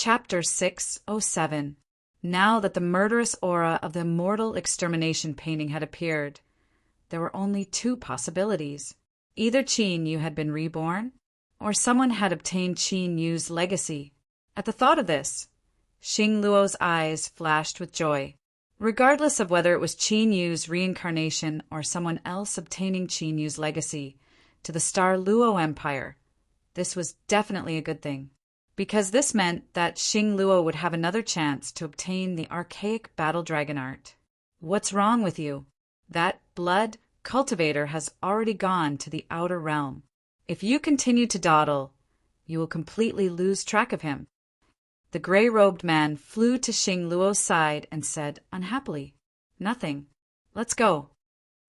Chapter 607. Now that the murderous aura of the immortal extermination painting had appeared, there were only two possibilities. Either Qin Yu had been reborn, or someone had obtained Qin Yu's legacy. At the thought of this, Xing Luo's eyes flashed with joy. Regardless of whether it was Qin Yu's reincarnation or someone else obtaining Qin Yu's legacy to the Star Luo Empire, this was definitely a good thing, because this meant that Xing Luo would have another chance to obtain the archaic battle dragon art. What's wrong with you? That blood cultivator has already gone to the outer realm. If you continue to dawdle, you will completely lose track of him. The gray-robed man flew to Xing Luo's side and said unhappily, "Nothing. Let's go."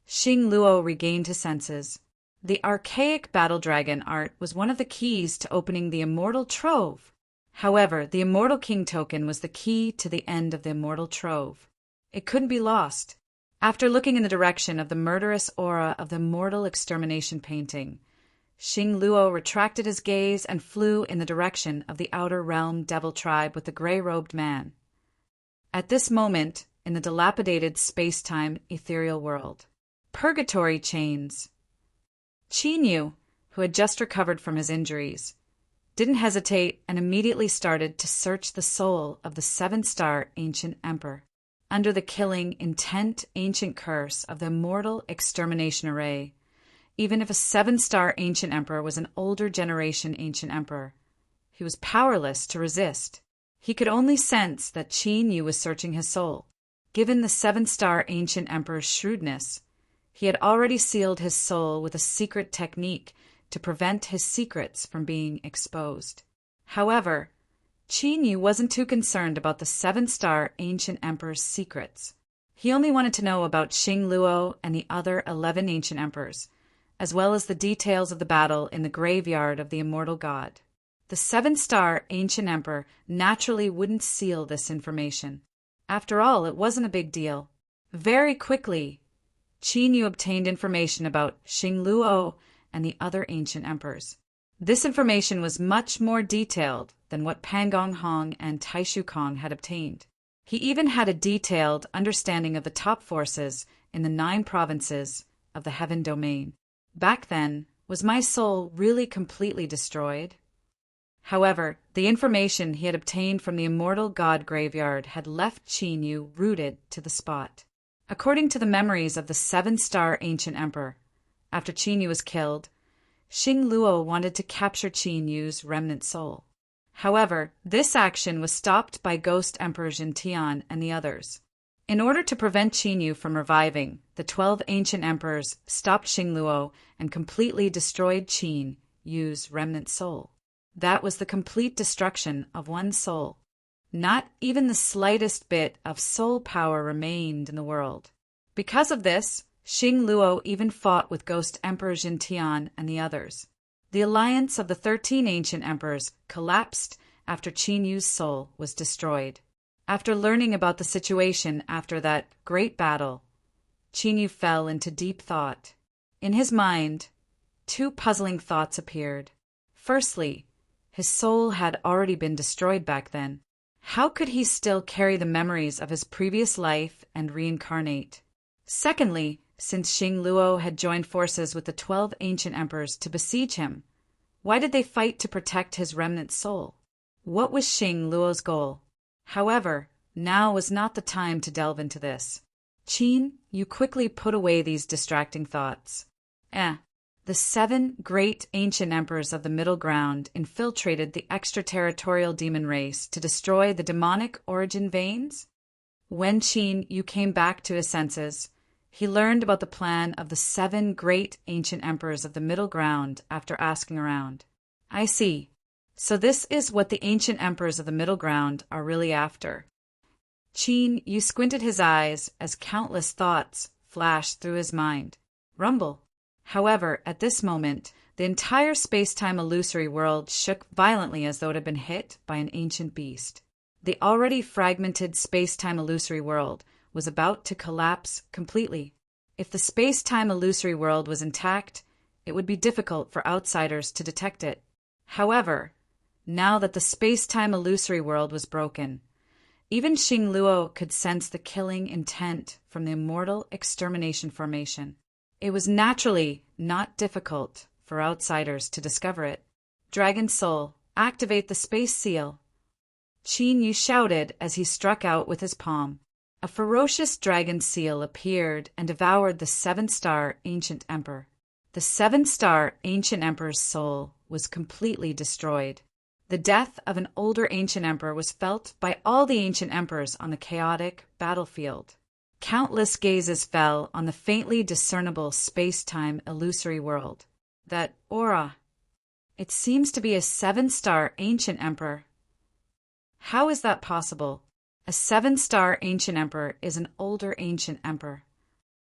Xing Luo regained his senses. The archaic battle dragon art was one of the keys to opening the Immortal Trove. However, the Immortal King token was the key to the end of the Immortal Trove. It couldn't be lost. After looking in the direction of the murderous aura of the Immortal Extermination painting, Xing Luo retracted his gaze and flew in the direction of the Outer Realm Devil Tribe with the gray-robed man. At this moment, in the dilapidated space-time ethereal world, purgatory chains. Qin Yu, who had just recovered from his injuries, didn't hesitate and immediately started to search the soul of the seven-star ancient emperor. Under the killing intent ancient curse of the immortal extermination array, even if a seven-star ancient emperor was an older generation ancient emperor, he was powerless to resist. He could only sense that Qin Yu was searching his soul. Given the seven-star ancient emperor's shrewdness, he had already sealed his soul with a secret technique to prevent his secrets from being exposed. However, Qin Yu wasn't too concerned about the seven-star ancient emperor's secrets. He only wanted to know about Xing Luo and the other 11 ancient emperors, as well as the details of the battle in the graveyard of the immortal god. The seven-star ancient emperor naturally wouldn't seal this information. After all, it wasn't a big deal. Very quickly, Qin Yu obtained information about Xing Luo and the other ancient emperors. This information was much more detailed than what Pangong Hong and Taishu Kong had obtained. He even had a detailed understanding of the top forces in the 9 provinces of the Heaven Domain. Back then, was my soul really completely destroyed? However, the information he had obtained from the immortal god graveyard had left Qin Yu rooted to the spot. According to the memories of the seven-star ancient emperor, after Qin Yu was killed, Xing Luo wanted to capture Qin Yu's remnant soul. However, this action was stopped by Ghost Emperor Jintian and the others. In order to prevent Qin Yu from reviving, the 12 ancient emperors stopped Xing Luo and completely destroyed Qin Yu's remnant soul. That was the complete destruction of one soul. Not even the slightest bit of soul power remained in the world. Because of this, Xing Luo even fought with Ghost Emperor Jintian and the others. The alliance of the 13 ancient emperors collapsed after Qin Yu's soul was destroyed. After learning about the situation after that great battle, Qin Yu fell into deep thought. In his mind, 2 puzzling thoughts appeared. Firstly, his soul had already been destroyed back then. How could he still carry the memories of his previous life and reincarnate? Secondly, since Xing Luo had joined forces with the 12 ancient emperors to besiege him, why did they fight to protect his remnant soul? What was Xing Luo's goal? However, now was not the time to delve into this. Qin Yu quickly put away these distracting thoughts. The 7 great ancient emperors of the Middle Ground infiltrated the extraterritorial demon race to destroy the demonic origin veins? When Qin Yu came back to his senses, he learned about the plan of the 7 great ancient emperors of the Middle Ground after asking around. I see. So this is what the ancient emperors of the Middle Ground are really after. Qin Yu squinted his eyes as countless thoughts flashed through his mind. Rumble. However, at this moment, the entire space-time illusory world shook violently as though it had been hit by an ancient beast. The already fragmented space-time illusory world was about to collapse completely. If the space-time illusory world was intact, it would be difficult for outsiders to detect it. However, now that the space-time illusory world was broken. Even Xing Luo could sense the killing intent from the immortal extermination formation. It was naturally not difficult for outsiders to discover it. Dragon Soul, activate the space seal. Qin Yu shouted as he struck out with his palm. A ferocious dragon seal appeared and devoured the seven-star ancient emperor. The seven-star ancient emperor's soul was completely destroyed. The death of an older ancient emperor was felt by all the ancient emperors on the chaotic battlefield. Countless gazes fell on the faintly discernible space-time illusory world. That aura. It seems to be a seven-star ancient emperor. How is that possible? A seven-star ancient emperor is an older ancient emperor.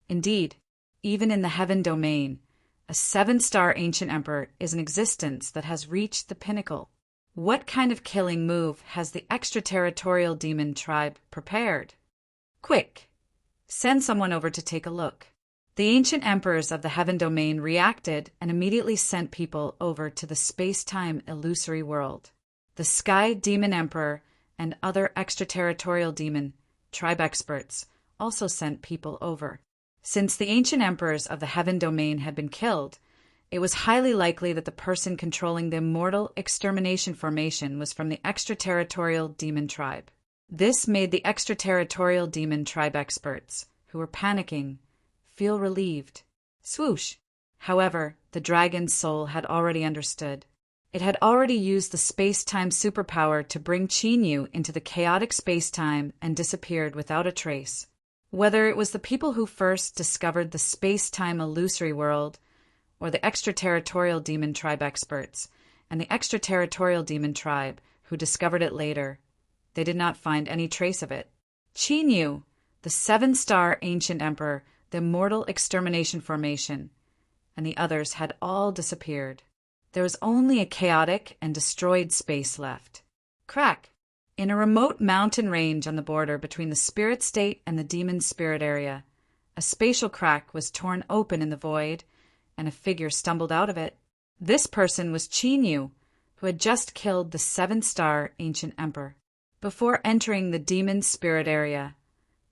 Indeed, even in the heaven domain, a seven-star ancient emperor is an existence that has reached the pinnacle. What kind of killing move has the extraterritorial demon tribe prepared? Quick! Send someone over to take a look. The ancient emperors of the heaven domain reacted and immediately sent people over to the space-time illusory world. The Sky Demon Emperor and other extraterritorial demon tribe experts also sent people over. Since the ancient emperors of the heaven domain had been killed, it was highly likely that the person controlling the immortal extermination formation was from the extraterritorial demon tribe. This made the extraterritorial demon tribe experts, who were panicking, feel relieved. Swoosh! However, the dragon's soul had already understood. It had already used the space-time superpower to bring Qin Yu into the chaotic space-time and disappeared without a trace. Whether it was the people who first discovered the space-time illusory world, or the extraterritorial demon tribe experts, and the extraterritorial demon tribe who discovered it later, they did not find any trace of it. Qin Yu, the seven-star ancient emperor, the immortal extermination formation, and the others had all disappeared. There was only a chaotic and destroyed space left. Crack! In a remote mountain range on the border between the spirit state and the demon spirit area, a spatial crack was torn open in the void, and a figure stumbled out of it. This person was Qin Yu, who had just killed the seven-star ancient emperor. Before entering the demon spirit area,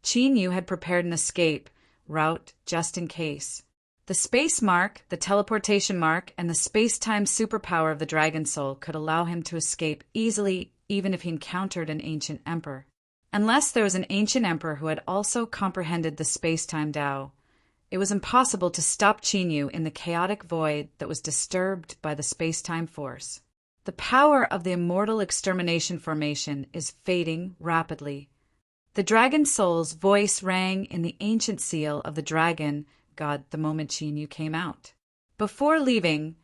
Qin Yu had prepared an escape route just in case. The space mark, the teleportation mark, and the space-time superpower of the dragon soul could allow him to escape easily even if he encountered an ancient emperor. Unless there was an ancient emperor who had also comprehended the space-time Tao, it was impossible to stop Qin Yu in the chaotic void that was disturbed by the space-time force. The power of the immortal extermination formation is fading rapidly. The dragon soul's voice rang in the ancient seal of the dragon god the moment Qin Yu came out. Before leaving,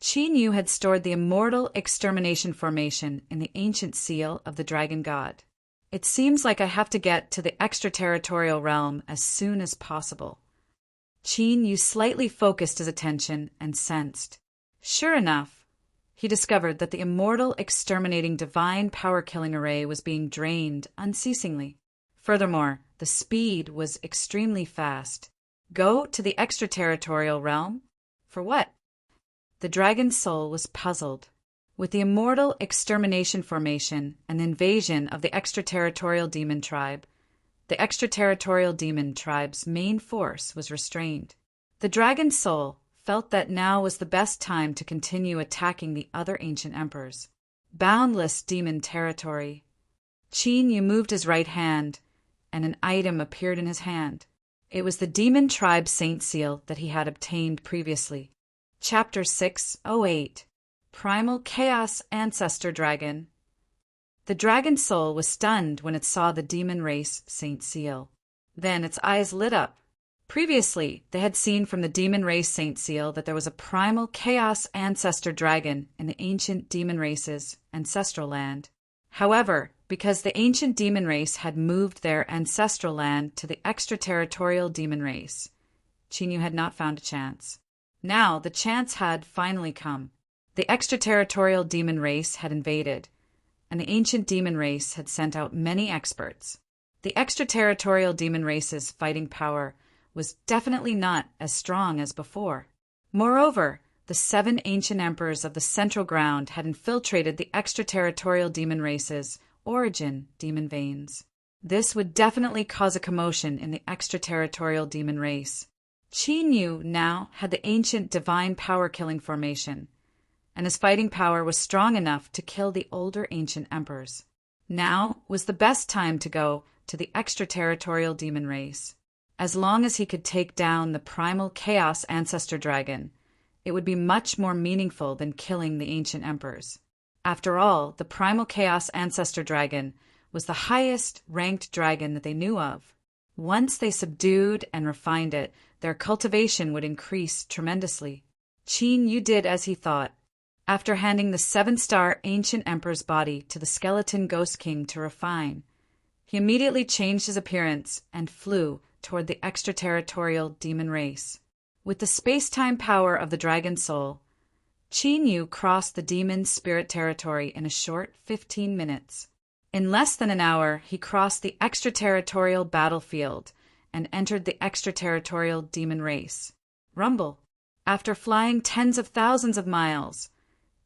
Qin Yu had stored the immortal extermination formation in the ancient seal of the dragon god. It seems like I have to get to the extraterritorial realm as soon as possible. Qin Yu slightly focused his attention and sensed. Sure enough, he discovered that the immortal exterminating divine power-killing array was being drained unceasingly. Furthermore, the speed was extremely fast. Go to the extraterritorial realm? For what? The dragon's soul was puzzled. With the immortal extermination formation and the invasion of the extraterritorial demon tribe, the extraterritorial demon tribe's main force was restrained. The dragon's soul felt that now was the best time to continue attacking the other ancient emperors. Boundless demon territory. Qin Yu moved his right hand, and an item appeared in his hand. It was the demon tribe saint seal that he had obtained previously. Chapter 608. Primal Chaos Ancestor Dragon. The dragon soul was stunned when it saw the demon race saint seal. Then its eyes lit up. Previously, they had seen from the demon race saint seal that there was a primal chaos ancestor dragon in the ancient demon race's ancestral land. However, because the ancient demon race had moved their ancestral land to the extraterritorial demon race, Qin Yu had not found a chance. Now the chance had finally come. The extraterritorial demon race had invaded, and the ancient demon race had sent out many experts. The extraterritorial demon race's fighting power was definitely not as strong as before. Moreover, the 7 ancient emperors of the Central Ground had infiltrated the extraterritorial demon race's origin demon veins. This would definitely cause a commotion in the extraterritorial demon race. Qin Yu now had the ancient divine power-killing formation, and his fighting power was strong enough to kill the older ancient emperors. Now was the best time to go to the extraterritorial demon race. As long as he could take down the primal chaos ancestor dragon, it would be much more meaningful than killing the ancient emperors. After all, the primal chaos ancestor dragon was the highest ranked dragon that they knew of. Once they subdued and refined it, their cultivation would increase tremendously. Qin Yu did as he thought. After handing the 7-star ancient emperor's body to the skeleton ghost king to refine, he immediately changed his appearance and flew toward the extraterritorial demon race. With the space-time power of the dragon soul, Qin Yu crossed the demon spirit territory in a short 15 minutes. In less than an hour, he crossed the extraterritorial battlefield and entered the extraterritorial demon race. Rumble. After flying tens of thousands of miles,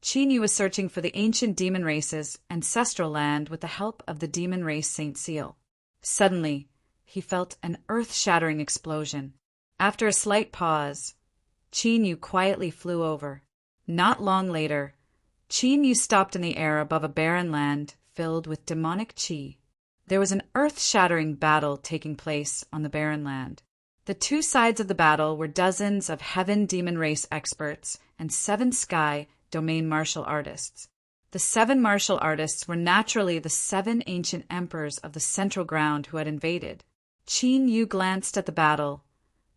Qin Yu was searching for the ancient demon race's ancestral land with the help of the demon race Saint Seal. Suddenly, he felt an earth-shattering explosion. After a slight pause, Qin Yu quietly flew over. Not long later, Qin Yu stopped in the air above a barren land filled with demonic qi. There was an earth-shattering battle taking place on the barren land. The two sides of the battle were dozens of heaven demon race experts and 7 sky domain martial artists. The 7 martial artists were naturally the 7 ancient emperors of the Central Ground who had invaded. Qin Yu glanced at the battle,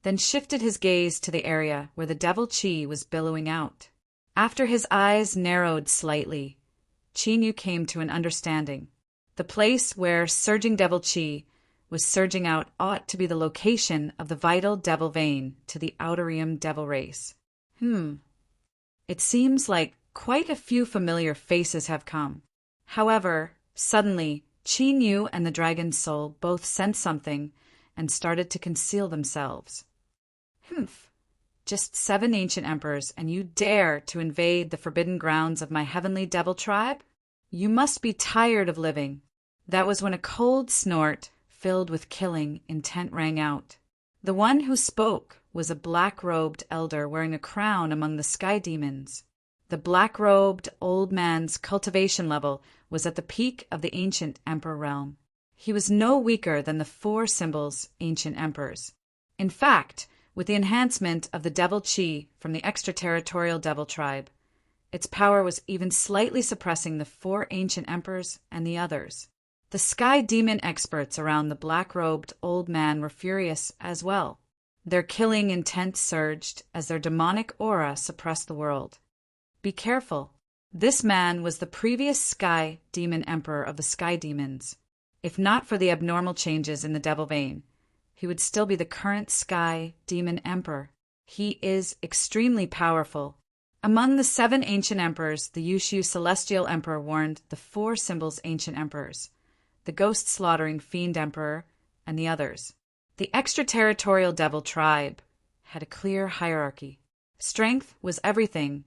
then shifted his gaze to the area where the devil qi was billowing out. After his eyes narrowed slightly, Qin Yu came to an understanding. The place where surging devil qi was surging out ought to be the location of the vital devil vein to the Outerium devil race. It seems like quite a few familiar faces have come. However, suddenly, Qin Yu and the dragon's soul both sensed something and started to conceal themselves. Just 7 ancient emperors, and you dare to invade the forbidden grounds of my heavenly devil tribe? You must be tired of living. That was when a cold snort filled with killing intent rang out. The one who spoke was a black-robed elder wearing a crown among the sky demons. The black-robed old man's cultivation level was at the peak of the ancient emperor realm. He was no weaker than the 4 symbols ancient emperors. In fact, with the enhancement of the devil qi from the extraterritorial devil tribe, its power was even slightly suppressing the 4 ancient emperors and the others. The sky demon experts around the black-robed old man were furious as well. Their killing intent surged as their demonic aura suppressed the world. Be careful. This man was the previous sky demon emperor of the sky demons. If not for the abnormal changes in the devil vein, he would still be the current sky demon emperor. He is extremely powerful. Among the 7 ancient emperors, the Yushu celestial emperor warned the 4 symbols ancient emperors, the ghost-slaughtering fiend emperor, and the others. The extraterritorial devil tribe had a clear hierarchy. Strength was everything,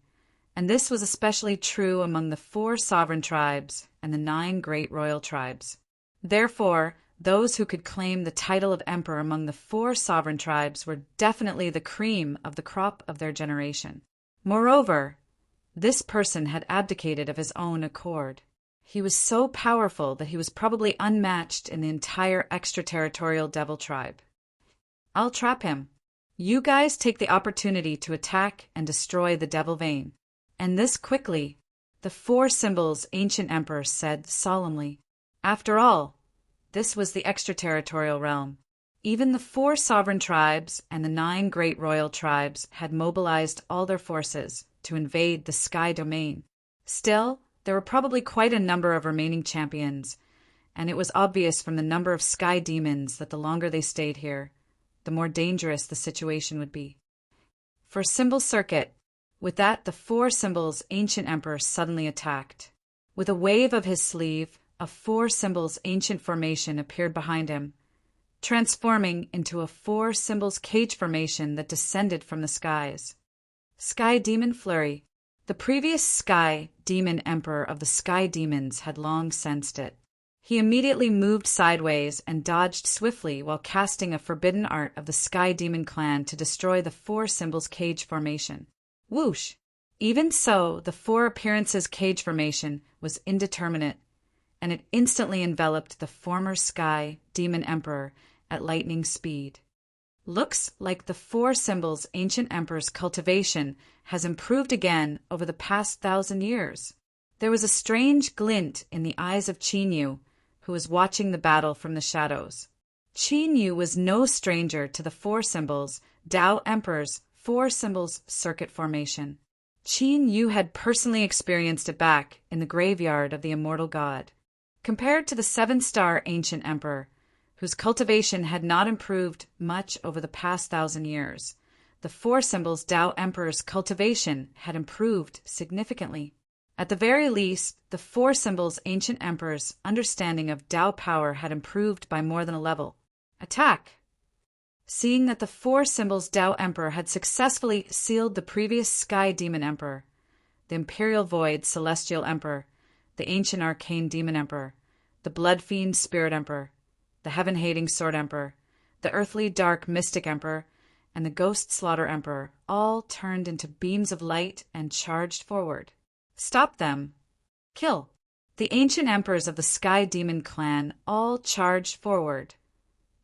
and this was especially true among the 4 sovereign tribes and the 9 great royal tribes. Therefore, those who could claim the title of emperor among the 4 sovereign tribes were definitely the cream of the crop of their generation. Moreover, this person had abdicated of his own accord. He was so powerful that he was probably unmatched in the entire extraterritorial devil tribe. I'll trap him. You guys take the opportunity to attack and destroy the devil vein. And this quickly, the 4 symbols ancient emperor said solemnly. After all, this was the extraterritorial realm. Even the 4 sovereign tribes and the 9 great royal tribes had mobilized all their forces to invade the sky domain. Still, there were probably quite a number of remaining champions, and it was obvious from the number of sky demons that the longer they stayed here, the more dangerous the situation would be. For symbol circuit, with that the 4 symbols ancient emperor suddenly attacked. With a wave of his sleeve, a 4 symbols ancient formation appeared behind him, transforming into a 4 symbols cage formation that descended from the skies. Sky Demon Flurry. The previous Sky Demon Emperor of the Sky Demons had long sensed it. He immediately moved sideways and dodged swiftly while casting a forbidden art of the Sky Demon clan to destroy the Four Symbols cage formation. Whoosh! Even so, the Four Appearances cage formation was indeterminate, and it instantly enveloped the former Sky Demon Emperor at lightning speed. Looks like the Four Symbols Ancient Emperor's cultivation has improved again over the past 1,000 years. There was a strange glint in the eyes of Qinyu, who was watching the battle from the shadows. Qinyu was no stranger to the Four Symbols Tao Emperor's Four Symbols circuit formation. Qinyu had personally experienced it back in the graveyard of the immortal god. Compared to the Seven-Star Ancient Emperor, whose cultivation had not improved much over the past 1,000 years, the Four Symbols Tao Emperor's cultivation had improved significantly. At the very least, the Four Symbols Ancient Emperor's understanding of Tao power had improved by more than a level. Attack! Seeing that the Four Symbols Tao Emperor had successfully sealed the previous Sky Demon Emperor, the Imperial Void Celestial Emperor, the Ancient Arcane Demon Emperor, the Blood Fiend Spirit Emperor, the Heaven-Hating Sword Emperor, the Earthly Dark Mystic Emperor, and the Ghost Slaughter Emperor all turned into beams of light and charged forward. Stop them! Kill! The ancient emperors of the Sky Demon clan all charged forward,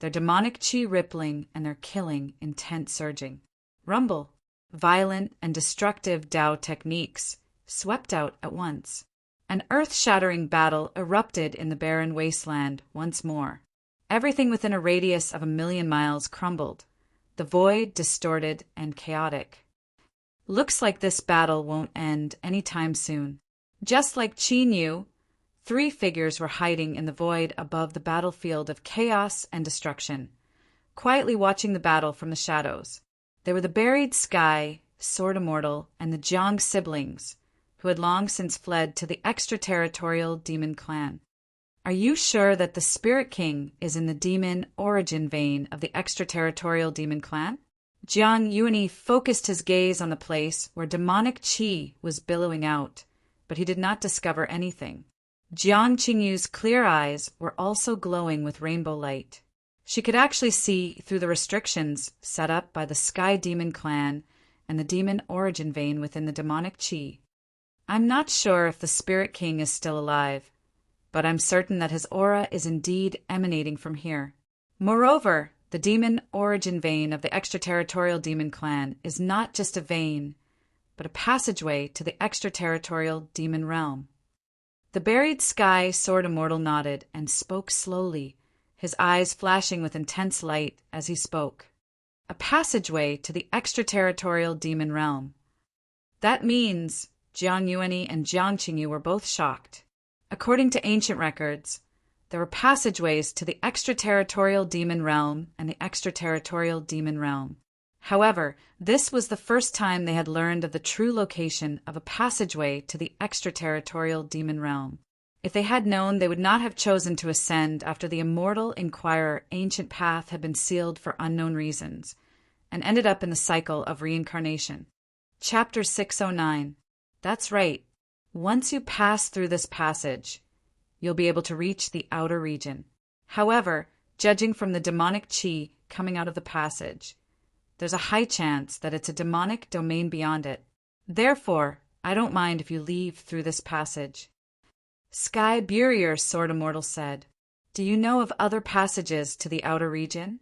their demonic chi rippling and their killing intent surging. Rumble! Violent and destructive Tao techniques swept out at once. An earth-shattering battle erupted in the barren wasteland once more. Everything within a radius of 1,000,000 miles crumbled, the void distorted and chaotic. Looks like this battle won't end anytime soon. Just like Qinyu, 3 figures were hiding in the void above the battlefield of chaos and destruction, quietly watching the battle from the shadows. They were the buried Sky, Sword Immortal, and the Jiang siblings, who had long since fled to the extraterritorial demon clan. Are you sure that the Spirit King is in the demon origin vein of the extraterritorial demon clan? Jiang Yuani focused his gaze on the place where demonic qi was billowing out, but he did not discover anything. Jiang Qingyu's clear eyes were also glowing with rainbow light. She could actually see through the restrictions set up by the Sky Demon clan and the demon origin vein within the demonic qi. I'm not sure if the Spirit King is still alive, but I'm certain that his aura is indeed emanating from here. Moreover, the demon origin vein of the extraterritorial demon clan is not just a vein, but a passageway to the extraterritorial demon realm. The buried Sky Sword Immortal nodded and spoke slowly, his eyes flashing with intense light as he spoke. A passageway to the extraterritorial demon realm. That means Jiang Yuani and Jiang Qingyu were both shocked. According to ancient records, there were passageways to the extraterritorial demon realm and the extraterritorial demon realm. However, this was the first time they had learned of the true location of a passageway to the extraterritorial demon realm. If they had known, they would not have chosen to ascend after the immortal Inquirer ancient path had been sealed for unknown reasons, and ended up in the cycle of reincarnation. Chapter 609. That's right. Once you pass through this passage, you'll be able to reach the outer region. However, judging from the demonic chi coming out of the passage, there's a high chance that it's a demonic domain beyond it. Therefore, I don't mind if you leave through this passage. Sky Burier Sword Immortal said, Do you know of other passages to the outer region?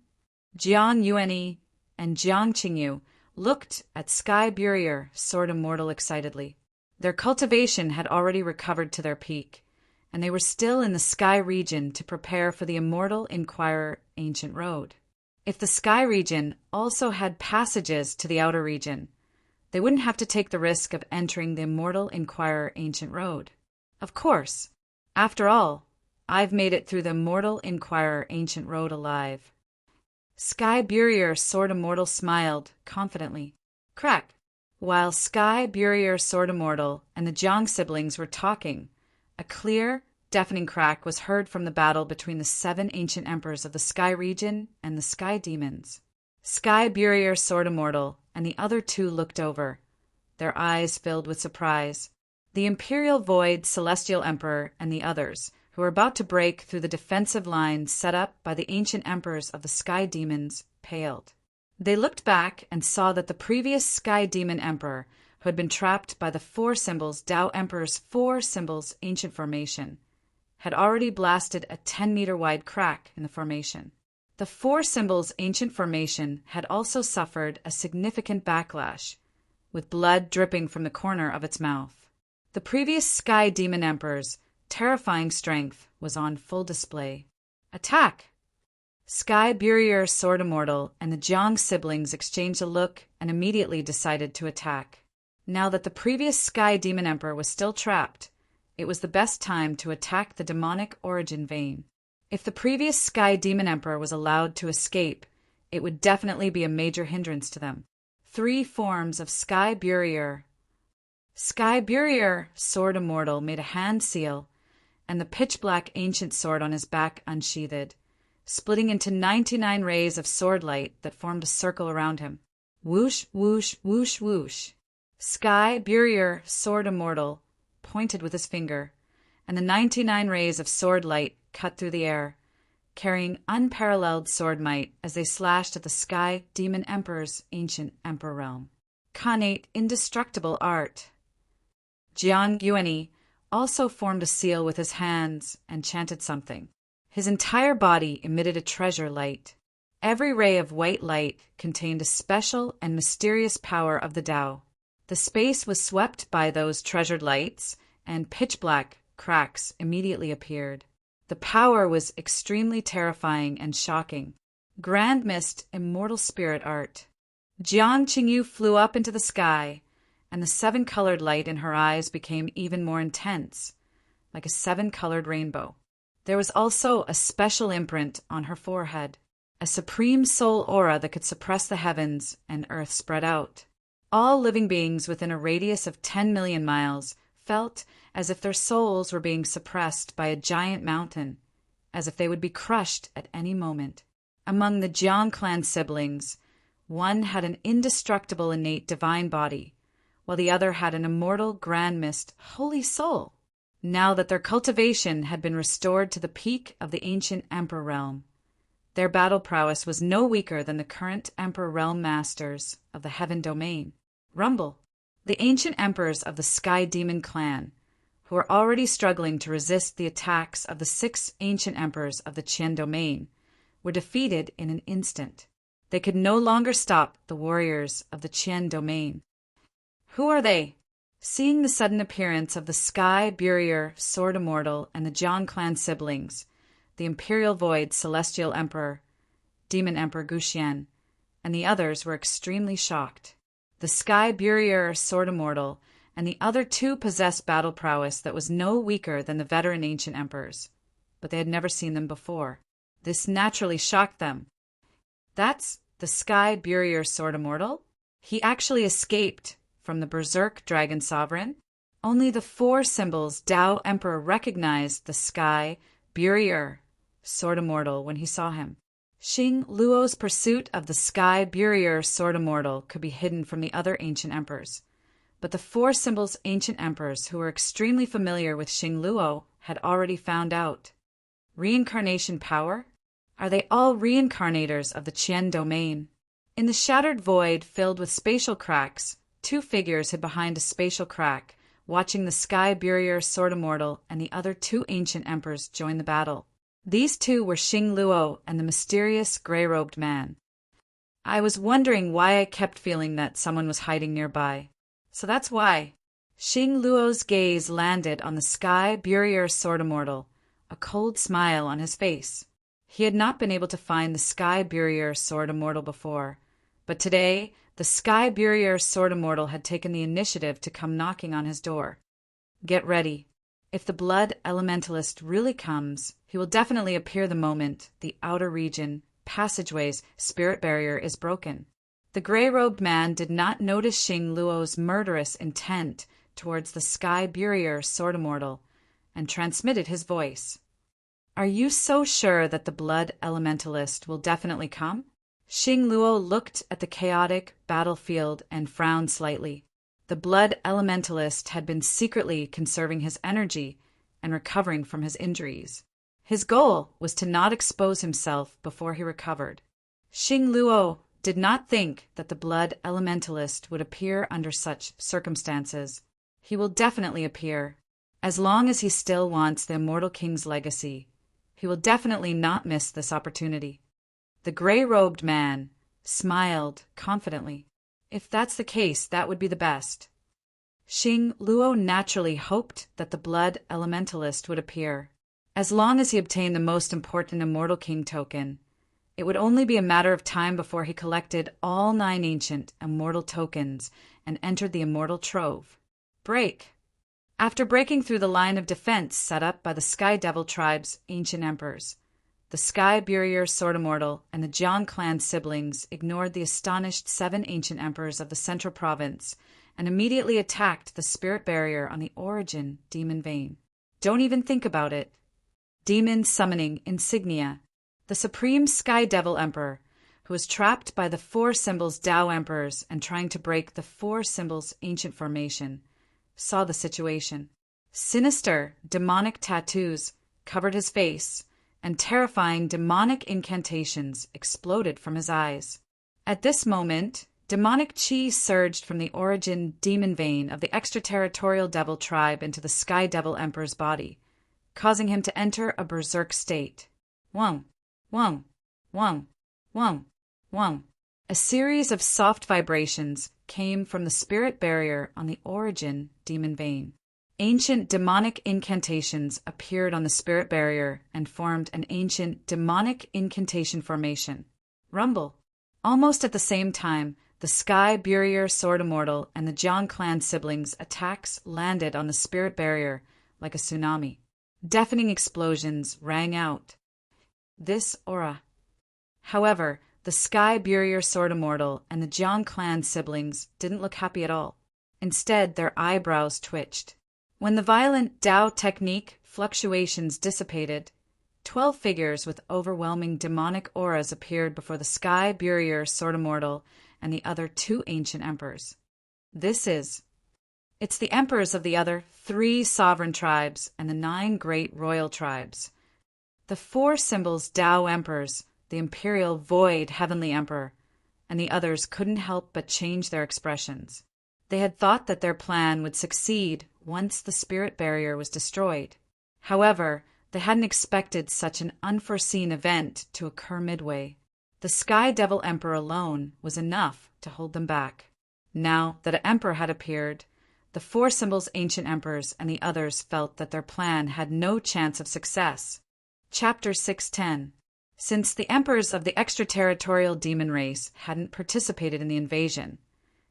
Jiang Yuani and Jiang Qingyu looked at Sky Burier Sword Immortal excitedly. Their cultivation had already recovered to their peak, and they were still in the Sky region to prepare for the immortal Inquirer ancient road. If the Sky region also had passages to the outer region, they wouldn't have to take the risk of entering the immortal Inquirer ancient road. Of course. After all, I've made it through the immortal Inquirer ancient road alive. Sky Burier Sword Immortal smiled confidently. Crack. While Sky Burier Sword Immortal and the Jiang siblings were talking, a clear, deafening crack was heard from the battle between the 7 ancient emperors of the Sky region and the Sky demons. Sky Burier Sword Immortal and the other 2 looked over, their eyes filled with surprise. The Imperial Void Celestial Emperor and the others, who were about to break through the defensive lines set up by the ancient emperors of the Sky Demons, paled. They looked back and saw that the previous Sky Demon Emperor, who had been trapped by the four symbols Tao Emperor's four symbols ancient formation, had already blasted a 10-meter wide crack in the formation. The four symbols ancient formation had also suffered a significant backlash, with blood dripping from the corner of its mouth. The previous Sky Demon Emperor's terrifying strength was on full display. Attack! Sky Burier Sword Immortal and the Jiang siblings exchanged a look and immediately decided to attack. Now that the previous Sky Demon Emperor was still trapped, it was the best time to attack the demonic origin vein. If the previous Sky Demon Emperor was allowed to escape, it would definitely be a major hindrance to them. 3 forms of Sky Burier. Sky Burier Sword Immortal made a hand seal, and the pitch-black ancient sword on his back unsheathed, splitting into 99 rays of sword light that formed a circle around him. Whoosh, whoosh, whoosh, whoosh. Sky Burier Sword Immortal pointed with his finger, and the 99 rays of sword light cut through the air, carrying unparalleled sword might as they slashed at the Sky Demon Emperor's ancient emperor realm. Connate indestructible art. Jiang Yuanyi also formed a seal with his hands and chanted something. His entire body emitted a treasure light. Every ray of white light contained a special and mysterious power of the Tao. The space was swept by those treasured lights, and pitch-black cracks immediately appeared. The power was extremely terrifying and shocking. Grand Mist Immortal Spirit Art. Jiang Qingyu flew up into the sky, and the 7-colored light in her eyes became even more intense, like a 7-colored rainbow. There was also a special imprint on her forehead, a supreme soul aura that could suppress the heavens and earth spread out. All living beings within a radius of 10 million miles felt as if their souls were being suppressed by a giant mountain, as if they would be crushed at any moment. Among the Jiang clan siblings, one had an indestructible innate divine body, while the other had an immortal grand mist holy soul. Now that their cultivation had been restored to the peak of the ancient Emperor realm, their battle prowess was no weaker than the current Emperor realm masters of the Heaven Domain. Rumble. The ancient emperors of the Sky Demon clan, who were already struggling to resist the attacks of the 6 ancient emperors of the Qian Domain, were defeated in an instant. They could no longer stop the warriors of the Qian Domain. Who are they? Seeing the sudden appearance of the Sky Burier Sword Immortal and the Jiang clan siblings, the Imperial Void Celestial Emperor, Demon Emperor Guxian, and the others were extremely shocked. The Sky Burier Sword Immortal and the other 2 possessed battle prowess that was no weaker than the veteran ancient emperors, but they had never seen them before. This naturally shocked them. That's the Sky Burier Sword Immortal? He actually escaped from the Berserk Dragon Sovereign? Only the 4 symbols Tao Emperor recognized the Sky Burier Sword Immortal when he saw him. Xing Luo's pursuit of the Sky Burier Sword Immortal could be hidden from the other ancient emperors, but the 4 symbols ancient emperors who were extremely familiar with Xing Luo had already found out. Reincarnation power? Are they all reincarnators of the Qian Domain? In the shattered void filled with spatial cracks, 2 figures hid behind a spatial crack, watching the Sky Burier Sword Immortal and the other 2 ancient emperors join the battle. These 2 were Xing Luo and the mysterious gray-robed man. I was wondering why I kept feeling that someone was hiding nearby. So that's why. Xing Luo's gaze landed on the Sky Burier Sword Immortal, a cold smile on his face. He had not been able to find the Sky Burier Sword Immortal before, but today the Sky Burier Sword Immortal had taken the initiative to come knocking on his door. Get ready. If the Blood Elementalist really comes, he will definitely appear the moment the outer region, passageways, spirit barrier is broken. The gray-robed man did not notice Xing Luo's murderous intent towards the Sky Burier Sword Immortal and transmitted his voice. Are you so sure that the Blood Elementalist will definitely come? Xing Luo looked at the chaotic battlefield and frowned slightly. The blood elementalist had been secretly conserving his energy and recovering from his injuries. His goal was to not expose himself before he recovered. Xing Luo did not think that the blood elementalist would appear under such circumstances. He will definitely appear. As long as he still wants the immortal king's legacy, he will definitely not miss this opportunity. The gray-robed man smiled confidently. If that's the case, that would be the best. Xing Luo naturally hoped that the blood elementalist would appear. As long as he obtained the most important immortal king token, it would only be a matter of time before he collected all 9 ancient immortal tokens and entered the immortal trove. Break. After breaking through the line of defense set up by the Sky Devil tribe's ancient emperors, the Sky Barrier Sword Immortal and the Jiang clan siblings ignored the astonished 7 ancient emperors of the central province and immediately attacked the spirit barrier on the origin demon vein. Don't even think about it. Demon summoning insignia. The Supreme Sky Devil Emperor, who was trapped by the 4 symbols Tao Emperors and trying to break the 4 symbols ancient formation, saw the situation. Sinister, demonic tattoos covered his face, and terrifying demonic incantations exploded from his eyes. At this moment, demonic chi surged from the origin demon vein of the extraterritorial devil tribe into the Sky Devil Emperor's body, causing him to enter a berserk state. Wong. Wong, wong, wong, wong. A series of soft vibrations came from the spirit barrier on the origin demon vein. Ancient demonic incantations appeared on the spirit barrier and formed an ancient demonic incantation formation. Rumble. Almost at the same time, the Sky Barrier Sword Immortal and the Jiang clan siblings' attacks landed on the spirit barrier like a tsunami. Deafening explosions rang out. This aura. However, the Sky Barrier Sword Immortal and the Jiang clan siblings didn't look happy at all. Instead, their eyebrows twitched. When the violent Tao technique fluctuations dissipated, 12 figures with overwhelming demonic auras appeared before the Sky Barrier Sword Immortal and the other 2 ancient emperors. It's the emperors of the other 3 sovereign tribes and the 9 great royal tribes. The 4 symbols Tao Emperors, the Imperial Void Heavenly Emperor, and the others couldn't help but change their expressions. They had thought that their plan would succeed once the spirit barrier was destroyed. However, they hadn't expected such an unforeseen event to occur midway. The Sky Devil Emperor alone was enough to hold them back. Now that an emperor had appeared, the 4 symbols ancient emperors and the others felt that their plan had no chance of success. Chapter 610. Since the emperors of the extraterritorial demon race hadn't participated in the invasion,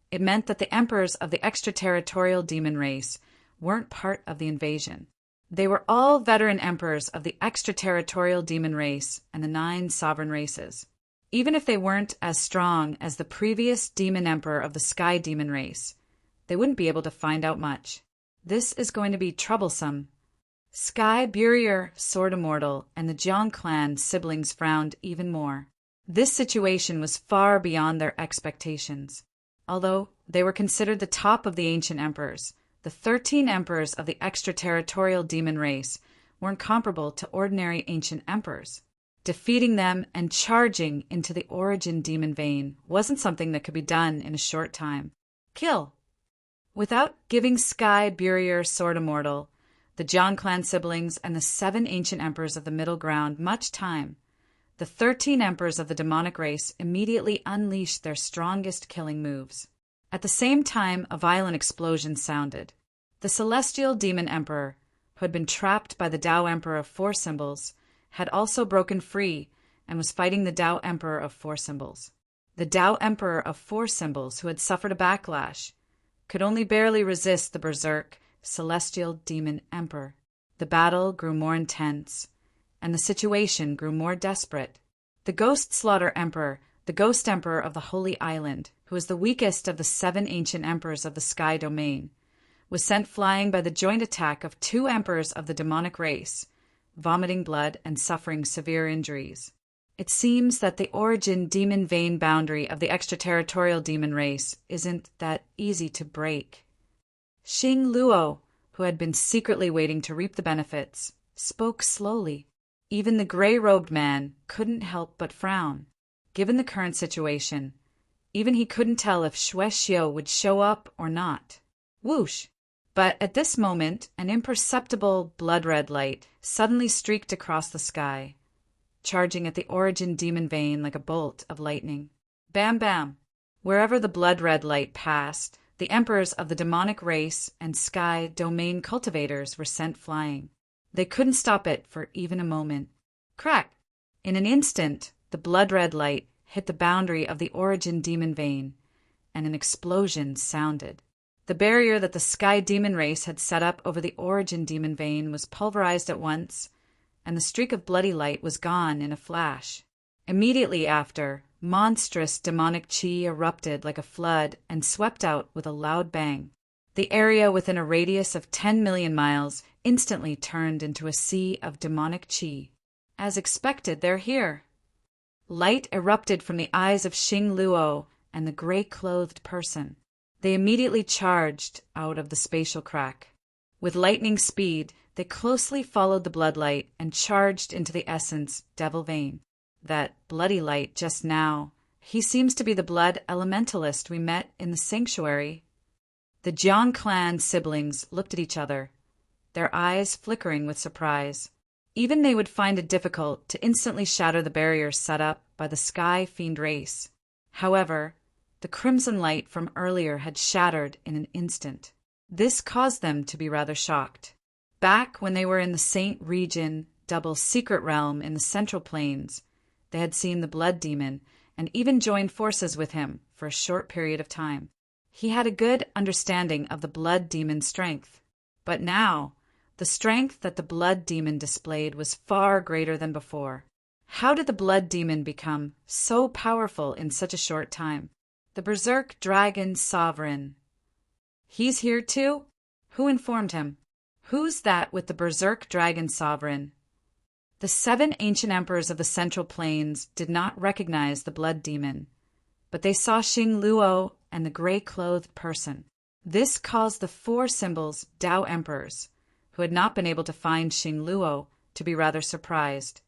it meant that the emperors of the extraterritorial demon race weren't part of the invasion. They were all veteran emperors of the extraterritorial demon race and the 9 sovereign races. Even if they weren't as strong as the previous demon emperor of the sky demon race, they wouldn't be able to find out much. This is going to be troublesome. Sky Barrier Sword Immortal and the Jiang clan siblings frowned even more. This situation was far beyond their expectations. Although they were considered the top of the ancient emperors, the 13 emperors of the extraterritorial demon race weren't comparable to ordinary ancient emperors. Defeating them and charging into the origin demon vein wasn't something that could be done in a short time. Kill. Without giving Sky Barrier Sword Immortal, the Jiang clan siblings, and the 7 ancient emperors of the middle ground much time, the 13 emperors of the demonic race immediately unleashed their strongest killing moves. At the same time, a violent explosion sounded. The celestial demon emperor, who had been trapped by the Tao emperor of 4 symbols, had also broken free and was fighting the Tao emperor of 4 symbols. The Tao emperor of 4 symbols, who had suffered a backlash, could only barely resist the berserk celestial demon emperor. The battle grew more intense, and the situation grew more desperate. The Ghost Slaughter Emperor, the Ghost Emperor of the Holy Island, who was the weakest of the 7 ancient emperors of the Sky Domain, was sent flying by the joint attack of 2 emperors of the demonic race, vomiting blood and suffering severe injuries. It seems that the origin demon vein boundary of the extraterritorial demon race isn't that easy to break. Xing Luo, who had been secretly waiting to reap the benefits, spoke slowly. Even the gray-robed man couldn't help but frown. Given the current situation, even he couldn't tell if Xue Xiu would show up or not. Whoosh! But at this moment, an imperceptible blood-red light suddenly streaked across the sky, charging at the origin demon vein like a bolt of lightning. Bam bam! Wherever the blood-red light passed, the emperors of the demonic race and sky domain cultivators were sent flying. They couldn't stop it for even a moment. Crack! In an instant, the blood-red light hit the boundary of the origin demon vein, and an explosion sounded. The barrier that the sky demon race had set up over the origin demon vein was pulverized at once, and the streak of bloody light was gone in a flash. Immediately after, monstrous demonic chi erupted like a flood and swept out with a loud bang. The area within a radius of 10 million miles instantly turned into a sea of demonic chi. As expected, they're here. Light erupted from the eyes of Xing Luo and the gray-clothed person. They immediately charged out of the spatial crack. With lightning speed, they closely followed the bloodlight and charged into the essence devil vein. That bloody light just now, he seems to be the blood elementalist we met in the sanctuary. The Jiang clan siblings looked at each other, their eyes flickering with surprise. Even they would find it difficult to instantly shatter the barriers set up by the Sky Fiend race. However, the crimson light from earlier had shattered in an instant. This caused them to be rather shocked. Back when they were in the Saint Region double secret realm in the Central Plains, they had seen the Blood Demon and even joined forces with him for a short period of time. He had a good understanding of the Blood Demon's strength. But now, the strength that the Blood Demon displayed was far greater than before. How did the Blood Demon become so powerful in such a short time? The Berserk Dragon Sovereign. He's here too? Who informed him? Who's that with the Berserk Dragon Sovereign? The 7 ancient emperors of the Central Plains did not recognize the Blood Demon, but they saw Xing Luo and the gray-clothed person. This caused the 4 symbols Dao Emperors, who had not been able to find Xing Luo, to be rather surprised.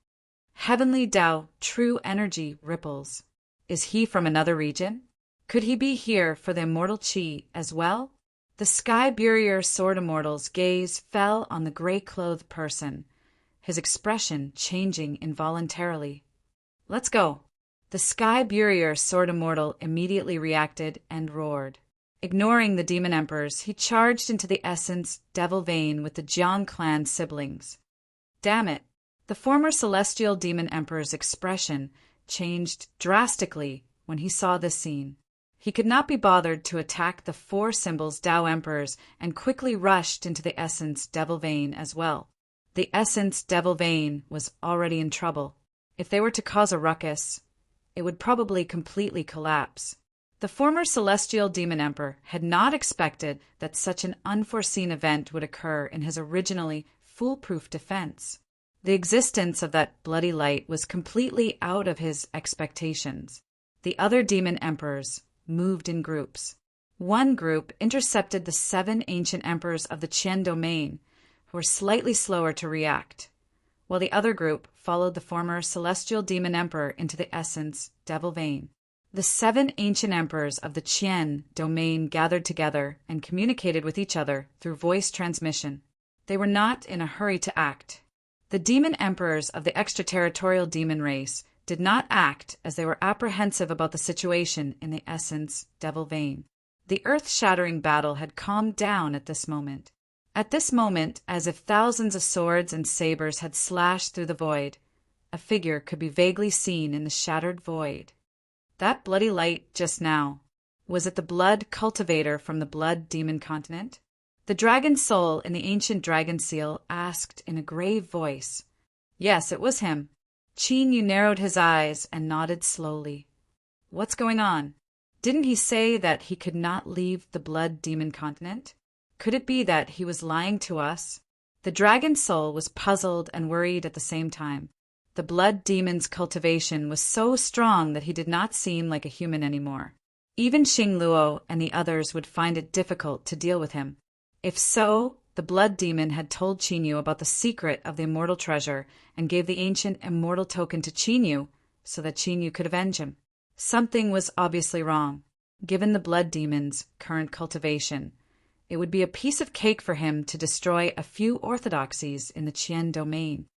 Heavenly Dao, true energy ripples. Is he from another region? Could he be here for the immortal Qi as well? The Sky Burier Sword Immortal's gaze fell on the gray-clothed person, his expression changing involuntarily. Let's go. The Sky Burier Sword Immortal immediately reacted and roared. Ignoring the demon emperors, he charged into the essence devil vein with the Jiang clan siblings. Damn it! The former celestial demon emperor's expression changed drastically when he saw this scene. He could not be bothered to attack the 4 symbols Dao Emperors and quickly rushed into the essence devil vein as well. The essence devil vein was already in trouble. If they were to cause a ruckus, it would probably completely collapse. The former celestial demon emperor had not expected that such an unforeseen event would occur in his originally foolproof defense. The existence of that bloody light was completely out of his expectations. The other demon emperors moved in groups. One group intercepted the 7 ancient emperors of the Qian domain, who were slightly slower to react, while the other group followed the former celestial demon emperor into the essence devil vein. The 7 ancient emperors of the Qian domain gathered together and communicated with each other through voice transmission. They were not in a hurry to act. The demon emperors of the extraterritorial demon race did not act as they were apprehensive about the situation in the essence devil vein. The earth-shattering battle had calmed down at this moment. At this moment, as if thousands of swords and sabers had slashed through the void, a figure could be vaguely seen in the shattered void. That bloody light just now, was it the blood cultivator from the blood demon continent? The dragon soul in the ancient dragon seal asked in a grave voice. Yes, it was him. Qin Yu narrowed his eyes and nodded slowly. What's going on? Didn't he say that he could not leave the blood demon continent? Could it be that he was lying to us? The dragon soul was puzzled and worried at the same time. The blood demon's cultivation was so strong that he did not seem like a human anymore. Even Xing Luo and the others would find it difficult to deal with him. If so, the blood demon had told Chinyu about the secret of the immortal treasure and gave the ancient immortal token to Chinyu so that Chinyu could avenge him. Something was obviously wrong. Given the blood demon's current cultivation, it would be a piece of cake for him to destroy a few orthodoxies in the Qian domain.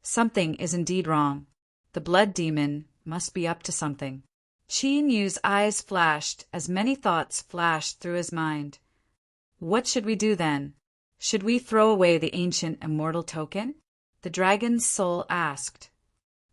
Something is indeed wrong. The blood demon must be up to something. Qin Yu's eyes flashed as many thoughts flashed through his mind. What should we do then? Should we throw away the ancient immortal token? The dragon's soul asked.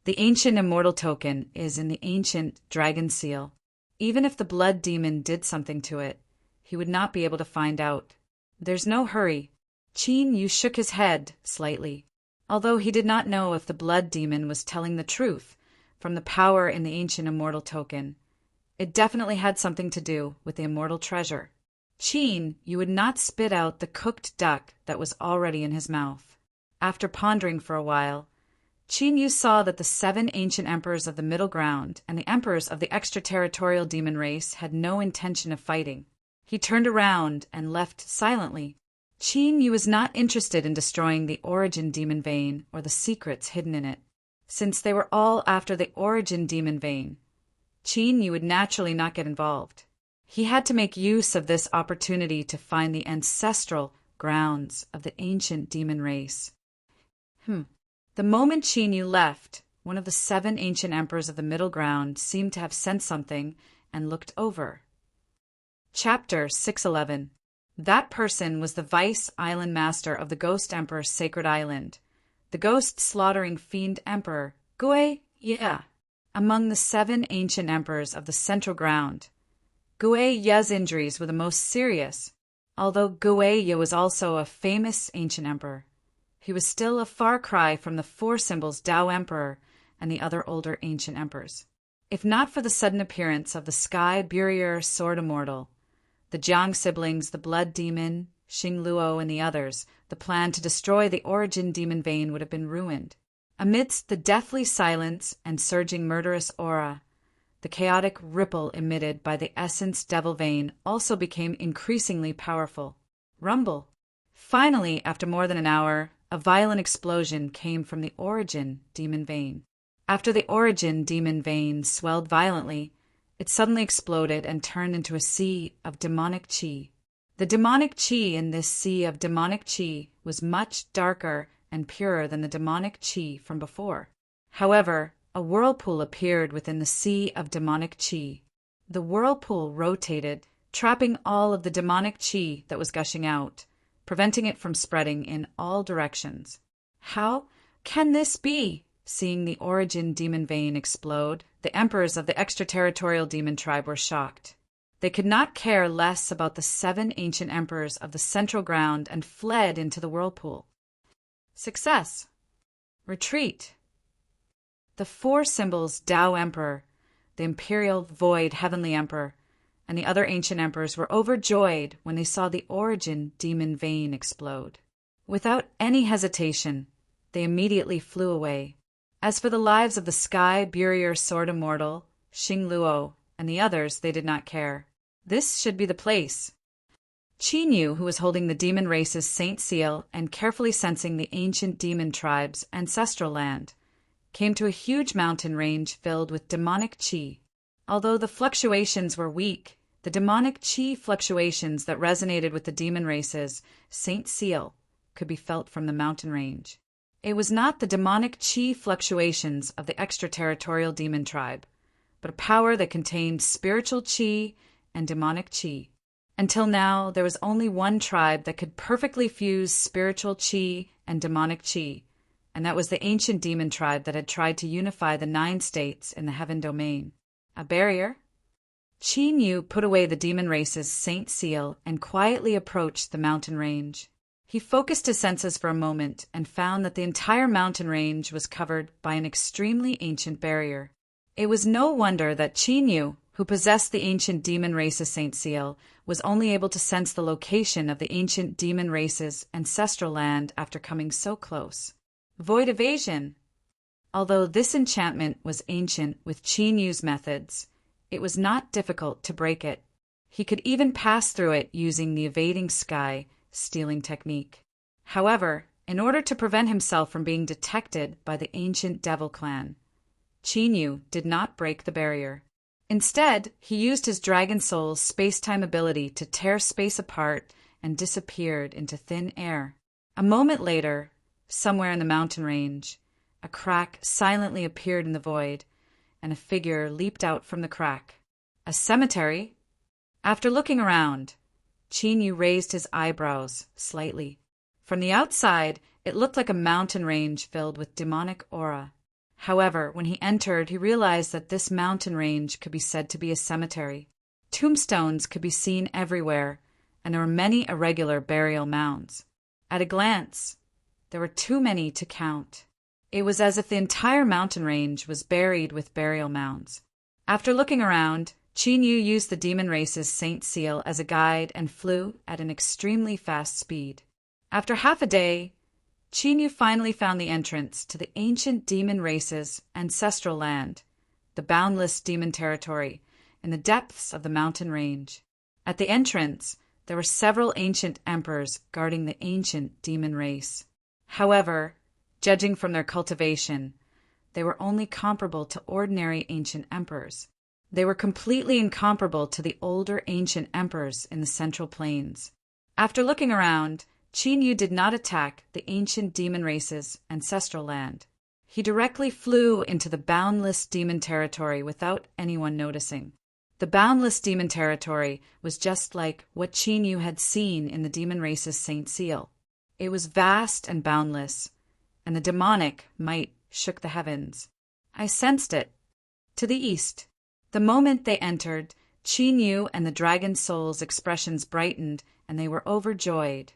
The ancient immortal token is in the ancient dragon seal. Even if the blood demon did something to it, he would not be able to find out. There's no hurry. Qin Yu shook his head slightly, although he did not know if the blood demon was telling the truth from the power in the ancient immortal token. It definitely had something to do with the immortal treasure. Qin Yu would not spit out the cooked duck that was already in his mouth. After pondering for a while, Qin Yu saw that the 7 ancient emperors of the Middle Ground and the emperors of the extraterritorial demon race had no intention of fighting. He turned around and left silently. Qin Yu was not interested in destroying the origin demon vein or the secrets hidden in it. Since they were all after the origin demon vein, Qin Yu would naturally not get involved. He had to make use of this opportunity to find the ancestral grounds of the ancient demon race. The moment Qin Yu left, one of the 7 ancient emperors of the Middle Ground seemed to have sensed something and looked over. Chapter 611. That person was the Vice Island Master of the Ghost Emperor's Sacred Island, the ghost-slaughtering fiend emperor, Gui Ye. Among the 7 ancient emperors of the Central Ground, Gui Ye's injuries were the most serious. Although Gui Ye was also a famous ancient emperor, he was still a far cry from the 4 symbols Tao Emperor and the other older ancient emperors. If not for the sudden appearance of the Sky Barrier Sword Immortal, the Jiang siblings, the Blood Demon, Xing Luo, and the others, the plan to destroy the origin demon vein would have been ruined. Amidst the deathly silence and surging murderous aura, the chaotic ripple emitted by the essence devil vein also became increasingly powerful. Rumble. Finally, after more than an hour, a violent explosion came from the origin demon vein. After the origin demon vein swelled violently, it suddenly exploded and turned into a sea of demonic qi. The demonic qi in this sea of demonic qi was much darker and purer than the demonic qi from before. However, a whirlpool appeared within the sea of demonic qi. The whirlpool rotated, trapping all of the demonic qi that was gushing out, preventing it from spreading in all directions. How can this be? Seeing the origin demon vein explode, the emperors of the extraterritorial demon tribe were shocked. They could not care less about the 7 ancient emperors of the Central Ground and fled into the whirlpool. Success. Retreat. The 4 symbols Tao Emperor, the Imperial Void Heavenly Emperor, and the other ancient emperors were overjoyed when they saw the origin demon vein explode. Without any hesitation, they immediately flew away. As for the lives of the Sky Barrier Sword Immortal, Xing Luo, and the others, they did not care. This should be the place. Qin Yu, who was holding the demon race's Saint Seal and carefully sensing the ancient demon tribe's ancestral land, came to a huge mountain range filled with demonic qi. Although the fluctuations were weak, the demonic qi fluctuations that resonated with the demon race's Saint Seal could be felt from the mountain range. It was not the demonic qi fluctuations of the extraterritorial demon tribe, but a power that contained spiritual qi and demonic qi. Until now, there was only one tribe that could perfectly fuse spiritual qi and demonic qi, and that was the ancient demon tribe that had tried to unify the 9 states in the heaven domain. A barrier? Qin Yu put away the demon race's Saint Seal and quietly approached the mountain range. He focused his senses for a moment and found that the entire mountain range was covered by an extremely ancient barrier. It was no wonder that Qin Yu, who possessed the ancient demon race's Saint Seal, was only able to sense the location of the ancient demon race's ancestral land after coming so close. Void evasion. Although this enchantment was ancient with Qin Yu's methods, it was not difficult to break it. He could even pass through it using the evading sky, stealing technique. However, in order to prevent himself from being detected by the ancient devil clan, Chinyu did not break the barrier. Instead, he used his Dragon Soul's space-time ability to tear space apart and disappeared into thin air. A moment later, somewhere in the mountain range, a crack silently appeared in the void, and a figure leaped out from the crack. A cemetery? After looking around, Chinyu raised his eyebrows slightly. From the outside, it looked like a mountain range filled with demonic aura. However, when he entered, he realized that this mountain range could be said to be a cemetery. Tombstones could be seen everywhere, and there were many irregular burial mounds. At a glance, there were too many to count. It was as if the entire mountain range was buried with burial mounds. After looking around, Chinyu used the demon race's Saint Seal as a guide and flew at an extremely fast speed. After half a day, Chinyu finally found the entrance to the ancient demon race's ancestral land, the boundless demon territory, in the depths of the mountain range. At the entrance, there were several ancient emperors guarding the ancient demon race. However, judging from their cultivation, they were only comparable to ordinary ancient emperors. They were completely incomparable to the older ancient emperors in the Central Plains. After looking around, Chinyu did not attack the ancient demon race's ancestral land. He directly flew into the boundless demon territory without anyone noticing. The boundless demon territory was just like what Chinyu had seen in the demon race's Saint Seal. It was vast and boundless, and the demonic might shook the heavens. I sensed it. To the east. The moment they entered, Chinyu and the Dragon Soul's expressions brightened, and they were overjoyed.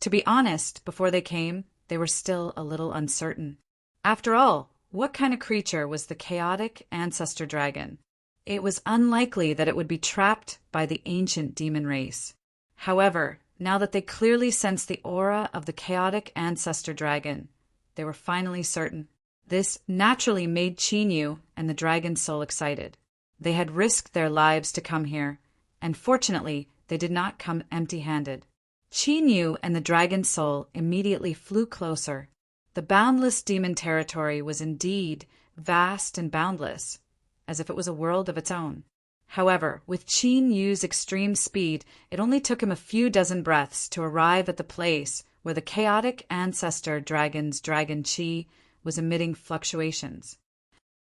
To be honest, before they came, they were still a little uncertain. After all, what kind of creature was the chaotic ancestor dragon? It was unlikely that it would be trapped by the ancient demon race. However, now that they clearly sensed the aura of the chaotic ancestor dragon, they were finally certain. This naturally made Chinyu and the Dragon Soul excited. They had risked their lives to come here, and fortunately, they did not come empty-handed. Chinyu and the Dragon Soul immediately flew closer. The boundless demon territory was indeed vast and boundless, as if it was a world of its own. However, with Chinyu's extreme speed, it only took him a few dozen breaths to arrive at the place where the chaotic ancestor dragon's dragon chi was emitting fluctuations.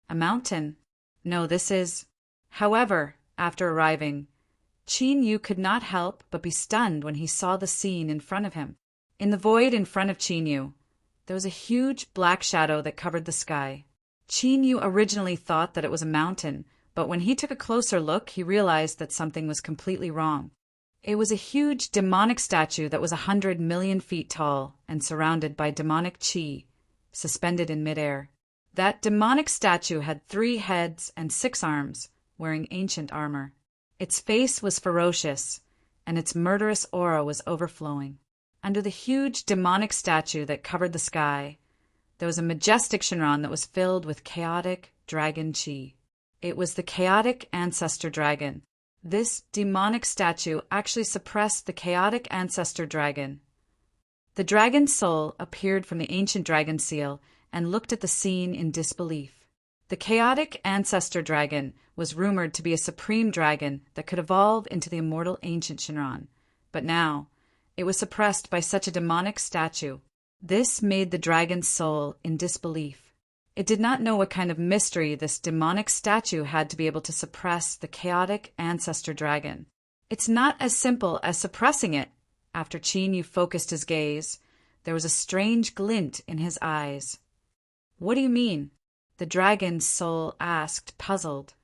A mountain? No, this is... However, after arriving, Chinyu could not help but be stunned when he saw the scene in front of him. In the void in front of Chinyu, there was a huge black shadow that covered the sky. Chinyu originally thought that it was a mountain, but when he took a closer look, he realized that something was completely wrong. It was a huge demonic statue that was 100 million feet tall and surrounded by demonic chi, suspended in midair. That demonic statue had 3 heads and 6 arms, wearing ancient armor. Its face was ferocious, and its murderous aura was overflowing. Under the huge demonic statue that covered the sky, there was a majestic Shinran that was filled with chaotic dragon chi. It was the chaotic ancestor dragon. This demonic statue actually suppressed the chaotic ancestor dragon. The Dragon Soul appeared from the ancient dragon seal and looked at the scene in disbelief. The chaotic ancestor dragon was rumored to be a supreme dragon that could evolve into the immortal ancient Shinran, but now it was suppressed by such a demonic statue. This made the Dragon Soul in disbelief. It did not know what kind of mystery this demonic statue had to be able to suppress the chaotic ancestor dragon. It's not as simple as suppressing it. After Chinyu focused his gaze, there was a strange glint in his eyes. What do you mean? The Dragon Soul asked, puzzled.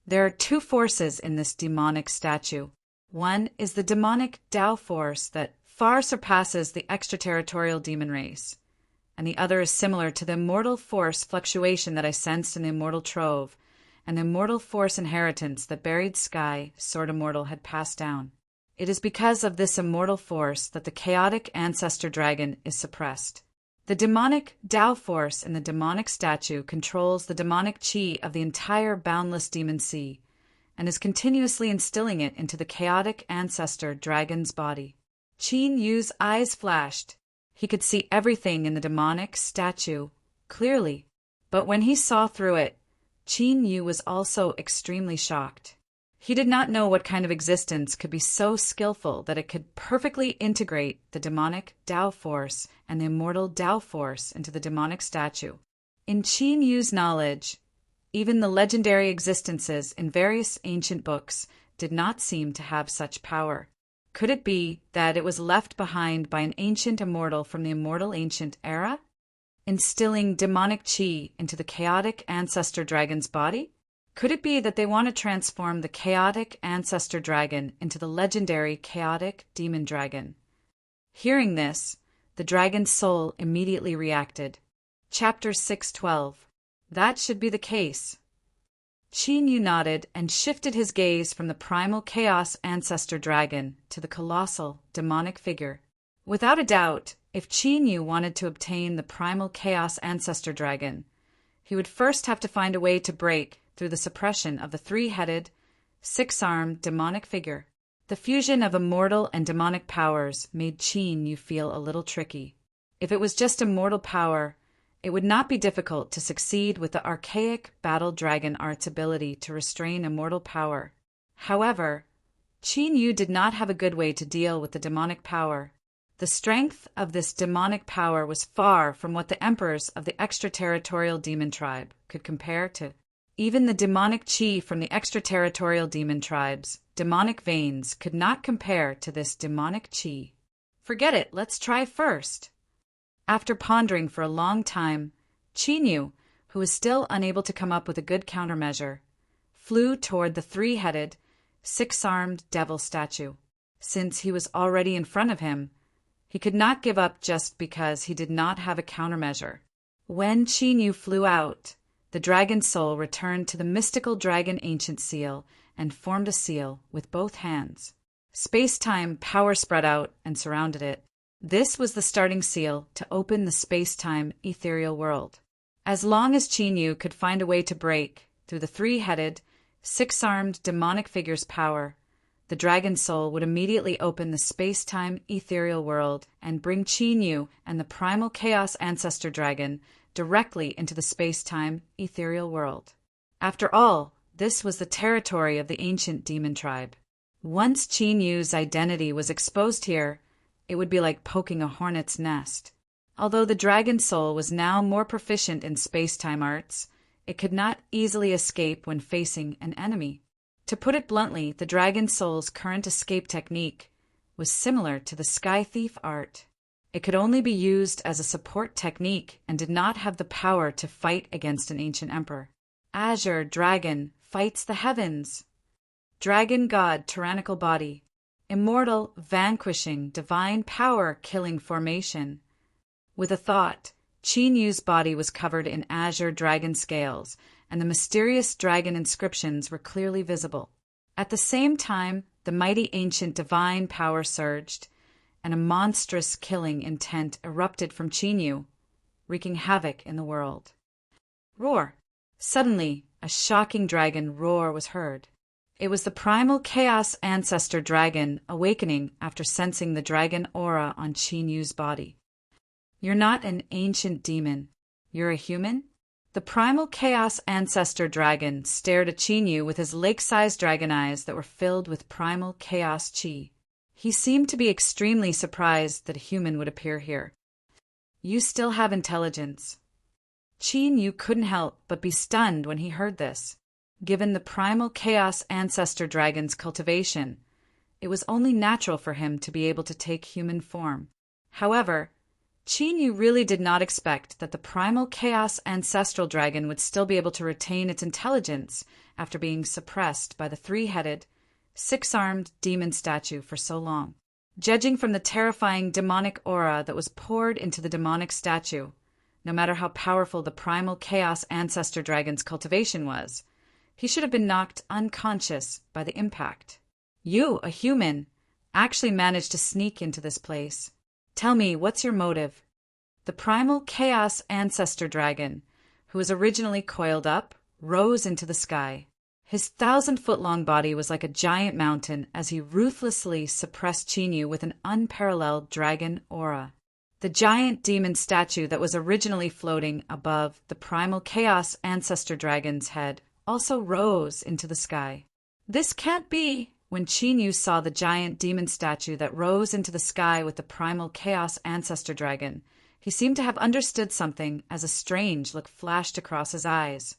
There are 2 forces in this demonic statue. One is the demonic Tao force that far surpasses the extraterritorial demon race, and the other is similar to the immortal force fluctuation that I sensed in the immortal trove, and the immortal force inheritance that Buried Sky, Sword Immortal, had passed down. It is because of this immortal force that the chaotic ancestor dragon is suppressed. The demonic Tao force in the demonic statue controls the demonic chi of the entire boundless demon sea, and is continuously instilling it into the chaotic ancestor dragon's body. Qin Yu's eyes flashed. He could see everything in the demonic statue clearly. But when he saw through it, Qin Yu was also extremely shocked. He did not know what kind of existence could be so skillful that it could perfectly integrate the demonic Tao force and the immortal Tao force into the demonic statue. In Qin Yu's knowledge, even the legendary existences in various ancient books did not seem to have such power. Could it be that it was left behind by an ancient immortal from the immortal ancient era, instilling demonic qi into the chaotic ancestor dragon's body? Could it be that they want to transform the chaotic ancestor dragon into the legendary chaotic demon dragon? Hearing this, the dragon's soul immediately reacted. Chapter 612. That should be the case. Qin Yu nodded and shifted his gaze from the primal chaos ancestor dragon to the colossal demonic figure. Without a doubt, if Qin Yu wanted to obtain the primal chaos ancestor dragon, he would first have to find a way to break through the suppression of the three-headed, six-armed demonic figure. The fusion of immortal and demonic powers made Qin Yu feel a little tricky. If it was just immortal power, it would not be difficult to succeed with the archaic battle dragon art's ability to restrain immortal power. However, Qin Yu did not have a good way to deal with the demonic power. The strength of this demonic power was far from what the emperors of the extraterritorial demon tribe could compare to. Even the demonic qi from the extraterritorial demon tribe's demonic veins could not compare to this demonic qi. Forget it, let's try first. After pondering for a long time, Qin Yu, who was still unable to come up with a good countermeasure, flew toward the three-headed, six-armed devil statue. Since he was already in front of him, he could not give up just because he did not have a countermeasure. When Qin Yu flew out, the dragon's soul returned to the mystical dragon ancient seal and formed a seal with both hands. Space-time power spread out and surrounded it. This was the starting seal to open the space-time ethereal world. As long as Qin Yu could find a way to break through the three-headed, six-armed demonic figure's power, the dragon soul would immediately open the space-time ethereal world and bring Qin Yu and the primal chaos ancestor dragon directly into the space-time ethereal world. After all, this was the territory of the ancient demon tribe. Once Qin Yu's identity was exposed here, it would be like poking a hornet's nest. Although the dragon soul was now more proficient in space-time arts, it could not easily escape when facing an enemy. To put it bluntly, the dragon soul's current escape technique was similar to the sky thief art. It could only be used as a support technique and did not have the power to fight against an ancient emperor. Azure Dragon fights the heavens. Dragon God tyrannical body. Immortal, vanquishing, divine power, killing formation. With a thought, Qin Yu's body was covered in azure dragon scales, and the mysterious dragon inscriptions were clearly visible. At the same time, the mighty ancient divine power surged, and a monstrous killing intent erupted from Qin Yu, wreaking havoc in the world. Roar! Suddenly, a shocking dragon roar was heard. It was the primal chaos ancestor dragon awakening after sensing the dragon aura on Qin Yu's body. You're not an ancient demon. You're a human? The primal chaos ancestor dragon stared at Qin Yu with his lake-sized dragon eyes that were filled with primal chaos qi. He seemed to be extremely surprised that a human would appear here. You still have intelligence. Qin Yu couldn't help but be stunned when he heard this. Given the primal chaos ancestor dragon's cultivation, it was only natural for him to be able to take human form. However, Qin Yu really did not expect that the primal chaos ancestral dragon would still be able to retain its intelligence after being suppressed by the three-headed, six-armed demon statue for so long. Judging from the terrifying demonic aura that was poured into the demonic statue, no matter how powerful the primal chaos ancestor dragon's cultivation was, he should have been knocked unconscious by the impact. You, a human, actually managed to sneak into this place. Tell me, what's your motive? The primal chaos ancestor dragon, who was originally coiled up, rose into the sky. His 1,000-foot-long body was like a giant mountain as he ruthlessly suppressed Chinyu with an unparalleled dragon aura. The giant demon statue that was originally floating above the primal chaos ancestor dragon's head also rose into the sky. This can't be! When Chinyu saw the giant demon statue that rose into the sky with the primal chaos ancestor dragon, he seemed to have understood something as a strange look flashed across his eyes.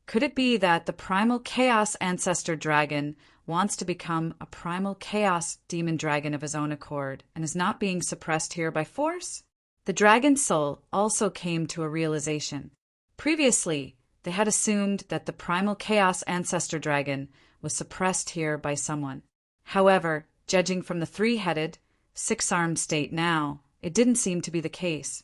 Could it be that the primal chaos ancestor dragon wants to become a primal chaos demon dragon of his own accord and is not being suppressed here by force? The dragon's soul also came to a realization. Previously, they had assumed that the primal chaos ancestor dragon was suppressed here by someone. However, judging from the three-headed, six-armed state now, it didn't seem to be the case.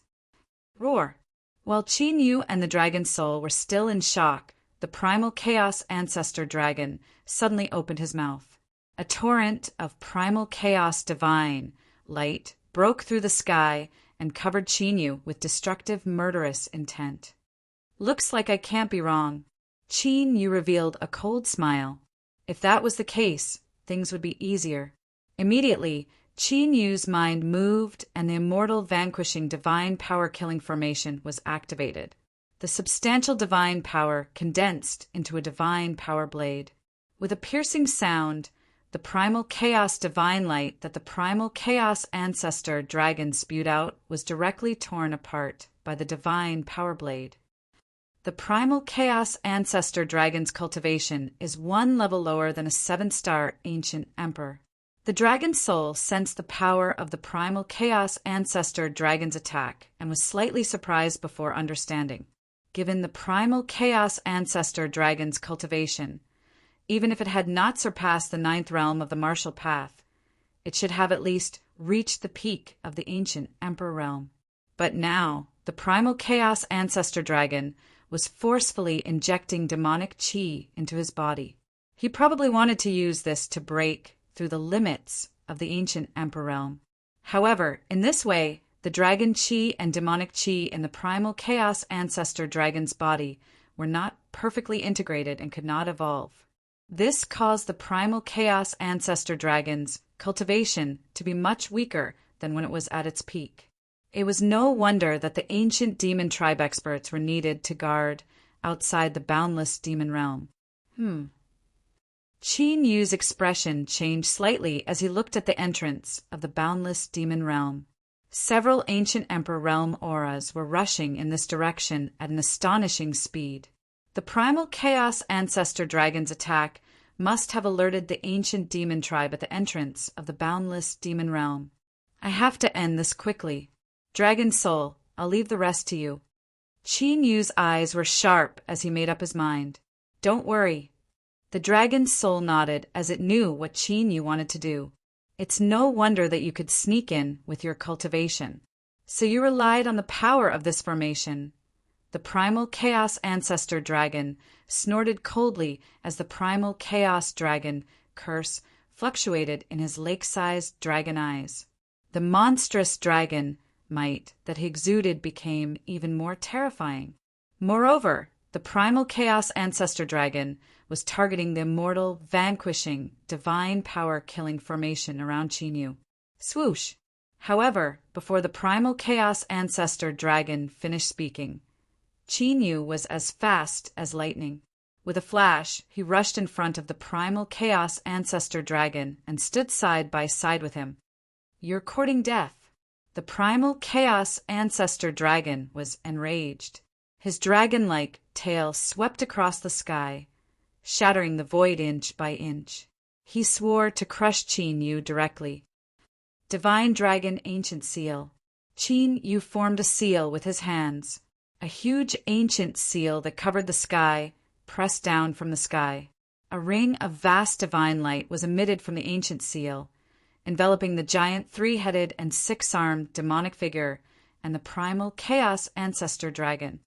Roar! While Chinyu and the dragon's soul were still in shock, the primal chaos ancestor dragon suddenly opened his mouth. A torrent of primal chaos divine light broke through the sky and covered Chinyu with destructive, murderous intent. Looks like I can't be wrong. Chinyu revealed a cold smile. If that was the case, things would be easier. Immediately, Chinyu's mind moved and the immortal vanquishing divine power-killing formation was activated. The substantial divine power condensed into a divine power blade. With a piercing sound, the primal chaos divine light that the primal chaos ancestor dragon spewed out was directly torn apart by the divine power blade. The primal chaos ancestor dragon's cultivation is one level lower than a 7-star ancient emperor. The dragon's soul sensed the power of the primal chaos ancestor dragon's attack and was slightly surprised before understanding. Given the primal chaos ancestor dragon's cultivation, even if it had not surpassed the 9th realm of the martial path, it should have at least reached the peak of the ancient emperor realm. But now, the primal chaos ancestor dragon was forcefully injecting demonic chi into his body. He probably wanted to use this to break through the limits of the ancient emperor realm. However, in this way, the dragon chi and demonic chi in the primal chaos ancestor dragon's body were not perfectly integrated and could not evolve. This caused the primal chaos ancestor dragon's cultivation to be much weaker than when it was at its peak. It was no wonder that the ancient demon tribe experts were needed to guard outside the boundless demon realm. Chinyu's expression changed slightly as he looked at the entrance of the boundless demon realm. Several ancient emperor realm auras were rushing in this direction at an astonishing speed. The primal chaos ancestor dragon's attack must have alerted the ancient demon tribe at the entrance of the boundless demon realm. I have to end this quickly. Dragon Soul, I'll leave the rest to you. Chinyu's eyes were sharp as he made up his mind. Don't worry. The dragon's soul nodded as it knew what Chinyu wanted to do. It's no wonder that you could sneak in with your cultivation. So you relied on the power of this formation. The primal chaos ancestor dragon snorted coldly as the primal chaos dragon curse fluctuated in his lake-sized dragon eyes. The monstrous dragon might that he exuded became even more terrifying. Moreover, the primal chaos ancestor dragon was targeting the immortal, vanquishing, divine power-killing formation around Chinyu. Swoosh! However, before the primal chaos ancestor dragon finished speaking, Chinyu was as fast as lightning. With a flash, he rushed in front of the primal chaos ancestor dragon and stood side by side with him. You're courting death. The primal chaos ancestor dragon was enraged. His dragon-like tail swept across the sky, shattering the void inch by inch. He swore to crush Chinyu directly. Divine Dragon Ancient Seal. Chinyu formed a seal with his hands, a huge ancient seal that covered the sky, pressed down from the sky. A ring of vast divine light was emitted from the ancient seal, enveloping the giant 3-headed and 6-armed demonic figure and the primal chaos ancestor dragon.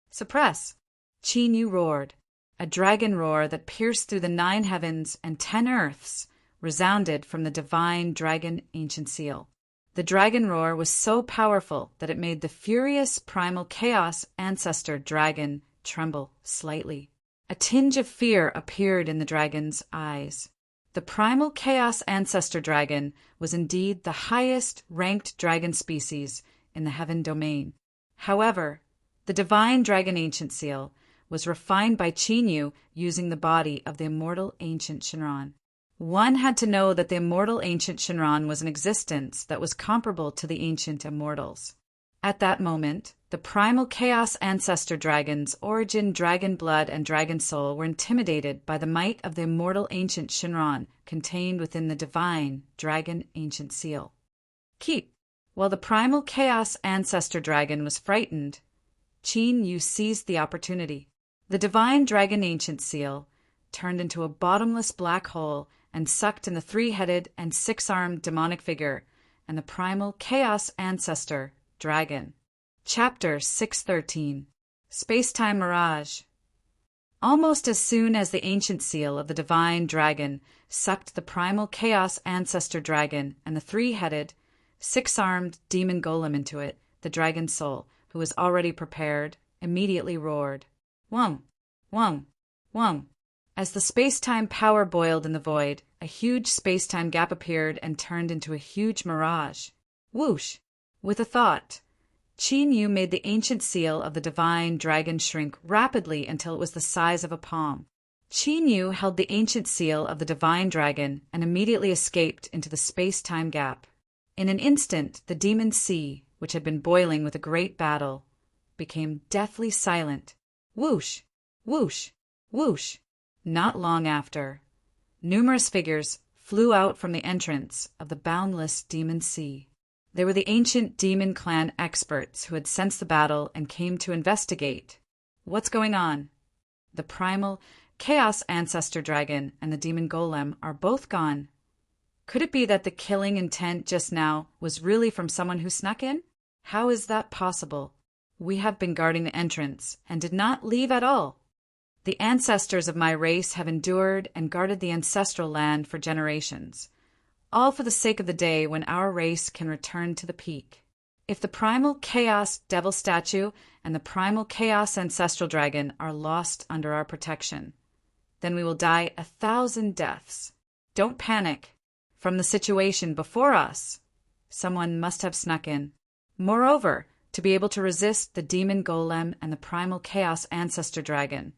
Suppress! Chinyu roared. A dragon roar that pierced through the 9 heavens and 10 earths resounded from the divine dragon ancient seal. The dragon roar was so powerful that it made the furious primal chaos ancestor dragon tremble slightly. A tinge of fear appeared in the dragon's eyes. The primal chaos ancestor dragon was indeed the highest ranked dragon species in the heaven domain. However, the divine dragon ancient seal was refined by Chinyu using the body of the immortal ancient Shinran. One had to know that the immortal ancient Shinran was an existence that was comparable to the ancient immortals. At that moment, the primal chaos ancestor dragon's origin, dragon blood, and dragon soul were intimidated by the might of the immortal ancient Shinran contained within the divine dragon ancient seal. Keep. While the primal chaos ancestor dragon was frightened, Qin Yu seized the opportunity. The divine dragon ancient seal turned into a bottomless black hole and sucked in the three-headed and six-armed demonic figure and the primal chaos ancestor dragon. Chapter 613. Space-Time Mirage. Almost as soon as the ancient seal of the divine dragon sucked the primal chaos ancestor dragon and the three-headed, six-armed demon golem into it, the dragon soul, who was already prepared, immediately roared, "Wung! Wung! Wung!" As the space-time power boiled in the void, a huge space-time gap appeared and turned into a huge mirage. Whoosh! With a thought, Qin Yu made the ancient seal of the divine dragon shrink rapidly until it was the size of a palm. Qin Yu held the ancient seal of the divine dragon and immediately escaped into the space-time gap. In an instant, the demon sea, which had been boiling with a great battle, became deathly silent. Whoosh! Whoosh! Whoosh! Not long after, numerous figures flew out from the entrance of the boundless demon sea. They were the ancient demon clan experts who had sensed the battle and came to investigate. What's going on? The primal chaos ancestor dragon and the demon golem are both gone. Could it be that the killing intent just now was really from someone who snuck in? How is that possible? We have been guarding the entrance and did not leave at all. The ancestors of my race have endured and guarded the ancestral land for generations, all for the sake of the day when our race can return to the peak. If the primal chaos devil statue and the primal chaos ancestral dragon are lost under our protection, then we will die 1,000 deaths. Don't panic. From the situation before us, someone must have snuck in. Moreover, to be able to resist the demon golem and the primal chaos ancestor dragon,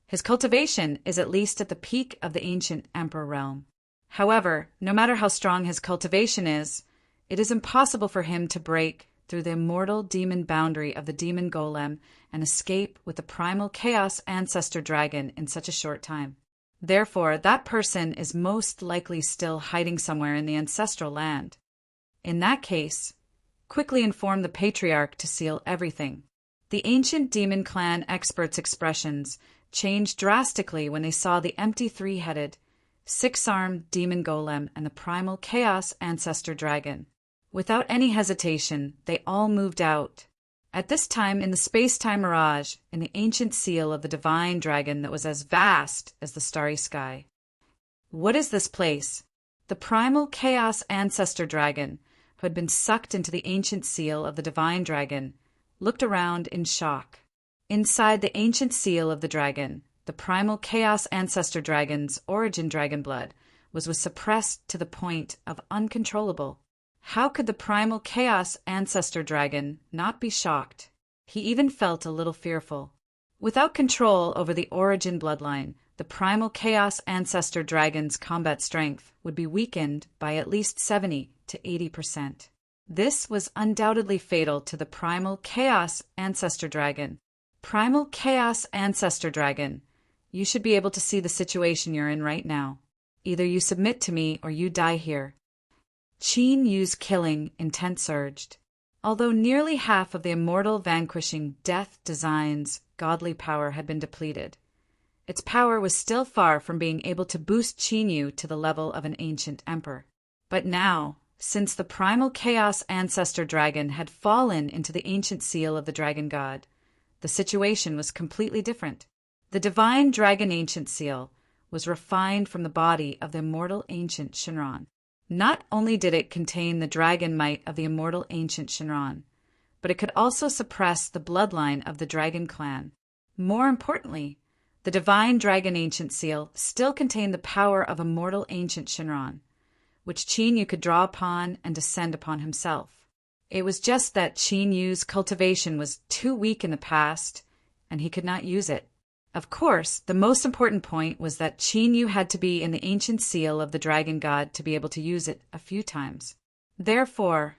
his cultivation is at least at the peak of the ancient emperor realm. However, no matter how strong his cultivation is, it is impossible for him to break through the immortal demon boundary of the demon golem and escape with the primal chaos ancestor dragon in such a short time. Therefore, that person is most likely still hiding somewhere in the ancestral land. In that case, quickly inform the patriarch to seal everything. The ancient demon clan experts' expressions changed drastically when they saw the empty three-headed, six-armed demon golem and the primal chaos ancestor dragon. Without any hesitation, they all moved out. At this time in the space-time mirage, in the ancient seal of the divine dragon that was as vast as the starry sky. What is this place? The primal chaos ancestor dragon, who had been sucked into the ancient seal of the divine dragon, looked around in shock. Inside the ancient seal of the dragon, the primal chaos ancestor dragon's origin dragon blood was suppressed to the point of uncontrollable. How could the primal chaos ancestor dragon not be shocked? He even felt a little fearful. Without control over the origin bloodline, the primal chaos ancestor dragon's combat strength would be weakened by at least 70 to 80%. This was undoubtedly fatal to the primal chaos ancestor dragon. Primal chaos ancestor dragon, you should be able to see the situation you're in right now. Either you submit to me or you die here. Qin Yu's killing intent surged. Although nearly half of the immortal vanquishing death design's godly power had been depleted, its power was still far from being able to boost Qin Yu to the level of an ancient emperor. But now, since the primal chaos ancestor dragon had fallen into the ancient seal of the dragon god, the situation was completely different. The divine dragon ancient seal was refined from the body of the immortal ancient Shinran. Not only did it contain the dragon might of the immortal ancient Shinran, but it could also suppress the bloodline of the dragon clan. More importantly, The divine dragon ancient seal still contained the power of immortal ancient Shinran, which Qin Yu could draw upon and descend upon himself. It was just that Qin Yu's cultivation was too weak in the past, and he could not use it. Of course, the most important point was that Qin Yu had to be in the ancient seal of the dragon god to be able to use it a few times. Therefore,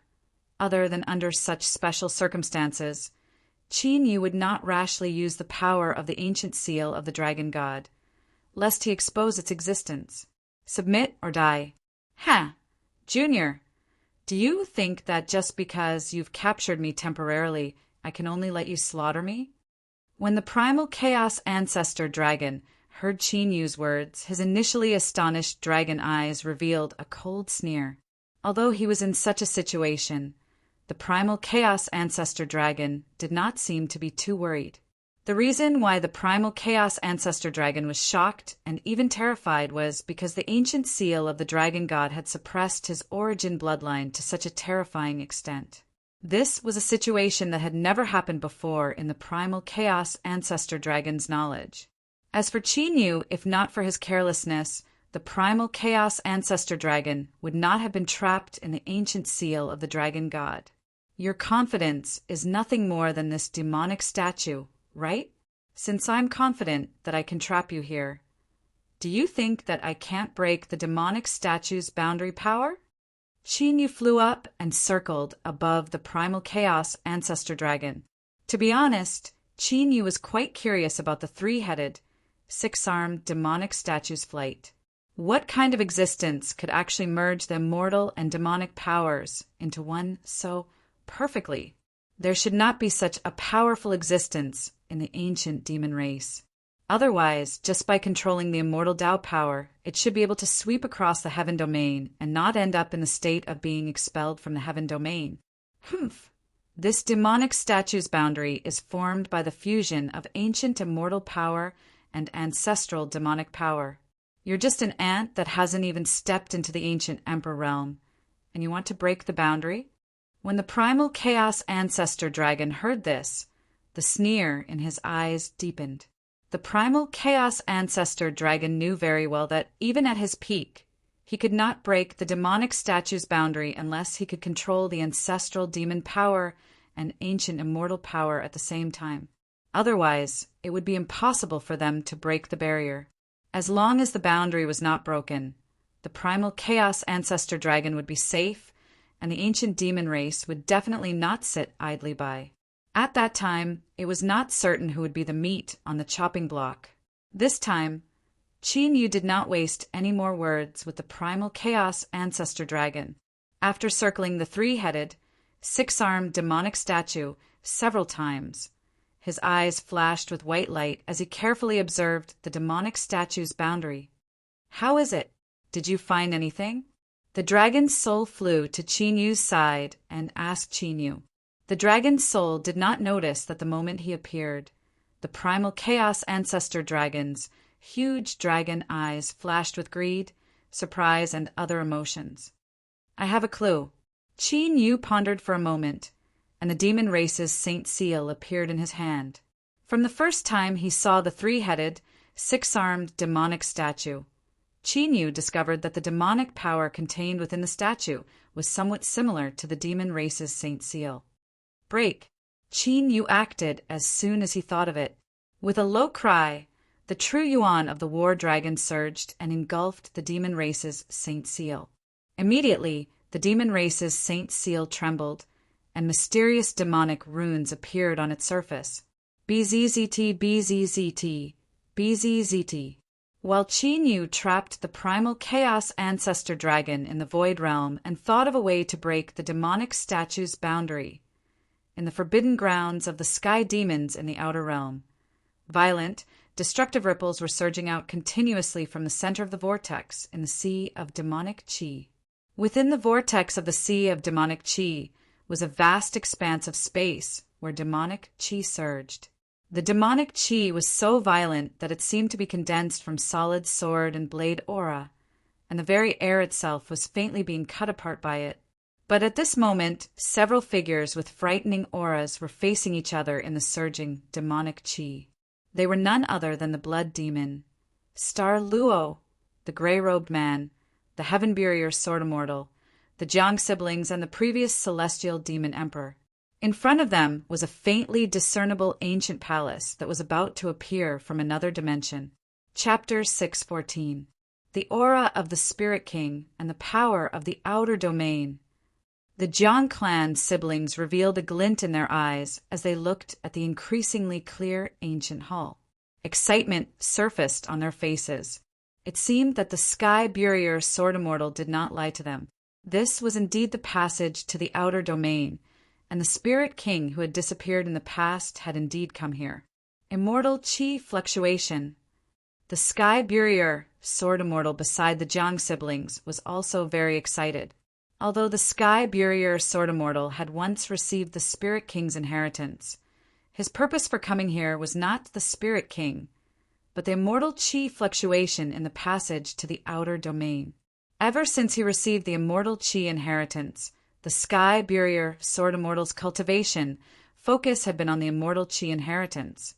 other than under such special circumstances, Qin Yu would not rashly use the power of the ancient seal of the dragon god, lest he expose its existence. Submit or die. Ha! Junior, do you think that just because you've captured me temporarily, I can only let you slaughter me? When the primal chaos ancestor dragon heard Qin Yu's words, his initially astonished dragon eyes revealed a cold sneer. Although he was in such a situation, the primal chaos ancestor dragon did not seem to be too worried. The reason why the primal chaos ancestor dragon was shocked and even terrified was because the ancient seal of the dragon god had suppressed his origin bloodline to such a terrifying extent. This was a situation that had never happened before in the primal chaos ancestor dragon's knowledge. As for Qin Yu, if not for his carelessness, the primal chaos ancestor dragon would not have been trapped in the ancient seal of the dragon god. Your confidence is nothing more than this demonic statue, right? Since I'm confident that I can trap you here, do you think that I can't break the demonic statue's boundary power? Qin Yu flew up and circled above the primal chaos ancestor dragon. To be honest, Qin Yu was quite curious about the three-headed, six-armed demonic statue's flight. What kind of existence could actually merge the immortal and demonic powers into one so perfectly? There should not be such a powerful existence in the ancient demon race. Otherwise, just by controlling the immortal Tao power, it should be able to sweep across the heaven domain and not end up in the state of being expelled from the heaven domain. Humph! This demonic statue's boundary is formed by the fusion of ancient immortal power and ancestral demonic power. You're just an ant that hasn't even stepped into the ancient emperor realm, and you want to break the boundary? When the primal chaos ancestor dragon heard this, the sneer in his eyes deepened. The primal chaos ancestor dragon knew very well that, even at his peak, he could not break the demonic statue's boundary unless he could control the ancestral demon power and ancient immortal power at the same time. Otherwise, it would be impossible for them to break the barrier. As long as the boundary was not broken, the primal chaos ancestor dragon would be safe, and the ancient demon race would definitely not sit idly by. At that time, it was not certain who would be the meat on the chopping block. This time, Qin Yu did not waste any more words with the primal chaos ancestor dragon. After circling the three-headed, six-armed demonic statue several times, his eyes flashed with white light as he carefully observed the demonic statue's boundary. "How is it? Did you find anything?" The dragon's soul flew to Qin Yu's side and asked Qin Yu. The dragon's soul did not notice that the moment he appeared, the primal chaos ancestor dragon's huge dragon eyes flashed with greed, surprise, and other emotions. "I have a clue." Qin Yu pondered for a moment, and the demon race's Saint Seal appeared in his hand. From the first time he saw the three-headed, six-armed demonic statue, Qin Yu discovered that the demonic power contained within the statue was somewhat similar to the demon race's Saint Seal. Break! Qin Yu acted as soon as he thought of it. With a low cry, the true yuan of the war dragon surged and engulfed the demon race's Saint Seal. Immediately, the demon race's Saint Seal trembled, and mysterious demonic runes appeared on its surface. BZZT, BZZT, BZZT. While Qin Yu trapped the primal chaos ancestor dragon in the void realm and thought of a way to break the demonic statue's boundary, in the forbidden grounds of the sky demons in the outer realm, violent, destructive ripples were surging out continuously from the center of the vortex in the sea of demonic qi. Within the vortex of the sea of demonic qi was a vast expanse of space where demonic qi surged. The demonic qi was so violent that it seemed to be condensed from solid sword and blade aura, and the very air itself was faintly being cut apart by it. But at this moment, several figures with frightening auras were facing each other in the surging demonic qi. They were none other than the blood demon, Star Luo, the gray-robed man, the heaven-barrier sword immortal, the Jiang siblings, and the previous celestial demon emperor. In front of them was a faintly discernible ancient palace that was about to appear from another dimension. Chapter 614. The aura of the Spirit King and the power of the outer domain. The Jiang clan siblings revealed a glint in their eyes as they looked at the increasingly clear ancient hall. Excitement surfaced on their faces. It seemed that the sky-barrier sword immortal did not lie to them. This was indeed the passage to the outer domain, and the Spirit King who had disappeared in the past had indeed come here. Immortal Qi fluctuation. The sky-barrier sword immortal beside the Jiang siblings was also very excited. Although the sky-barrier sword immortal had once received the Spirit King's inheritance, his purpose for coming here was not the Spirit King, but the immortal Qi fluctuation in the passage to the outer domain. Ever since he received the immortal Qi inheritance, the sky-barrier sword immortal's cultivation focus had been on the immortal Qi inheritance,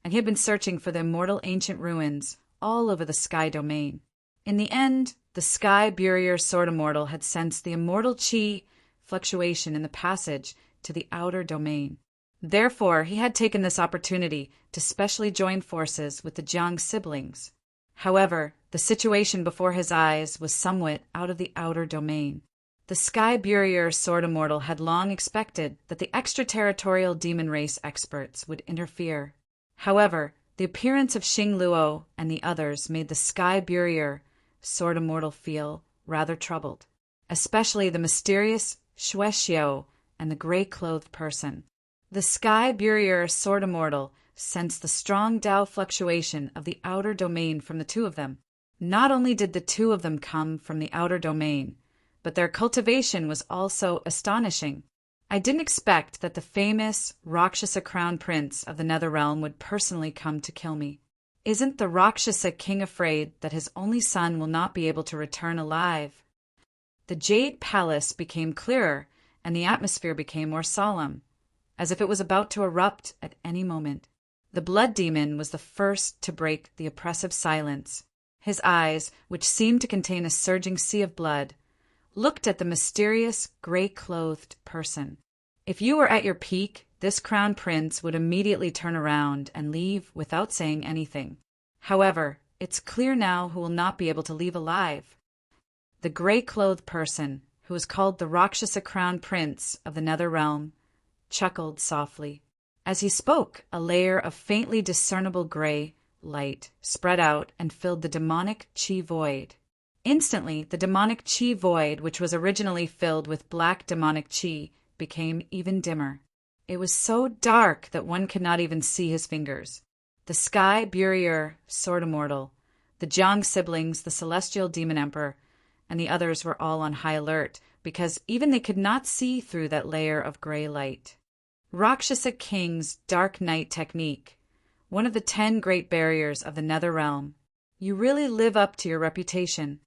and he had been searching for the immortal ancient ruins all over the sky domain. In the end, the sky-barrier sword immortal had sensed the immortal Qi fluctuation in the passage to the outer domain. Therefore, he had taken this opportunity to specially join forces with the Jiang siblings. However, the situation before his eyes was somewhat out of the outer domain. The sky-barrier sword immortal had long expected that the extraterritorial demon race experts would interfere. However, the appearance of Xing Luo and the others made the sky-barrier sword immortal feel rather troubled, especially the mysterious Xue Xiao and the gray-clothed person. The sky-barrier sword immortal sensed the strong Tao fluctuation of the outer domain from the two of them. Not only did the two of them come from the outer domain, but their cultivation was also astonishing. I didn't expect that the famous Rakshasa crown prince of the Nether Realm would personally come to kill me. Isn't the Rakshasa king afraid that his only son will not be able to return alive? The Jade Palace became clearer, and the atmosphere became more solemn, as if it was about to erupt at any moment. The blood demon was the first to break the oppressive silence. His eyes, which seemed to contain a surging sea of blood, looked at the mysterious gray-clothed person. If you were at your peak, this crown prince would immediately turn around and leave without saying anything. However, it's clear now who will not be able to leave alive. The gray-clothed person, who was called the Rakshasa crown prince of the Nether Realm, chuckled softly. As he spoke, a layer of faintly discernible gray light spread out and filled the demonic Qi void. Instantly, the demonic Qi void, which was originally filled with black demonic Qi, became even dimmer. It was so dark that one could not even see his fingers. The sky-barrier sword immortal, the Jiang siblings, the celestial demon emperor, and the others were all on high alert, because even they could not see through that layer of gray light. Rakshasa King's Dark Night Technique, one of the 10 great barriers of the Nether Realm. You really live up to your reputation.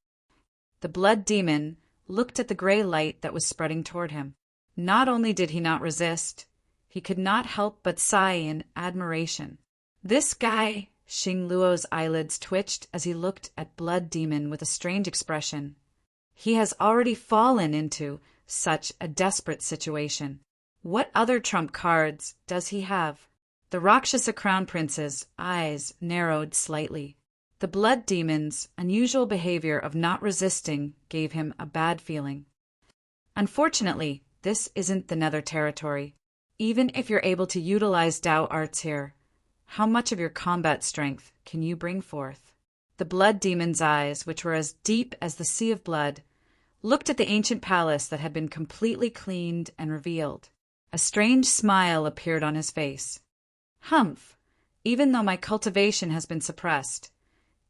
The blood demon looked at the gray light that was spreading toward him. Not only did he not resist, he could not help but sigh in admiration. This guy, Xing Luo's eyelids twitched as he looked at blood demon with a strange expression. He has already fallen into such a desperate situation. What other trump cards does he have? The Rakshasa crown prince's eyes narrowed slightly. The blood demon's unusual behavior of not resisting gave him a bad feeling. Unfortunately, this isn't the Nether territory. Even if you're able to utilize Tao arts here, how much of your combat strength can you bring forth? The blood demon's eyes, which were as deep as the sea of blood, looked at the ancient palace that had been completely cleaned and revealed. A strange smile appeared on his face. Humph! Even though my cultivation has been suppressed,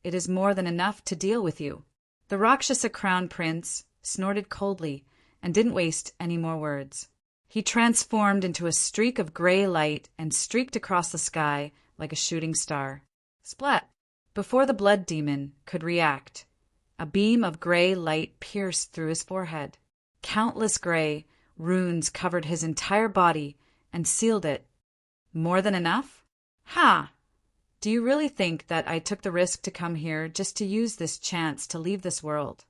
it is more than enough to deal with you. The Rakshasa crown prince snorted coldly and didn't waste any more words. He transformed into a streak of gray light and streaked across the sky like a shooting star. Splat! Before the blood demon could react, a beam of gray light pierced through his forehead. Countless gray runes covered his entire body and sealed it. More than enough? Ha! Do you really think that I took the risk to come here just to use this chance to leave this world?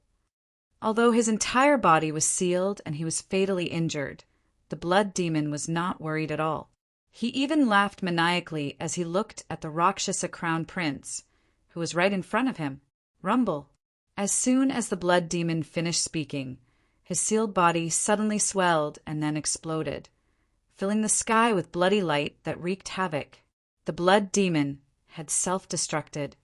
Although his entire body was sealed and he was fatally injured, the blood demon was not worried at all. He even laughed maniacally as he looked at the Rakshasa crown prince, who was right in front of him. Rumble. As soon as the blood demon finished speaking, his sealed body suddenly swelled and then exploded, filling the sky with bloody light that wreaked havoc. The blood demon had self-destructed.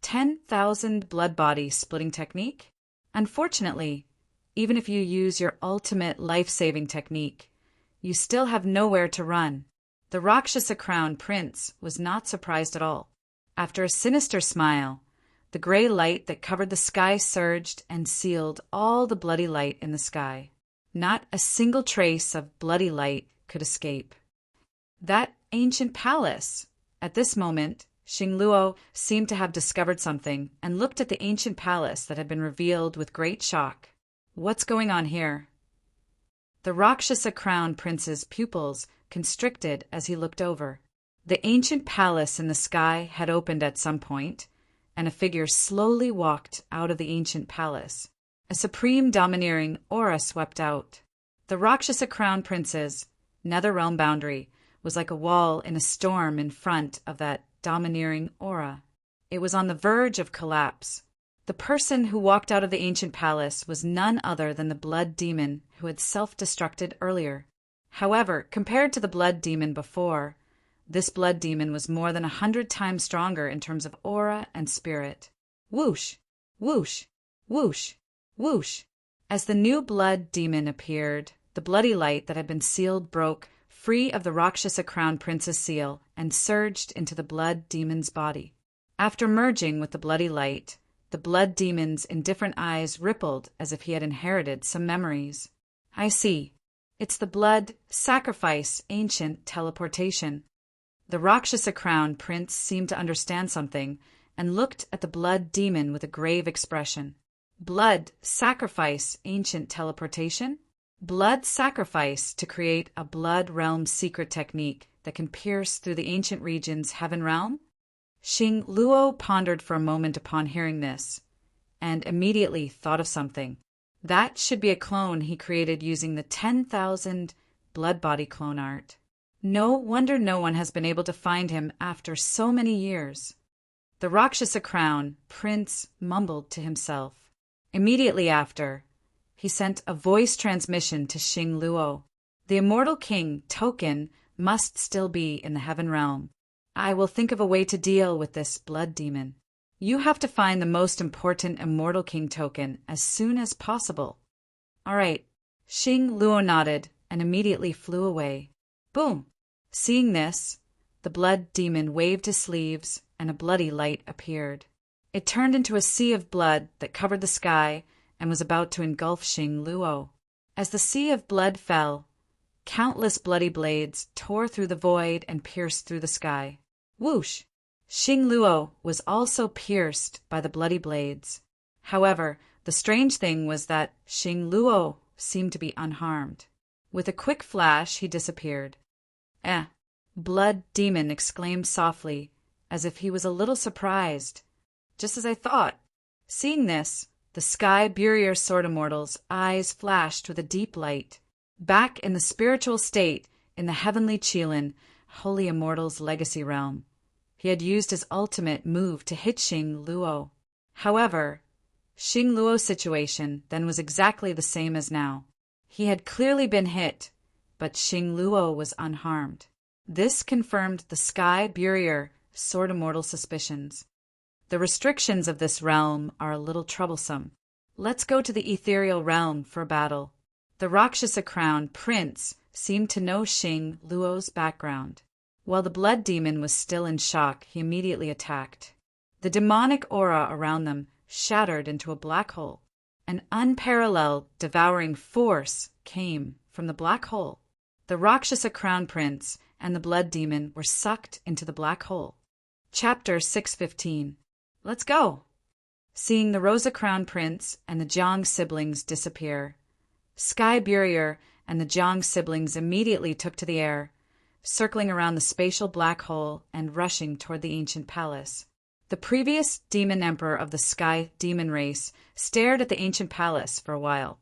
10,000 blood body splitting technique? Unfortunately, even if you use your ultimate life-saving technique, you still have nowhere to run. The Rakshasa crown prince was not surprised at all. After a sinister smile, the gray light that covered the sky surged and sealed all the bloody light in the sky. Not a single trace of bloody light could escape. That ancient palace! At this moment, Xing Luo seemed to have discovered something and looked at the ancient palace that had been revealed with great shock. What's going on here? The Rakshasa crown prince's pupils constricted as he looked over. The ancient palace in the sky had opened at some point, and a figure slowly walked out of the ancient palace. A supreme domineering aura swept out. The Rakshasa crown prince's nether-realm boundary was like a wall in a storm in front of that domineering aura. It was on the verge of collapse. The person who walked out of the ancient palace was none other than the blood demon who had self-destructed earlier. However, compared to the blood demon before, this blood demon was more than 100 times stronger in terms of aura and spirit. Whoosh! Whoosh! Whoosh! Whoosh! As the new blood demon appeared, the bloody light that had been sealed broke free of the Rakshasa crown prince's seal and surged into the blood demon's body. After merging with the bloody light, the blood demon's indifferent eyes rippled as if he had inherited some memories. I see. It's the blood sacrifice ancient teleportation. The Rakshasa crown prince seemed to understand something and looked at the blood demon with a grave expression. Blood sacrifice ancient teleportation? Blood sacrifice to create a blood realm secret technique that can pierce through the ancient region's heaven realm? Xing Luo pondered for a moment upon hearing this, and immediately thought of something. That should be a clone he created using the 10,000 blood body clone art. No wonder no one has been able to find him after so many years. The Rakshasa crown prince mumbled to himself. Immediately after, he sent a voice transmission to Xing Luo. The immortal king token must still be in the heaven realm. I will think of a way to deal with this blood demon. You have to find the most important immortal king token as soon as possible. All right. Xing Luo nodded and immediately flew away. Boom! Seeing this, the blood demon waved his sleeves and a bloody light appeared. It turned into a sea of blood that covered the sky and was about to engulf Xing Luo. As the sea of blood fell, countless bloody blades tore through the void and pierced through the sky. Whoosh! Xing Luo was also pierced by the bloody blades. However, the strange thing was that Xing Luo seemed to be unharmed. With a quick flash, he disappeared. Blood demon exclaimed softly, as if he was a little surprised. Just as I thought. Seeing this, the Sky Burier Sword Immortal's eyes flashed with a deep light. Back in the spiritual state, in the heavenly Qilin, Holy Immortal's legacy realm, he had used his ultimate move to hit Xing Luo. However, Xing Luo's situation then was exactly the same as now. He had clearly been hit, but Xing Luo was unharmed. This confirmed the Sky Burier Sword Immortal's suspicions. The restrictions of this realm are a little troublesome. Let's go to the ethereal realm for battle. The Rakshasa crown prince seemed to know Xing Luo's background. While the blood demon was still in shock, he immediately attacked. The demonic aura around them shattered into a black hole. An unparalleled, devouring force came from the black hole. The Rakshasa crown prince and the blood demon were sucked into the black hole. Chapter 615. Let's go! Seeing the Rosa crown prince and the Jiang siblings disappear, Sky Burier and the Jiang siblings immediately took to the air. circling around the spatial black hole and rushing toward the ancient palace. The previous demon emperor of the sky demon race stared at the ancient palace for a while,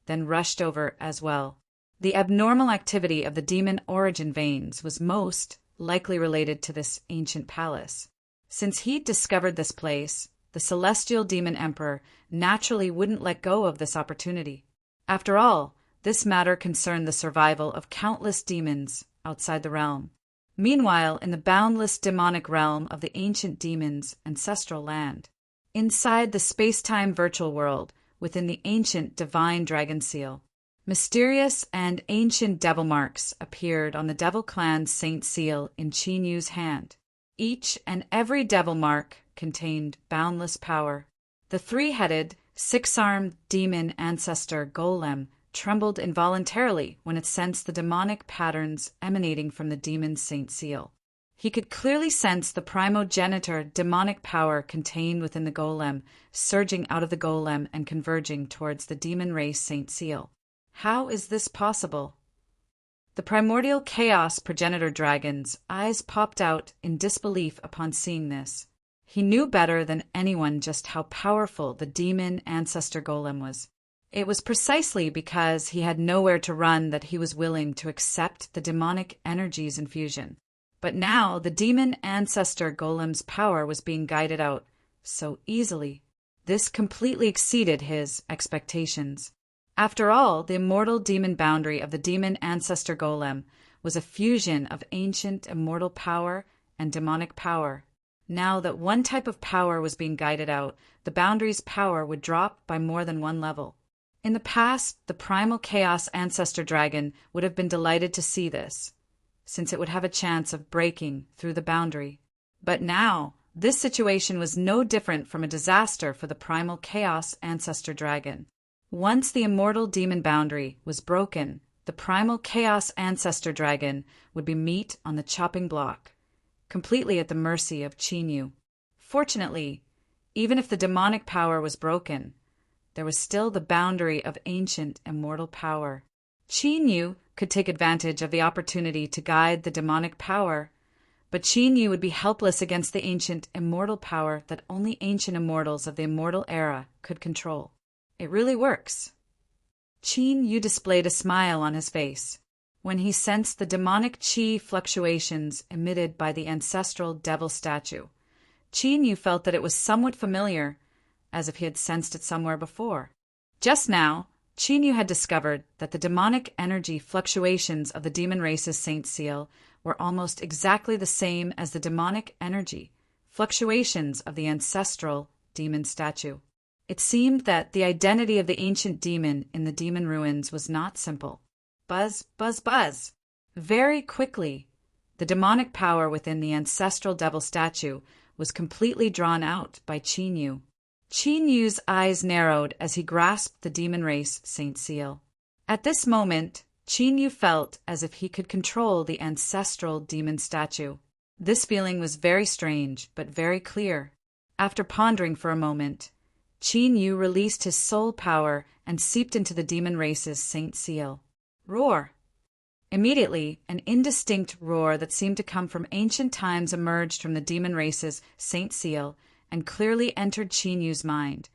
then rushed over as well. The abnormal activity of the demon origin veins was most likely related to this ancient palace. Since he'd discovered this place, the celestial demon emperor naturally wouldn't let go of this opportunity. After all, this matter concerned the survival of countless demons outside the realm. Meanwhile, in the boundless demonic realm of the ancient demons' ancestral land, inside the space-time virtual world, within the ancient divine dragon seal, mysterious and ancient devil marks appeared on the Devil Clan's Saint Seal in Qin Yu's hand. Each and every devil mark contained boundless power. The three-headed, six-armed demon ancestor golem trembled involuntarily when it sensed the demonic patterns emanating from the demon's Saint Seal. He could clearly sense the primogenitor demonic power contained within the golem, surging out of the golem and converging towards the demon race Saint Seal. How is this possible? The primordial chaos progenitor dragon's eyes popped out in disbelief upon seeing this. He knew better than anyone just how powerful the demon ancestor golem was. It was precisely because he had nowhere to run that he was willing to accept the demonic energies infusion. But now the demon ancestor golem's power was being guided out so easily. This completely exceeded his expectations. After all, the immortal demon boundary of the demon ancestor golem was a fusion of ancient immortal power and demonic power. Now that one type of power was being guided out, the boundary's power would drop by more than one level. In the past, the primal chaos ancestor dragon would have been delighted to see this, since it would have a chance of breaking through the boundary. But now, this situation was no different from a disaster for the primal chaos ancestor dragon. Once the immortal demon boundary was broken, the primal chaos ancestor dragon would be meat on the chopping block, completely at the mercy of Qin Yu. Fortunately, even if the demonic power was broken, there was still the boundary of ancient immortal power. Qin Yu could take advantage of the opportunity to guide the demonic power, but Qin Yu would be helpless against the ancient immortal power that only ancient immortals of the immortal era could control. It really works. Qin Yu displayed a smile on his face when he sensed the demonic qi fluctuations emitted by the ancestral devil statue. Qin Yu felt that it was somewhat familiar, as if he had sensed it somewhere before. Just now, Qin Yu had discovered that the demonic energy fluctuations of the demon race's Saint Seal were almost exactly the same as the demonic energy fluctuations of the ancestral demon statue. It seemed that the identity of the ancient demon in the demon ruins was not simple. Buzz, buzz, buzz. Very quickly, the demonic power within the ancestral devil statue was completely drawn out by Qin Yu. Qin Yu's eyes narrowed as he grasped the demon race Saint Seal. At this moment, Qin Yu felt as if he could control the ancestral demon statue. This feeling was very strange, but very clear. After pondering for a moment, Qin Yu released his soul power and seeped into the demon race's Saint Seal. Roar! Immediately, an indistinct roar that seemed to come from ancient times emerged from the demon race's Saint Seal and clearly entered Qin Yu's mind,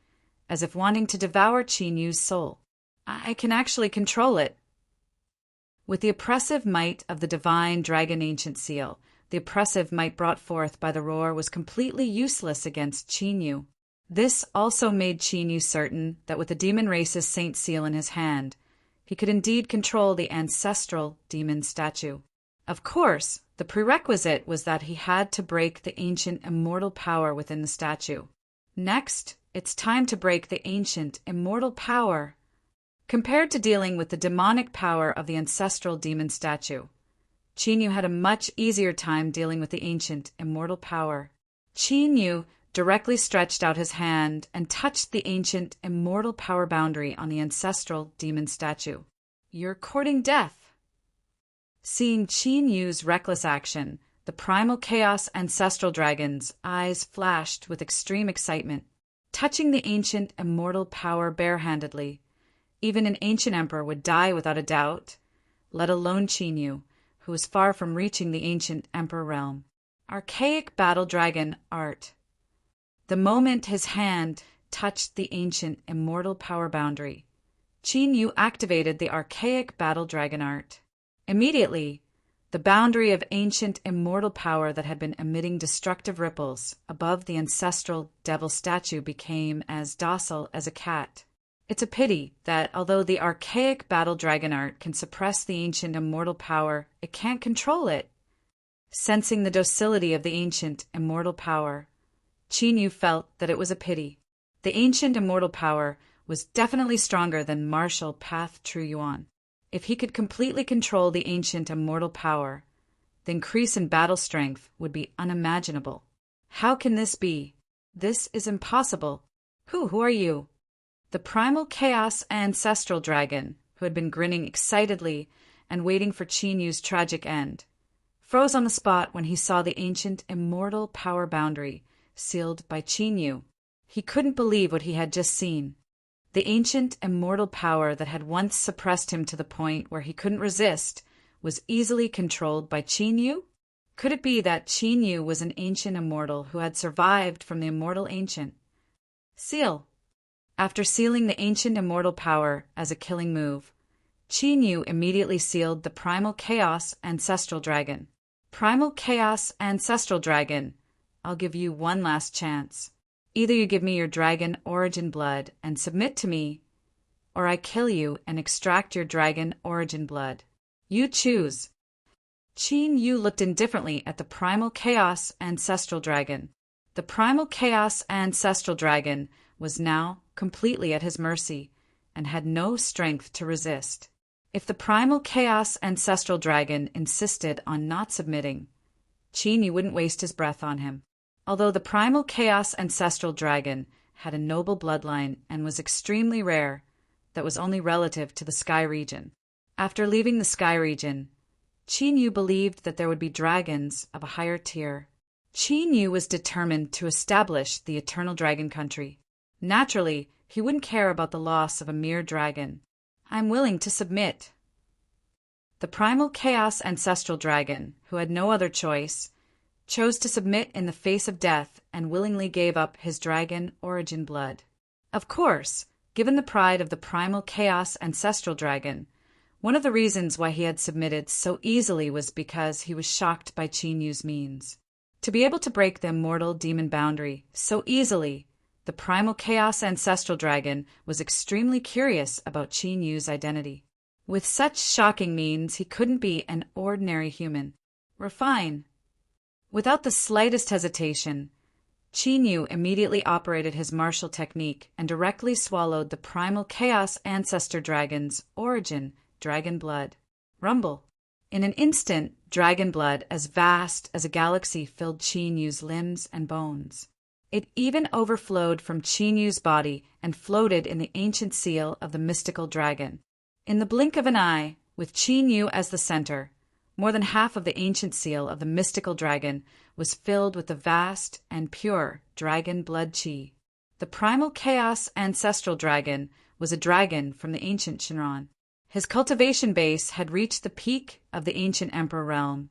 as if wanting to devour Qin Yu's soul. I can actually control it. With the oppressive might of the divine dragon ancient seal, the oppressive might brought forth by the roar was completely useless against Qin Yu. This also made Qin Yu certain that with the demon race's Saint Seal in his hand, he could indeed control the ancestral demon statue. Of course, the prerequisite was that he had to break the ancient immortal power within the statue. Next, it's time to break the ancient immortal power. Compared to dealing with the demonic power of the ancestral demon statue, Qin Yu had a much easier time dealing with the ancient immortal power. Qin Yu directly stretched out his hand and touched the ancient immortal power boundary on the ancestral demon statue. You're courting death. Seeing Qin Yu's reckless action, the primal chaos ancestral dragon's eyes flashed with extreme excitement. Touching the ancient immortal power barehandedly, even an ancient emperor would die without a doubt, let alone Qin Yu, who was far from reaching the ancient emperor realm. Archaic battle dragon art. The moment his hand touched the ancient immortal power boundary, Qin Yu activated the archaic battle dragon art. Immediately, the boundary of ancient immortal power that had been emitting destructive ripples above the ancestral devil statue became as docile as a cat. It's a pity that, although the archaic battle dragon art can suppress the ancient immortal power, it can't control it. Sensing the docility of the ancient immortal power, Qin Yu felt that it was a pity. The ancient immortal power was definitely stronger than martial path True Yuan. If he could completely control the ancient immortal power, the increase in battle strength would be unimaginable. How can this be? This is impossible. Who are you? The primal chaos ancestral dragon, who had been grinning excitedly and waiting for Qin Yu's tragic end, froze on the spot when he saw the ancient immortal power boundary sealed by Qin Yu. He couldn't believe what he had just seen. The ancient immortal power that had once suppressed him to the point where he couldn't resist was easily controlled by Qin Yu? Could it be that Qin Yu was an ancient immortal who had survived from the immortal ancient? Seal. After sealing the ancient immortal power as a killing move, Qin Yu immediately sealed the primal chaos ancestral dragon. Primal chaos ancestral dragon, I'll give you one last chance. Either you give me your dragon origin blood and submit to me, or I kill you and extract your dragon origin blood. You choose. Qin Yu looked indifferently at the primal chaos ancestral dragon. The primal chaos ancestral dragon was now completely at his mercy and had no strength to resist. If the primal chaos ancestral dragon insisted on not submitting, Qin Yu wouldn't waste his breath on him. Although the primal chaos ancestral dragon had a noble bloodline and was extremely rare, that was only relative to the sky region. After leaving the sky region, Qin Yu believed that there would be dragons of a higher tier. Qin Yu was determined to establish the eternal dragon country. Naturally, he wouldn't care about the loss of a mere dragon. I'm willing to submit. The primal chaos ancestral dragon, who had no other choice, chose to submit in the face of death and willingly gave up his dragon origin blood. Of course, given the pride of the primal chaos ancestral dragon, one of the reasons why he had submitted so easily was because he was shocked by Qin Yu's means. To be able to break the immortal demon boundary so easily, the primal chaos ancestral dragon was extremely curious about Qin Yu's identity. With such shocking means, he couldn't be an ordinary human. Refine. Without the slightest hesitation, Qin Yu immediately operated his martial technique and directly swallowed the primal chaos ancestor dragon's origin, dragon blood. Rumble. In an instant, dragon blood as vast as a galaxy filled Qin Yu's limbs and bones. It even overflowed from Qin Yu's body and floated in the ancient seal of the mystical dragon. In the blink of an eye, with Qin Yu as the center, more than half of the ancient seal of the mystical dragon was filled with the vast and pure dragon blood qi. The primal chaos ancestral dragon was a dragon from the ancient Shinran. His cultivation base had reached the peak of the ancient emperor realm,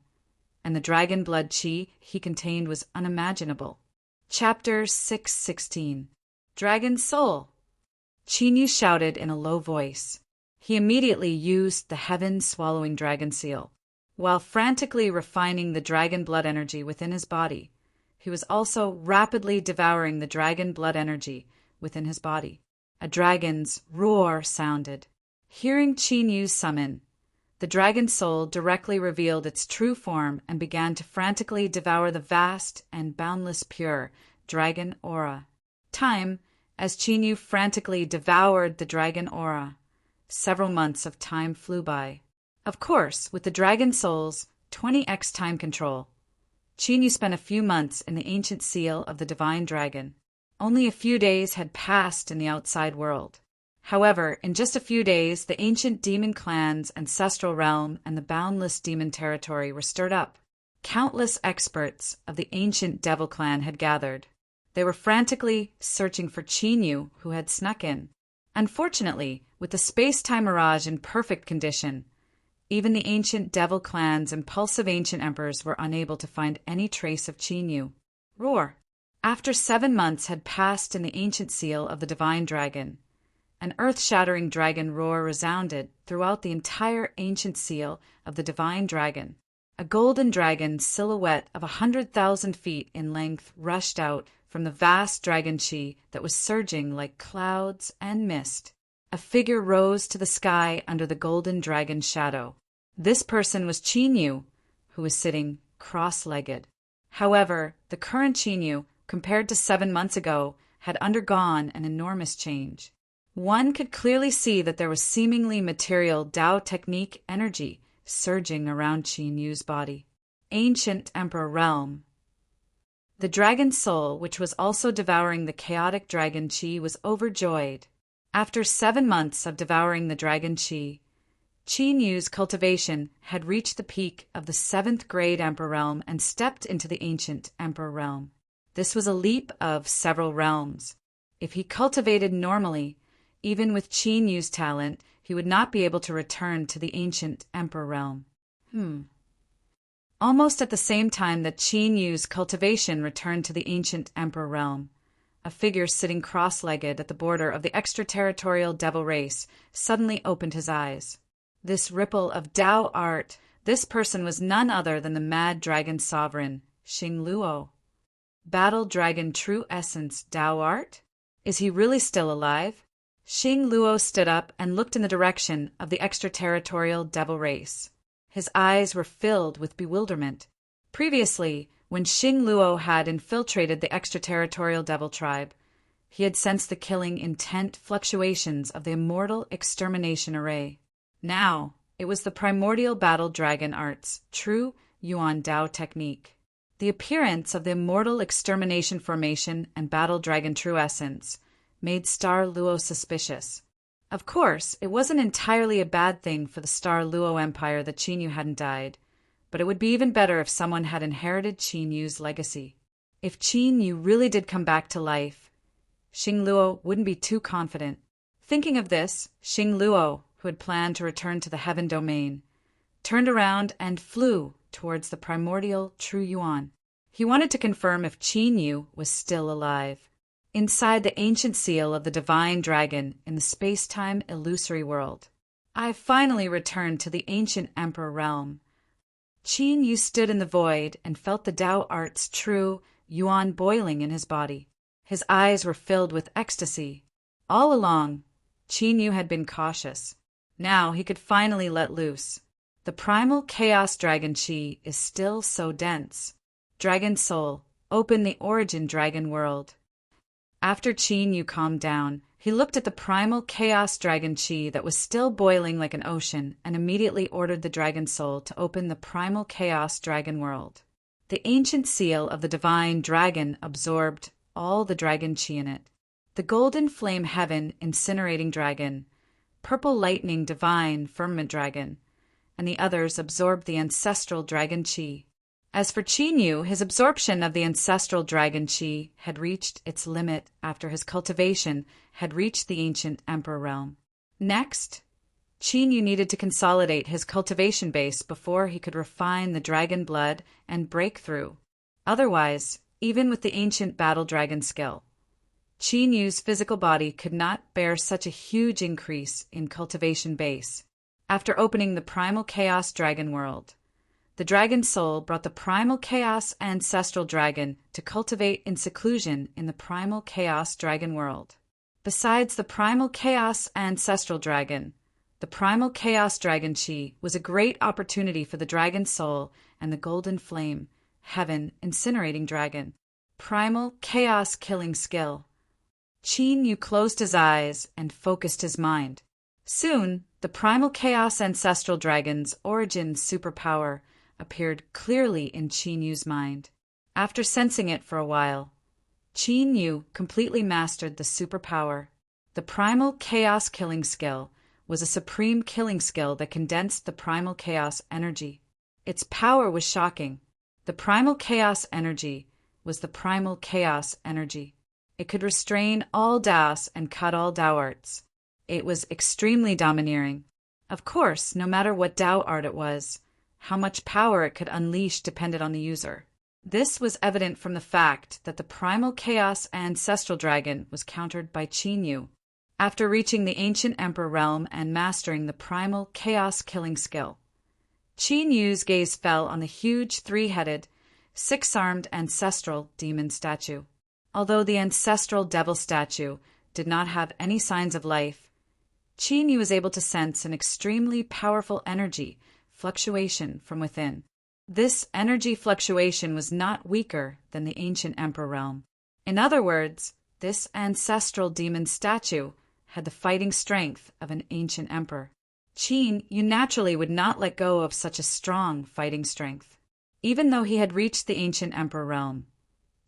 and the dragon blood qi he contained was unimaginable. Chapter 616. Dragon Soul. Qin Yu shouted in a low voice. He immediately used the heaven-swallowing dragon seal. While frantically refining the dragon blood energy within his body, he was also rapidly devouring the dragon blood energy within his body. A dragon's roar sounded. Hearing Qin Yu's summon, the dragon soul directly revealed its true form and began to frantically devour the vast and boundless pure dragon aura. Time, as Qin Yu frantically devoured the dragon aura, several months of time flew by. Of course, with the dragon soul's 20x time control, Qin Yu spent a few months in the ancient seal of the divine dragon. Only a few days had passed in the outside world. However, in just a few days, the ancient demon clan's ancestral realm and the boundless demon territory were stirred up. Countless experts of the ancient devil clan had gathered. They were frantically searching for Qin Yu, who had snuck in. Unfortunately, with the space-time mirage in perfect condition, Even the ancient devil clan's impulsive ancient emperors were unable to find any trace of Qin Yu. Roar! After 7 months had passed in the ancient seal of the divine dragon, an earth-shattering dragon roar resounded throughout the entire ancient seal of the divine dragon. A golden dragon silhouette of 100,000 feet in length rushed out from the vast dragon chi that was surging like clouds and mist. A figure rose to the sky under the golden dragon's shadow. This person was Qin Yu, who was sitting cross-legged. However, the current Qin Yu, compared to 7 months ago, had undergone an enormous change. One could clearly see that there was seemingly material Tao technique energy surging around Qin Yu's body. Ancient Emperor Realm. The dragon soul, which was also devouring the chaotic dragon chi, was overjoyed. After 7 months of devouring the dragon chi, Qin Yu's cultivation had reached the peak of the 7th grade Emperor Realm and stepped into the ancient Emperor Realm. This was a leap of several realms. If he cultivated normally, even with Qin Yu's talent, he would not be able to return to the ancient Emperor Realm. Almost at the same time that Qin Yu's cultivation returned to the ancient Emperor Realm, a figure sitting cross-legged at the border of the extraterritorial devil race suddenly opened his eyes. This ripple of Tao art, this person was none other than the mad dragon sovereign, Xing Luo. Battle dragon true essence Tao art? Is he really still alive? Xing Luo stood up and looked in the direction of the extraterritorial devil race. His eyes were filled with bewilderment. Previously, when Xing Luo had infiltrated the extraterritorial devil tribe, he had sensed the killing intent fluctuations of the immortal extermination array. Now, it was the primordial battle dragon arts, true Yuan Dao technique. The appearance of the immortal extermination formation and battle dragon true essence made Star Luo suspicious. Of course, it wasn't entirely a bad thing for the Star Luo Empire that Qin Yu hadn't died, but it would be even better if someone had inherited Qin Yu's legacy. If Qin Yu really did come back to life, Xing Luo wouldn't be too confident. Thinking of this, Xing Luo, who had planned to return to the heaven domain, turned around and flew towards the primordial true Yuan. He wanted to confirm if Qin Yu was still alive. Inside the ancient seal of the divine dragon in the space-time illusory world, I finally returned to the ancient Emperor Realm. Qin Yu stood in the void and felt the Tao art's true Yuan boiling in his body. His eyes were filled with ecstasy. All along, Qin Yu had been cautious. Now he could finally let loose. The primal chaos dragon chi is still so dense. Dragon soul, open the origin dragon world. After Qin Yu calmed down, he looked at the primal chaos dragon chi that was still boiling like an ocean and immediately ordered the dragon soul to open the primal chaos dragon world. The ancient seal of the divine dragon absorbed all the dragon chi in it. The golden flame heaven incinerating dragon, purple lightning divine firmament dragon, and the others absorbed the ancestral dragon chi. As for Qin Yu, his absorption of the ancestral dragon chi had reached its limit after his cultivation had reached the ancient Emperor Realm. Next, Qin Yu needed to consolidate his cultivation base before he could refine the dragon blood and break through. Otherwise, even with the ancient battle dragon skill, Qin Yu's physical body could not bear such a huge increase in cultivation base. After opening the primal chaos dragon world, the dragon soul brought the primal chaos ancestral dragon to cultivate in seclusion in the primal chaos dragon world. Besides the primal chaos ancestral dragon, the primal chaos dragon chi was a great opportunity for the dragon soul and the golden flame, heaven incinerating dragon. Primal chaos killing skill. Qin Yu closed his eyes and focused his mind. Soon, the primal chaos ancestral dragon's origin superpower appeared clearly in Qin Yu's mind. After sensing it for a while, Qin Yu completely mastered the superpower. The primal chaos killing skill was a supreme killing skill that condensed the primal chaos energy. Its power was shocking. The primal chaos energy was the primal chaos energy. It could restrain all Daos and cut all Dao arts. It was extremely domineering. Of course, no matter what Tao art it was, how much power it could unleash depended on the user. This was evident from the fact that the primal chaos ancestral dragon was countered by Qin Yu. After reaching the ancient emperor realm and mastering the primal chaos killing skill, Qin Yu's gaze fell on the huge three-headed, six-armed ancestral demon statue. Although the ancestral devil statue did not have any signs of life, Qin Yu was able to sense an extremely powerful energy fluctuation from within. This energy fluctuation was not weaker than the ancient emperor realm. In other words, this ancestral demon statue had the fighting strength of an ancient emperor. Qin Yu naturally would not let go of such a strong fighting strength. Even though he had reached the ancient emperor realm,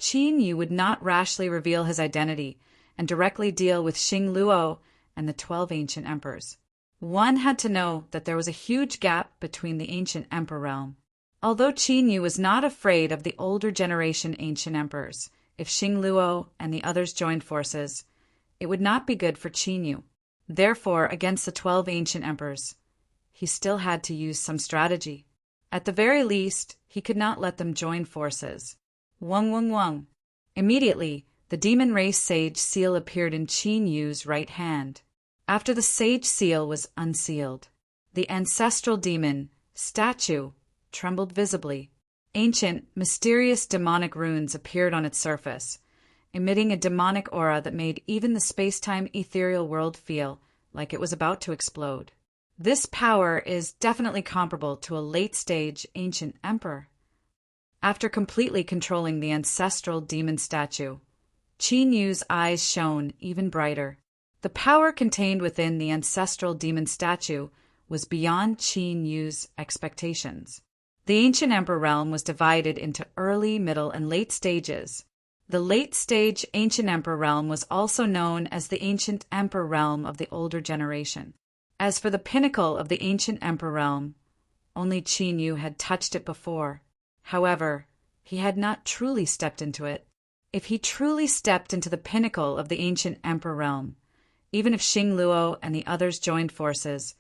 Qin Yu would not rashly reveal his identity and directly deal with Xing Luo and the 12 ancient emperors. One had to know that there was a huge gap between the ancient emperor realm. Although Qin Yu was not afraid of the older generation ancient emperors, if Xing Luo and the others joined forces, it would not be good for Qin Yu. Therefore, against the 12 ancient emperors, he still had to use some strategy. At the very least, he could not let them join forces. Wung wung wung. Immediately, the demon race sage seal appeared in Qin Yu's right hand. After the sage seal was unsealed, the ancestral demon statue trembled visibly. Ancient, mysterious demonic runes appeared on its surface, emitting a demonic aura that made even the space-time ethereal world feel like it was about to explode. This power is definitely comparable to a late-stage ancient emperor. After completely controlling the ancestral demon statue, Qin Yu's eyes shone even brighter. The power contained within the ancestral demon statue was beyond Qin Yu's expectations. The ancient emperor realm was divided into early, middle, and late stages. The late-stage ancient emperor realm was also known as the ancient emperor realm of the older generation. As for the pinnacle of the ancient emperor realm, only Qin Yu had touched it before. However, he had not truly stepped into it. If he truly stepped into the pinnacle of the ancient emperor realm, even if Xing Luo and the others joined forces,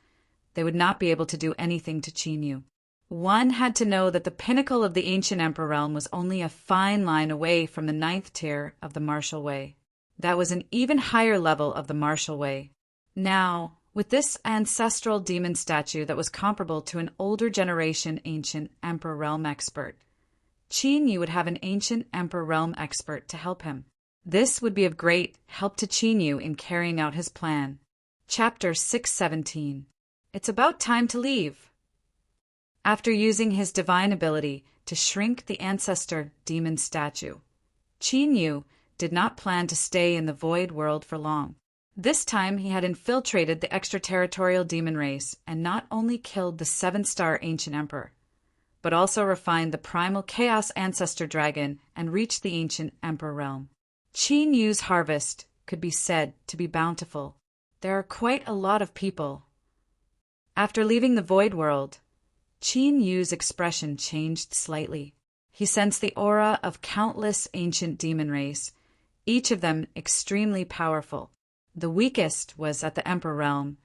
they would not be able to do anything to Qin Yu. One had to know that the pinnacle of the ancient emperor realm was only a fine line away from the 9th tier of the martial way. That was an even higher level of the martial way. Now, with this ancestral demon statue that was comparable to an older generation ancient emperor realm expert, Qin Yu would have an ancient emperor realm expert to help him. This would be of great help to Qin Yu in carrying out his plan. Chapter 617. It's about time to leave. After using his divine ability to shrink the ancestor demon statue, Qin Yu did not plan to stay in the void world for long. This time he had infiltrated the extraterritorial demon race and not only killed the 7-star ancient emperor, but also refined the primal chaos ancestor dragon and reached the ancient emperor realm. Qin Yu's harvest could be said to be bountiful. There are quite a lot of people. After leaving the void world, Qin Yu's expression changed slightly. He sensed the aura of countless ancient demon race, each of them extremely powerful. The weakest was at the emperor realm,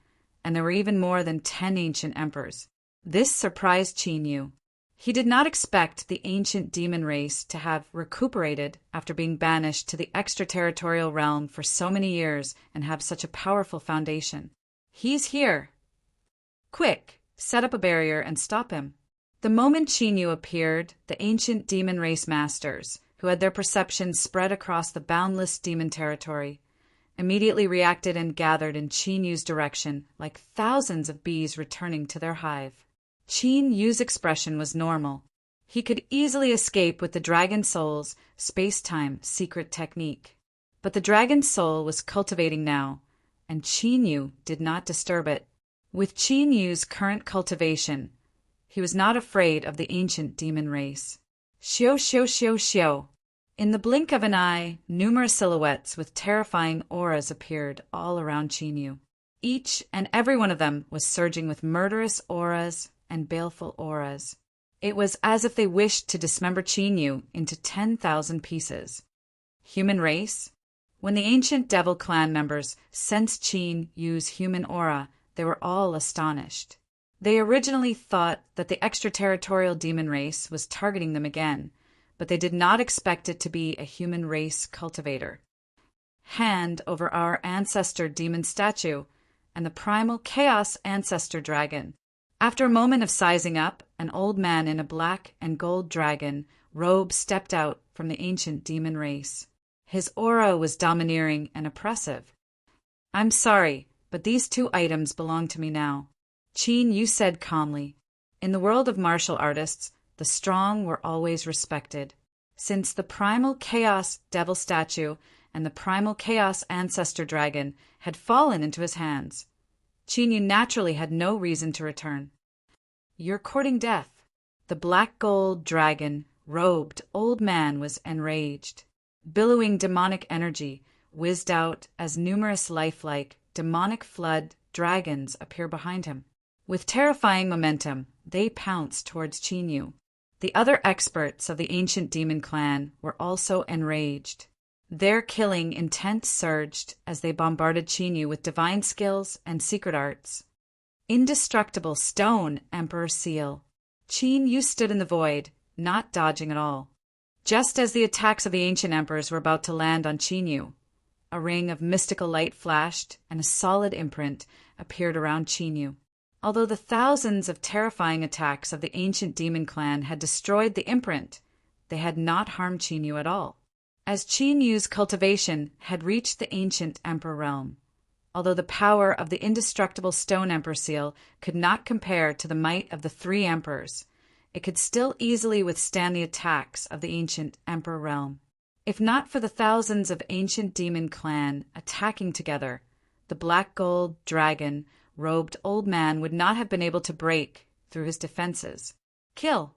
and there were even more than 10 ancient emperors. This surprised Qin Yu. He did not expect the ancient demon race to have recuperated after being banished to the extraterritorial realm for so many years and have such a powerful foundation. He's here. Quick! Set up a barrier and stop him. The moment Qin Yu appeared, the ancient demon race masters, who had their perceptions spread across the boundless demon territory, immediately reacted and gathered in Qin Yu's direction like thousands of bees returning to their hive. Qin Yu's expression was normal. He could easily escape with the Dragon Soul's space-time secret technique. But the Dragon Soul was cultivating now, and Qin Yu did not disturb it. With Qin Yu's current cultivation, he was not afraid of the ancient demon race. Xiu xiu xiu xiu. In the blink of an eye, numerous silhouettes with terrifying auras appeared all around Qin Yu. Each and every one of them was surging with murderous auras and baleful auras. It was as if they wished to dismember Qin Yu into 10,000 pieces. Human race? When the ancient devil clan members sensed Qin Yu's human aura, they were all astonished. They originally thought that the extraterritorial demon race was targeting them again, but they did not expect it to be a human race cultivator. Hand over our ancestor demon statue and the primal chaos ancestor dragon. After a moment of sizing up, an old man in a black and gold dragon robe stepped out from the ancient demon race. His aura was domineering and oppressive. "I'm sorry, but these two items belong to me now," Qin Yu said calmly. In the world of martial artists, the strong were always respected. Since the primal chaos devil statue and the primal chaos ancestor dragon had fallen into his hands, Qin Yu naturally had no reason to return. "You're courting death." The black gold dragon robed old man was enraged. Billowing demonic energy whizzed out as numerous lifelike demonic flood dragons appear behind him. With terrifying momentum, they pounced towards Qin Yu. The other experts of the ancient demon clan were also enraged. Their killing intent surged as they bombarded Qin Yu with divine skills and secret arts. Indestructible stone emperor seal. Qin Yu stood in the void, not dodging at all. Just as the attacks of the ancient emperors were about to land on Qin Yu, a ring of mystical light flashed and a solid imprint appeared around Qin Yu. Although the thousands of terrifying attacks of the ancient demon clan had destroyed the imprint, they had not harmed Qin Yu at all, as Qin Yu's cultivation had reached the ancient emperor realm. Although the power of the indestructible stone emperor seal could not compare to the might of the three emperors, it could still easily withstand the attacks of the ancient emperor realm. If not for the thousands of ancient demon clan attacking together, the black gold dragon robed old man would not have been able to break through his defenses. Kill!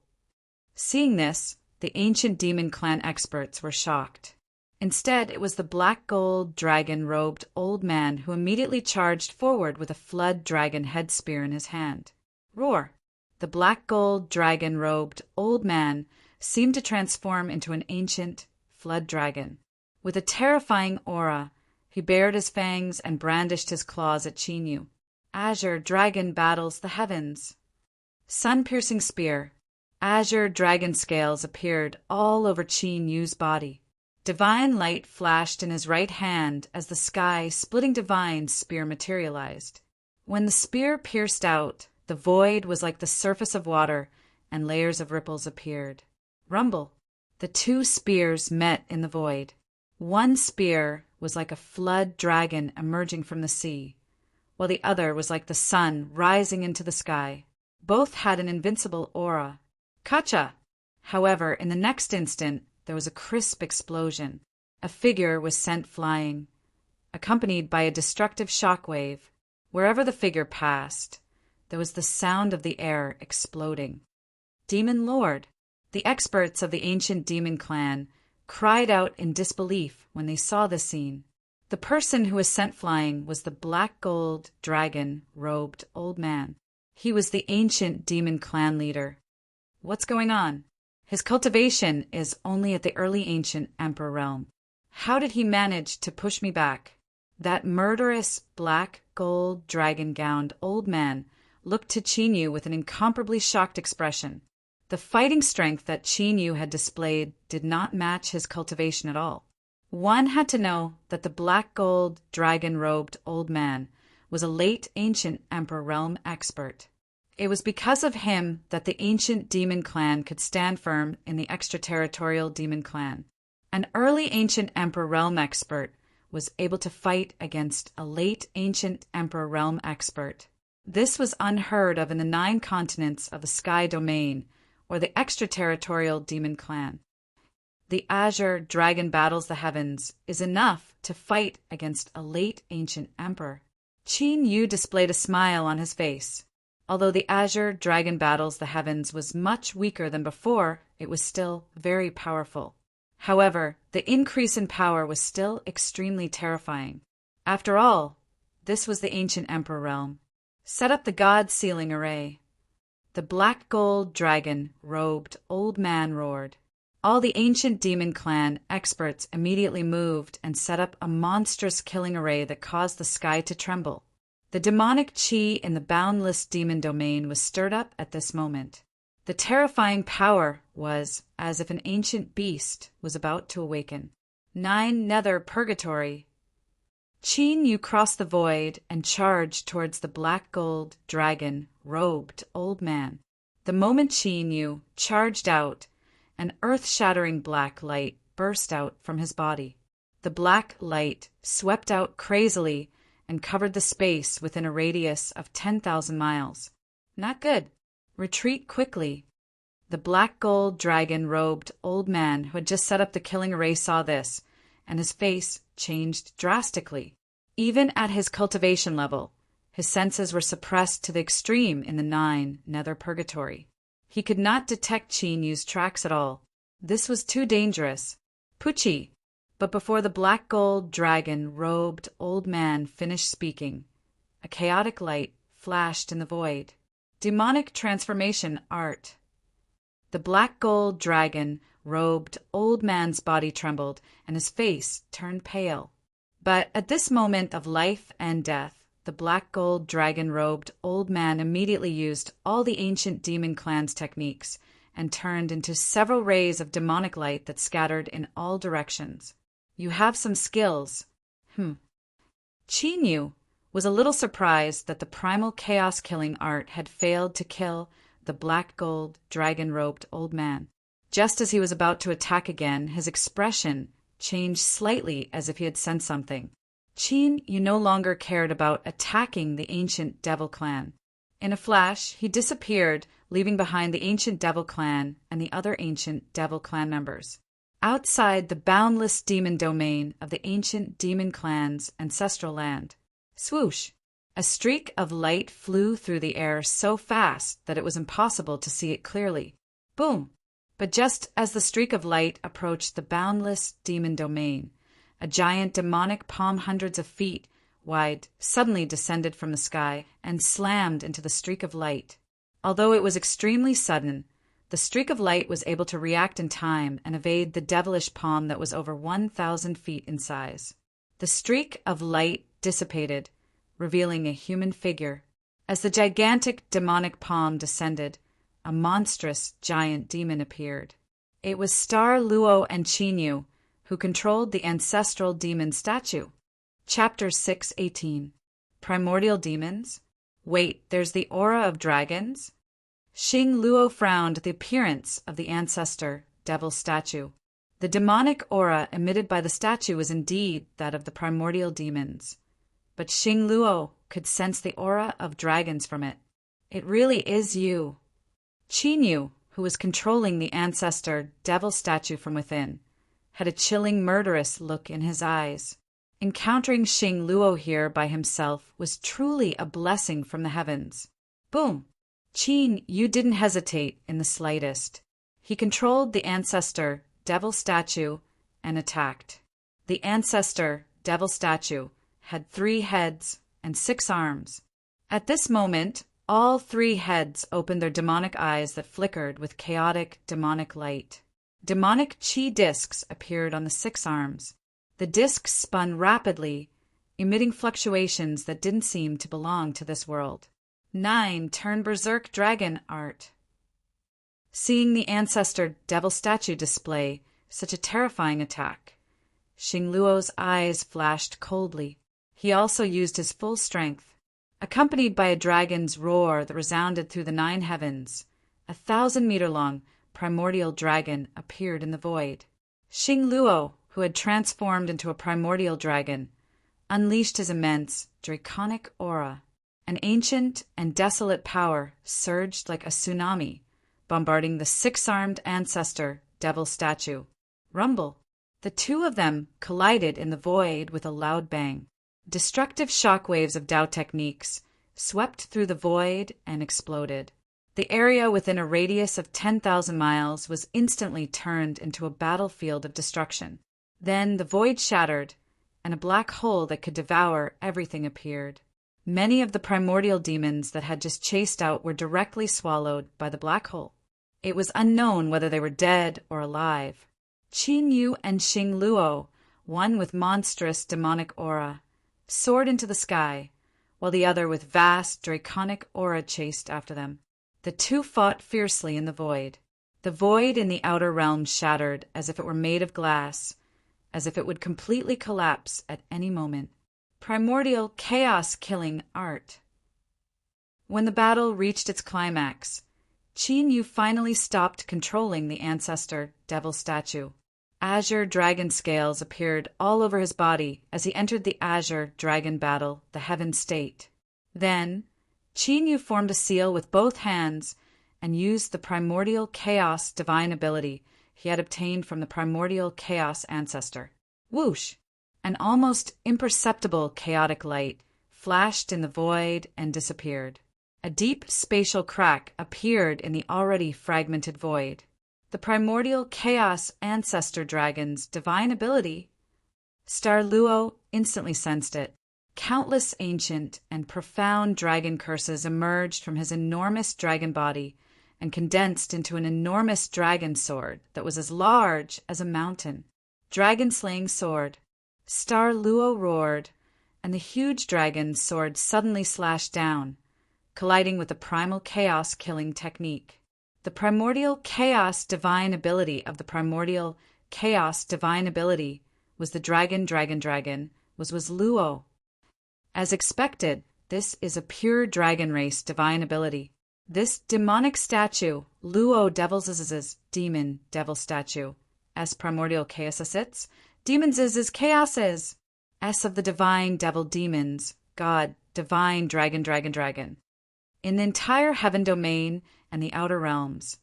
Seeing this, the ancient demon clan experts were shocked. Instead, it was the black gold dragon robed old man who immediately charged forward with a flood dragon head spear in his hand. Roar! The black gold dragon robed old man seemed to transform into an ancient flood dragon. With a terrifying aura, he bared his fangs and brandished his claws at Qin Yu. Azure dragon battles the heavens. Sun-piercing spear. Azure dragon scales appeared all over Qin Yu's body. Divine light flashed in his right hand as the sky-splitting divine spear materialized. When the spear pierced out, the void was like the surface of water, and layers of ripples appeared. Rumble. The two spears met in the void. One spear was like a flood dragon emerging from the sea, while the other was like the sun rising into the sky. Both had an invincible aura. Kacha! However, in the next instant, there was a crisp explosion. A figure was sent flying, accompanied by a destructive shockwave. Wherever the figure passed, there was the sound of the air exploding. Demon Lord! The experts of the ancient demon clan cried out in disbelief when they saw this scene. The person who was sent flying was the black gold dragon robed old man. He was the ancient demon clan leader. What's going on? His cultivation is only at the early ancient emperor realm. How did he manage to push me back? That murderous black gold dragon-gowned old man looked to Qin Yu with an incomparably shocked expression. The fighting strength that Qin Yu had displayed did not match his cultivation at all. One had to know that the black gold dragon-robed old man was a late ancient emperor realm expert. It was because of him that the ancient demon clan could stand firm in the extraterritorial demon clan. An early ancient emperor realm expert was able to fight against a late ancient emperor realm expert. This was unheard of in the 9 continents of the Sky Domain, or the extraterritorial demon clan. The Azure dragon battles the heavens is enough to fight against a late ancient emperor. Qin Yu displayed a smile on his face. Although the Azure dragon battles the heavens was much weaker than before, it was still very powerful. However, the increase in power was still extremely terrifying. After all, this was the ancient emperor realm. Set up the god sealing array. The black gold dragon robed old man roared. All the ancient demon clan experts immediately moved and set up a monstrous killing array that caused the sky to tremble. The demonic chi in the boundless demon domain was stirred up at this moment. The terrifying power was as if an ancient beast was about to awaken. 9 Nether Purgatory. Qin Yu crossed the void and charged towards the black gold dragon robed old man. The moment Qin Yu charged out, an earth-shattering black light burst out from his body. The black light swept out crazily and covered the space within a radius of 10,000 miles. Not good. Retreat quickly. The black gold dragon-robed old man who had just set up the killing array saw this, and his face changed drastically. Even at his cultivation level, his senses were suppressed to the extreme in the 9 Nether Purgatory. He could not detect Qin Yu's tracks at all. This was too dangerous. Pucci! But before the black gold dragon-robed old man finished speaking, a chaotic light flashed in the void. Demonic transformation art. The black gold dragon-robed old man's body trembled, and his face turned pale. But at this moment of life and death, the black gold dragon-robed old man immediately used all the ancient demon clan's techniques and turned into several rays of demonic light that scattered in all directions. You have some skills. Qin Yu was a little surprised that the primal chaos-killing art had failed to kill the black gold dragon-robed old man. Just as he was about to attack again, his expression changed slightly as if he had sensed something. Qin Yu no longer cared about attacking the ancient devil clan. In a flash, he disappeared, leaving behind the ancient devil clan and the other ancient devil clan members. Outside the boundless demon domain of the ancient demon clan's ancestral land. Swoosh! A streak of light flew through the air so fast that it was impossible to see it clearly. Boom! But just as the streak of light approached the boundless demon domain, a giant demonic palm hundreds of feet wide suddenly descended from the sky and slammed into the streak of light. Although it was extremely sudden, the streak of light was able to react in time and evade the devilish palm that was over 1,000 feet in size. The streak of light dissipated, revealing a human figure. As the gigantic demonic palm descended, a monstrous giant demon appeared. It was Star Luo and Qin Yu, who controlled the ancestral demon statue. Chapter 6:18. Primordial demons? Wait, there's the aura of dragons? Xing Luo frowned at the appearance of the ancestor devil statue. The demonic aura emitted by the statue was indeed that of the primordial demons. But Xing Luo could sense the aura of dragons from it. It really is you. Qin Yu, who was controlling the ancestor devil statue from within, had a chilling murderous look in his eyes. Encountering Xing Luo here by himself was truly a blessing from the heavens. Boom! Qin Yu didn't hesitate in the slightest. He controlled the ancestor devil statue and attacked. The ancestor devil statue had 3 heads and 6 arms. At this moment, all 3 heads opened their demonic eyes that flickered with chaotic demonic light. Demonic chi discs appeared on the 6 arms. The discs spun rapidly, emitting fluctuations that didn't seem to belong to this world. 9 Turn Berserk Dragon art. Seeing the ancestor devil statue display such a terrifying attack, Xing Luo's eyes flashed coldly. He also used his full strength. Accompanied by a dragon's roar that resounded through the 9 heavens, a 1,000-meter-long primordial dragon appeared in the void. Xing Luo, who had transformed into a primordial dragon, unleashed his immense, draconic aura. An ancient and desolate power surged like a tsunami, bombarding the 6-armed ancestor devil statue. Rumble! The 2 of them collided in the void with a loud bang. Destructive shockwaves of Dao techniques swept through the void and exploded. The area within a radius of 10,000 miles was instantly turned into a battlefield of destruction. Then the void shattered, and a black hole that could devour everything appeared. Many of the primordial demons that had just chased out were directly swallowed by the black hole. It was unknown whether they were dead or alive. Qin Yu and Xing Luo, one with monstrous demonic aura, soared into the sky, while the other with vast, draconic aura chased after them. The two fought fiercely in the void. The void in the outer realm shattered as if it were made of glass, as if it would completely collapse at any moment. Primordial chaos-killing art. When the battle reached its climax, Qin Yu finally stopped controlling the ancestor devil statue. Azure dragon scales appeared all over his body as he entered the azure dragon battle, the heaven state. Then, Qin Yu formed a seal with both hands and used the primordial chaos divine ability he had obtained from the primordial chaos ancestor. Whoosh! An almost imperceptible chaotic light flashed in the void and disappeared. A deep spatial crack appeared in the already fragmented void. The primordial chaos ancestor dragon's divine ability. Star Luo instantly sensed it. Countless ancient and profound dragon curses emerged from his enormous dragon body and condensed into an enormous dragon sword that was as large as a mountain. Dragon-slaying sword. Star Luo roared, and the huge dragon's sword suddenly slashed down, colliding with the primal chaos-killing technique. The primordial chaos divine ability of the primordial chaos divine ability was the dragon was Luo. As expected, this is a pure dragon race divine ability. This demonic statue, Luo Devil's demon devil statue, as primordial chaos sits, demons is chaoses, S of the divine devil demons, God, divine dragon. In the entire heaven domain and the outer realms,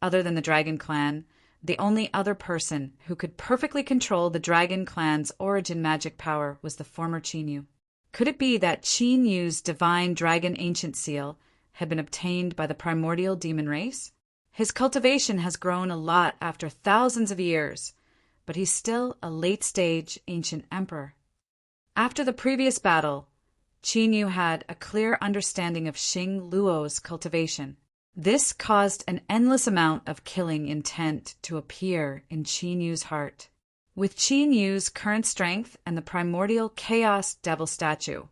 other than the dragon clan, the only other person who could perfectly control the dragon clan's origin magic power was the former Qin Yu. Could it be that Qin Yu's divine dragon ancient seal had been obtained by the primordial demon race? His cultivation has grown a lot after thousands of years, but he's still a late-stage ancient emperor. After the previous battle, Qin Yu had a clear understanding of Xing Luo's cultivation. This caused an endless amount of killing intent to appear in Qin Yu's heart. With Qin Yu's current strength and the primordial chaos devil statue,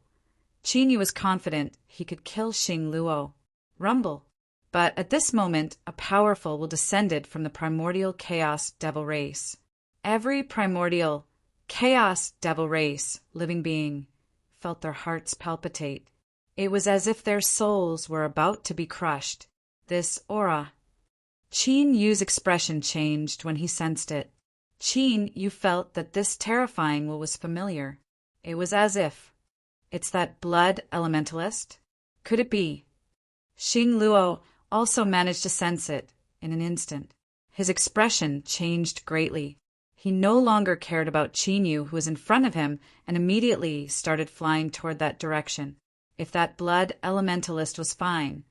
Qin Yu was confident he could kill Xing Luo. Rumble. But at this moment, a powerful will descended from the primordial chaos devil race. Every primordial chaos devil race living being felt their hearts palpitate. It was as if their souls were about to be crushed. This aura. Qin Yu's expression changed when he sensed it. Qin Yu felt that this terrifying will was familiar. It was as if. It's that blood elementalist? Could it be? Xing Luo also managed to sense it in an instant. His expression changed greatly. He no longer cared about Qin Yu, who was in front of him, and immediately started flying toward that direction. If that blood elementalist was fine,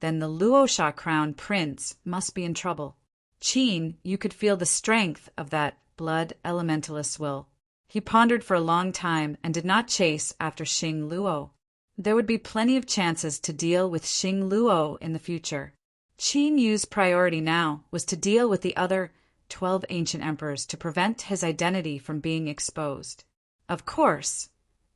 then the Luosha crown prince must be in trouble. Qin Yu could feel the strength of that blood elementalist's will. He pondered for a long time and did not chase after Xing Luo. There would be plenty of chances to deal with Xing Luo in the future. Qin Yu's priority now was to deal with the other 12 ancient emperors to prevent his identity from being exposed. Of course,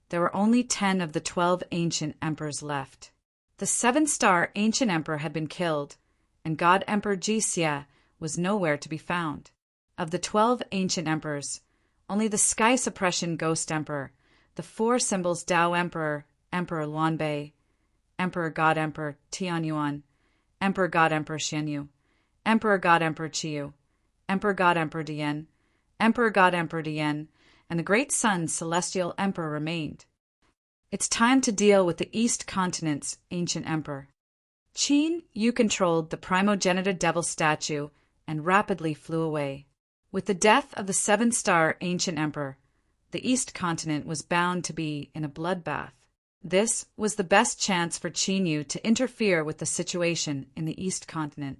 there were only 10 of the 12 ancient emperors left. The 7-star ancient emperor had been killed, and God Emperor Jixia was nowhere to be found. Of the 12 ancient emperors, only the Sky Suppression Ghost Emperor, the 4 symbols Tao Emperor, Emperor Luanbei, Emperor God Emperor Tianyuan, Emperor God Emperor Xianyu, Emperor God Emperor Qiyu, Emperor God Emperor Dian, Emperor God Emperor Dian, and the Great Sun Celestial Emperor remained. It's time to deal with the East Continent's ancient emperor. Qin Yu controlled the primogenitor devil statue and rapidly flew away. With the death of the 7-star ancient emperor, the East Continent was bound to be in a bloodbath. This was the best chance for Qin Yu to interfere with the situation in the East Continent.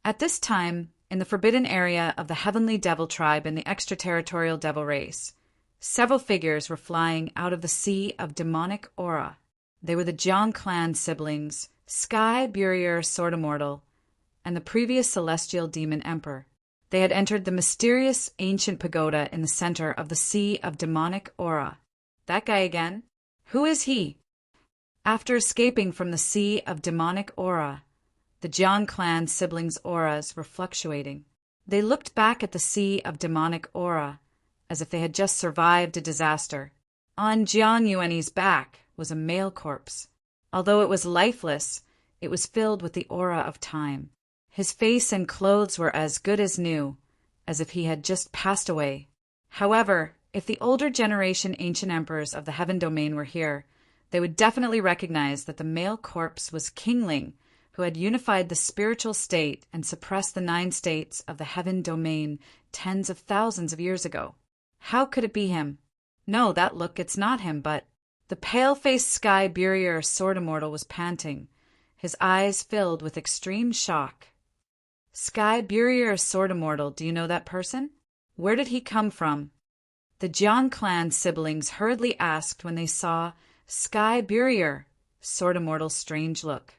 At this time, in the forbidden area of the Heavenly Devil Tribe and the extraterritorial devil race, several figures were flying out of the sea of demonic aura. They were the Jiang clan siblings, Sky Burier Sword Immortal, and the previous celestial demon emperor. They had entered the mysterious ancient pagoda in the center of the sea of demonic aura. That guy again? Who is he? After escaping from the sea of demonic aura, the Jiang clan siblings' auras were fluctuating. They looked back at the sea of demonic aura as if they had just survived a disaster. On Jiang Yuanyi's back was a male corpse. Although it was lifeless, it was filled with the aura of time. His face and clothes were as good as new, as if he had just passed away. However, if the older generation ancient emperors of the Heaven Domain were here, they would definitely recognize that the male corpse was Kingling, who had unified the spiritual state and suppressed the 9 states of the Heaven Domain tens of thousands of years ago. How could it be him? No, that look, it's not him, but... The pale-faced Sky Burier Sword Immortal was panting, his eyes filled with extreme shock. Sky Burier Sword Immortal, do you know that person? Where did he come from? The Jiang clan siblings hurriedly asked when they saw Sky Burier Sword Immortal's strange look.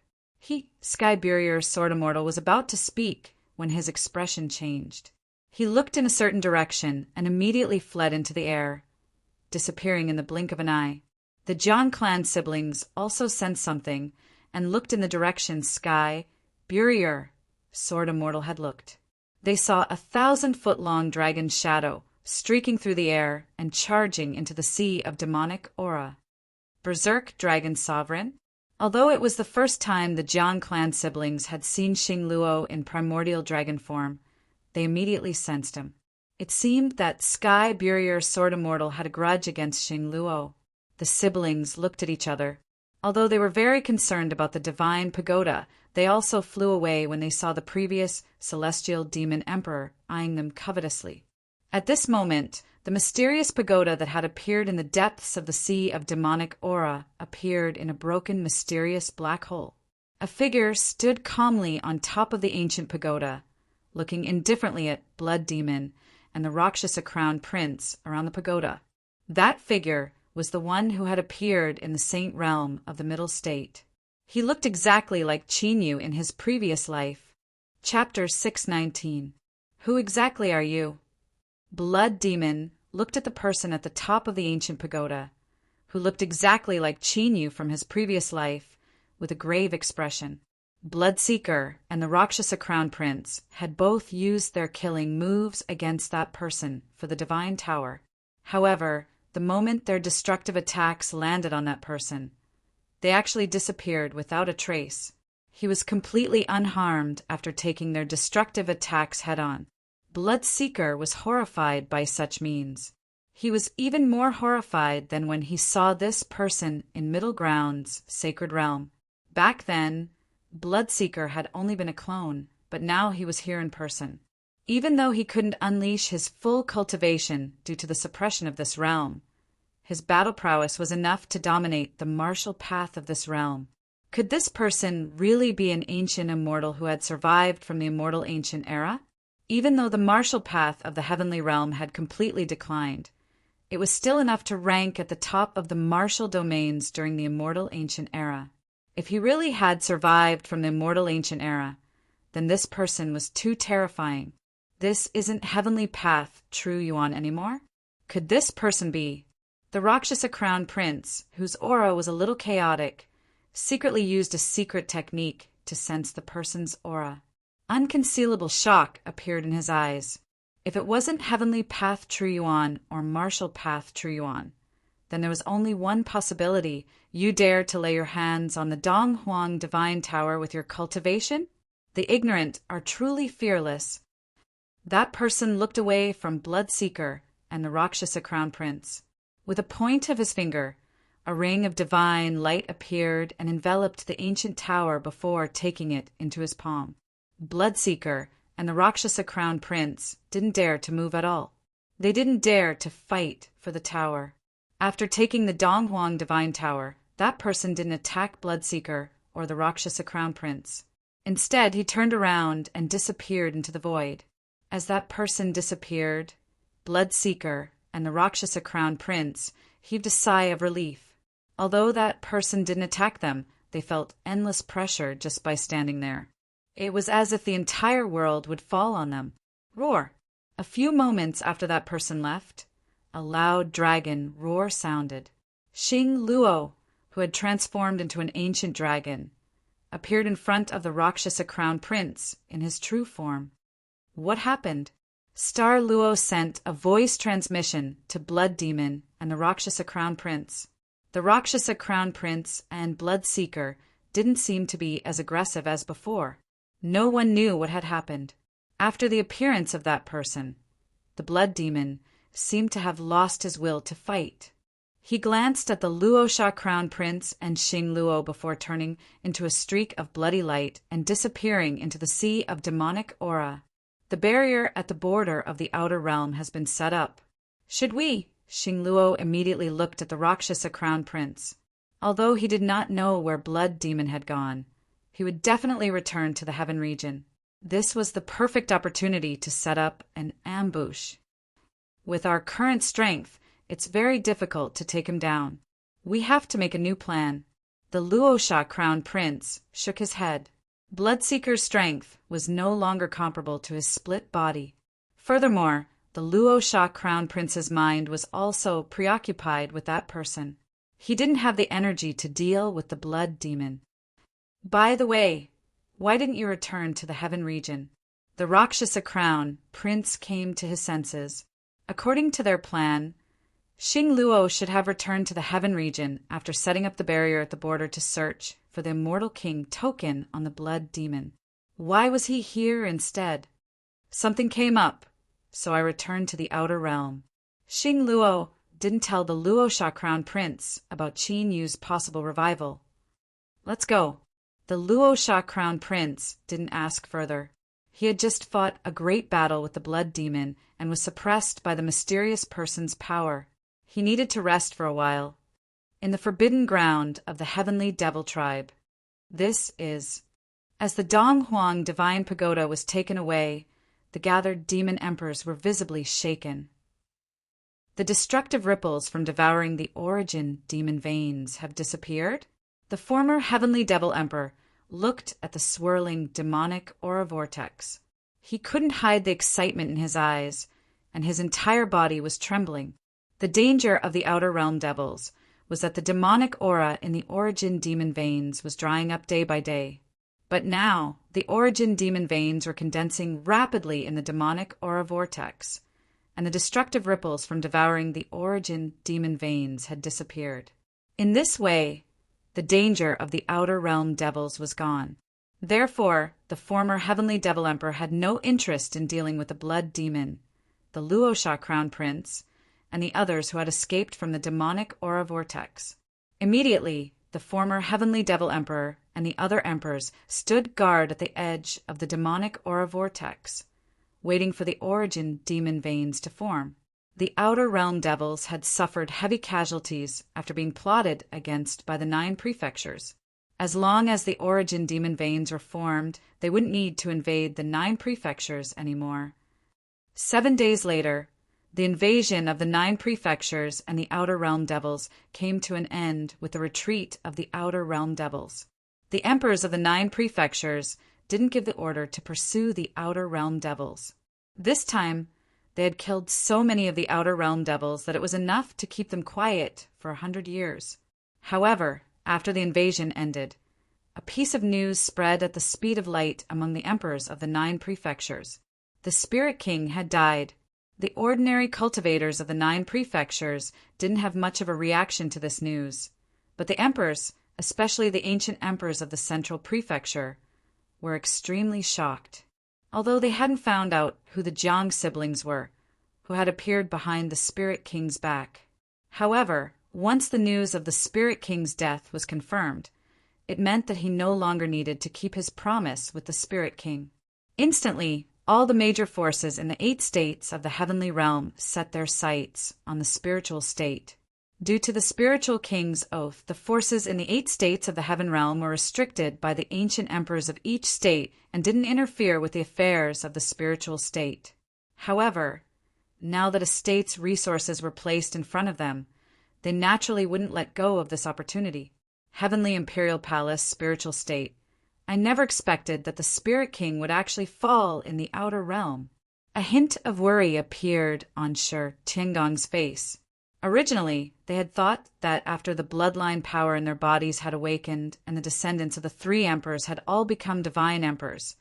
Sky Burier Sword Immortal, was about to speak when his expression changed. He looked in a certain direction and immediately fled into the air, disappearing in the blink of an eye. The Jiang clan siblings also sensed something and looked in the direction Sky Burier Sword Immortal had looked. They saw a 1,000-foot-long dragon shadow streaking through the air and charging into the sea of demonic aura. Berserk Dragon Sovereign? Although it was the first time the Jiang clan siblings had seen Xing Luo in primordial dragon form, they immediately sensed him. It seemed that Sky Burier Sword Immortal had a grudge against Xing Luo. The siblings looked at each other. Although they were very concerned about the divine pagoda, they also flew away when they saw the previous celestial demon emperor eyeing them covetously. At this moment, the mysterious pagoda that had appeared in the depths of the sea of demonic aura appeared in a broken, mysterious black hole. A figure stood calmly on top of the ancient pagoda, looking indifferently at Blood Demon and the Rakshasa Crown Prince around the pagoda. That figure was the one who had appeared in the Saint Realm of the Middle State. He looked exactly like Qinyu in his previous life. Chapter 619. Who exactly are you? Blood Demon looked at the person at the top of the ancient pagoda, who looked exactly like Qinyu from his previous life, with a grave expression. Bloodseeker and the Rakshasa Crown Prince had both used their killing moves against that person for the Divine Tower. However, the moment their destructive attacks landed on that person, they actually disappeared without a trace. He was completely unharmed after taking their destructive attacks head-on. Bloodseeker was horrified by such means. He was even more horrified than when he saw this person in Middle Ground's sacred realm. Back then, Bloodseeker had only been a clone, but now he was here in person. Even though he couldn't unleash his full cultivation due to the suppression of this realm, his battle prowess was enough to dominate the martial path of this realm. Could this person really be an ancient immortal who had survived from the immortal ancient era? Even though the martial path of the heavenly realm had completely declined, it was still enough to rank at the top of the martial domains during the immortal ancient era. If he really had survived from the immortal ancient era, then this person was too terrifying. This isn't heavenly path true Yuan anymore? Could this person be? The Rakshasa Crown Prince, whose aura was a little chaotic, secretly used a secret technique to sense the person's aura. Unconcealable shock appeared in his eyes. If it wasn't heavenly path true Yuan or martial path true Yuan, then there was only one possibility. You dare to lay your hands on the Dong Huang Divine Tower with your cultivation? The ignorant are truly fearless. That person looked away from Bloodseeker and the Rakshasa Crown Prince. With a point of his finger, a ring of divine light appeared and enveloped the ancient tower before taking it into his palm. Bloodseeker and the Rakshasa Crown Prince didn't dare to move at all. They didn't dare to fight for the tower. After taking the Dong Huang Divine Tower, that person didn't attack Bloodseeker or the Rakshasa Crown Prince. Instead, he turned around and disappeared into the void. As that person disappeared, Bloodseeker and the Rakshasa Crown Prince heaved a sigh of relief. Although that person didn't attack them, they felt endless pressure just by standing there. It was as if the entire world would fall on them. Roar! A few moments after that person left, a loud dragon roar sounded. Xing Luo, who had transformed into an ancient dragon, appeared in front of the Rakshasa crown prince in his true form. What happened? Star Luo sent a voice transmission to Blood Demon and the Rakshasa crown prince. The Rakshasa crown prince and Blood Seeker didn't seem to be as aggressive as before. No one knew what had happened. After the appearance of that person, the Blood Demon seemed to have lost his will to fight. He glanced at the Luosha crown prince and Xing Luo before turning into a streak of bloody light and disappearing into the sea of demonic aura. The barrier at the border of the outer realm has been set up. Should we? Xing Luo immediately looked at the Rakshasa crown prince. Although he did not know where Blood Demon had gone, he would definitely return to the Heaven region. This was the perfect opportunity to set up an ambush. With our current strength, it's very difficult to take him down. We have to make a new plan. The Luosha crown prince shook his head. Bloodseeker's strength was no longer comparable to his split body. Furthermore, the Luosha crown prince's mind was also preoccupied with that person. He didn't have the energy to deal with the Blood Demon. By the way, why didn't you return to the Heaven region? The Rakshasa crown prince came to his senses. According to their plan, Xing Luo should have returned to the Heaven region after setting up the barrier at the border to search for the Immortal King token on the Blood Demon. Why was he here instead? Something came up, so I returned to the outer realm. Xing Luo didn't tell the Luosha crown prince about Qin Yu's possible revival. Let's go. The Luosha crown prince didn't ask further. He had just fought a great battle with the Blood Demon and was suppressed by the mysterious person's power. He needed to rest for a while. In the forbidden ground of the Heavenly Devil Tribe. This is. As the Donghuang Divine Pagoda was taken away, the gathered demon emperors were visibly shaken. The destructive ripples from devouring the origin demon veins have disappeared. The former Heavenly Devil Emperor looked at the swirling demonic aura vortex. He couldn't hide the excitement in his eyes, and his entire body was trembling. The danger of the Outer Realm devils was that the demonic aura in the origin demon veins was drying up day by day. But now, the origin demon veins were condensing rapidly in the demonic aura vortex, and the destructive ripples from devouring the origin demon veins had disappeared. In this way, the danger of the Outer Realm devils was gone. Therefore, the former Heavenly Devil Emperor had no interest in dealing with the Blood Demon, the Luosha Crown Prince, and the others who had escaped from the demonic aura vortex. Immediately, the former Heavenly Devil Emperor and the other emperors stood guard at the edge of the demonic aura vortex, waiting for the origin demon veins to form. The Outer Realm devils had suffered heavy casualties after being plotted against by the 9 prefectures. As long as the origin demon veins were formed, they wouldn't need to invade the 9 prefectures anymore. 7 days later, the invasion of the 9 prefectures and the Outer Realm devils came to an end with the retreat of the Outer Realm devils. The emperors of the 9 prefectures didn't give the order to pursue the Outer Realm devils. This time, they had killed so many of the Outer Realm devils that it was enough to keep them quiet for 100 years. However, after the invasion ended, a piece of news spread at the speed of light among the emperors of the 9 prefectures. The Spirit King had died. The ordinary cultivators of the 9 prefectures didn't have much of a reaction to this news, but the emperors, especially the ancient emperors of the central prefecture, were extremely shocked. Although they hadn't found out who the Jiang siblings were, who had appeared behind the Spirit King's back. However, once the news of the Spirit King's death was confirmed, it meant that he no longer needed to keep his promise with the Spirit King. Instantly, all the major forces in the 8 states of the heavenly realm set their sights on the spiritual state. Due to the spiritual king's oath, the forces in the 8 states of the heaven realm were restricted by the ancient emperors of each state and didn't interfere with the affairs of the spiritual state. However, now that a state's resources were placed in front of them, they naturally wouldn't let go of this opportunity. Heavenly Imperial Palace, spiritual state. I never expected that the Spirit King would actually fall in the outer realm. A hint of worry appeared on Shi Tiangong's face. Originally, they had thought that after the bloodline power in their bodies had awakened and the descendants of the three emperors had all become divine emperors,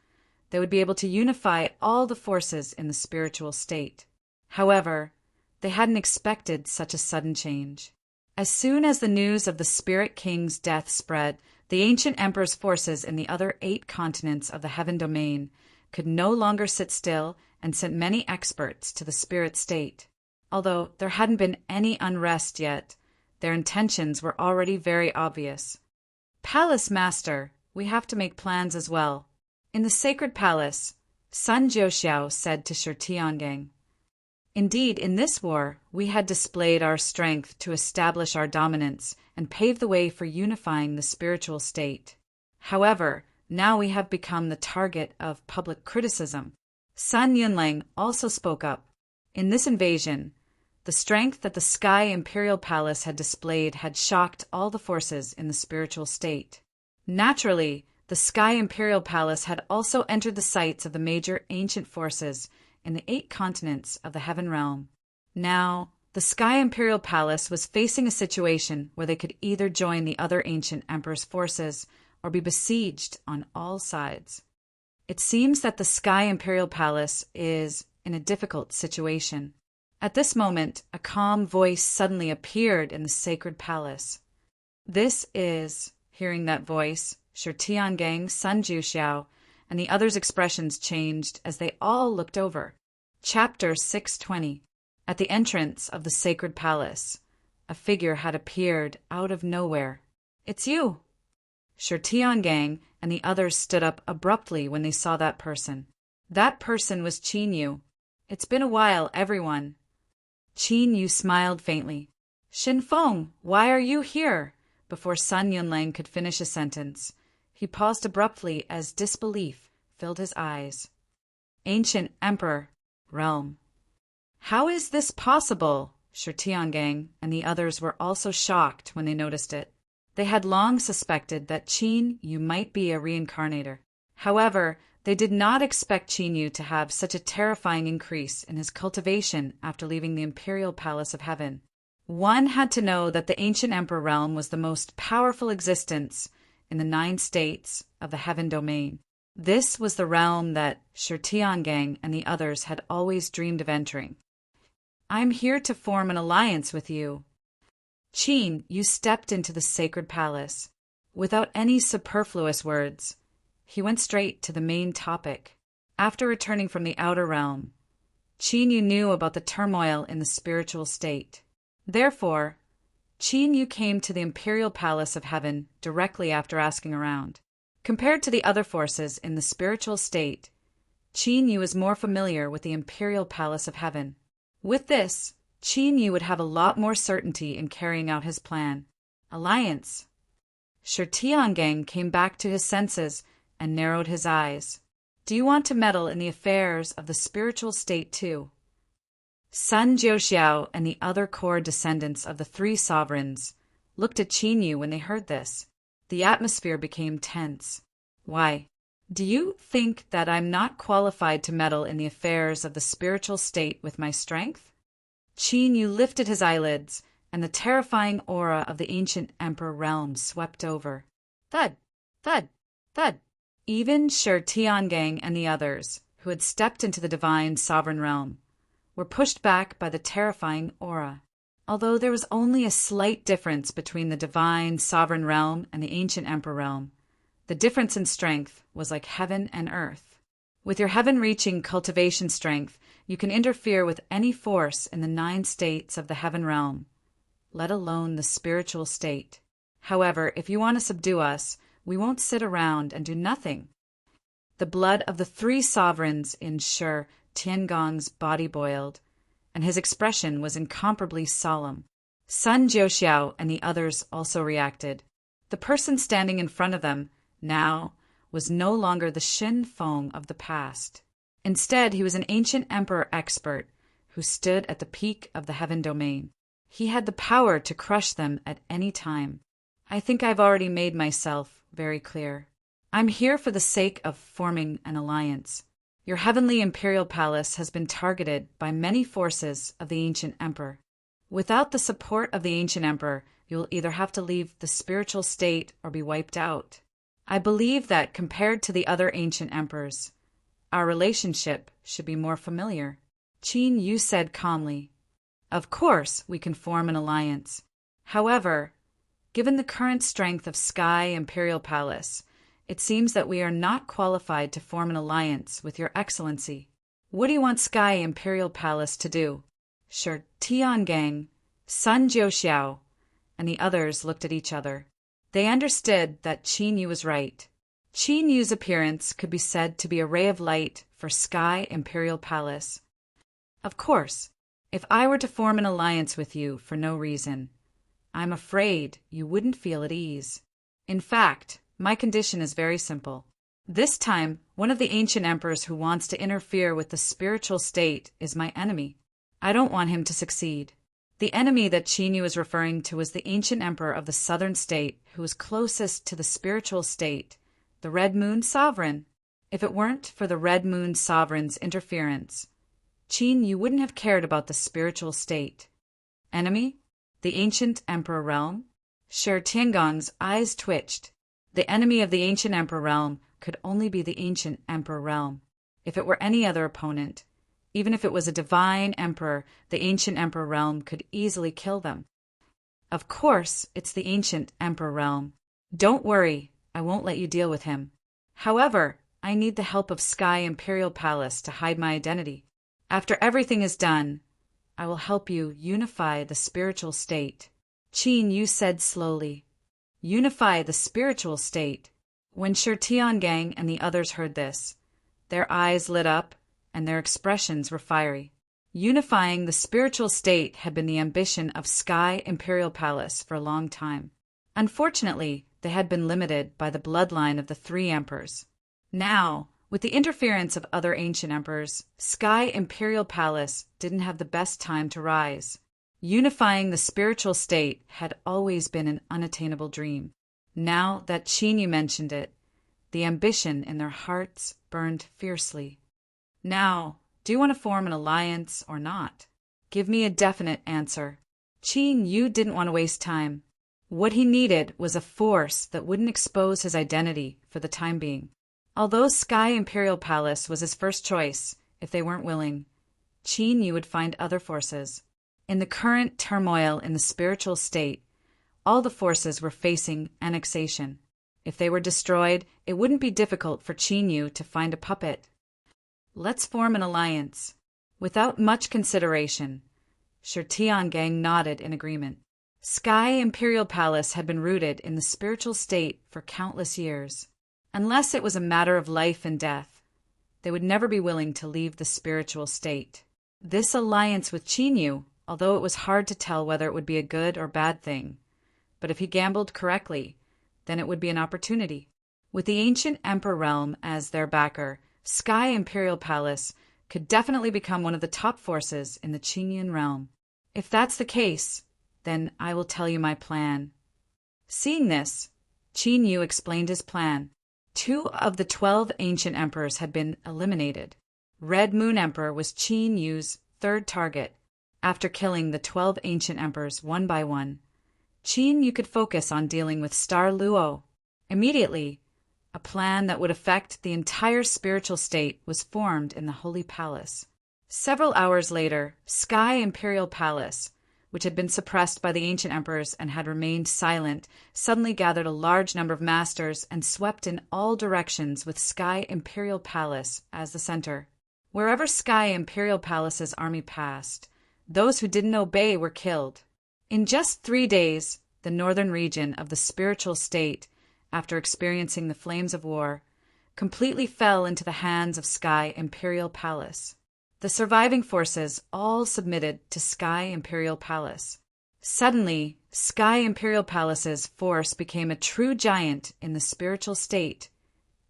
they would be able to unify all the forces in the spiritual state. However, they hadn't expected such a sudden change. As soon as the news of the Spirit King's death spread, the ancient emperor's forces in the other 8 continents of the heaven domain could no longer sit still and sent many experts to the spirit state. Although there hadn't been any unrest yet, their intentions were already very obvious. Palace Master, we have to make plans as well. In the sacred palace, Sun Jiuxiao said to Shi Tiangang, "Indeed, in this war, we had displayed our strength to establish our dominance and pave the way for unifying the spiritual state. However, now we have become the target of public criticism." Sun Yunlang also spoke up. In this invasion, the strength that the Sky Imperial Palace had displayed had shocked all the forces in the spiritual state. Naturally, the Sky Imperial Palace had also entered the sights of the major ancient forces in the 8 continents of the Heaven Realm. Now, the Sky Imperial Palace was facing a situation where they could either join the other ancient emperor's forces or be besieged on all sides. It seems that the Sky Imperial Palace is in a difficult situation. At this moment, a calm voice suddenly appeared in the sacred palace. This is, hearing that voice, Shi Tiangang, Sun Jiuxiao, and the others' expressions changed as they all looked over. Chapter 620. At the entrance of the sacred palace, a figure had appeared out of nowhere. "It's you!" Shi Tiangang and the others stood up abruptly when they saw that person. That person was Qin Yu. "It's been a while, everyone." Qin Yu smiled faintly. "Xin Feng, why are you here?" Before Sun Yunlang could finish a sentence, he paused abruptly as disbelief filled his eyes. "Ancient Emperor, Realm. How is this possible?" Shi Tiangang and the others were also shocked when they noticed it. They had long suspected that Qin Yu might be a reincarnator. However, they did not expect Qin Yu to have such a terrifying increase in his cultivation after leaving the Imperial Palace of Heaven. One had to know that the Ancient Emperor Realm was the most powerful existence in the 9 states of the Heaven Domain. This was the realm that Shi Tiangang and the others had always dreamed of entering. "I'm here to form an alliance with you." Qin Yu stepped into the sacred palace. Without any superfluous words, he went straight to the main topic. After returning from the outer realm, Qin Yu knew about the turmoil in the spiritual state. Therefore, Qin Yu came to the Imperial Palace of Heaven directly after asking around. Compared to the other forces in the spiritual state, Qin Yu is more familiar with the Imperial Palace of Heaven. With this, Qin Yu would have a lot more certainty in carrying out his plan. Alliance. Shi Tiangang came back to his senses and narrowed his eyes. "Do you want to meddle in the affairs of the spiritual state too?" Sun Jiuxiao and the other core descendants of the 3 sovereigns looked at Qin Yu when they heard this. The atmosphere became tense. "Why? Do you think that I'm not qualified to meddle in the affairs of the spiritual state with my strength?" Qin Yu lifted his eyelids, and the terrifying aura of the ancient emperor realm swept over. Thud, thud, thud. Even Shi Tiangang and the others, who had stepped into the divine sovereign realm, were pushed back by the terrifying aura. Although there was only a slight difference between the divine sovereign realm and the ancient emperor realm, the difference in strength was like heaven and earth. With your heaven-reaching cultivation strength, you can interfere with any force in the 9 states of the heaven realm, let alone the spiritual state. However, if you want to subdue us, we won't sit around and do nothing. The blood of the 3 sovereigns in Shi Tiangong's body boiled, and his expression was incomparably solemn. Sun Jiuxiao and the others also reacted. The person standing in front of them now was no longer the Xin Feng of the past. Instead, he was an ancient emperor expert who stood at the peak of the heaven domain. He had the power to crush them at any time. I think I've already made myself very clear. I'm here for the sake of forming an alliance. Your heavenly imperial palace has been targeted by many forces of the ancient emperor. Without the support of the ancient emperor, you will either have to leave the spiritual state or be wiped out. I believe that compared to the other ancient emperors, our relationship should be more familiar. Qin Yu said calmly. Of course, we can form an alliance. However, given the current strength of Sky Imperial Palace, it seems that we are not qualified to form an alliance with Your Excellency. What do you want Sky Imperial Palace to do? Shi Tiangang, Sun Jiuxiao, and the others looked at each other. They understood that Qin Yu was right. Qin Yu's appearance could be said to be a ray of light for Sky Imperial Palace. Of course, if I were to form an alliance with you for no reason, I'm afraid you wouldn't feel at ease. In fact, my condition is very simple. This time, one of the ancient emperors who wants to interfere with the spiritual state is my enemy. I don't want him to succeed. The enemy that Qin Yu is referring to was the ancient emperor of the southern state who was closest to the spiritual state, the Red Moon Sovereign. If it weren't for the Red Moon Sovereign's interference, Qin Yu wouldn't have cared about the spiritual state. Enemy? The ancient emperor realm? Shi Tiangong's eyes twitched. The enemy of the ancient emperor realm could only be the ancient emperor realm. If it were any other opponent, even if it was a divine emperor, the ancient emperor realm could easily kill them. Of course, it's the ancient emperor realm. Don't worry, I won't let you deal with him. However, I need the help of Sky Imperial Palace to hide my identity. After everything is done, I will help you unify the spiritual state. Qin Yu said slowly. Unify the spiritual state. When Shi Tiangang and the others heard this, their eyes lit up and their expressions were fiery. Unifying the spiritual state had been the ambition of Sky Imperial Palace for a long time. Unfortunately, they had been limited by the bloodline of the three emperors. Now, with the interference of other ancient emperors, Sky Imperial Palace didn't have the best time to rise. Unifying the spiritual state had always been an unattainable dream. Now that Qin Yu mentioned it, the ambition in their hearts burned fiercely. Now, do you want to form an alliance or not? Give me a definite answer. Qin Yu didn't want to waste time. What he needed was a force that wouldn't expose his identity for the time being. Although Sky Imperial Palace was his first choice, if they weren't willing, Qin Yu would find other forces. In the current turmoil in the spiritual state, all the forces were facing annexation. If they were destroyed, it wouldn't be difficult for Qin Yu to find a puppet. Let's form an alliance. Without much consideration, Shi Tiangang nodded in agreement. Sky Imperial Palace had been rooted in the spiritual state for countless years. Unless it was a matter of life and death, they would never be willing to leave the spiritual state. This alliance with Qin Yu, although it was hard to tell whether it would be a good or bad thing, but if he gambled correctly, then it would be an opportunity. With the ancient emperor realm as their backer, Sky Imperial Palace could definitely become one of the top forces in the Qingyun realm. If that's the case, then I will tell you my plan. Seeing this, Qin Yu explained his plan. 2 of the 12 ancient emperors had been eliminated. Red Moon Emperor was Qin Yu's third target. After killing the 12 ancient emperors one by one, Qin Yu could focus on dealing with Star Luo. Immediately, a plan that would affect the entire spiritual state was formed in the Holy Palace. Several hours later, Sky Imperial Palace, which had been suppressed by the ancient emperors and had remained silent, suddenly gathered a large number of masters and swept in all directions with Sky Imperial Palace as the center. Wherever Sky Imperial Palace's army passed, those who didn't obey were killed. In just 3 days, the northern region of the spiritual state, after experiencing the flames of war, completely fell into the hands of Sky Imperial Palace. The surviving forces all submitted to Sky Imperial Palace. Suddenly, Sky Imperial Palace's force became a true giant in the spiritual state,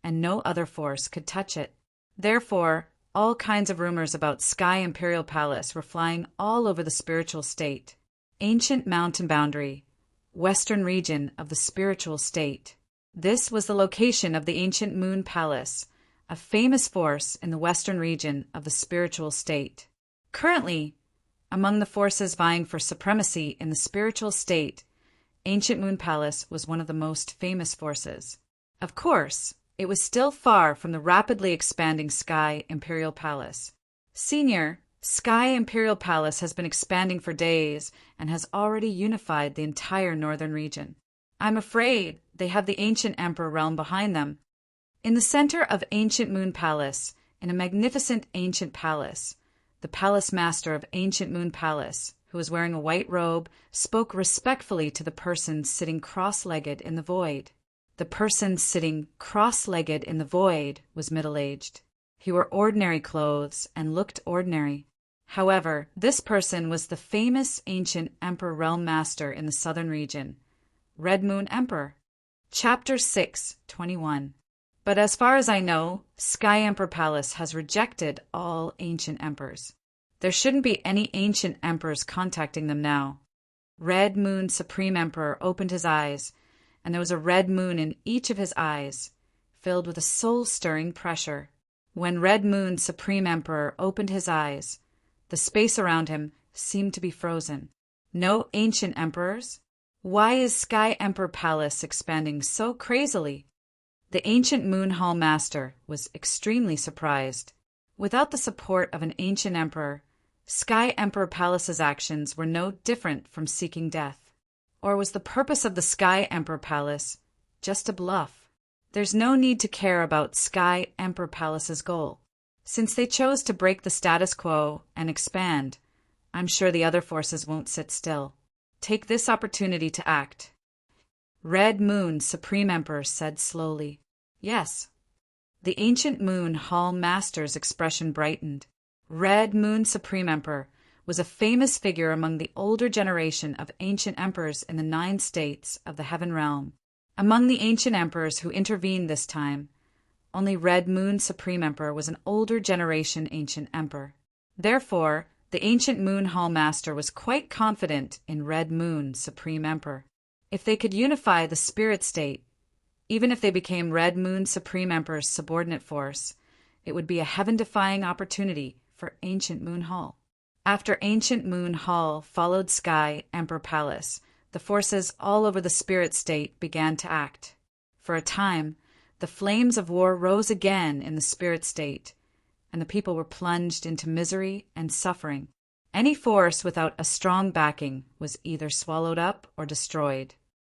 and no other force could touch it. Therefore, all kinds of rumors about Sky Imperial Palace were flying all over the spiritual state. Ancient mountain boundary, western region of the spiritual state. This was the location of the ancient Moon Palace, a famous force in the western region of the spiritual state. Currently, Among the forces vying for supremacy in the spiritual state, Ancient Moon Palace was one of the most famous forces. Of course, it was still far from the rapidly expanding Sky Imperial Palace. Senior, Sky Imperial Palace has been expanding for days and has already unified the entire northern region. I'm afraid they have the Ancient Emperor realm behind them. In the center of Ancient Moon Palace, in a magnificent ancient palace, the palace master of Ancient Moon Palace, who was wearing a white robe, spoke respectfully to the person sitting cross-legged in the void. The person sitting cross-legged in the void was middle-aged. He wore ordinary clothes and looked ordinary. However, this person was the famous ancient Emperor Realm Master in the southern region, Red Moon Emperor. Chapter 6:21. But as far as I know, Sky Emperor Palace has rejected all ancient emperors. There shouldn't be any ancient emperors contacting them now. Red Moon Supreme Emperor opened his eyes, and there was a red moon in each of his eyes, filled with a soul-stirring pressure. When Red Moon Supreme Emperor opened his eyes, the space around him seemed to be frozen. No ancient emperors? Why is Sky Emperor Palace expanding so crazily? The ancient Moon Hall Master was extremely surprised. Without the support of an ancient emperor, Sky Emperor Palace's actions were no different from seeking death. Or was the purpose of the Sky Emperor Palace just a bluff? There's no need to care about Sky Emperor Palace's goal. Since they chose to break the status quo and expand, I'm sure the other forces won't sit still. Take this opportunity to act. Red Moon Supreme Emperor said slowly. Yes. The ancient Moon Hall Master's expression brightened. Red Moon Supreme Emperor was a famous figure among the older generation of ancient emperors in the 9 states of the Heaven Realm. Among the ancient emperors who intervened this time, only Red Moon Supreme Emperor was an older generation ancient emperor. Therefore, the ancient Moon Hall Master was quite confident in Red Moon Supreme Emperor. If they could unify the spirit state, even if they became Red Moon Supreme Emperor's subordinate force, it would be a heaven-defying opportunity for Ancient Moon Hall. After Ancient Moon Hall followed Sky Emperor Palace, the forces all over the spirit state began to act. For a time, the flames of war rose again in the spirit state, and the people were plunged into misery and suffering. Any force without a strong backing was either swallowed up or destroyed.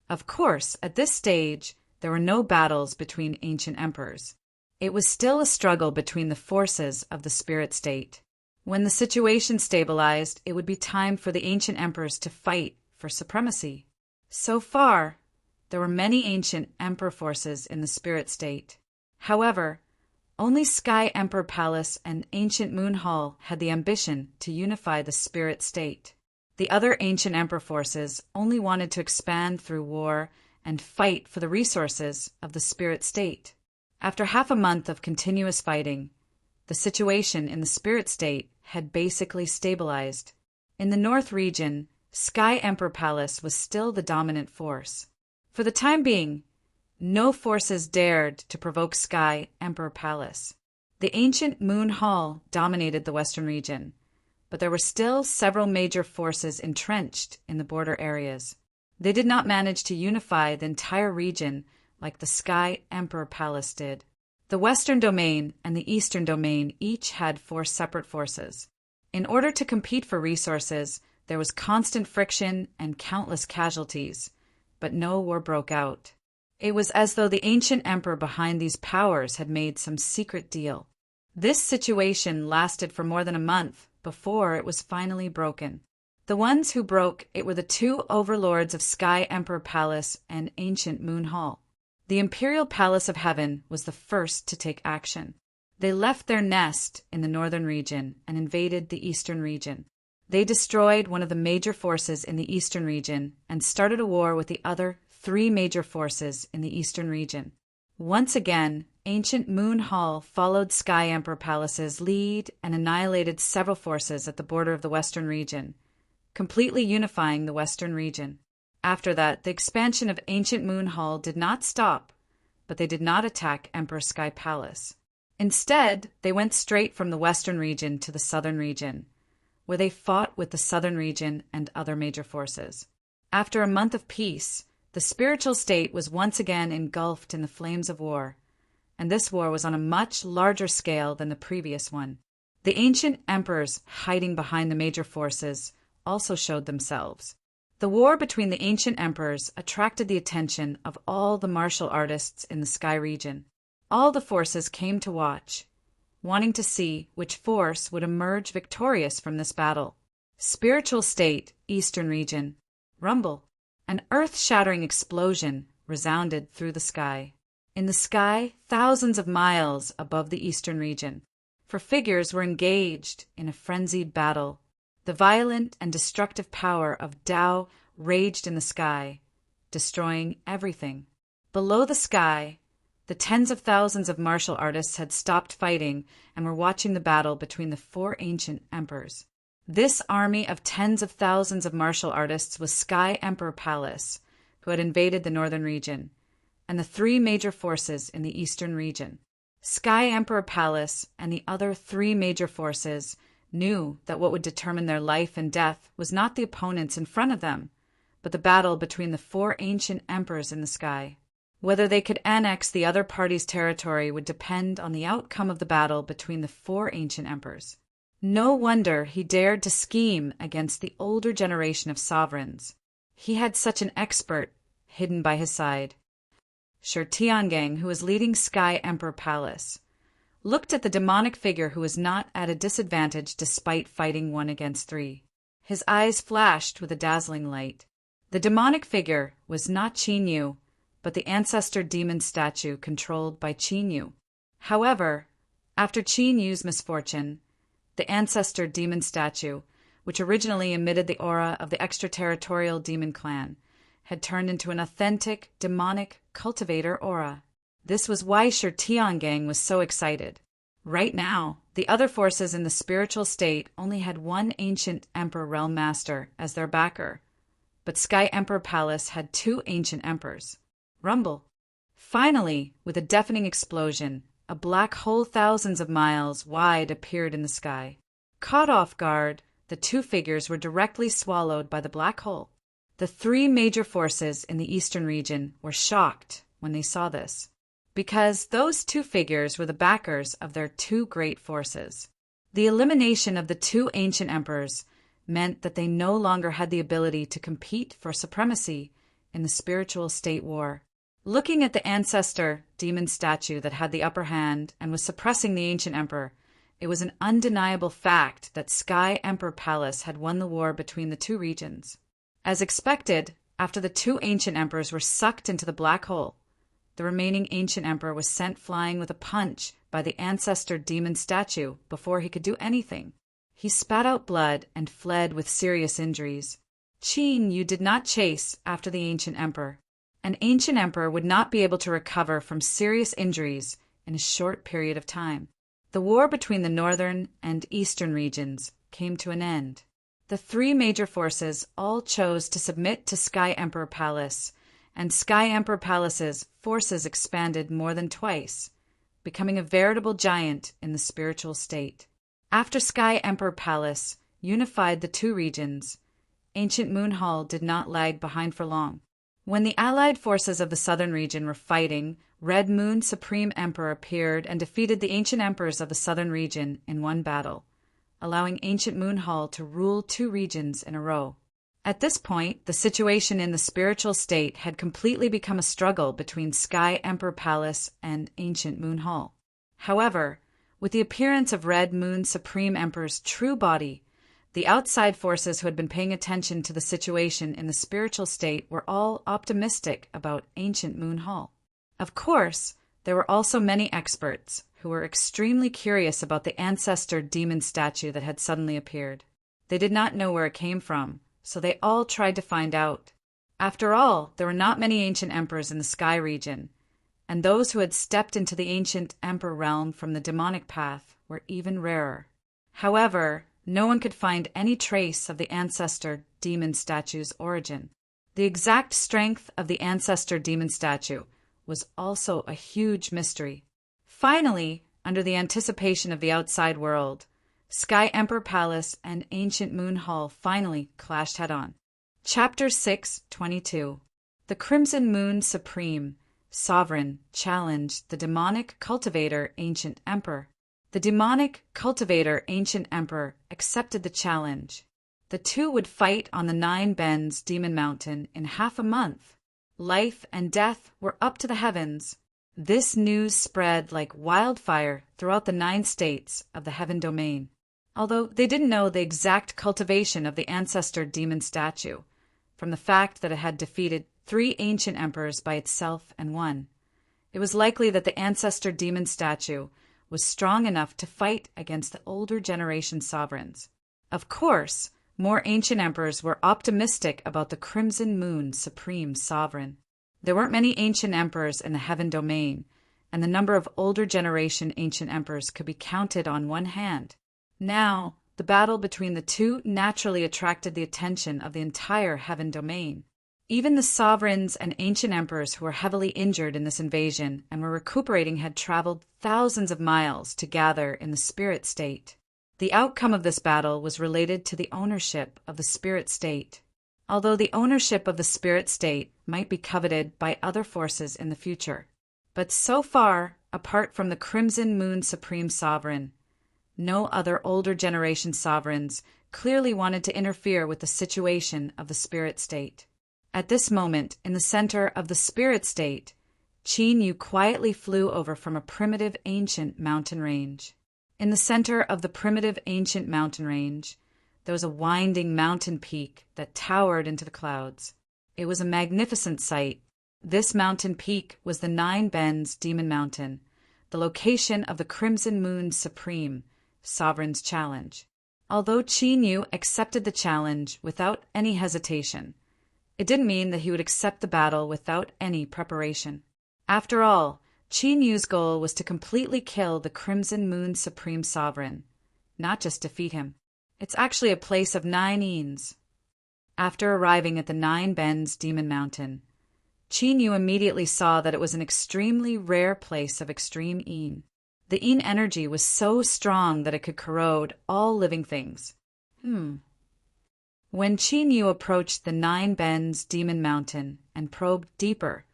Of course, at this stage, there were no battles between ancient emperors. It was still a struggle between the forces of the spirit state. When the situation stabilized, it would be time for the ancient emperors to fight for supremacy. So far, there were many ancient emperor forces in the spirit state. However, only Sky Emperor Palace and Ancient Moon Hall had the ambition to unify the spirit state. The other ancient emperor forces only wanted to expand through war and fight for the resources of the spirit state. After half a month of continuous fighting, the situation in the spirit state had basically stabilized. In the North region, Sky Emperor Palace was still the dominant force. For the time being, no forces dared to provoke Sky Emperor Palace. The ancient Moon Hall dominated the western region, but there were still several major forces entrenched in the border areas. They did not manage to unify the entire region like the Sky Emperor Palace did. The Western Domain and the Eastern Domain each had 4 separate forces. In order to compete for resources, there was constant friction and countless casualties, but no war broke out. It was as though the ancient emperor behind these powers had made some secret deal. This situation lasted for more than a month before it was finally broken. The ones who broke it were the 2 overlords of Sky Emperor Palace and Ancient Moon Hall. The Imperial Palace of Heaven was the first to take action. They left their nest in the northern region and invaded the eastern region. They destroyed one of the major forces in the eastern region and started a war with the other 3 major forces in the eastern region. Once again, Ancient Moon Hall followed Sky Emperor Palace's lead and annihilated several forces at the border of the western region, completely unifying the western region. After that, the expansion of Ancient Moon Hall did not stop, but they did not attack Emperor Sky Palace. Instead, they went straight from the western region to the southern region, where they fought with the southern region and other major forces. After a month of peace, the spiritual state was once again engulfed in the flames of war, and this war was on a much larger scale than the previous one. The ancient emperors hiding behind the major forces also showed themselves. The war between the ancient emperors attracted the attention of all the martial artists in the sky region. All the forces came to watch, wanting to see which force would emerge victorious from this battle. Spiritual state, Eastern region. Rumble. An earth-shattering explosion resounded through the sky. In the sky, thousands of miles above the Eastern region, for figures were engaged in a frenzied battle. The violent and destructive power of Tao raged in the sky, destroying everything. Below the sky, the tens of thousands of martial artists had stopped fighting and were watching the battle between the four ancient emperors. This army of tens of thousands of martial artists was Sky Emperor Pallas, who had invaded the northern region, and the three major forces in the eastern region. Sky Emperor Pallas and the other three major forces knew that what would determine their life and death was not the opponents in front of them, but the battle between the four ancient emperors in the sky. Whether they could annex the other party's territory would depend on the outcome of the battle between the four ancient emperors. No wonder he dared to scheme against the older generation of sovereigns. He had such an expert hidden by his side. Shi Tiangang, who was leading Sky Emperor Pallas, looked at the demonic figure who was not at a disadvantage despite fighting 1 against 3. His eyes flashed with a dazzling light. The demonic figure was not Qin Yu, but the ancestor demon statue controlled by Qin Yu. However, after Qin Yu's misfortune, the ancestor demon statue, which originally emitted the aura of the extraterritorial demon clan, had turned into an authentic, demonic cultivator aura. This was why Shi Tiangang was so excited. Right now, the other forces in the spiritual state only had one ancient Emperor Realm Master as their backer, but Sky Emperor Pallas had 2 ancient emperors. Rumble. Finally, with a deafening explosion, a black hole thousands of miles wide appeared in the sky. Caught off guard, the 2 figures were directly swallowed by the black hole. The 3 major forces in the eastern region were shocked when they saw this, because those 2 figures were the backers of their 2 great forces. The elimination of the 2 ancient emperors meant that they no longer had the ability to compete for supremacy in the spiritual state war. Looking at the ancestor demon statue that had the upper hand and was suppressing the ancient emperor, it was an undeniable fact that Sky Emperor Pallas had won the war between the 2 regions. As expected, after the 2 ancient emperors were sucked into the black hole, the remaining ancient emperor was sent flying with a punch by the ancestor demon statue before he could do anything. He spat out blood and fled with serious injuries. Qin Yu did not chase after the ancient emperor. An ancient emperor would not be able to recover from serious injuries in a short period of time. The war between the northern and eastern regions came to an end. The 3 major forces all chose to submit to Sky Emperor Pallas, and Sky Emperor Pallas's forces expanded more than twice, becoming a veritable giant in the spiritual state. After Sky Emperor Pallas unified the 2 regions, ancient Moon Hall did not lag behind for long. When the allied forces of the southern region were fighting, Red Moon Supreme Emperor appeared and defeated the ancient emperors of the southern region in one battle, allowing ancient Moon Hall to rule 2 regions in a row. At this point, the situation in the spiritual state had completely become a struggle between Sky Emperor Pallas and ancient Moon Hall. However, with the appearance of Red Moon Supreme Emperor's true body, the outside forces who had been paying attention to the situation in the spiritual state were all optimistic about ancient Moon Hall. Of course, there were also many experts who were extremely curious about the ancestor demon statue that had suddenly appeared. They did not know where it came from, so they all tried to find out. After all, there were not many ancient emperors in the sky region, and those who had stepped into the ancient emperor realm from the demonic path were even rarer. However, no one could find any trace of the ancestor demon statue's origin. The exact strength of the ancestor demon statue was also a huge mystery. Finally, under the anticipation of the outside world, Sky Emperor Palace and Ancient Moon Hall finally clashed head-on. Chapter 6:22. The Crimson Moon Supreme, Sovereign, challenged the demonic cultivator Ancient Emperor. The demonic cultivator Ancient Emperor accepted the challenge. The two would fight on the Nine Bends Demon Mountain in half a month. Life and death were up to the heavens. This news spread like wildfire throughout the 9 states of the Heaven Domain, although they didn't know the exact cultivation of the ancestor demon statue, from the fact that it had defeated 3 ancient emperors by itself and won. It was likely that the ancestor demon statue was strong enough to fight against the older generation sovereigns. Of course, more ancient emperors were optimistic about the Crimson Moon Supreme Sovereign. There weren't many ancient emperors in the Heaven Domain, and the number of older generation ancient emperors could be counted on one hand. Now, the battle between the two naturally attracted the attention of the entire Heaven Domain. Even the sovereigns and ancient emperors who were heavily injured in this invasion and were recuperating had traveled thousands of miles to gather in the spirit state. The outcome of this battle was related to the ownership of the spirit state, although the ownership of the spirit state might be coveted by other forces in the future. But so far, apart from the Crimson Moon Supreme Sovereign, no other older generation sovereigns clearly wanted to interfere with the situation of the spirit state. At this moment, in the center of the spirit state, Qin Yu quietly flew over from a primitive ancient mountain range. In the center of the primitive ancient mountain range, there was a winding mountain peak that towered into the clouds. It was a magnificent sight. This mountain peak was the Nine Bends Demon Mountain, the location of the Crimson Moon Supreme, Sovereign's challenge. Although Qin Yu accepted the challenge without any hesitation, it didn't mean that he would accept the battle without any preparation. After all, Qin Yu's goal was to completely kill the Crimson Moon Supreme Sovereign, not just defeat him. It's actually a place of 9 Eens. After arriving at the Nine Bends Demon Mountain, Qin Yu immediately saw that it was an extremely rare place of extreme Een. The Een energy was so strong that it could corrode all living things. When Qin Yu approached the Nine Bends Demon Mountain and probed deeper,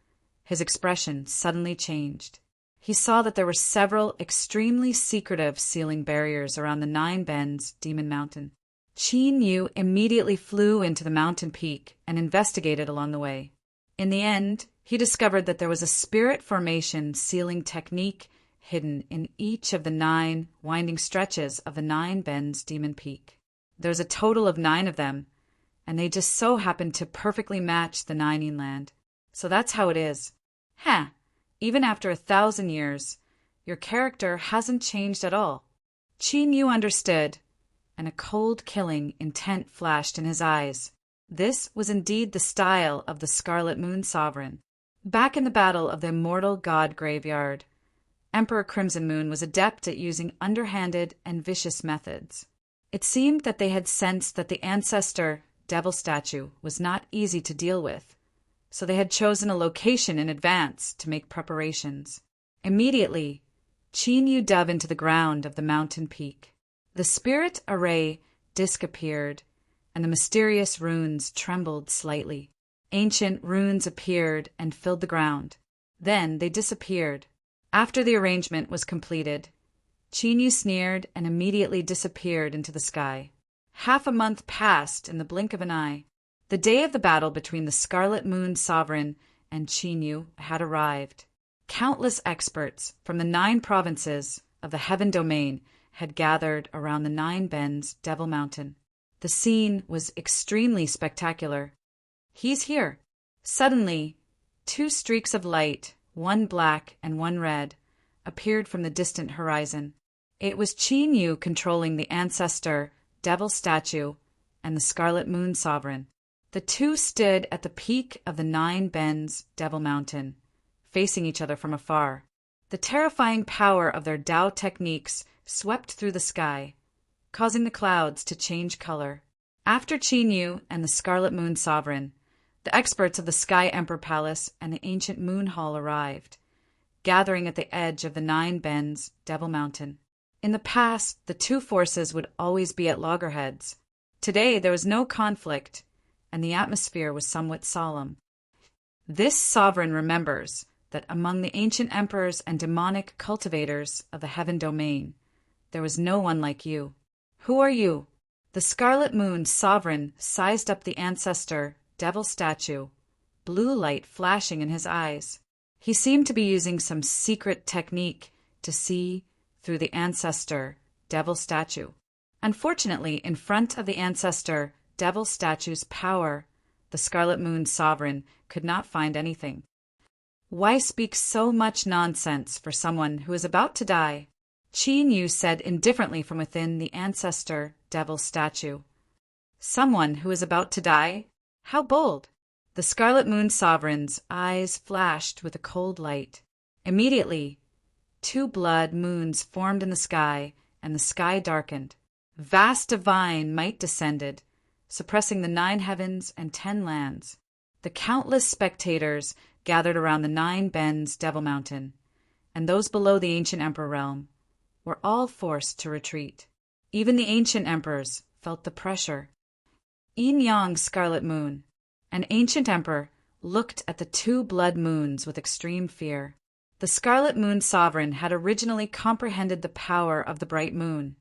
his expression suddenly changed. He saw that there were several extremely secretive sealing barriers around the Nine Bends Demon Mountain. Qin Yu immediately flew into the mountain peak and investigated along the way. In the end, he discovered that there was a spirit formation sealing technique hidden in each of the 9 winding stretches of the Nine Bends Demon Peak. There was a total of 9 of them, and they just so happened to perfectly match the 9 inland. So that's how it is. Even after 1,000 years, your character hasn't changed at all. Qin Yu understood, and a cold killing intent flashed in his eyes. This was indeed the style of the Scarlet Moon Sovereign. Back in the battle of the Immortal God Graveyard, Emperor Crimson Moon was adept at using underhanded and vicious methods. It seemed that they had sensed that the ancestor devil statue was not easy to deal with, so they had chosen a location in advance to make preparations. Immediately, Qin Yu dove into the ground of the mountain peak. The spirit array disc appeared, and the mysterious runes trembled slightly. Ancient runes appeared and filled the ground. Then they disappeared. After the arrangement was completed, Qin Yu sneered and immediately disappeared into the sky. Half a month passed in the blink of an eye. The day of the battle between the Scarlet Moon Sovereign and Qin Yu had arrived. Countless experts from the 9 provinces of the Heaven Domain had gathered around the Nine Bends Devil Mountain. The scene was extremely spectacular. He's here. Suddenly, 2 streaks of light, one black and one red, appeared from the distant horizon. It was Qin Yu controlling the ancestor devil statue and the Scarlet Moon Sovereign. The two stood at the peak of the Nine Bends Devil Mountain, facing each other from afar. The terrifying power of their Dao techniques swept through the sky, causing the clouds to change color. After Qin Yu and the Scarlet Moon Sovereign, the experts of the Sky Emperor Palace and the ancient Moon Hall arrived, gathering at the edge of the Nine Bends Devil Mountain. In the past, the two forces would always be at loggerheads. Today, there was no conflict, and the atmosphere was somewhat solemn. This sovereign remembers that among the ancient emperors and demonic cultivators of the heaven domain, there was no one like you. Who are you? The Scarlet Moon sovereign sized up the ancestor devil statue, blue light flashing in his eyes. He seemed to be using some secret technique to see through the ancestor devil statue. Unfortunately, in front of the ancestor devil statue's power, the Scarlet Moon sovereign could not find anything. Why speak so much nonsense for someone who is about to die? Qin Yu said indifferently from within the ancestor devil statue. Someone who is about to die? How bold! The Scarlet Moon sovereign's eyes flashed with a cold light. Immediately, 2 blood moons formed in the sky, and the sky darkened. Vast divine might descended, suppressing the 9 heavens and 10 lands. The countless spectators gathered around the 9 bends Devil Mountain, and those below the ancient emperor realm were all forced to retreat. Even the ancient emperors felt the pressure. Yin Yang Scarlet Moon, an ancient emperor, looked at the 2 blood moons with extreme fear. The Scarlet Moon sovereign had originally comprehended the power of the bright moon,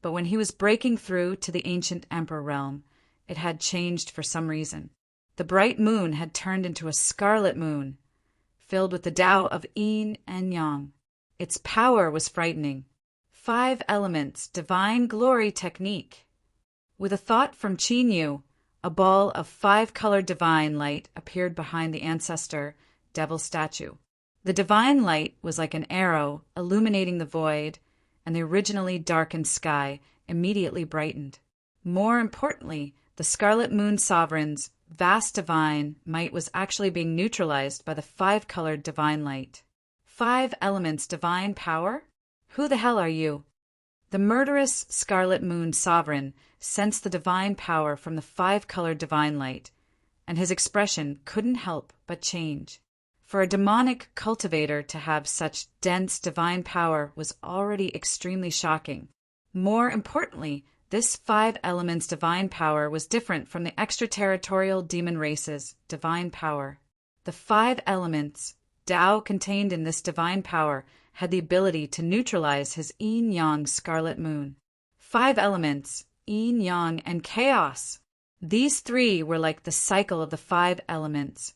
but when he was breaking through to the ancient emperor realm, it had changed for some reason. The bright moon had turned into a scarlet moon, filled with the Tao of Yin and Yang. Its power was frightening. 5 elements, divine glory technique. With a thought from Qin Yu, a ball of 5-colored divine light appeared behind the ancestor devil statue. The divine light was like an arrow illuminating the void, and the originally darkened sky immediately brightened. More importantly, the Scarlet Moon sovereign's vast divine might was actually being neutralized by the 5-colored divine light. 5 elements divine power? Who the hell are you? The murderous Scarlet Moon sovereign sensed the divine power from the 5-colored divine light, and his expression couldn't help but change. For a demonic cultivator to have such dense divine power was already extremely shocking. More importantly, this 5 elements divine power was different from the extraterritorial demon race's divine power. The 5 elements, Tao contained in this divine power, had the ability to neutralize his yin-yang Scarlet Moon. 5 elements, yin-yang and chaos. These 3 were like the cycle of the 5 elements,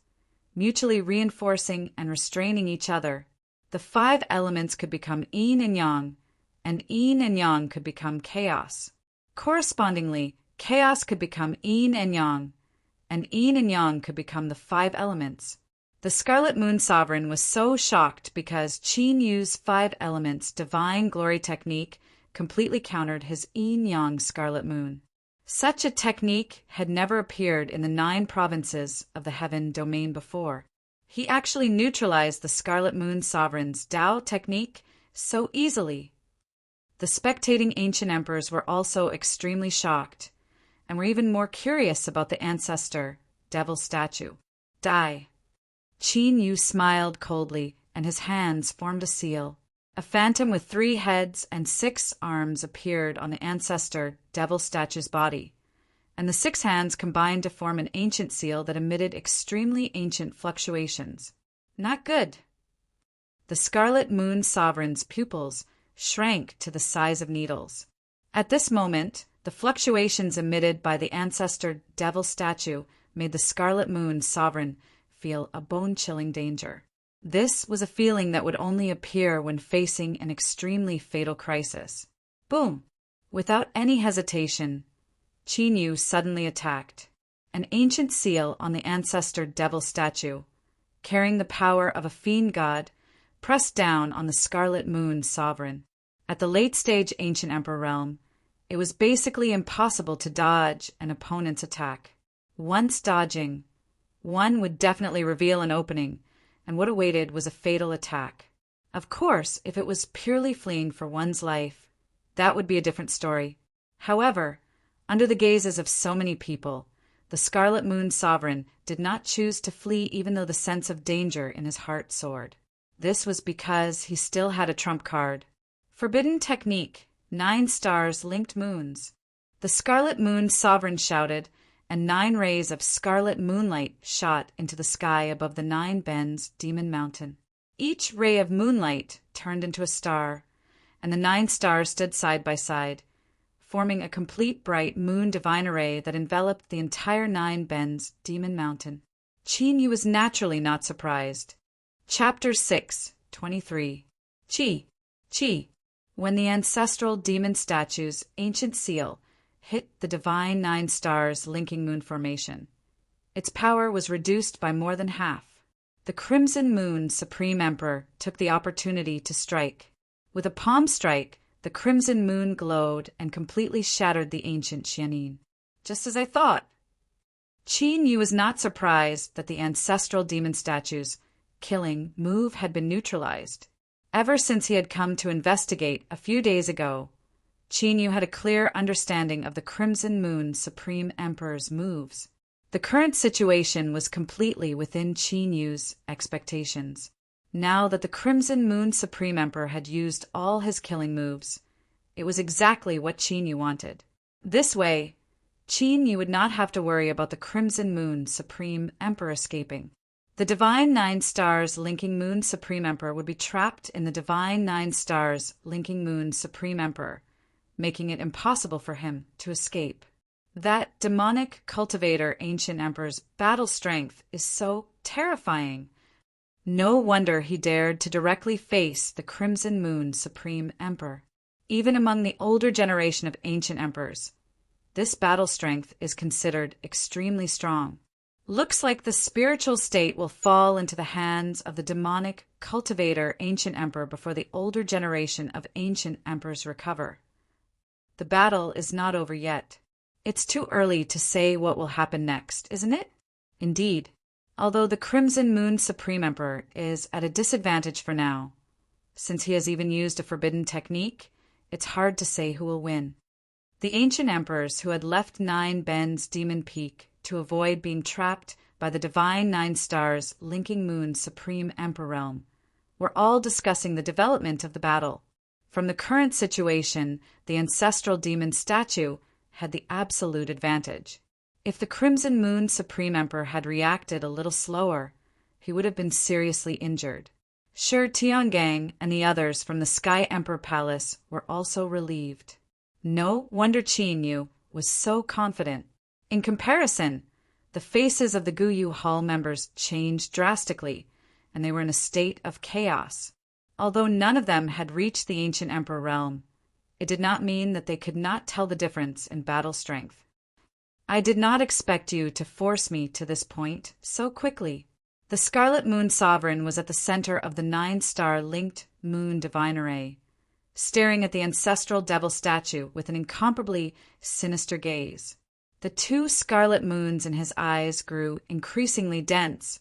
mutually reinforcing and restraining each other. The 5 elements could become yin and yang could become chaos. Correspondingly, chaos could become yin and yang could become the 5 elements. The Scarlet Moon Sovereign was so shocked because Qin Yu's 5 elements divine glory technique completely countered his yin-yang Scarlet Moon. Such a technique had never appeared in the 9 provinces of the heaven domain before. He actually neutralized the Scarlet Moon Sovereign's Tao technique so easily. The spectating ancient emperors were also extremely shocked, and were even more curious about the ancestor devil statue. Die. Qin Yu smiled coldly, and his hands formed a seal. A phantom with 3 heads and 6 arms appeared on the ancestor devil statue's body, and the 6 hands combined to form an ancient seal that emitted extremely ancient fluctuations. Not good. The Scarlet Moon Sovereign's pupils shrank to the size of needles. At this moment, the fluctuations emitted by the ancestor devil statue made the Scarlet Moon Sovereign feel a bone-chilling danger. This was a feeling that would only appear when facing an extremely fatal crisis. Boom! Without any hesitation, Qin Yu suddenly attacked. An ancient seal on the ancestor devil statue, carrying the power of a fiend god, pressed down on the Scarlet Moon Sovereign. At the late-stage ancient emperor realm, it was basically impossible to dodge an opponent's attack. Once dodging, one would definitely reveal an opening, and what awaited was a fatal attack. Of course, if it was purely fleeing for one's life, that would be a different story. However, under the gazes of so many people, the Scarlet Moon Sovereign did not choose to flee even though the sense of danger in his heart soared. This was because he still had a trump card. Forbidden technique, 9 stars linked moons. The Scarlet Moon Sovereign shouted, and 9 rays of scarlet moonlight shot into the sky above the 9 bends Demon Mountain. Each ray of moonlight turned into a star, and the 9 stars stood side by side, forming a complete bright moon divine array that enveloped the entire 9 bends Demon Mountain. Qin Yu was naturally not surprised. Chapter 6, 23. Qi. When the ancestral demon statue's ancient seal hit the divine 9 stars linking moon formation, its power was reduced by more than half. The Crimson Moon Supreme Emperor took the opportunity to strike. With a palm strike, the Crimson Moon glowed and completely shattered the ancient Xianin. Just as I thought. Qin Yu was not surprised that the ancestral demon statue's killing move had been neutralized. Ever since he had come to investigate a few days ago, Qin Yu had a clear understanding of the Crimson Moon Supreme Emperor's moves. The current situation was completely within Qin Yu's expectations. Now that the Crimson Moon Supreme Emperor had used all his killing moves, it was exactly what Qin Yu wanted. This way, Qin Yu would not have to worry about the Crimson Moon Supreme Emperor escaping. The Divine 9 Stars Linking Moon Supreme Emperor would be trapped in the Divine 9 Stars Linking Moon Supreme Emperor, making it impossible for him to escape. That demonic cultivator ancient emperor's battle strength is so terrifying. No wonder he dared to directly face the Crimson Moon Supreme Emperor. Even among the older generation of ancient emperors, this battle strength is considered extremely strong. Looks like the spiritual state will fall into the hands of the demonic cultivator ancient emperor before the older generation of ancient emperors recover. The battle is not over yet. It's too early to say what will happen next, isn't it? Indeed, although the Crimson Moon Supreme Emperor is at a disadvantage for now, since he has even used a forbidden technique, it's hard to say who will win. The ancient emperors who had left 9 Bends Demon Peak to avoid being trapped by the Divine 9 Stars Linking Moon Supreme Emperor realm were all discussing the development of the battle. From the current situation, the ancestral demon statue had the absolute advantage. If the Crimson Moon Supreme Emperor had reacted a little slower, he would have been seriously injured. Shi Tiangang and the others from the Sky Emperor Palace were also relieved. No wonder Qin Yu was so confident. In comparison, the faces of the Guyu Hall members changed drastically, and they were in a state of chaos. Although none of them had reached the ancient Emperor realm, it did not mean that they could not tell the difference in battle strength. I did not expect you to force me to this point so quickly. The Scarlet Moon Sovereign was at the center of the 9-star linked moon divine array, staring at the ancestral devil statue with an incomparably sinister gaze. The 2 scarlet moons in his eyes grew increasingly dense,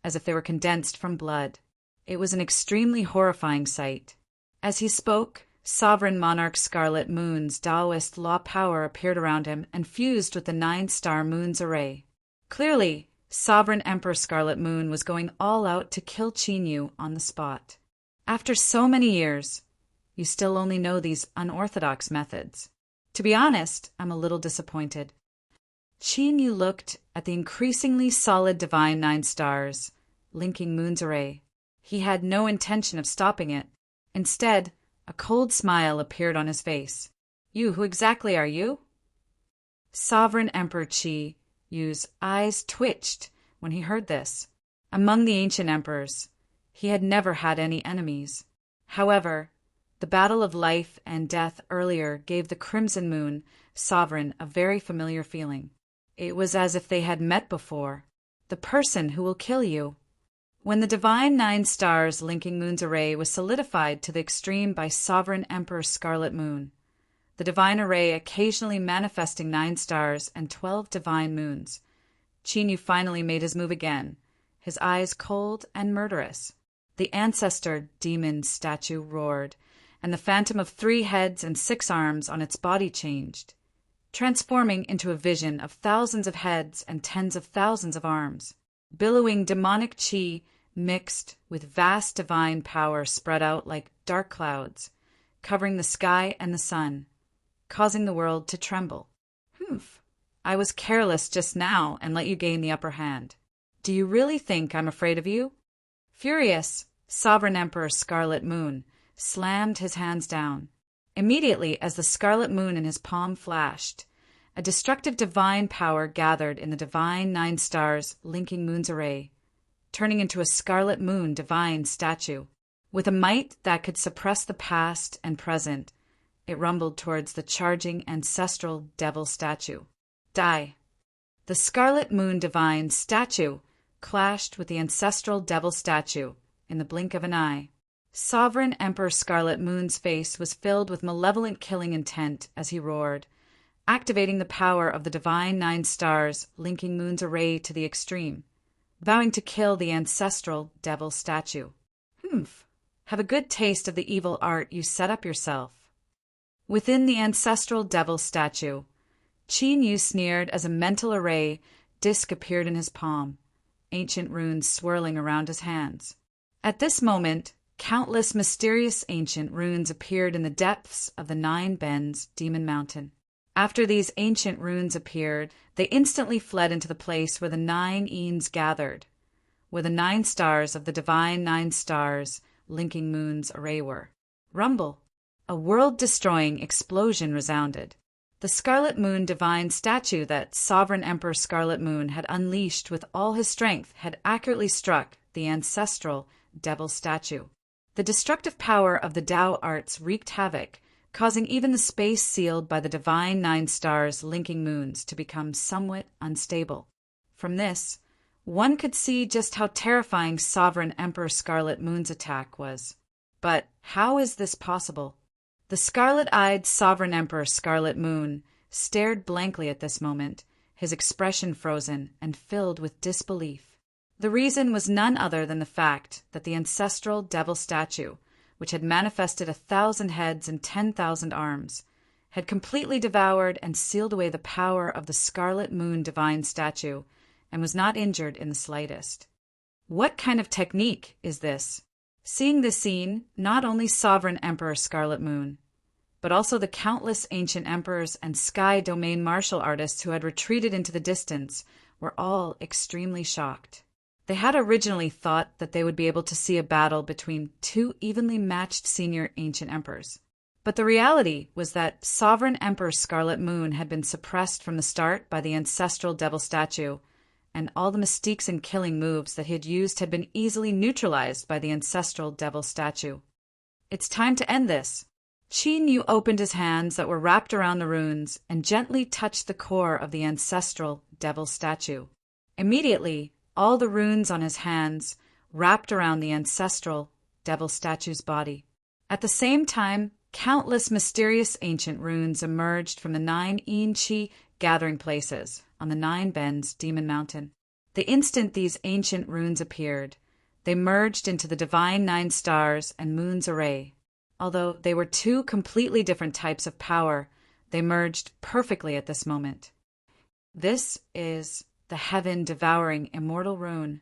as if they were condensed from blood. It was an extremely horrifying sight. As he spoke, Sovereign Monarch Scarlet Moon's Taoist law power appeared around him and fused with the 9-star moon's array. Clearly, Sovereign Emperor Scarlet Moon was going all out to kill Qin Yu on the spot. After so many years, you still only know these unorthodox methods. To be honest, I'm a little disappointed. Qin Yu looked at the increasingly solid Divine 9 Stars linking moon's array. He had no intention of stopping it. Instead, a cold smile appeared on his face. You, who exactly are you? Sovereign Emperor Qi Yu's eyes twitched when he heard this. Among the ancient emperors, he had never had any enemies. However, the battle of life and death earlier gave the Crimson Moon Sovereign a very familiar feeling. It was as if they had met before. The person who will kill you. When the Divine 9 Stars Linking Moon's array was solidified to the extreme by Sovereign Emperor Scarlet Moon, the divine array occasionally manifesting 9 stars and 12 divine moons, Qin Yu finally made his move again, his eyes cold and murderous. The ancestor demon statue roared, and the phantom of 3 heads and 6 arms on its body changed, transforming into a vision of thousands of heads and tens of thousands of arms. Billowing demonic qi mixed with vast divine power spread out like dark clouds, covering the sky and the sun, causing the world to tremble. Humph. I was careless just now and let you gain the upper hand. Do you really think I'm afraid of you? Furious, Sovereign Emperor Scarlet Moon slammed his hands down. Immediately, as the scarlet moon in his palm flashed, a destructive divine power gathered in the divine 9 stars linking moons array, turning into a scarlet moon divine statue. With a might that could suppress the past and present, it rumbled towards the charging ancestral devil statue. Die. The scarlet moon divine statue clashed with the ancestral devil statue in the blink of an eye. Sovereign Emperor Scarlet Moon's face was filled with malevolent killing intent as he roared, activating the power of the divine 9 stars linking moons array to the extreme, vowing to kill the ancestral devil statue. Humph. Have a good taste of the evil art you set up yourself. Within the ancestral devil statue, Qin Yu sneered as a mental array disc appeared in his palm, ancient runes swirling around his hands. At this moment, countless mysterious ancient runes appeared in the depths of the 9 Bends Demon Mountain. After these ancient runes appeared, they instantly fled into the place where the 9 Eons gathered, where the 9 stars of the divine 9 stars linking moons array were. Rumble. A world-destroying explosion resounded. The Scarlet Moon divine statue that Sovereign Emperor Scarlet Moon had unleashed with all his strength had accurately struck the ancestral devil statue. The destructive power of the Tao arts wreaked havoc, causing even the space sealed by the divine 9 stars linking moons to become somewhat unstable. From this, one could see just how terrifying Sovereign Emperor Scarlet Moon's attack was. But how is this possible? The scarlet-eyed Sovereign Emperor Scarlet Moon stared blankly at this moment, his expression frozen and filled with disbelief. The reason was none other than the fact that the ancestral devil statue, which had manifested 1,000 heads and 10,000 arms, had completely devoured and sealed away the power of the Scarlet Moon divine statue and was not injured in the slightest. What kind of technique is this? Seeing this scene, not only Sovereign Emperor Scarlet Moon, but also the countless ancient emperors and sky domain martial artists who had retreated into the distance were all extremely shocked. They had originally thought that they would be able to see a battle between 2 evenly matched senior ancient emperors. But the reality was that Sovereign Emperor Scarlet Moon had been suppressed from the start by the ancestral devil statue, and all the mystiques and killing moves that he had used had been easily neutralized by the ancestral devil statue. It's time to end this. Qin Yu opened his hands that were wrapped around the runes and gently touched the core of the ancestral devil statue. Immediately, all the runes on his hands wrapped around the ancestral devil statue's body. At the same time, countless mysterious ancient runes emerged from the 9 Yin-Chi gathering places on the 9 Bends Demon Mountain. The instant these ancient runes appeared, they merged into the divine 9 stars and moons array. Although they were 2 completely different types of power, they merged perfectly at this moment. This is the heaven-devouring immortal rune.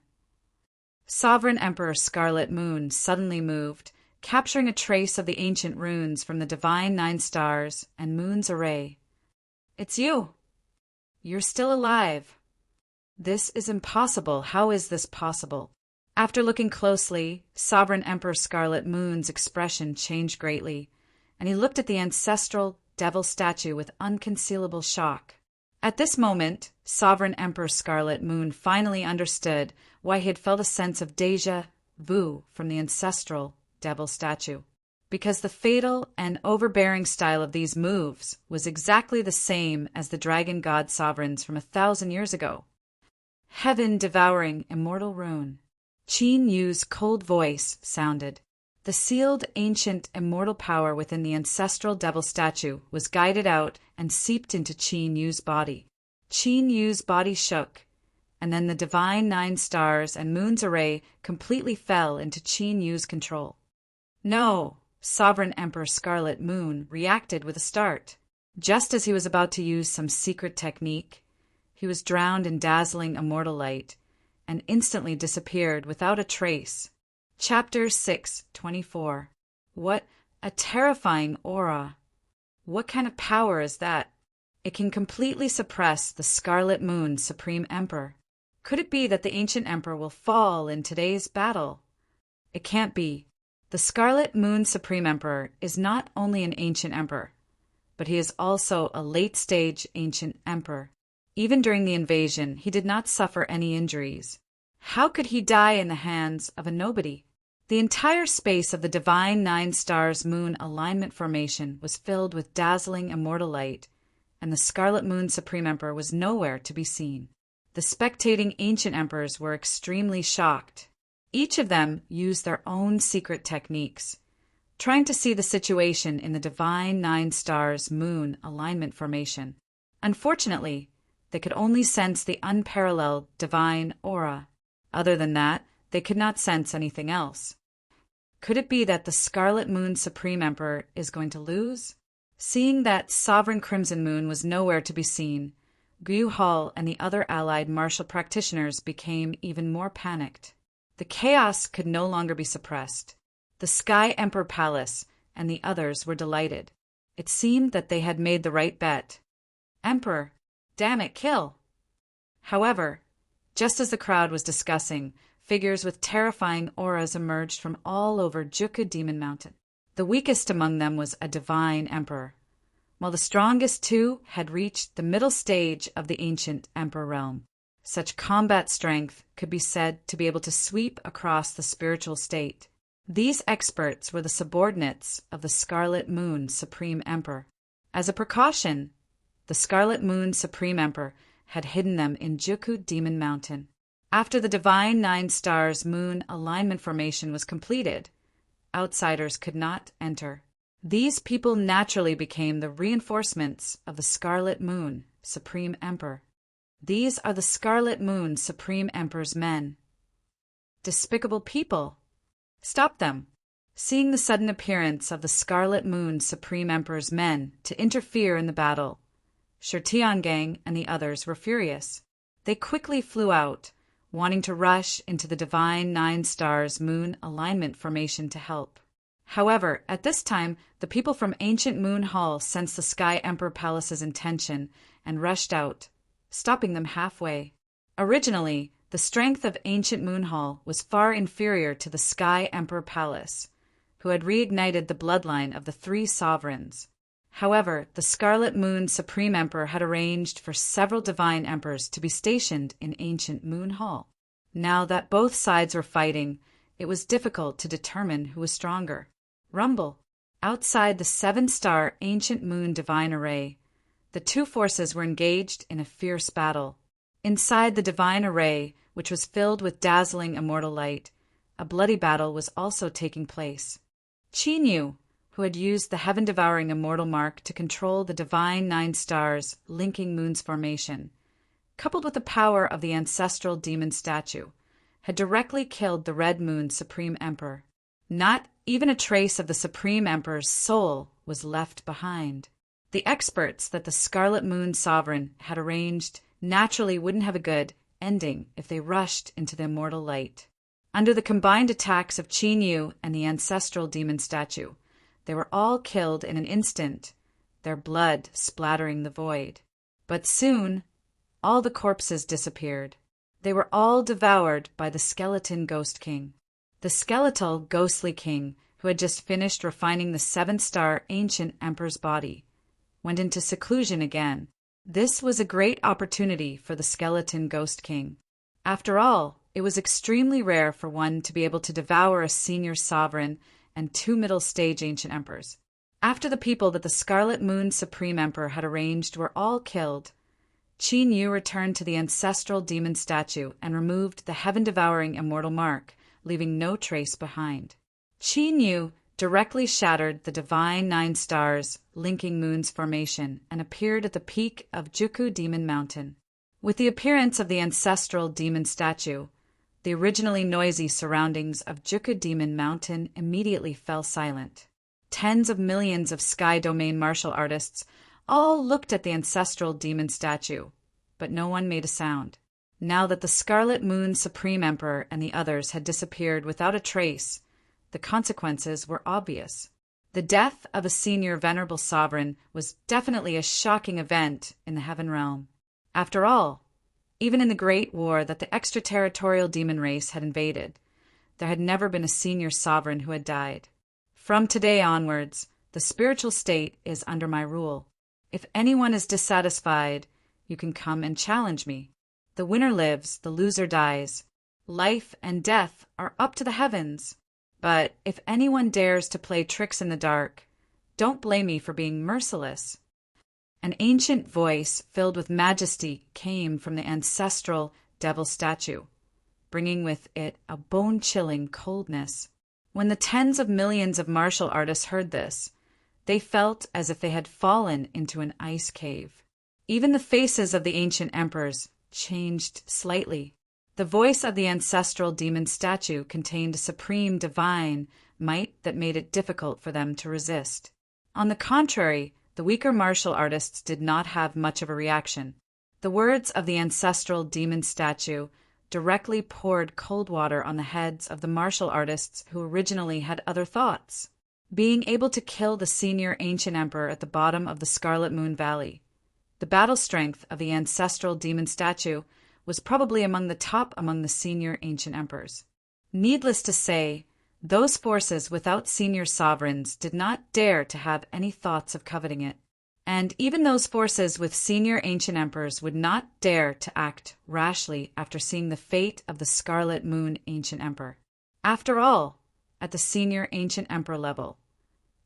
Sovereign Emperor Scarlet Moon suddenly moved, capturing a trace of the ancient runes from the divine 9 stars and moons array. It's you. You're still alive. This is impossible. How is this possible? After looking closely, Sovereign Emperor Scarlet Moon's expression changed greatly, and he looked at the ancestral devil statue with unconcealable shock. At this moment, Sovereign Emperor Scarlet Moon finally understood why he had felt a sense of déjà vu from the ancestral devil statue. Because the fatal and overbearing style of these moves was exactly the same as the dragon god sovereigns from 1,000 years ago. Heaven-devouring immortal rune. Qin Yu's cold voice sounded. The sealed ancient immortal power within the ancestral devil statue was guided out and seeped into Qin Yu's body. Qin Yu's body shook, and then the divine 9 stars and moons array completely fell into Qin Yu's control. No! Sovereign Emperor Scarlet Moon reacted with a start. Just as he was about to use some secret technique, he was drowned in dazzling immortal light and instantly disappeared without a trace. Chapter 6:24. What A terrifying aura. What kind of power is that? It can completely suppress the Scarlet Moon Supreme Emperor. Could it be that the ancient emperor will fall in today's battle? It can't be. The Scarlet Moon Supreme Emperor is not only an ancient emperor, but he is also a late-stage ancient emperor. Even during the invasion, he did not suffer any injuries. How could he die in the hands of a nobody? The entire space of the divine 9 stars moon alignment formation was filled with dazzling immortal light, and the Scarlet Moon Supreme Emperor was nowhere to be seen. The spectating ancient emperors were extremely shocked. Each of them used their own secret techniques, trying to see the situation in the divine 9 stars moon alignment formation. Unfortunately, they could only sense the unparalleled divine aura. Other than that, they could not sense anything else. Could it be that the Scarlet Moon Supreme Emperor is going to lose? Seeing that Sovereign Crimson Moon was nowhere to be seen, Gu Hall and the other allied martial practitioners became even more panicked. The chaos could no longer be suppressed. The Sky Emperor Palace and the others were delighted. It seemed that they had made the right bet. Emperor, damn it, kill! However, just as the crowd was discussing, figures with terrifying auras emerged from all over Juku Demon Mountain. The weakest among them was a divine emperor, while the strongest two had reached the middle stage of the ancient emperor realm. Such combat strength could be said to be able to sweep across the spiritual state. These experts were the subordinates of the Scarlet Moon Supreme Emperor. As a precaution, the Scarlet Moon Supreme Emperor had hidden them in Juku Demon Mountain. After the divine 9 stars moon alignment formation was completed, outsiders could not enter. These people naturally became the reinforcements of the Scarlet Moon Supreme Emperor. These are the Scarlet Moon Supreme Emperor's men. Despicable people! Stop them! Seeing the sudden appearance of the Scarlet Moon Supreme Emperor's men to interfere in the battle, Shirtiangang and the others were furious. They quickly flew out, wanting to rush into the divine 9 stars moon alignment formation to help. However, at this time, the people from Ancient Moon Hall sensed the Sky Emperor Palace's intention and rushed out, stopping them halfway. Originally, the strength of Ancient Moon Hall was far inferior to the Sky Emperor Palace, who had reignited the bloodline of the 3 sovereigns. However, the Scarlet Moon Supreme Emperor had arranged for several divine emperors to be stationed in Ancient Moon Hall. Now that both sides were fighting, it was difficult to determine who was stronger. Rumble. Outside the 7-star Ancient Moon Divine Array, the 2 forces were engaged in a fierce battle. Inside the Divine Array, which was filled with dazzling immortal light, a bloody battle was also taking place. Qin Yu, who had used the heaven-devouring immortal mark to control the divine 9 stars linking moons formation, coupled with the power of the ancestral demon statue, had directly killed the Red Moon Supreme Emperor. Not even a trace of the Supreme Emperor's soul was left behind. The experts that the Scarlet Moon Sovereign had arranged naturally wouldn't have a good ending if they rushed into the immortal light. Under the combined attacks of Qin Yu and the ancestral demon statue, they were all killed in an instant, their blood splattering the void. But soon, all the corpses disappeared. They were all devoured by the skeleton Ghost King. The skeletal ghostly king, who had just finished refining the 7-star ancient emperor's body, went into seclusion again. This was a great opportunity for the skeleton Ghost King. After all, it was extremely rare for one to be able to devour a senior sovereign and 2 middle-stage ancient emperors. After the people that the Scarlet Moon Supreme Emperor had arranged were all killed, Qin Yu returned to the ancestral demon statue and removed the heaven-devouring immortal mark, leaving no trace behind. Qin Yu directly shattered the divine 9 stars linking moons formation and appeared at the peak of Juku Demon Mountain. With the appearance of the ancestral demon statue, the originally noisy surroundings of Juku Demon Mountain immediately fell silent. Tens of millions of Sky Domain martial artists all looked at the ancestral demon statue, but no one made a sound. Now that the Scarlet Moon Supreme Emperor and the others had disappeared without a trace, the consequences were obvious. The death of a senior venerable sovereign was definitely a shocking event in the Heaven Realm. After all, even in the Great War that the extraterritorial demon race had invaded, there had never been a senior sovereign who had died. From today onwards, the spiritual state is under my rule. If anyone is dissatisfied, you can come and challenge me. The winner lives, the loser dies. Life and death are up to the heavens. But if anyone dares to play tricks in the dark, don't blame me for being merciless. An ancient voice filled with majesty came from the ancestral devil statue, bringing with it a bone-chilling coldness. When the tens of millions of martial artists heard this, they felt as if they had fallen into an ice cave. Even the faces of the ancient emperors changed slightly. The voice of the ancestral demon statue contained a supreme divine might that made it difficult for them to resist. On the contrary, the weaker martial artists did not have much of a reaction. The words of the ancestral demon statue directly poured cold water on the heads of the martial artists who originally had other thoughts. Being able to kill the senior ancient emperor at the bottom of the Scarlet Moon Valley, the battle strength of the ancestral demon statue was probably among the top among the senior ancient emperors. Needless to say, those forces without senior sovereigns did not dare to have any thoughts of coveting it. And even those forces with senior ancient emperors would not dare to act rashly after seeing the fate of the Scarlet Moon ancient emperor. After all, at the senior ancient emperor level,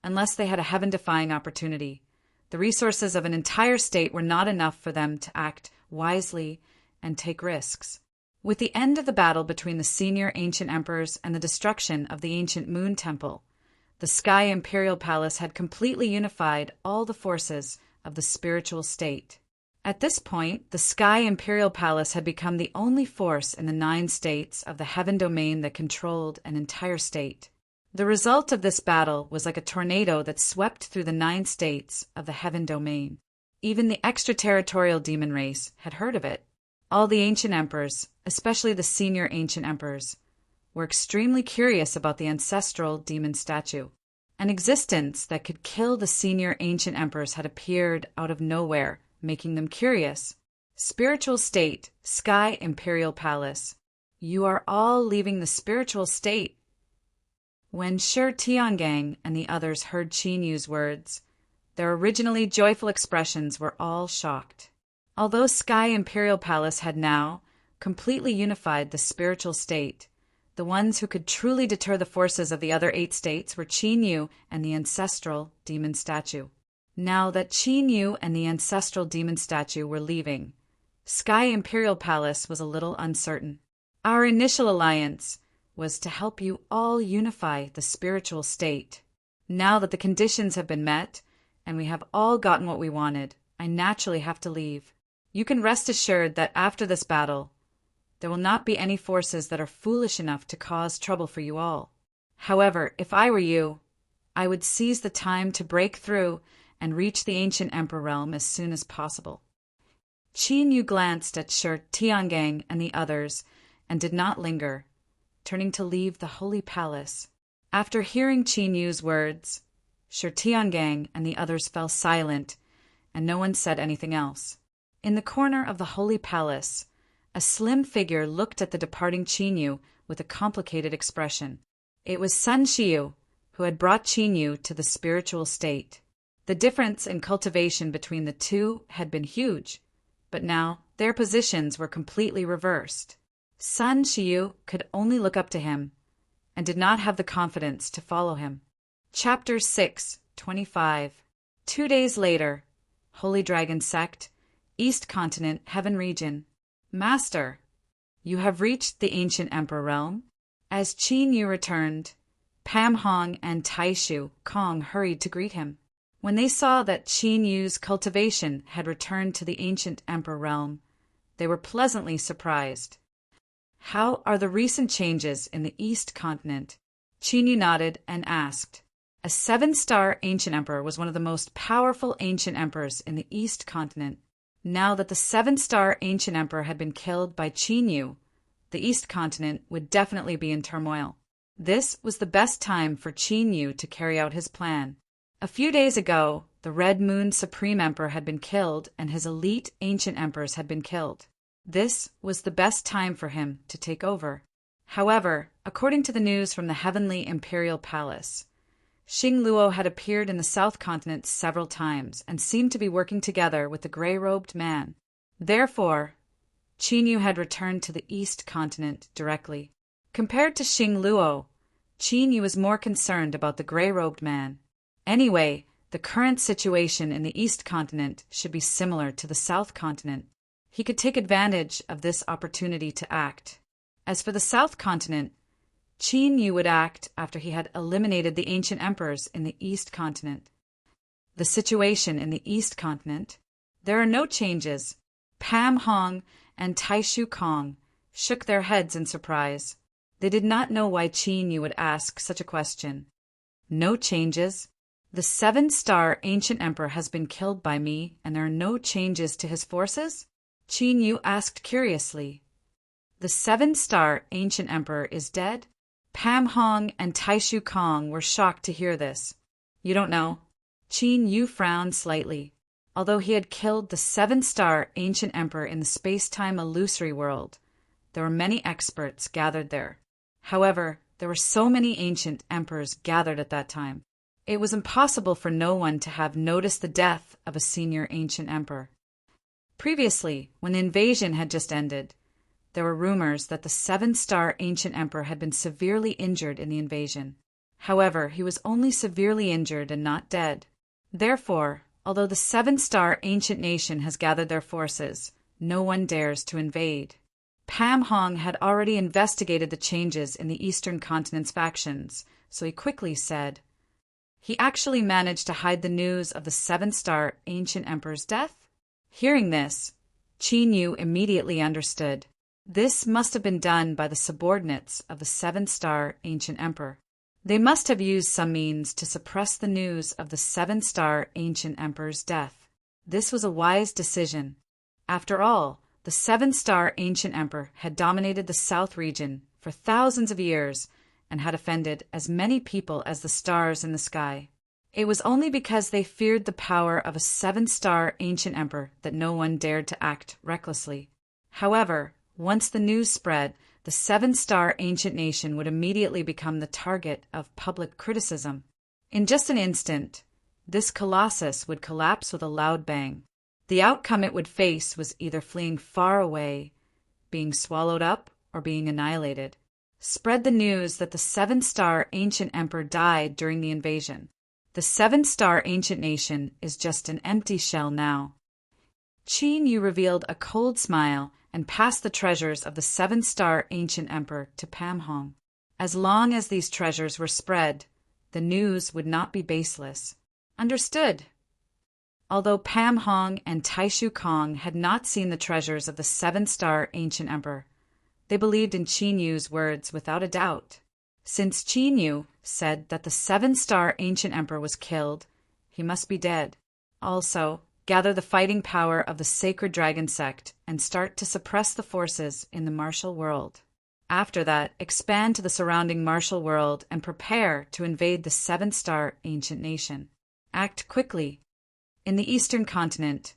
unless they had a heaven-defying opportunity, the resources of an entire state were not enough for them to act wisely and take risks. With the end of the battle between the senior ancient emperors and the destruction of the ancient moon temple, the Sky Imperial Palace had completely unified all the forces of the spiritual state. At this point, the Sky Imperial Palace had become the only force in the 9 states of the heaven domain that controlled an entire state. The result of this battle was like a tornado that swept through the 9 states of the heaven domain. Even the extraterritorial demon race had heard of it. All the ancient emperors, especially the senior ancient emperors, were extremely curious about the ancestral demon statue. An existence that could kill the senior ancient emperors had appeared out of nowhere, making them curious. Spiritual state, Sky Imperial Palace. You are all leaving the spiritual state. When Shi Tiangang and the others heard Qin Yu's words, their originally joyful expressions were all shocked. Although Sky Imperial Palace had now completely unified the spiritual state, the ones who could truly deter the forces of the other 8 states were Qin Yu and the ancestral demon statue. Now that Qin Yu and the ancestral demon statue were leaving, Sky Imperial Palace was a little uncertain. Our initial alliance was to help you all unify the spiritual state. Now that the conditions have been met, and we have all gotten what we wanted, I naturally have to leave. You can rest assured that after this battle, there will not be any forces that are foolish enough to cause trouble for you all. However, if I were you, I would seize the time to break through and reach the ancient emperor realm as soon as possible. Qin Yu glanced at Shi Tiangang and the others and did not linger, turning to leave the holy palace. After hearing Qin Yu's words, Shi Tiangang and the others fell silent, and no one said anything else. In the corner of the holy palace, a slim figure looked at the departing Qin Yu with a complicated expression. It was Sun Shiyu, who had brought Qin Yu to the spiritual state. The difference in cultivation between the two had been huge, but now their positions were completely reversed. Sun Shiyu could only look up to him, and did not have the confidence to follow him. Chapter 6:25. 2 days later, Holy Dragon Sect, East Continent, Heaven Region. Master, you have reached the ancient emperor realm. As Qin Yu returned, Pam Hong and Taishu Kong hurried to greet him. When they saw that Qin Yu's cultivation had returned to the ancient emperor realm, they were pleasantly surprised. How are the recent changes in the East Continent? Qin Yu nodded and asked. A 7-star ancient emperor was one of the most powerful ancient emperors in the East Continent. Now that the 7-star ancient emperor had been killed by Qin Yu, the East Continent would definitely be in turmoil. This was the best time for Qin Yu to carry out his plan. A few days ago, the Red Moon Supreme Emperor had been killed and his elite ancient emperors had been killed. This was the best time for him to take over. However, according to the news from the Heavenly Imperial Palace, Xing Luo had appeared in the South Continent several times and seemed to be working together with the gray-robed man. Therefore, Qin Yu had returned to the East Continent directly. Compared to Xing Luo, Qin Yu was more concerned about the gray-robed man. Anyway, the current situation in the East Continent should be similar to the South Continent. He could take advantage of this opportunity to act. As for the South Continent, Qin Yu would act after he had eliminated the ancient emperors in the East Continent. The situation in the East Continent, there are no changes. Pam Hong and Taishu Kong shook their heads in surprise. They did not know why Qin Yu would ask such a question. No changes. The 7-star ancient emperor has been killed by me, and there are no changes to his forces? Qin Yu asked curiously. The 7-star ancient emperor is dead? Pam Hong and Taishu Kong were shocked to hear this. You don't know? Qin Yu frowned slightly. Although he had killed the 7-star ancient emperor in the space-time illusory world, there were many experts gathered there. However, there were so many ancient emperors gathered at that time. It was impossible for no one to have noticed the death of a senior ancient emperor. Previously, when the invasion had just ended, there were rumors that the 7-star ancient emperor had been severely injured in the invasion. However, he was only severely injured and not dead. Therefore, although the 7-star ancient nation has gathered their forces, no one dares to invade. Pam Hong had already investigated the changes in the Eastern Continent's factions, so he quickly said, he actually managed to hide the news of the 7-star ancient emperor's death? Hearing this, Qin Yu immediately understood. This must have been done by the subordinates of the 7-star ancient emperor. They must have used some means to suppress the news of the 7-star ancient emperor's death. This was a wise decision. After all, the 7-star ancient emperor had dominated the South region for thousands of years and had offended as many people as the stars in the sky. It was only because they feared the power of a 7-star ancient emperor that no one dared to act recklessly. However, once the news spread, the 7-star ancient nation would immediately become the target of public criticism. In just an instant, this colossus would collapse with a loud bang. The outcome it would face was either fleeing far away, being swallowed up, or being annihilated. Spread the news that the 7-star ancient emperor died during the invasion. The 7-star ancient nation is just an empty shell now. Qin Yu revealed a cold smile and passed the treasures of the 7-star ancient emperor to Pam Hong. As long as these treasures were spread, the news would not be baseless. Understood. Although Pam Hong and Taishu Kong had not seen the treasures of the 7-star ancient emperor, they believed in Qin Yu's words without a doubt. Since Qin Yu said that the 7-star ancient emperor was killed, he must be dead. Also, gather the fighting power of the sacred dragon sect and start to suppress the forces in the martial world. After that, expand to the surrounding martial world and prepare to invade the 7-star ancient nation. Act quickly. In the Eastern Continent,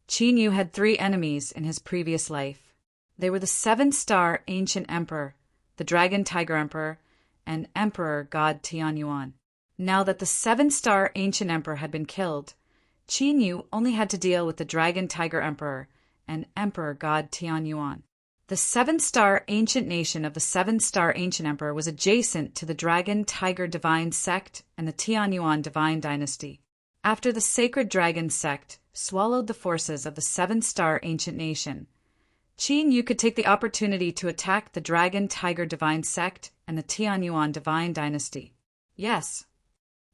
Qin Yu had 3 enemies in his previous life. They were the 7-star ancient emperor, the dragon tiger emperor, and emperor god Tianyuan. Now that the 7-star ancient emperor had been killed, Qin Yu only had to deal with the dragon tiger emperor and emperor god Tianyuan. The 7-star ancient nation of the 7-star ancient emperor was adjacent to the dragon tiger divine sect and the Tianyuan divine dynasty. After the sacred dragon sect swallowed the forces of the 7-star ancient nation, Qin Yu could take the opportunity to attack the dragon tiger divine sect and the Tianyuan divine dynasty. Yes.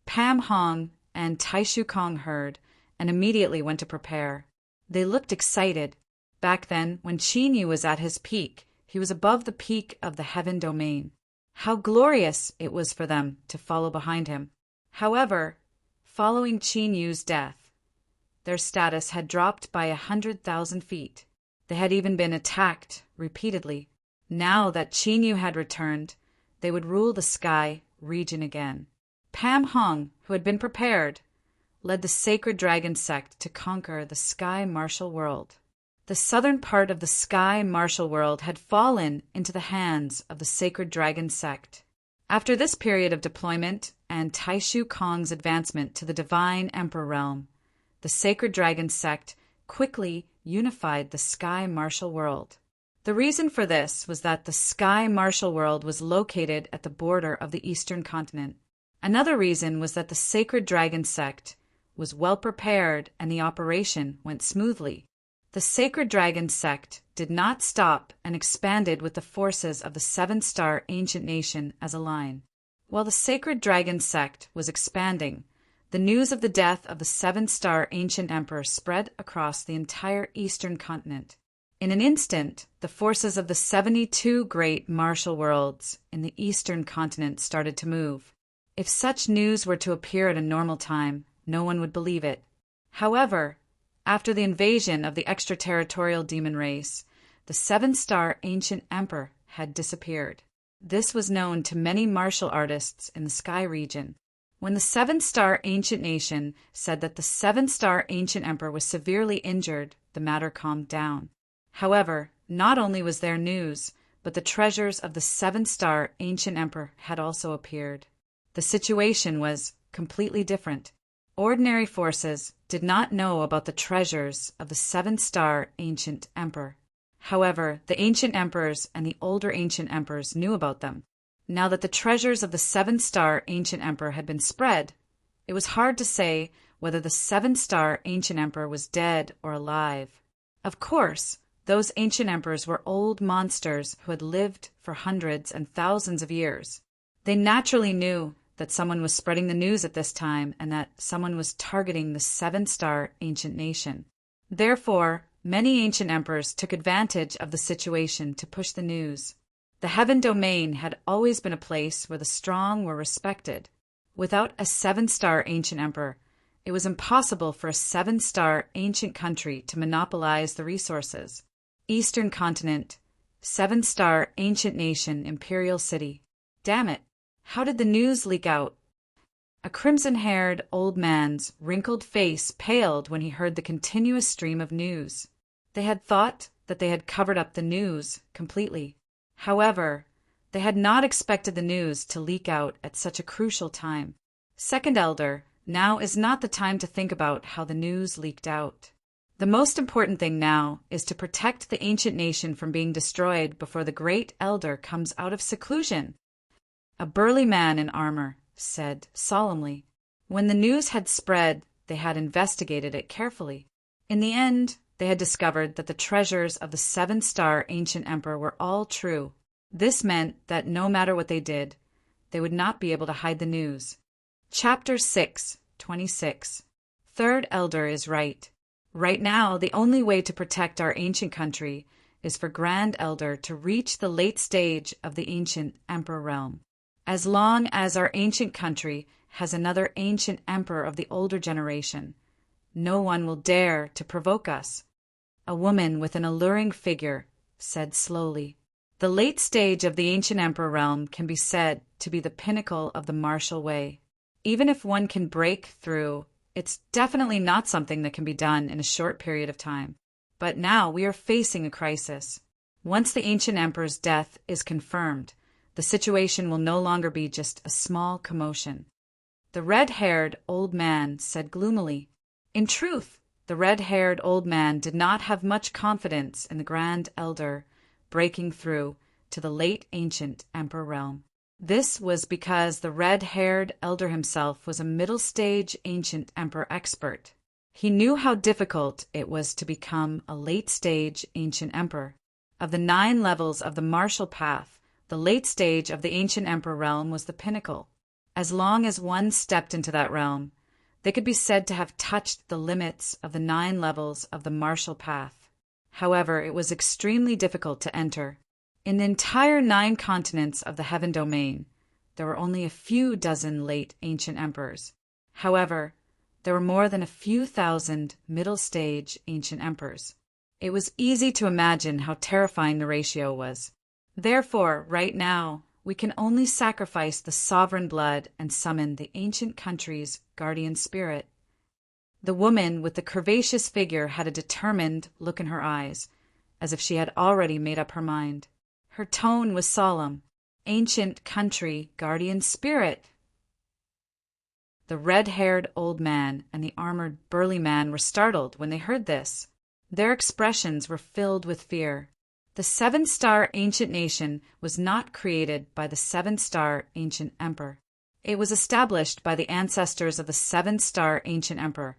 Pam Hong and Taishu Kong heard and immediately went to prepare. They looked excited. Back then, when Qin Yu was at his peak, he was above the peak of the heaven domain. How glorious it was for them to follow behind him. However, following Qin Yu's death, their status had dropped by 100,000 feet. They had even been attacked repeatedly. Now that Qin Yu had returned, they would rule the sky region again. Pam Hong, who had been prepared, led the sacred dragon sect to conquer the sky martial world. The southern part of the sky martial world had fallen into the hands of the sacred dragon sect. After this period of deployment and Taishu Kong's advancement to the divine emperor realm, the sacred dragon sect quickly unified the sky martial world. The reason for this was that the sky martial world was located at the border of the eastern continent. Another reason was that the sacred dragon sect was well prepared and the operation went smoothly. The sacred dragon sect did not stop and expanded with the forces of the seven-star ancient nation as a line. While the sacred dragon sect was expanding, the news of the death of the seven-star ancient emperor spread across the entire eastern continent. In an instant, the forces of the 72 great martial worlds in the eastern continent started to move. If such news were to appear at a normal time, no one would believe it. However, after the invasion of the extraterritorial demon race, the seven-star ancient emperor had disappeared. This was known to many martial artists in the sky region. When the seven-star ancient nation said that the seven-star ancient emperor was severely injured, the matter calmed down. However, not only was there news, but the treasures of the seven-star ancient emperor had also appeared. The situation was completely different. Ordinary forces did not know about the treasures of the seven-star ancient emperor. However, the ancient emperors and the older ancient emperors knew about them. Now that the treasures of the seven-star ancient emperor had been spread, it was hard to say whether the seven-star ancient emperor was dead or alive. Of course, those ancient emperors were old monsters who had lived for hundreds and thousands of years. They naturally knew that someone was spreading the news at this time and that someone was targeting the seven-star ancient nation. Therefore, many ancient emperors took advantage of the situation to push the news. The heaven domain had always been a place where the strong were respected. Without a seven-star ancient emperor, it was impossible for a seven-star ancient country to monopolize the resources. Eastern continent, seven-star ancient nation, imperial city. Damn it. How did the news leak out? A crimson-haired old man's wrinkled face paled when he heard the continuous stream of news. They had thought that they had covered up the news completely. However, they had not expected the news to leak out at such a crucial time. Second Elder, now is not the time to think about how the news leaked out. The most important thing now is to protect the ancient nation from being destroyed before the Great Elder comes out of seclusion. A burly man in armor said solemnly. When the news had spread, they had investigated it carefully. In the end, they had discovered that the treasures of the seven-star ancient emperor were all true. This meant that no matter what they did, they would not be able to hide the news. Chapter 6:26. Third Elder is right. Right now, the only way to protect our ancient country is for Grand Elder to reach the late stage of the ancient emperor realm. As long as our ancient country has another ancient emperor of the older generation, no one will dare to provoke us. A woman with an alluring figure said slowly, "The late stage of the ancient emperor realm can be said to be the pinnacle of the martial way. Even if one can break through, it's definitely not something that can be done in a short period of time. But now we are facing a crisis. Once the ancient emperor's death is confirmed, the situation will no longer be just a small commotion." The red-haired old man said gloomily. In truth, the red-haired old man did not have much confidence in the Grand Elder breaking through to the late ancient emperor realm. This was because the red-haired elder himself was a middle-stage ancient emperor expert. He knew how difficult it was to become a late-stage ancient emperor. Of the 9 levels of the martial path, the late stage of the ancient emperor realm was the pinnacle. As long as one stepped into that realm, they could be said to have touched the limits of the 9 levels of the martial path. However, it was extremely difficult to enter. In the entire 9 continents of the heaven domain, there were only a few dozen late ancient emperors. However, there were more than a few thousand middle-stage ancient emperors. It was easy to imagine how terrifying the ratio was. Therefore, right now, we can only sacrifice the sovereign blood and summon the ancient country's guardian spirit. The woman with the curvaceous figure had a determined look in her eyes, as if she had already made up her mind. Her tone was solemn. Ancient country, guardian spirit. The red-haired old man and the armored burly man were startled when they heard this. Their expressions were filled with fear. The seven-star ancient nation was not created by the seven-star ancient emperor. It was established by the ancestors of the seven-star ancient emperor,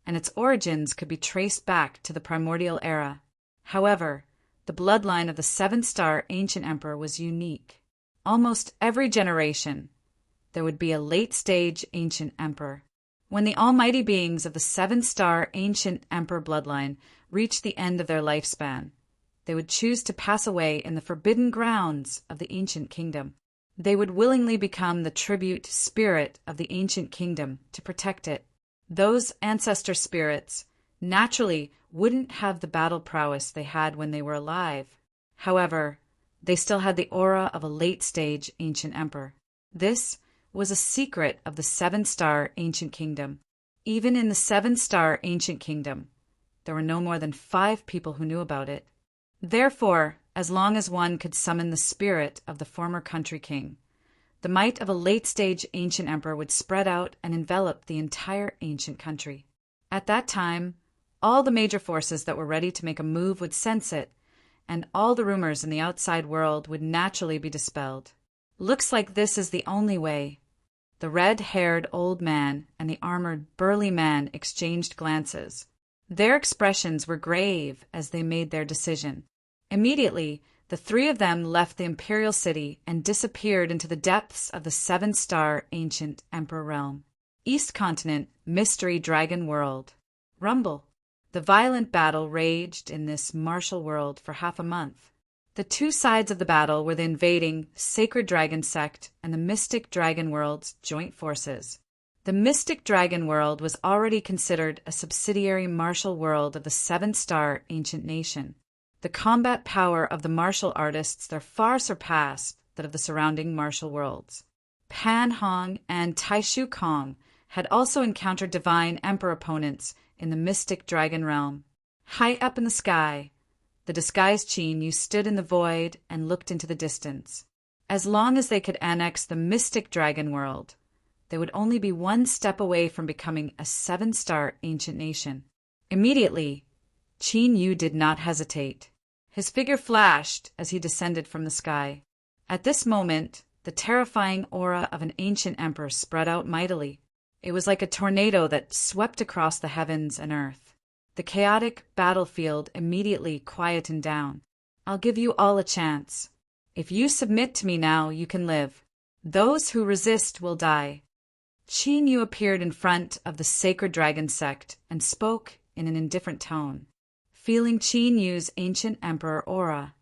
and its origins could be traced back to the primordial era. However, the bloodline of the seven-star ancient emperor was unique. Almost every generation, there would be a late-stage ancient emperor. When the almighty beings of the seven-star ancient emperor bloodline reached the end of their lifespan, they would choose to pass away in the forbidden grounds of the ancient kingdom. They would willingly become the tribute spirit of the ancient kingdom to protect it. Those ancestor spirits naturally wouldn't have the battle prowess they had when they were alive. However, they still had the aura of a late-stage ancient emperor. This was a secret of the seven-star ancient kingdom. Even in the seven-star ancient kingdom, there were no more than 5 people who knew about it. Therefore, as long as one could summon the spirit of the former country king, the might of a late-stage ancient emperor would spread out and envelop the entire ancient country. At that time, all the major forces that were ready to make a move would sense it, and all the rumors in the outside world would naturally be dispelled. Looks like this is the only way. The red-haired old man and the armored burly man exchanged glances. Their expressions were grave as they made their decision. Immediately, the 3 of them left the imperial city and disappeared into the depths of the seven-star ancient emperor realm. East Continent, Mystery Dragon World. Rumble. The violent battle raged in this martial world for half a month. The 2 sides of the battle were the invading Sacred Dragon sect and the Mystic Dragon World's joint forces. The Mystic Dragon World was already considered a subsidiary martial world of the seven-star ancient nation. The combat power of the martial artists there far surpassed that of the surrounding martial worlds. Pan Hong and Taishu Kong had also encountered divine emperor opponents in the Mystic Dragon realm. High up in the sky, the disguised Qin Yu stood in the void and looked into the distance. As long as they could annex the Mystic Dragon world, they would only be 1 step away from becoming a seven-star ancient nation. Immediately, Qin Yu did not hesitate. His figure flashed as he descended from the sky. At this moment, the terrifying aura of an ancient emperor spread out mightily. It was like a tornado that swept across the heavens and earth. The chaotic battlefield immediately quietened down. I'll give you all a chance. If you submit to me now, you can live. Those who resist will die. Qin Yu appeared in front of the Sacred Dragon sect and spoke in an indifferent tone. Feeling Qin Yu's ancient emperor aura,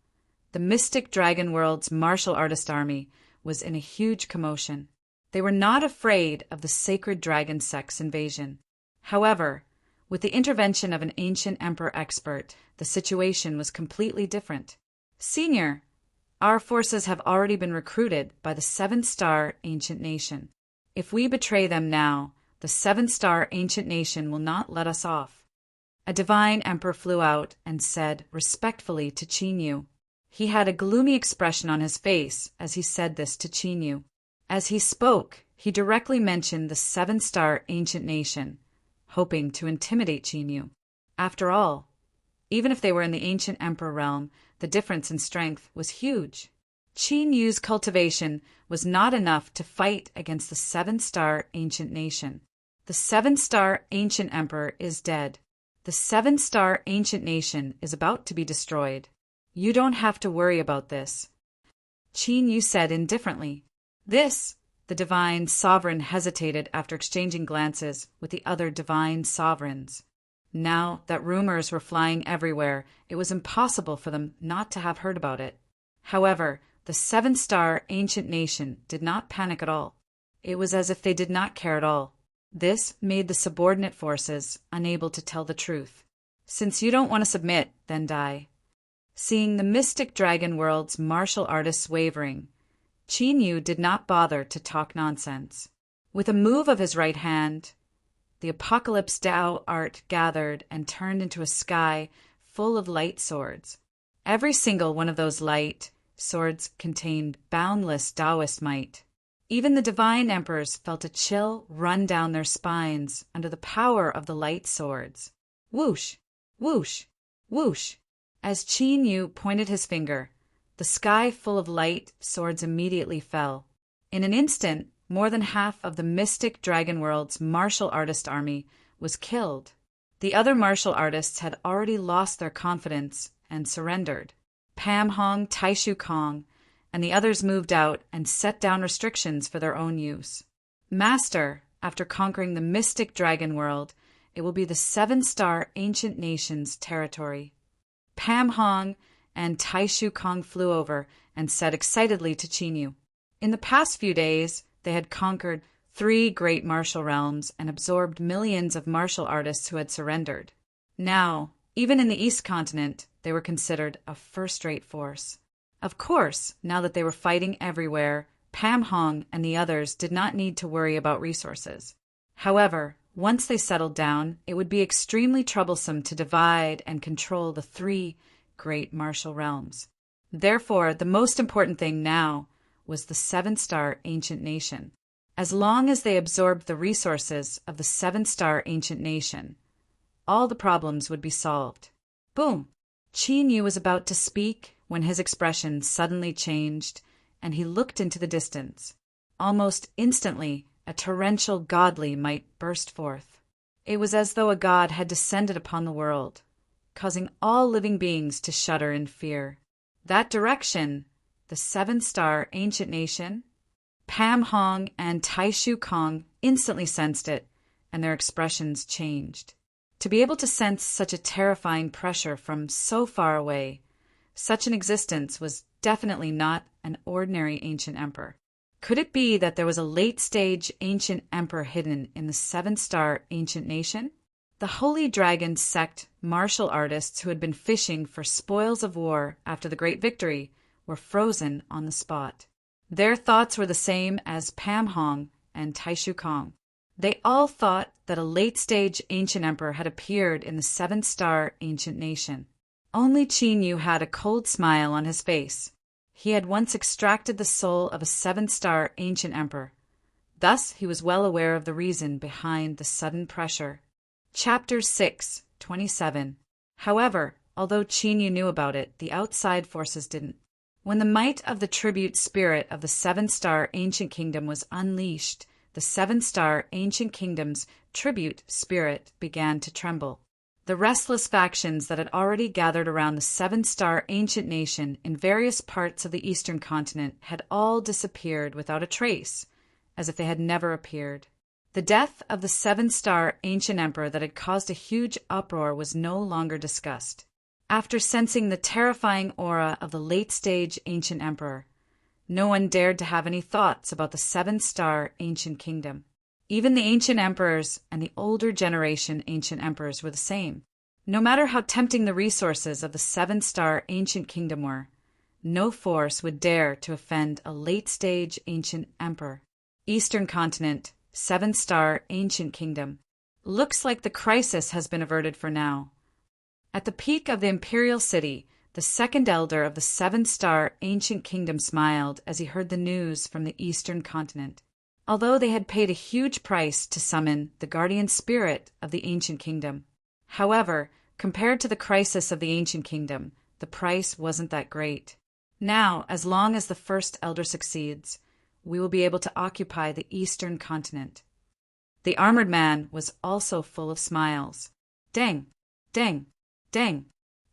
the Mystic Dragon World's martial artist army was in a huge commotion. They were not afraid of the Sacred Dragon sect's invasion. However, with the intervention of an ancient emperor expert, the situation was completely different. Senior, our forces have already been recruited by the seven-star ancient nation. If we betray them now, the seven-star ancient nation will not let us off. A divine emperor flew out and said respectfully to Qin Yu. He had a gloomy expression on his face as he said this to Qin Yu. As he spoke, he directly mentioned the seven-star ancient nation, hoping to intimidate Qin Yu. After all, even if they were in the ancient emperor realm, the difference in strength was huge. Qin Yu's cultivation was not enough to fight against the seven-star ancient nation. The seven-star ancient emperor is dead. The seven-star ancient nation is about to be destroyed. You don't have to worry about this. Qin Yu said indifferently. This, the divine sovereign hesitated after exchanging glances with the other divine sovereigns. Now that rumors were flying everywhere, it was impossible for them not to have heard about it. However, the seven-star ancient nation did not panic at all. It was as if they did not care at all. This made the subordinate forces unable to tell the truth. Since you don't want to submit, then die. Seeing the Mystic Dragon World's martial artists wavering, Qin Yu did not bother to talk nonsense. With a move of his right hand, the Apocalypse Tao art gathered and turned into a sky full of light swords. Every single one of those light swords contained boundless Taoist might. Even the divine emperors felt a chill run down their spines under the power of the light swords. Whoosh! Whoosh! Whoosh! As Qin Yu pointed his finger, the sky full of light swords immediately fell. In an instant, more than half of the mystic dragon world's martial artist army was killed. The other martial artists had already lost their confidence and surrendered. Pam Hong, Taishu Kong, and the others moved out and set down restrictions for their own use. Master, after conquering the mystic dragon world, it will be the 7-star ancient nation's territory. Pam Hong and Taishu Kong flew over and said excitedly to Qin Yu. In the past few days, they had conquered 3 great martial realms and absorbed millions of martial artists who had surrendered. Now, even in the East Continent, they were considered a first-rate force. Of course, now that they were fighting everywhere, Pam Hong and the others did not need to worry about resources. However, once they settled down, it would be extremely troublesome to divide and control the 3 great martial realms. Therefore, the most important thing now was the 7-star ancient nation. As long as they absorbed the resources of the 7-star ancient nation, all the problems would be solved. Boom! Qin Yu was about to speak when his expression suddenly changed, and he looked into the distance. Almost instantly, a torrential godly might burst forth. It was as though a god had descended upon the world, causing all living beings to shudder in fear. That direction, the 7-star ancient nation, Pam Hong and Taishu Kong instantly sensed it, and their expressions changed. To be able to sense such a terrifying pressure from so far away, such an existence was definitely not an ordinary ancient emperor. Could it be that there was a late-stage ancient emperor hidden in the 7-star ancient nation? The Holy Dragon sect martial artists who had been fishing for spoils of war after the great victory were frozen on the spot. Their thoughts were the same as Pam Hong and Taishu Kong. They all thought that a late-stage ancient emperor had appeared in the 7-star ancient nation. Only Qin Yu had a cold smile on his face. He had once extracted the soul of a 7-star ancient emperor. Thus he was well aware of the reason behind the sudden pressure. Chapter 6:27. However, although Qin Yu knew about it, the outside forces didn't. When the might of the tribute spirit of the 7-star ancient kingdom was unleashed, the 7-star ancient kingdom's tribute spirit began to tremble. The restless factions that had already gathered around the 7-star ancient nation in various parts of the eastern continent had all disappeared without a trace, as if they had never appeared. The death of the 7-star ancient emperor that had caused a huge uproar was no longer discussed. After sensing the terrifying aura of the late-stage ancient emperor, no one dared to have any thoughts about the 7-star ancient kingdom. Even the ancient emperors and the older generation ancient emperors were the same. No matter how tempting the resources of the 7-star ancient kingdom were, no force would dare to offend a late-stage ancient emperor. Eastern continent, 7-star ancient kingdom. Looks like the crisis has been averted for now. At the peak of the imperial city, the second elder of the 7-star ancient kingdom smiled as he heard the news from the eastern continent. Although they had paid a huge price to summon the guardian spirit of the ancient kingdom. However, compared to the crisis of the ancient kingdom, the price wasn't that great. Now, as long as the first elder succeeds, we will be able to occupy the eastern continent. The armored man was also full of smiles. Dang, dang, dang.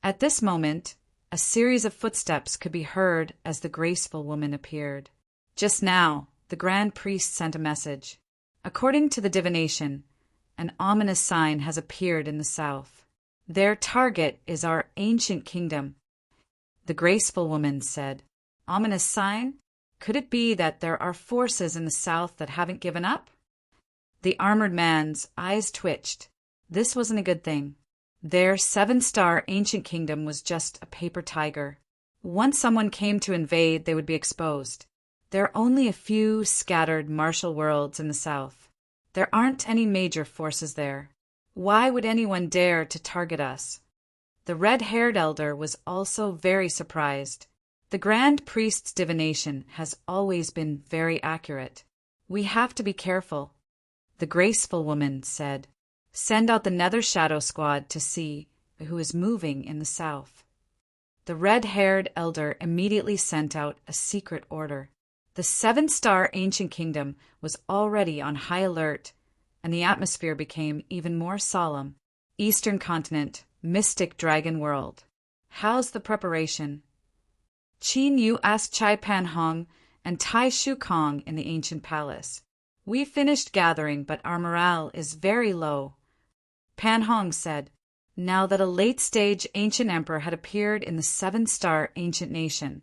At this moment, a series of footsteps could be heard as the graceful woman appeared. Just now, the grand priest sent a message. According to the divination, an ominous sign has appeared in the south. Their target is our ancient kingdom. The graceful woman said, "Ominous sign? Could it be that there are forces in the south that haven't given up?" The armored man's eyes twitched. This wasn't a good thing. Their 7-star ancient kingdom was just a paper tiger. Once someone came to invade, they would be exposed. There are only a few scattered martial worlds in the south. There aren't any major forces there. Why would anyone dare to target us?" The red-haired elder was also very surprised. The Grand Priest's divination has always been very accurate. "We have to be careful," the graceful woman said. "Send out the Nether Shadow Squad to see who is moving in the south." The red-haired elder immediately sent out a secret order. The seven-star ancient kingdom was already on high alert, and the atmosphere became even more solemn. Eastern continent, mystic dragon world. "How's the preparation?" Qin Yu asked Chai Pan Hong and Tai Shu Kong in the ancient palace. "We finished gathering, but our morale is very low," Pan Hong said. Now that a late-stage ancient emperor had appeared in the seven-star ancient nation,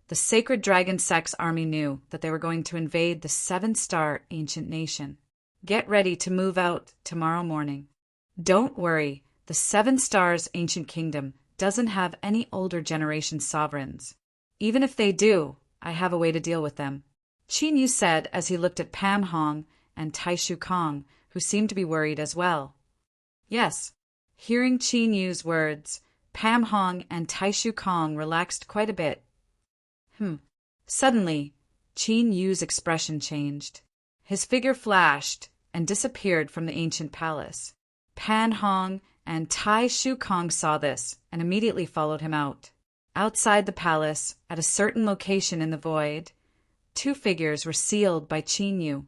the sacred dragon sect's army knew that they were going to invade the seven-star ancient nation. "Get ready to move out tomorrow morning." "Don't worry, the seven stars ancient kingdom doesn't have any older generation sovereigns. Even if they do, I have a way to deal with them," Qin Yu said as he looked at Pan Hong and Tai Shu Kong, who seemed to be worried as well. Yes. Hearing Qin Yu's words, Pan Hong and Tai Shu Kong relaxed quite a bit. Suddenly, Qin Yu's expression changed. His figure flashed and disappeared from the ancient palace. Pan Hong and Tai Shu Kong saw this and immediately followed him out. Outside the palace, at a certain location in the void, two figures were sealed by Qin Yu.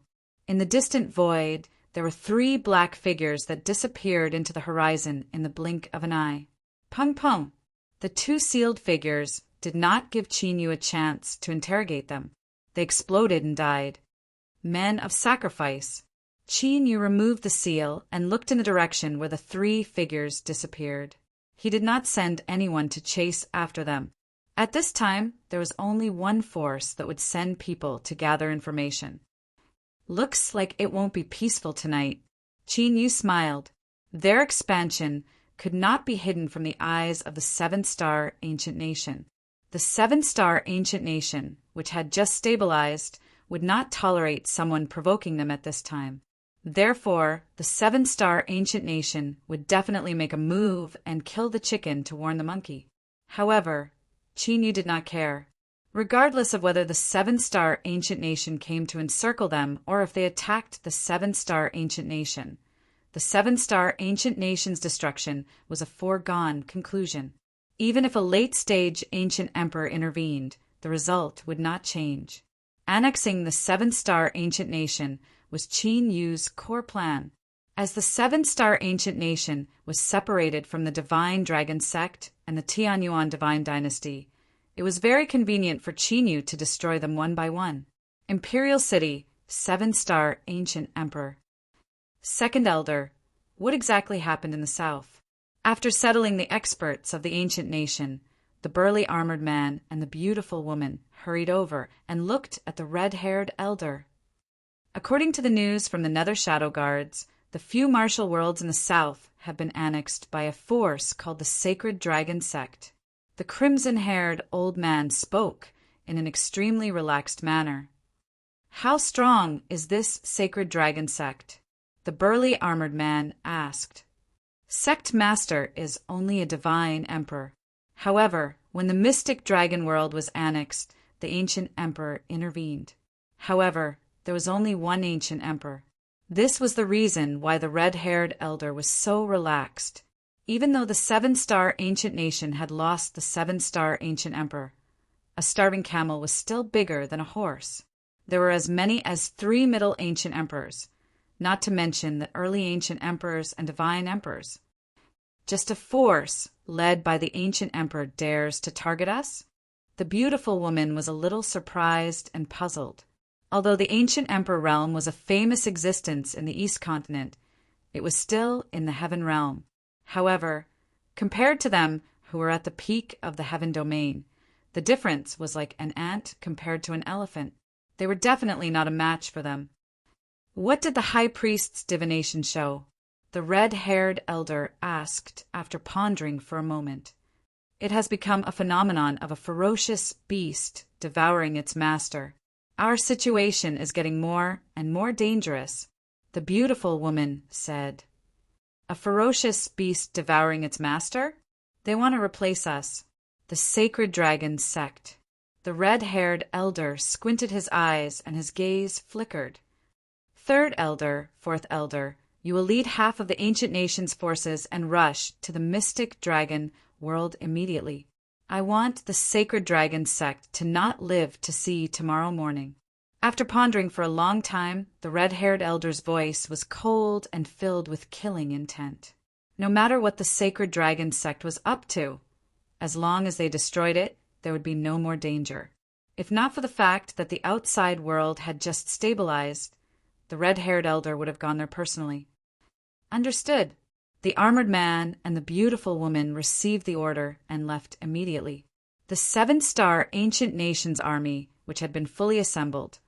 In the distant void, there were three black figures that disappeared into the horizon in the blink of an eye. Pung pung! The two sealed figures did not give Qin Yu a chance to interrogate them. They exploded and died. Men of sacrifice. Qin Yu removed the seal and looked in the direction where the three figures disappeared. He did not send anyone to chase after them. At this time, there was only one force that would send people to gather information. "Looks like it won't be peaceful tonight." Qin Yu smiled. Their expansion could not be hidden from the eyes of the seven-star ancient nation. The seven-star ancient nation, which had just stabilized, would not tolerate someone provoking them at this time. Therefore, the seven-star ancient nation would definitely make a move and kill the chicken to warn the monkey. However, Qin Yu did not care. Regardless of whether the seven-star ancient nation came to encircle them or if they attacked the seven-star ancient nation, the seven-star ancient nation's destruction was a foregone conclusion. Even if a late-stage ancient emperor intervened, the result would not change. Annexing the seven-star ancient nation was Qin Yu's core plan. As the seven-star ancient nation was separated from the Divine Dragon sect and the Tianyuan Divine Dynasty, it was very convenient for Qin Yu to destroy them one by one. Imperial City, seven-star ancient emperor. Second Elder, what exactly happened in the south? After settling the experts of the ancient nation, the burly armored man and the beautiful woman hurried over and looked at the red-haired elder. According to the news from the Nether Shadow Guards, the few martial worlds in the south have been annexed by a force called the Sacred Dragon Sect. The crimson-haired old man spoke in an extremely relaxed manner. "How strong is this Sacred Dragon Sect?" the burly armored man asked. "Sect Master is only a divine emperor. However, when the mystic dragon world was annexed, the ancient emperor intervened. However, there was only one ancient emperor. This was the reason why the red-haired elder was so relaxed. Even though the seven-star ancient nation had lost the seven-star ancient emperor, a starving camel was still bigger than a horse. There were as many as 3 middle ancient emperors, not to mention the early ancient emperors and divine emperors. Just a force led by the ancient emperor dares to target us? The beautiful woman was a little surprised and puzzled. Although the ancient emperor realm was a famous existence in the East continent, it was still in the heaven realm. However, compared to them who were at the peak of the heaven domain, the difference was like an ant compared to an elephant. They were definitely not a match for them. What did the high priest's divination show? The red-haired elder asked after pondering for a moment. It has become a phenomenon of a ferocious beast devouring its master. Our situation is getting more and more dangerous, the beautiful woman said. A ferocious beast devouring its master? They want to replace us. The sacred dragon sect. The red-haired elder squinted his eyes and his gaze flickered. Third elder, fourth elder, you will lead half of the ancient nation's forces and rush to the mystic dragon world immediately. I want the sacred dragon sect to not live to see tomorrow morning. After pondering for a long time, the red-haired elder's voice was cold and filled with killing intent. No matter what the sacred dragon sect was up to, as long as they destroyed it, there would be no more danger. If not for the fact that the outside world had just stabilized, the red-haired elder would have gone there personally. Understood. The armored man and the beautiful woman received the order and left immediately. The 7-star Ancient Nations army, which had been fully assembled,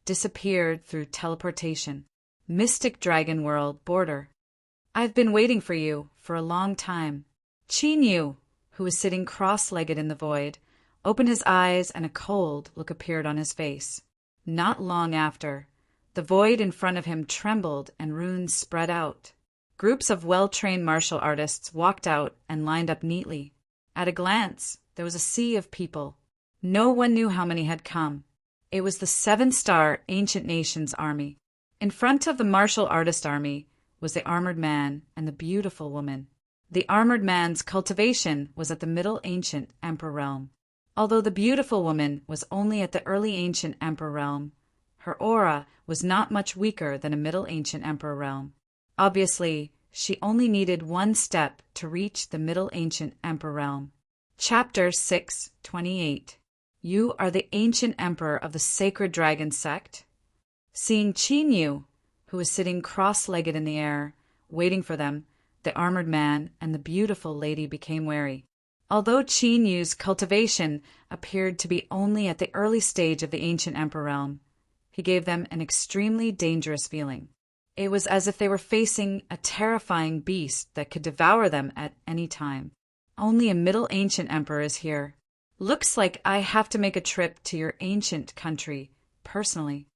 disappeared through teleportation. Mystic Dragon World border. I've been waiting for you for a long time. Qin Yu, who was sitting cross-legged in the void, opened his eyes and a cold look appeared on his face. Not long after, the void in front of him trembled and runes spread out. Groups of well-trained martial artists walked out and lined up neatly. At a glance, there was a sea of people. No one knew how many had come. It was the 7-star Ancient Nations army. In front of the martial artist army was the armored man and the beautiful woman. The armored man's cultivation was at the Middle Ancient Emperor realm. Although the beautiful woman was only at the Early Ancient Emperor realm, her aura was not much weaker than a Middle Ancient Emperor realm. Obviously, she only needed one step to reach the Middle Ancient Emperor realm. Chapter 6:28. You are the ancient emperor of the sacred dragon sect? Seeing Qin Yu, who was sitting cross-legged in the air, waiting for them, the armored man and the beautiful lady became wary. Although Qin Yu's cultivation appeared to be only at the early stage of the ancient emperor realm, he gave them an extremely dangerous feeling. It was as if they were facing a terrifying beast that could devour them at any time. Only a Middle Ancient Emperor is here. Looks like I have to make a trip to your ancient country, personally.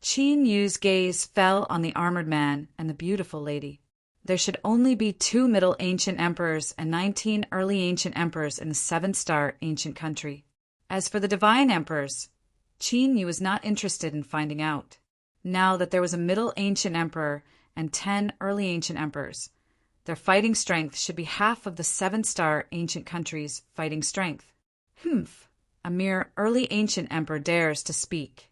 Qin Yu's gaze fell on the armored man and the beautiful lady. There should only be 2 Middle Ancient Emperors and 19 Early Ancient Emperors in the 7-star ancient country. As for the divine emperors, Qin Yu was not interested in finding out. Now that there was a Middle Ancient Emperor and 10 Early Ancient Emperors, their fighting strength should be half of the 7-star ancient country's fighting strength. A mere Early Ancient Emperor dares to speak.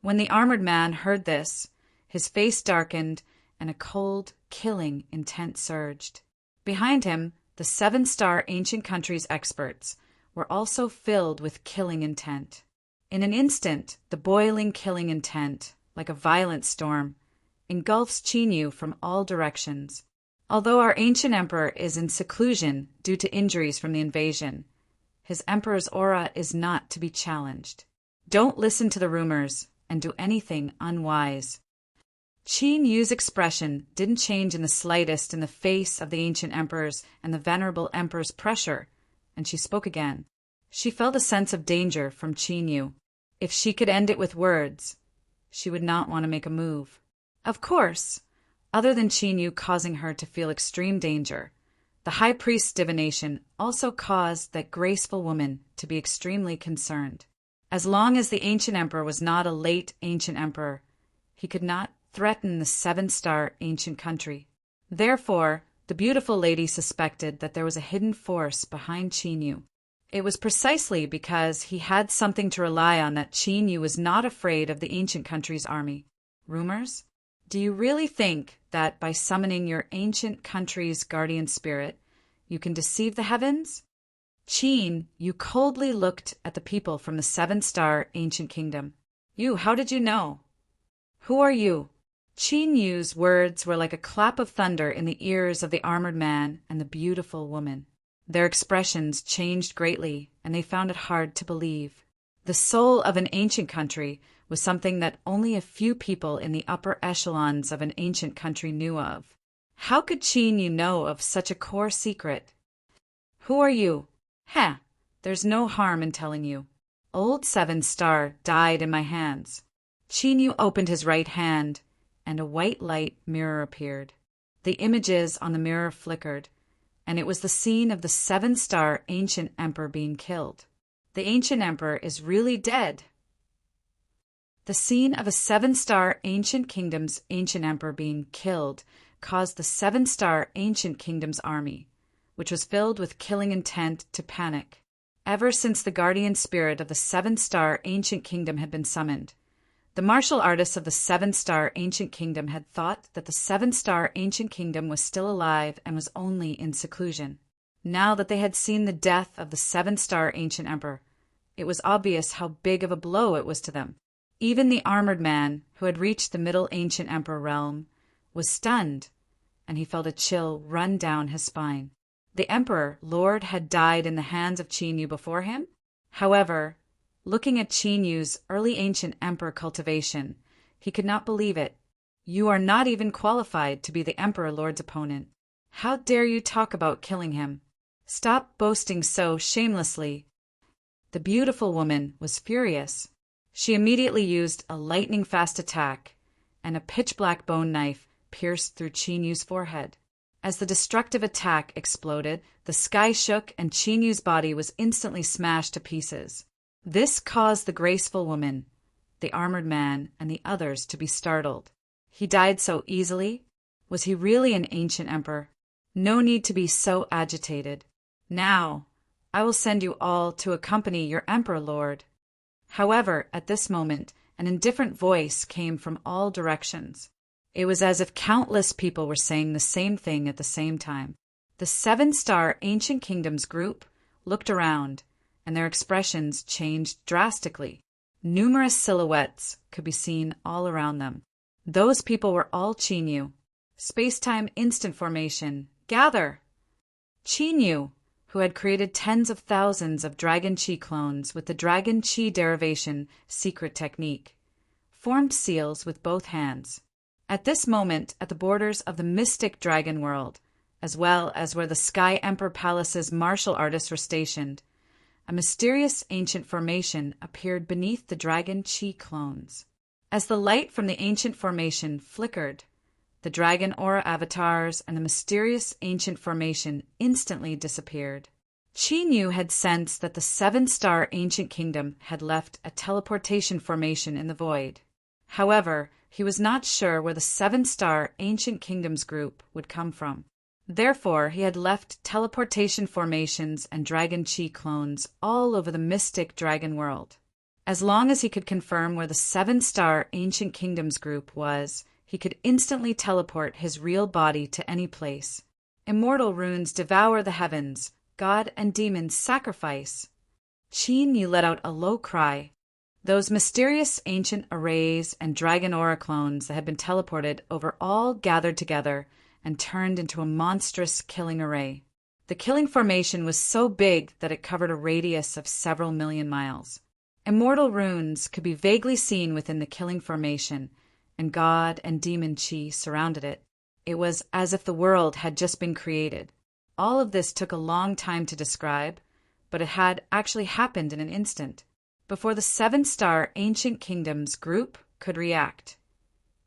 When the armored man heard this, his face darkened and a cold, killing intent surged. Behind him, the 7-star ancient country's experts were also filled with killing intent. In an instant, the boiling killing intent, like a violent storm, engulfs Qin Yu from all directions. Although our ancient emperor is in seclusion due to injuries from the invasion, his emperor's aura is not to be challenged. Don't listen to the rumors and do anything unwise. Qin Yu's expression didn't change in the slightest in the face of the ancient emperor's and the venerable emperor's pressure, and she spoke again. She felt a sense of danger from Qin Yu. If she could end it with words, she would not want to make a move. Of course, other than Qin Yu causing her to feel extreme danger, the high priest's divination also caused that graceful woman to be extremely concerned. As long as the ancient emperor was not a late ancient emperor, he could not threaten the 7-star ancient country. Therefore, the beautiful lady suspected that there was a hidden force behind Qin Yu. It was precisely because he had something to rely on that Qin Yu was not afraid of the ancient country's army. Rumors? Do you really think that by summoning your ancient country's guardian spirit, you can deceive the heavens? Qin Yu coldly looked at the people from the 7-star ancient kingdom. How did you know? Who are you? Qin Yu's words were like a clap of thunder in the ears of the armored man and the beautiful woman. Their expressions changed greatly, and they found it hard to believe. The soul of an ancient country was something that only a few people in the upper echelons of an ancient country knew of. How could Qin Yu know of such a core secret? Who are you? There's no harm in telling you. Old Seven Star died in my hands. Qin opened his right hand, and a white light mirror appeared. The images on the mirror flickered, and it was the scene of the Seven-Star Ancient Emperor being killed. The Ancient Emperor is really dead. The scene of a Seven-Star Ancient Kingdom's Ancient Emperor being killed caused the Seven-Star Ancient Kingdom's army, which was filled with killing intent, to panic. Ever since the guardian spirit of the Seven-Star Ancient Kingdom had been summoned, the martial artists of the Seven-Star Ancient Kingdom had thought that the Seven-Star Ancient Kingdom was still alive and was only in seclusion. Now that they had seen the death of the Seven-Star Ancient Emperor, it was obvious how big of a blow it was to them. Even the armored man, who had reached the Middle Ancient Emperor realm, was stunned, and he felt a chill run down his spine. The Emperor, Lord, had died in the hands of Qin before him. However, looking at Qin early Ancient Emperor cultivation, he could not believe it. You are not even qualified to be the Emperor Lord's opponent. How dare you talk about killing him? Stop boasting so shamelessly. The beautiful woman was furious. She immediately used a lightning-fast attack, and a pitch-black bone knife pierced through Qin forehead. As the destructive attack exploded, the sky shook and Qin body was instantly smashed to pieces. This caused the graceful woman, the armored man, and the others to be startled. He died so easily? Was he really an ancient emperor? No need to be so agitated. Now, I will send you all to accompany your emperor lord. However, at this moment, an indifferent voice came from all directions. It was as if countless people were saying the same thing at the same time. The Seven-Star Ancient Kingdoms group looked around, and their expressions changed drastically. Numerous silhouettes could be seen all around them. Those people were all Qin. Space-time instant formation. Gather! Qin, who had created tens of thousands of Dragon Qi clones with the Dragon Qi derivation secret technique, formed seals with both hands. At this moment, at the borders of the mystic dragon world, as well as where the Sky Emperor Palace's martial artists were stationed, a mysterious ancient formation appeared beneath the Dragon Qi clones. As the light from the ancient formation flickered, the dragon aura avatars and the mysterious ancient formation instantly disappeared. Qin had sensed that the Seven-Star Ancient Kingdom had left a teleportation formation in the void. However, he was not sure where the Seven-Star Ancient Kingdoms group would come from. Therefore, he had left teleportation formations and Dragon Qi clones all over the mystic dragon world. As long as he could confirm where the Seven-Star Ancient Kingdoms group was, he could instantly teleport his real body to any place. Immortal runes devour the heavens. God and demons sacrifice. Qin let out a low cry. Those mysterious ancient arrays and dragon aura clones that had been teleported over all gathered together and turned into a monstrous killing array. The killing formation was so big that it covered a radius of several million miles. Immortal runes could be vaguely seen within the killing formation, and God and demon Qi surrounded it. It was as if the world had just been created. All of this took a long time to describe, but it had actually happened in an instant. Before the Seven-Star Ancient Kingdoms group could react,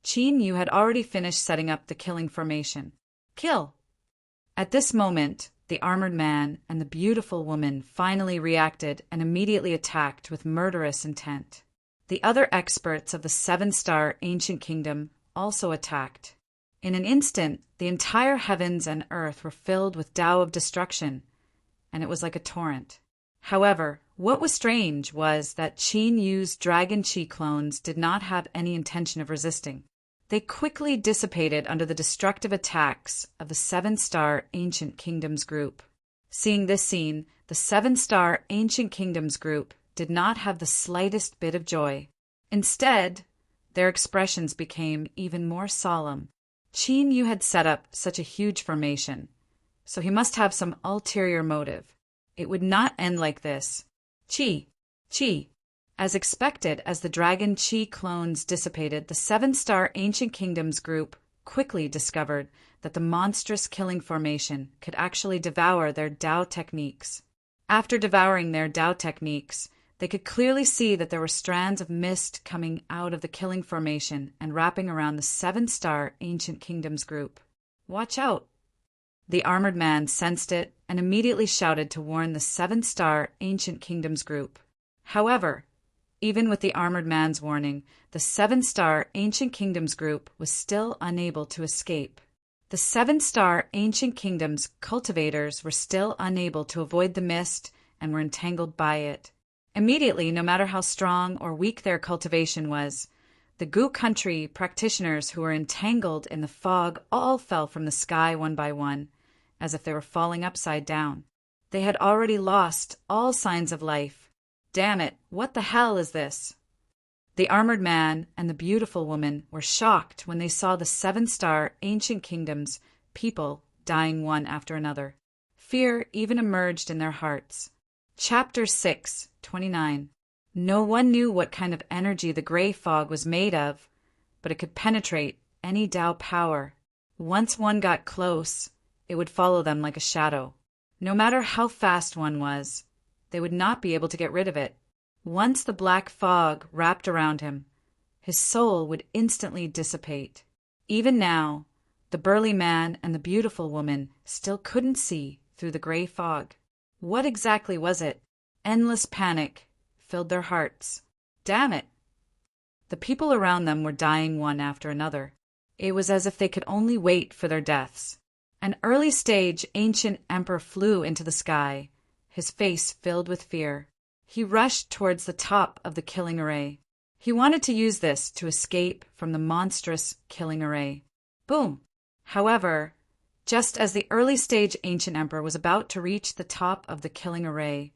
Qin had already finished setting up the killing formation. Kill! At this moment, the armored man and the beautiful woman finally reacted and immediately attacked with murderous intent. The other experts of the Seven-Star Ancient Kingdom also attacked. In an instant, the entire heavens and earth were filled with Tao of destruction, and it was like a torrent. However, what was strange was that Qin Dragon Qi clones did not have any intention of resisting. They quickly dissipated under the destructive attacks of the Seven-Star Ancient Kingdoms group. Seeing this scene, the Seven-Star Ancient Kingdoms group did not have the slightest bit of joy. Instead, their expressions became even more solemn. Qin had set up such a huge formation, so he must have some ulterior motive. It would not end like this. Qi. As expected, as the Dragon Qi clones dissipated, the Seven-Star Ancient Kingdoms group quickly discovered that the monstrous killing formation could actually devour their Tao techniques. After devouring their Tao techniques, They could clearly see that there were strands of mist coming out of the killing formation and wrapping around the seven-star Ancient Kingdoms group. "Watch out!" The armored man sensed it and immediately shouted to warn the seven-star Ancient Kingdoms group. However, even with the armored man's warning, the seven-star Ancient Kingdoms group was still unable to escape. The seven-star Ancient Kingdoms cultivators were still unable to avoid the mist and were entangled by it. Immediately, no matter how strong or weak their cultivation was, the Gu country practitioners who were entangled in the fog all fell from the sky one by one, as if they were falling upside down. They had already lost all signs of life. Damn it, what the hell is this? The armored man and the beautiful woman were shocked when they saw the seven-star Ancient Kingdoms people dying one after another. Fear even emerged in their hearts. Chapter 6:29. No one knew what kind of energy the gray fog was made of, but it could penetrate any Tao power. Once one got close, it would follow them like a shadow. No matter how fast one was, they would not be able to get rid of it. Once the black fog wrapped around him, his soul would instantly dissipate. Even now, the burly man and the beautiful woman still couldn't see through the gray fog. What exactly was it? Endless panic filled their hearts. Damn it! The people around them were dying one after another. It was as if they could only wait for their deaths. An early-stage ancient emperor flew into the sky, his face filled with fear. He rushed towards the top of the killing array. He wanted to use this to escape from the monstrous killing array. Boom! However, just as the early-stage ancient emperor was about to reach the top of the killing array,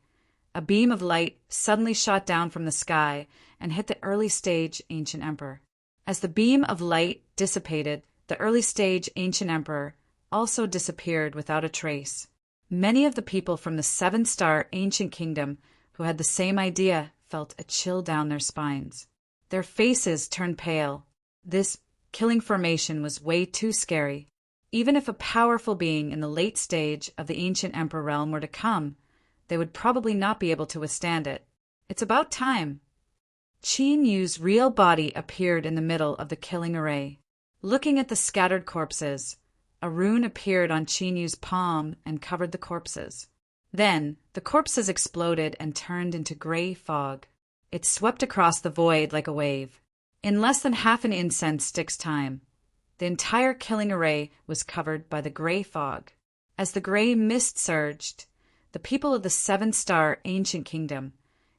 a beam of light suddenly shot down from the sky and hit the early-stage ancient emperor. As the beam of light dissipated, the early-stage ancient emperor also disappeared without a trace. Many of the people from the seven-star Ancient Kingdom who had the same idea felt a chill down their spines. Their faces turned pale. This killing formation was way too scary. Even if a powerful being in the late stage of the Ancient Emperor realm were to come, they would probably not be able to withstand it. It's about time. Qin Yu's real body appeared in the middle of the killing array. Looking at the scattered corpses, a rune appeared on Qin Yu's palm and covered the corpses. Then, the corpses exploded and turned into gray fog. It swept across the void like a wave. In less than half an incense stick's time, the entire killing array was covered by the gray fog. As the gray mist surged, the people of the seven-star Ancient Kingdom,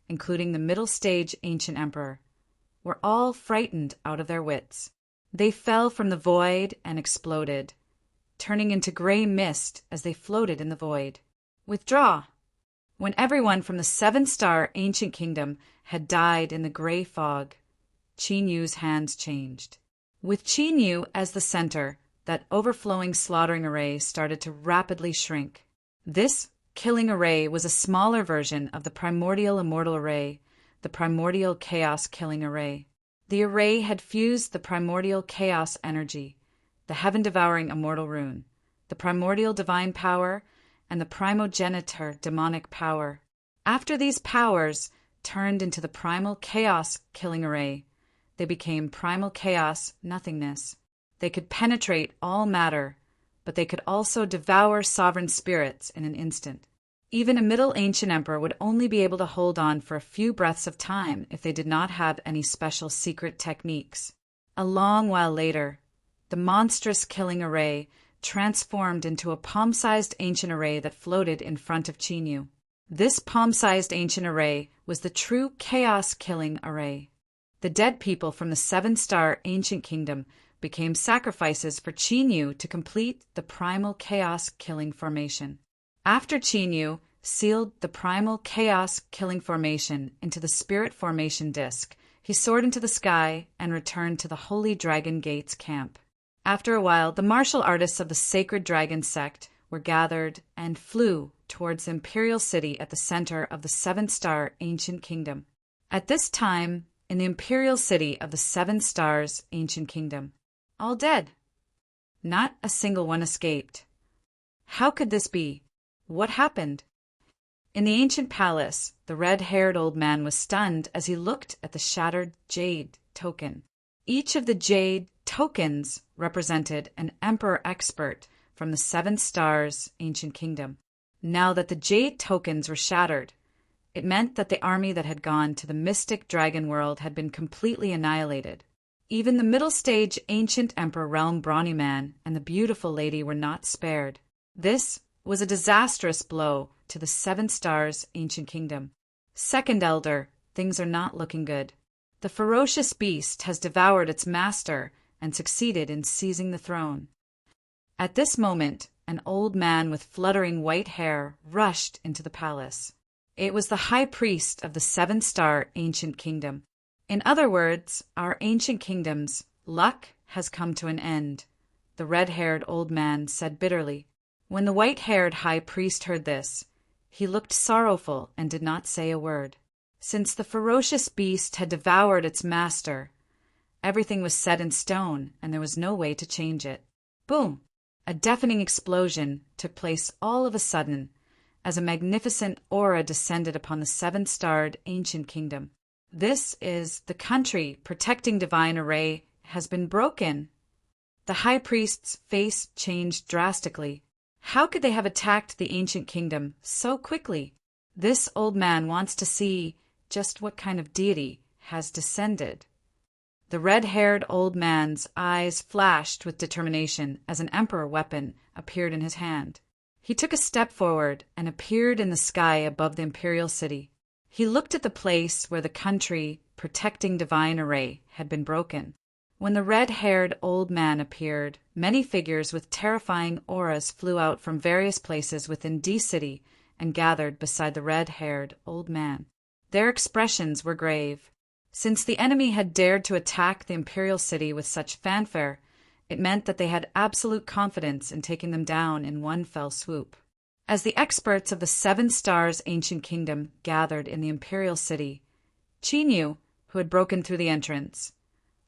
including the middle-stage Ancient Emperor, were all frightened out of their wits. They fell from the void and exploded, turning into gray mist as they floated in the void. Withdraw! When everyone from the seven-star Ancient Kingdom had died in the gray fog, Qin Yu's hands changed. With Qin Yu as the center, that overflowing slaughtering array started to rapidly shrink. This killing array was a smaller version of the primordial immortal array, the primordial chaos killing array. The array had fused the primordial chaos energy, the heaven-devouring immortal rune, the primordial divine power, and the primogenitor demonic power. After these powers turned into the primal chaos killing array, they became primal chaos nothingness. They could penetrate all matter, but they could also devour sovereign spirits in an instant. Even a middle ancient emperor would only be able to hold on for a few breaths of time if they did not have any special secret techniques. A long while later, the monstrous killing array transformed into a palm-sized ancient array that floated in front of Qin Yu. This palm-sized ancient array was the true chaos killing array. The dead people from the seven-star Ancient Kingdom became sacrifices for Qin Yu to complete the primal chaos killing formation. After Qin Yu sealed the primal chaos killing formation into the spirit formation disk, he soared into the sky and returned to the Holy Dragon Gates camp. After a while, the martial artists of the Sacred Dragon sect were gathered and flew towards the imperial city at the center of the seven-star Ancient Kingdom. At this time, in the imperial city of the seven stars Ancient Kingdom, all dead. Not a single one escaped. How could this be? What happened? In the ancient palace, the red-haired old man was stunned as he looked at the shattered jade token. Each of the jade tokens represented an emperor expert from the 7 stars ancient kingdom. Now that the jade tokens were shattered, it meant that the army that had gone to the mystic dragon world had been completely annihilated. Even the middle stage ancient emperor realm brawny man and the beautiful lady were not spared. This was a disastrous blow to the 7 stars ancient kingdom. Second elder, things are not looking good. The ferocious beast has devoured its master and succeeded in seizing the throne. At this moment, an old man with fluttering white hair rushed into the palace. It was the high priest of the 7-star ancient kingdom. In other words, our ancient kingdom's luck has come to an end, the red-haired old man said bitterly. When the white-haired high priest heard this, he looked sorrowful and did not say a word. Since the ferocious beast had devoured its master, everything was set in stone and there was no way to change it. Boom! A deafening explosion took place all of a sudden as a magnificent aura descended upon the 7-starred ancient kingdom. This is the country protecting divine array has been broken. The high priest's face changed drastically. How could they have attacked the ancient kingdom so quickly? This old man wants to see just what kind of deity has descended. The red-haired old man's eyes flashed with determination as an emperor weapon appeared in his hand. He took a step forward and appeared in the sky above the imperial city. He looked at the place where the country protecting divine array had been broken. When the red-haired old man appeared, many figures with terrifying auras flew out from various places within D-City and gathered beside the red-haired old man. Their expressions were grave. Since the enemy had dared to attack the imperial city with such fanfare, it meant that they had absolute confidence in taking them down in one fell swoop. As the experts of the 7 stars ancient kingdom gathered in the imperial city, Qinyu, who had broken through the entrance,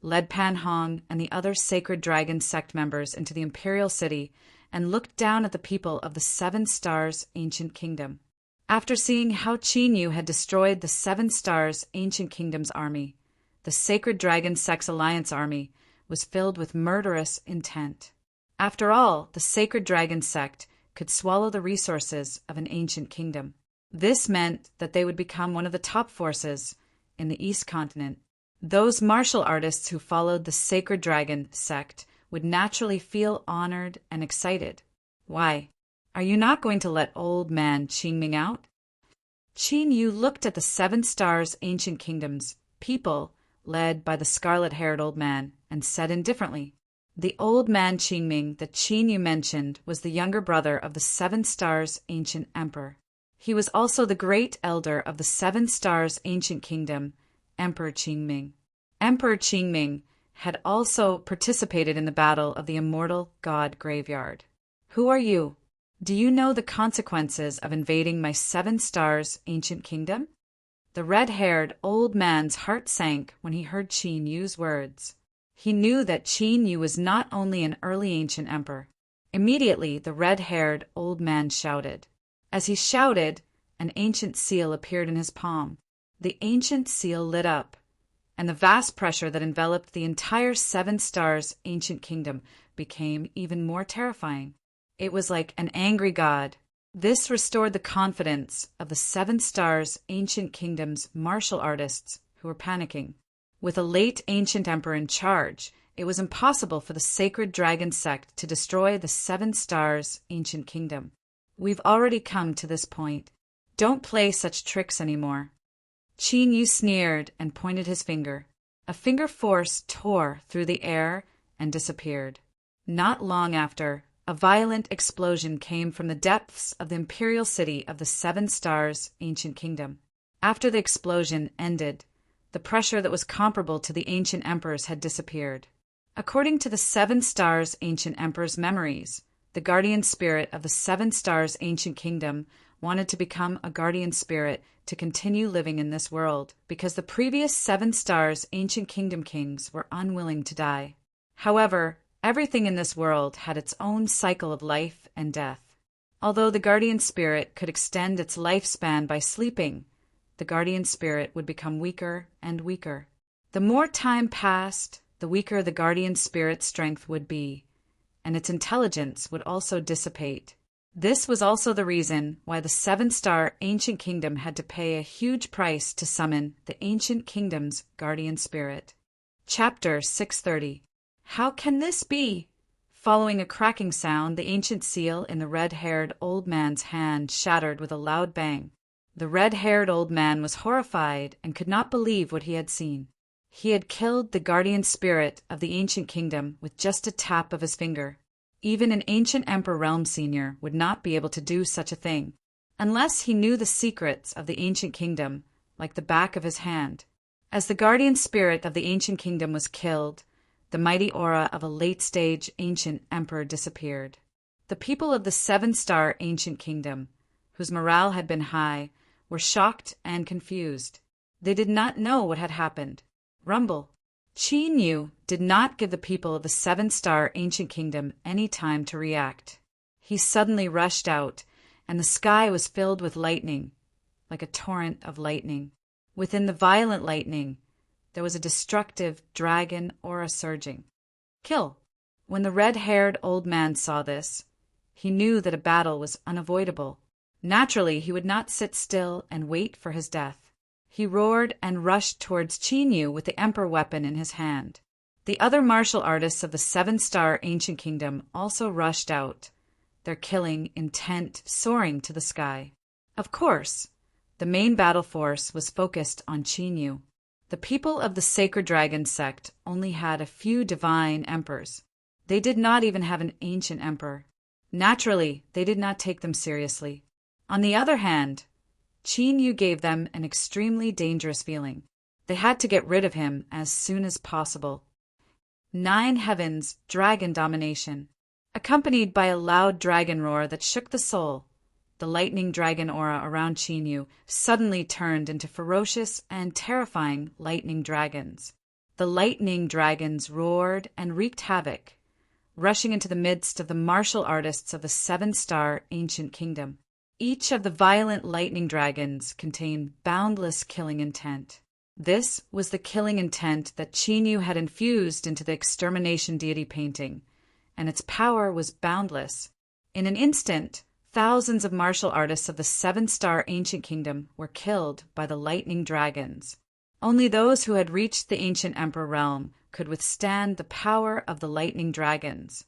led Pan Hong and the other sacred dragon sect members into the imperial city and looked down at the people of the 7 stars ancient kingdom. After seeing how Qinyu had destroyed the 7 stars ancient kingdom's army, the sacred dragon sect's alliance army was filled with murderous intent. After all, the sacred dragon sect could swallow the resources of an ancient kingdom. This meant that they would become one of the top forces in the East Continent. Those martial artists who followed the sacred dragon sect would naturally feel honored and excited. Why? Are you not going to let old man Qingming out? Qinyu looked at the 7 stars ancient kingdom's people, led by the scarlet-haired old man, and said indifferently, the old man Qingming that Qinyu mentioned was the younger brother of the 7 stars ancient emperor. He was also the great elder of the 7 stars ancient kingdom, Emperor Qingming. Emperor Qingming had also participated in the battle of the immortal god graveyard. Who are you? Do you know the consequences of invading my 7 stars ancient kingdom? The red-haired old man's heart sank when he heard Qinyu's words. He knew that Qinyu was not only an early ancient emperor. Immediately, the red-haired old man shouted. As he shouted, an ancient seal appeared in his palm. The ancient seal lit up, and the vast pressure that enveloped the entire 7 stars ancient kingdom became even more terrifying. It was like an angry god. This restored the confidence of the 7 stars ancient kingdom's martial artists who were panicking. With a late ancient emperor in charge, it was impossible for the sacred dragon sect to destroy the 7 stars ancient kingdom. We've already come to this point. Don't play such tricks anymore. Qinyu sneered and pointed his finger. A finger force tore through the air and disappeared. Not long after, a violent explosion came from the depths of the imperial city of the 7 stars ancient kingdom. After the explosion ended, the pressure that was comparable to the ancient emperors had disappeared. According to the 7 stars ancient emperor's memories, the guardian spirit of the 7 stars ancient kingdom wanted to become a guardian spirit to continue living in this world because the previous 7 stars ancient kingdom kings were unwilling to die. However, everything in this world had its own cycle of life and death. Although the guardian spirit could extend its lifespan by sleeping, the guardian spirit would become weaker and weaker. The more time passed, the weaker the guardian spirit's strength would be, and its intelligence would also dissipate. This was also the reason why the seven-star ancient kingdom had to pay a huge price to summon the ancient kingdom's guardian spirit. Chapter 630. How can this be? Following a cracking sound, the ancient seal in the red-haired old man's hand shattered with a loud bang. The red-haired old man was horrified and could not believe what he had seen. He had killed the guardian spirit of the ancient kingdom with just a tap of his finger. Even an ancient Emperor Realm Senior would not be able to do such a thing, unless he knew the secrets of the ancient kingdom like the back of his hand. As the guardian spirit of the ancient kingdom was killed, the mighty aura of a late-stage ancient emperor disappeared. The people of the seven-star ancient kingdom, whose morale had been high, were shocked and confused. They did not know what had happened. Rumble. Qin Yu did not give the people of the seven-star ancient kingdom any time to react. He suddenly rushed out, and the sky was filled with lightning, like a torrent of lightning. Within the violent lightning, there was a destructive dragon aura surging. Kill. When the red-haired old man saw this, he knew that a battle was unavoidable. Naturally, he would not sit still and wait for his death. He roared and rushed towards Qin Yu with the emperor weapon in his hand. The other martial artists of the seven-star ancient kingdom also rushed out, their killing intent soaring to the sky. Of course, the main battle force was focused on Qin Yu. The people of the Sacred Dragon sect only had a few divine emperors. They did not even have an ancient emperor. Naturally, they did not take them seriously. On the other hand, Qin Yu gave them an extremely dangerous feeling. They had to get rid of him as soon as possible. 9 Heavens Dragon Domination. Accompanied by a loud dragon roar that shook the soul, the lightning dragon aura around Qin Yu suddenly turned into ferocious and terrifying lightning dragons. The lightning dragons roared and wreaked havoc, rushing into the midst of the martial artists of the seven-star ancient kingdom. Each of the violent lightning dragons contained boundless killing intent. This was the killing intent that Qin Yu had infused into the extermination deity painting, and its power was boundless. In an instant, thousands of martial artists of the seven-star ancient kingdom were killed by the lightning dragons. Only those who had reached the ancient emperor realm could withstand the power of the lightning dragons.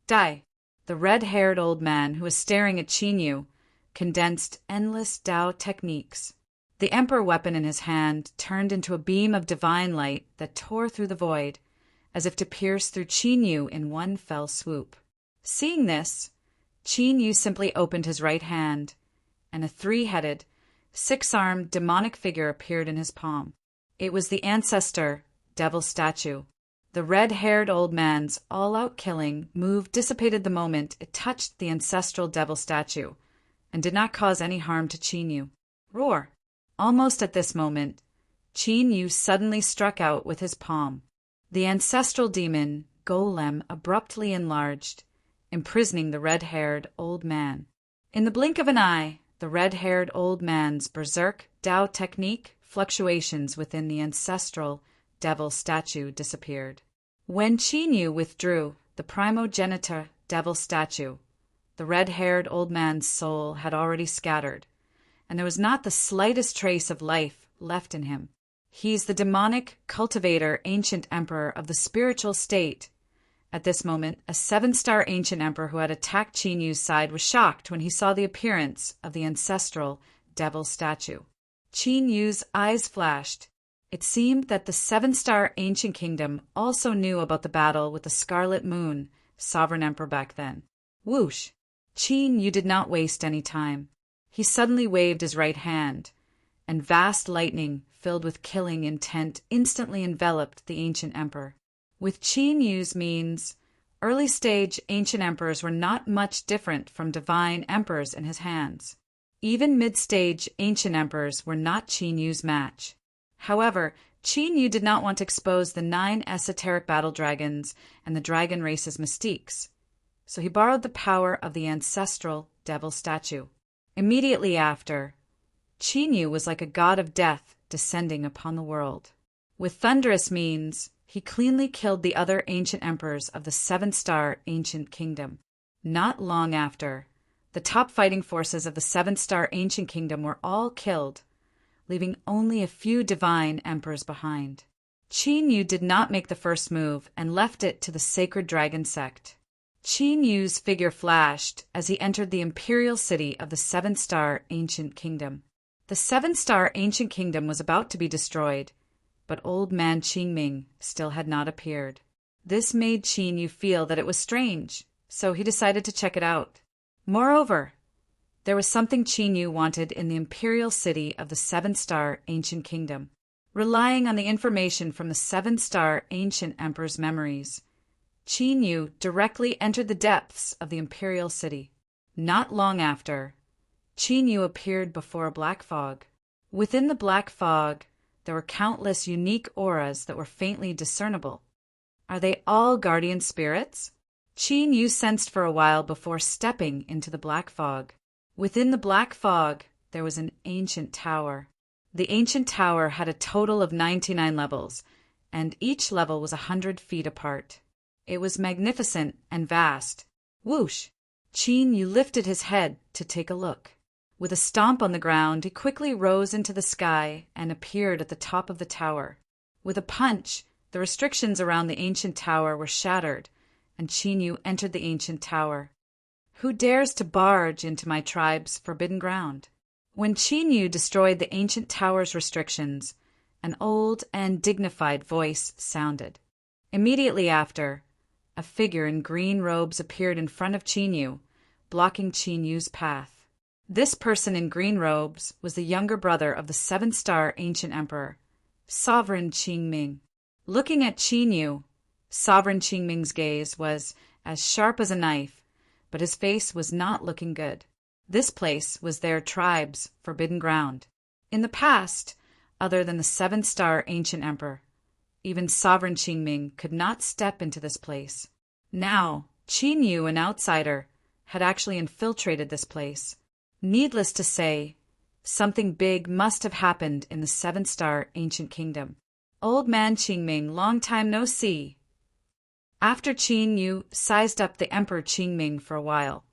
Die! The red-haired old man who was staring at Qin Yu condensed endless Tao techniques. The emperor weapon in his hand turned into a beam of divine light that tore through the void, as if to pierce through Qin Yu in one fell swoop. Seeing this, Qin Yu simply opened his right hand, and a 3-headed, 6-armed demonic figure appeared in his palm. It was the ancestor devil statue. The red-haired old man's all-out killing move dissipated the moment it touched the ancestral devil statue, and did not cause any harm to Qin Yu. Roar! Almost at this moment, Qin Yu suddenly struck out with his palm. The ancestral demon, Golem, abruptly enlarged, imprisoning the red-haired old man. In the blink of an eye, the red-haired old man's berserk Tao technique fluctuations within the ancestral devil statue disappeared. When Qin Yu withdrew the primogenitor devil statue, the red-haired old man's soul had already scattered, and there was not the slightest trace of life left in him. He's the demonic cultivator ancient emperor of the spiritual state. At this moment, a 7-star ancient emperor who had attacked Qin Yu's side was shocked when he saw the appearance of the ancestral devil statue. Qin Yu's eyes flashed. It seemed that the 7-star ancient kingdom also knew about the battle with the Scarlet Moon, sovereign emperor back then. Whoosh! Qin Yu did not waste any time. He suddenly waved his right hand, and vast lightning filled with killing intent instantly enveloped the ancient emperor. With Qin Yu's means, early-stage ancient emperors were not much different from divine emperors in his hands. Even mid-stage ancient emperors were not Qin Yu's match. However, Qin Yu did not want to expose the 9 esoteric battle dragons and the dragon race's mystiques, so he borrowed the power of the ancestral devil statue. Immediately after, Qin was like a god of death descending upon the world. With thunderous means, he cleanly killed the other ancient emperors of the seven-star ancient kingdom. Not long after, the top fighting forces of the seven-star ancient kingdom were all killed, leaving only a few divine emperors behind. Qin did not make the first move and left it to the sacred dragon sect. Qin figure flashed as he entered the imperial city of the seven-star ancient kingdom. The seven-star ancient kingdom was about to be destroyed, but old man Qingming still had not appeared. This made Qin feel that it was strange, so he decided to check it out. Moreover, there was something Qin wanted in the imperial city of the seven-star ancient kingdom. Relying on the information from the seven-star ancient emperor's memories, Qin directly entered the depths of the imperial city. Not long after, Qin appeared before a black fog. Within the black fog, there were countless unique auras that were faintly discernible. Are they all guardian spirits? Qin sensed for a while before stepping into the black fog. Within the black fog, there was an ancient tower. The ancient tower had a total of 99 levels, and each level was 100 feet apart. It was magnificent and vast. Whoosh! Qin lifted his head to take a look. With a stomp on the ground, he quickly rose into the sky and appeared at the top of the tower. With a punch, the restrictions around the ancient tower were shattered, and Qin entered the ancient tower. Who dares to barge into my tribe's forbidden ground? When Qin destroyed the ancient tower's restrictions, an old and dignified voice sounded. Immediately after, a figure in green robes appeared in front of Qin, blocking Qin's path. This person in green robes was the younger brother of the seven-star ancient emperor, Sovereign Qingming. Looking at Qin, Sovereign Qingming's gaze was as sharp as a knife, but his face was not looking good. This place was their tribe's forbidden ground. In the past, other than the seven-star ancient emperor, even Sovereign Qingming could not step into this place. Now, Qin, an outsider, had actually infiltrated this place. Needless to say, something big must have happened in the seven-star ancient kingdom. Old man Qingming, long time no see. After Qin sized up the Emperor Qingming for a while,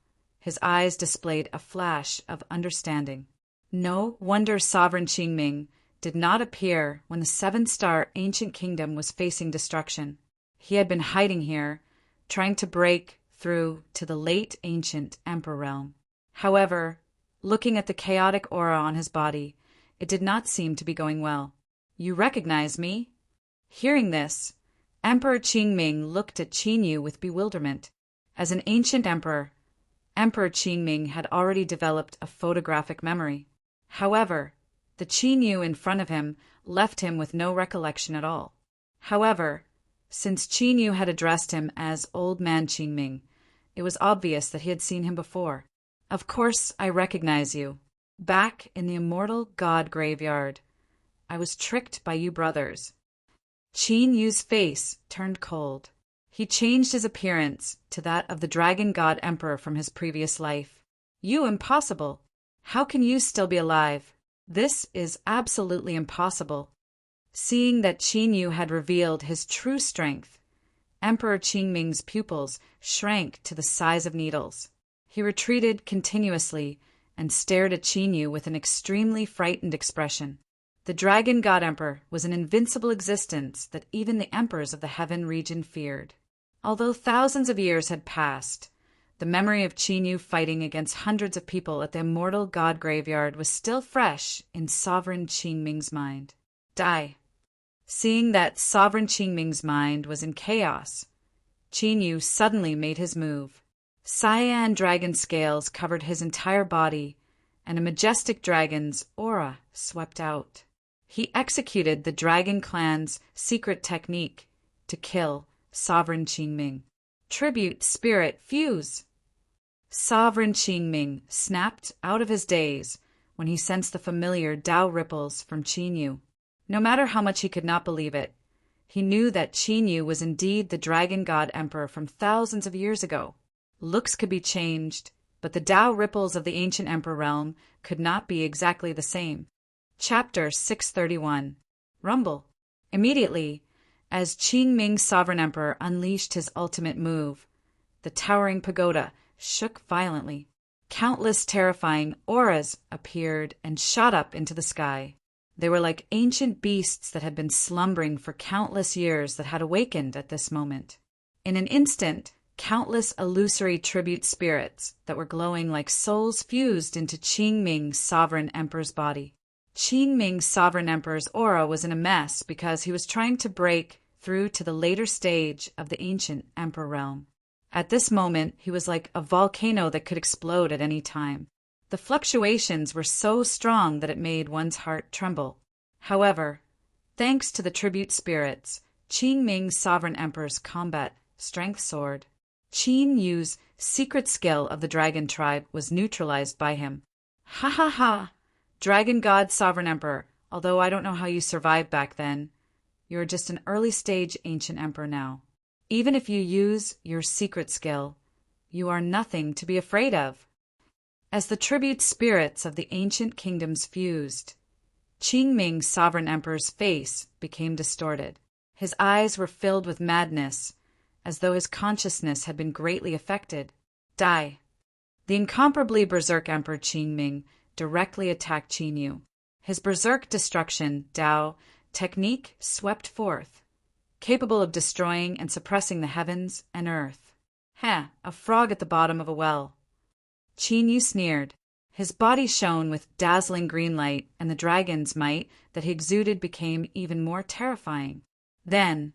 his eyes displayed a flash of understanding. No wonder Sovereign Qingming did not appear when the seven-star ancient kingdom was facing destruction. He had been hiding here, trying to break through to the late ancient emperor realm. However, looking at the chaotic aura on his body, it did not seem to be going well. You recognize me? Hearing this, Emperor Qingming looked at Qin with bewilderment. As an ancient emperor, Emperor Qingming had already developed a photographic memory. However, the Qin in front of him left him with no recollection at all. However, since Qin had addressed him as Old Man Qingming, it was obvious that he had seen him before. Of course I recognize you. Back in the immortal god graveyard, I was tricked by you brothers. Qin face turned cold. He changed his appearance to that of the dragon god emperor from his previous life. You impossible. How can you still be alive? This is absolutely impossible. Seeing that Qin had revealed his true strength, Emperor Qingming's pupils shrank to the size of needles. He retreated continuously and stared at Qin with an extremely frightened expression. The Dragon God Emperor was an invincible existence that even the emperors of the heaven region feared. Although thousands of years had passed, the memory of Qin fighting against hundreds of people at the immortal god graveyard was still fresh in Sovereign Qingming's mind. Die. Seeing that Sovereign Qingming's mind was in chaos, Qin suddenly made his move. Cyan dragon scales covered his entire body, and a majestic dragon's aura swept out. He executed the Dragon Clan's secret technique to kill Sovereign Qingming. Tribute Spirit Fuse! Sovereign Qingming snapped out of his daze when he sensed the familiar Tao ripples from Qin. No matter how much he could not believe it, he knew that Qin was indeed the Dragon God Emperor from thousands of years ago. Looks could be changed, but the Tao ripples of the ancient emperor realm could not be exactly the same. Chapter 631. Rumble. Immediately, as Qing Ming's sovereign emperor unleashed his ultimate move, the towering pagoda shook violently. Countless terrifying auras appeared and shot up into the sky. They were like ancient beasts that had been slumbering for countless years that had awakened at this moment. In an instant, countless illusory tribute spirits that were glowing like souls fused into Qing Ming's sovereign emperor's body. Qing Ming's sovereign emperor's aura was in a mess because he was trying to break through to the later stage of the ancient emperor realm. At this moment, he was like a volcano that could explode at any time. The fluctuations were so strong that it made one's heart tremble. However, thanks to the tribute spirits, Qing Ming's sovereign emperor's combat strength soared. Qin Yu's secret skill of the dragon tribe was neutralized by him. Ha ha ha! Dragon God Sovereign Emperor, although I don't know how you survived back then, you're just an early-stage ancient emperor now. Even if you use your secret skill, you are nothing to be afraid of. As the tribute spirits of the ancient kingdoms fused, Qing Ming's sovereign emperor's face became distorted. His eyes were filled with madness, as though his consciousness had been greatly affected. Die. The incomparably berserk Emperor Qing Ming directly attacked Qin Yu. His berserk destruction, Tao, technique swept forth, capable of destroying and suppressing the heavens and earth. A frog at the bottom of a well. Qin Yu sneered. His body shone with dazzling green light, and the dragon's might that he exuded became even more terrifying. Then,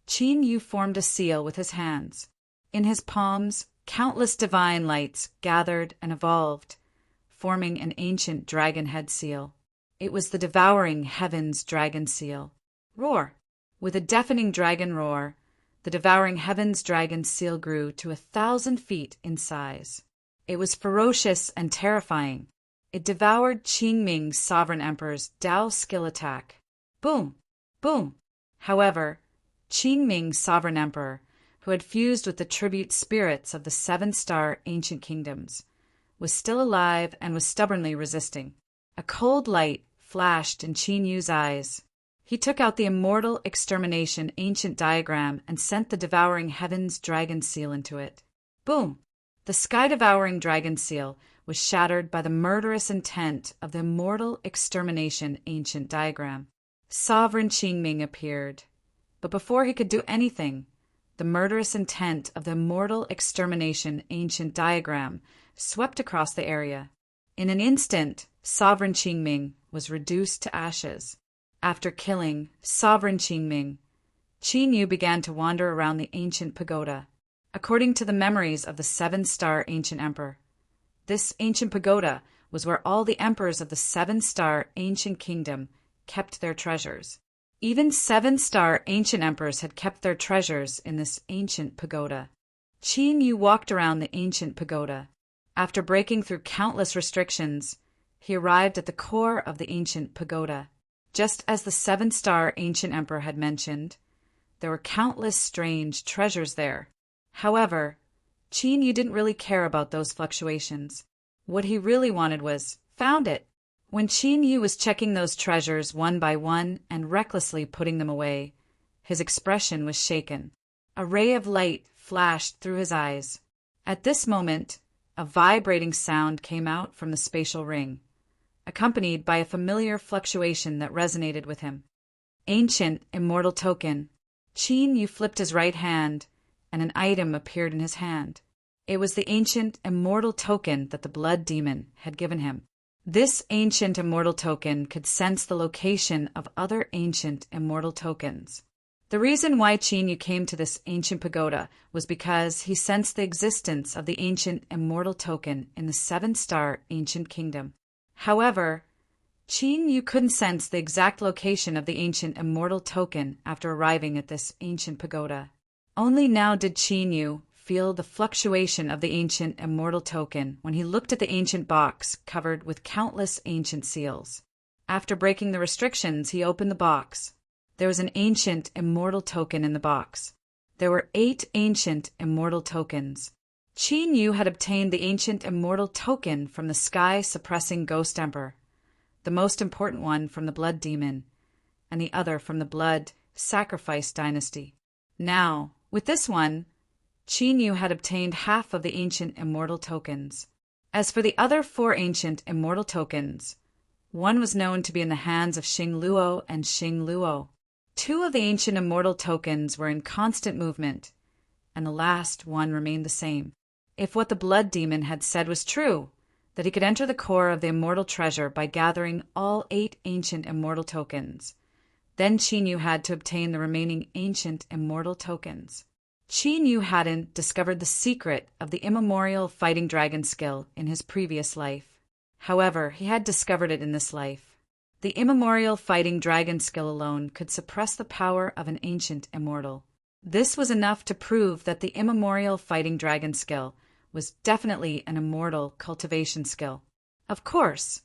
Qin Yu formed a seal with his hands. In his palms, countless divine lights gathered and evolved, forming an ancient dragon head seal. It was the devouring heavens dragon seal. Roar! With a deafening dragon roar, the devouring heavens dragon seal grew to 1,000 feet in size. It was ferocious and terrifying. It devoured Qing Ming's sovereign emperor's Tao skill attack. Boom! Boom! However, Qing Ming's sovereign emperor, who had fused with the tribute spirits of the 7-star ancient kingdoms, was still alive and was stubbornly resisting. A cold light flashed in Qin Yu's eyes. He took out the immortal extermination ancient diagram and sent the devouring heavens dragon seal into it. Boom! The sky-devouring dragon seal was shattered by the murderous intent of the immortal extermination ancient diagram. Sovereign Qing Ming appeared, but before he could do anything, the murderous intent of the immortal extermination ancient diagram swept across the area. In an instant, Sovereign Qing Ming was reduced to ashes. After killing Sovereign Qing Ming, Qin Yu began to wander around the ancient pagoda. According to the memories of the 7-star ancient emperor, this ancient pagoda was where all the emperors of the 7-star ancient kingdom kept their treasures. Even 7-star ancient emperors had kept their treasures in this ancient pagoda. Qin Yu walked around the ancient pagoda. After breaking through countless restrictions, he arrived at the core of the ancient pagoda. Just as the 7-star ancient emperor had mentioned, there were countless strange treasures there. However, Qin Yu didn't really care about those fluctuations. What he really wanted was, found it. When Qin Yu was checking those treasures one by one and recklessly putting them away, his expression was shaken. A ray of light flashed through his eyes. At this moment, a vibrating sound came out from the spatial ring, accompanied by a familiar fluctuation that resonated with him. Ancient immortal token. Qin Yu flipped his right hand, and an item appeared in his hand. It was the ancient immortal token that the blood demon had given him. This ancient immortal token could sense the location of other ancient immortal tokens. The reason why Qin Yu came to this ancient pagoda was because he sensed the existence of the ancient immortal token in the 7-star ancient kingdom. However, Qin Yu couldn't sense the exact location of the ancient immortal token after arriving at this ancient pagoda. Only now did Qin Yu feel the fluctuation of the ancient immortal token when he looked at the ancient box covered with countless ancient seals. After breaking the restrictions, he opened the box. There was an ancient immortal token in the box. There were 8 ancient immortal tokens. Qin Yu had obtained the ancient immortal token from the sky-suppressing Ghost Emperor, the most important one from the Blood Demon, and the other from the Blood Sacrifice dynasty. Now, with this one, Qin Yu had obtained half of the ancient immortal tokens. As for the other 4 ancient immortal tokens, one was known to be in the hands of Xing Luo and Xing Luo. 2 of the ancient immortal tokens were in constant movement, and the last one remained the same. If what the Blood Demon had said was true, that he could enter the core of the immortal treasure by gathering all 8 ancient immortal tokens, then Qin Yu had to obtain the remaining ancient immortal tokens. Qin Yu hadn't discovered the secret of the immemorial fighting dragon skill in his previous life. However, he had discovered it in this life. The immemorial fighting dragon skill alone could suppress the power of an ancient immortal. This was enough to prove that the immemorial fighting dragon skill was definitely an immortal cultivation skill. Of course,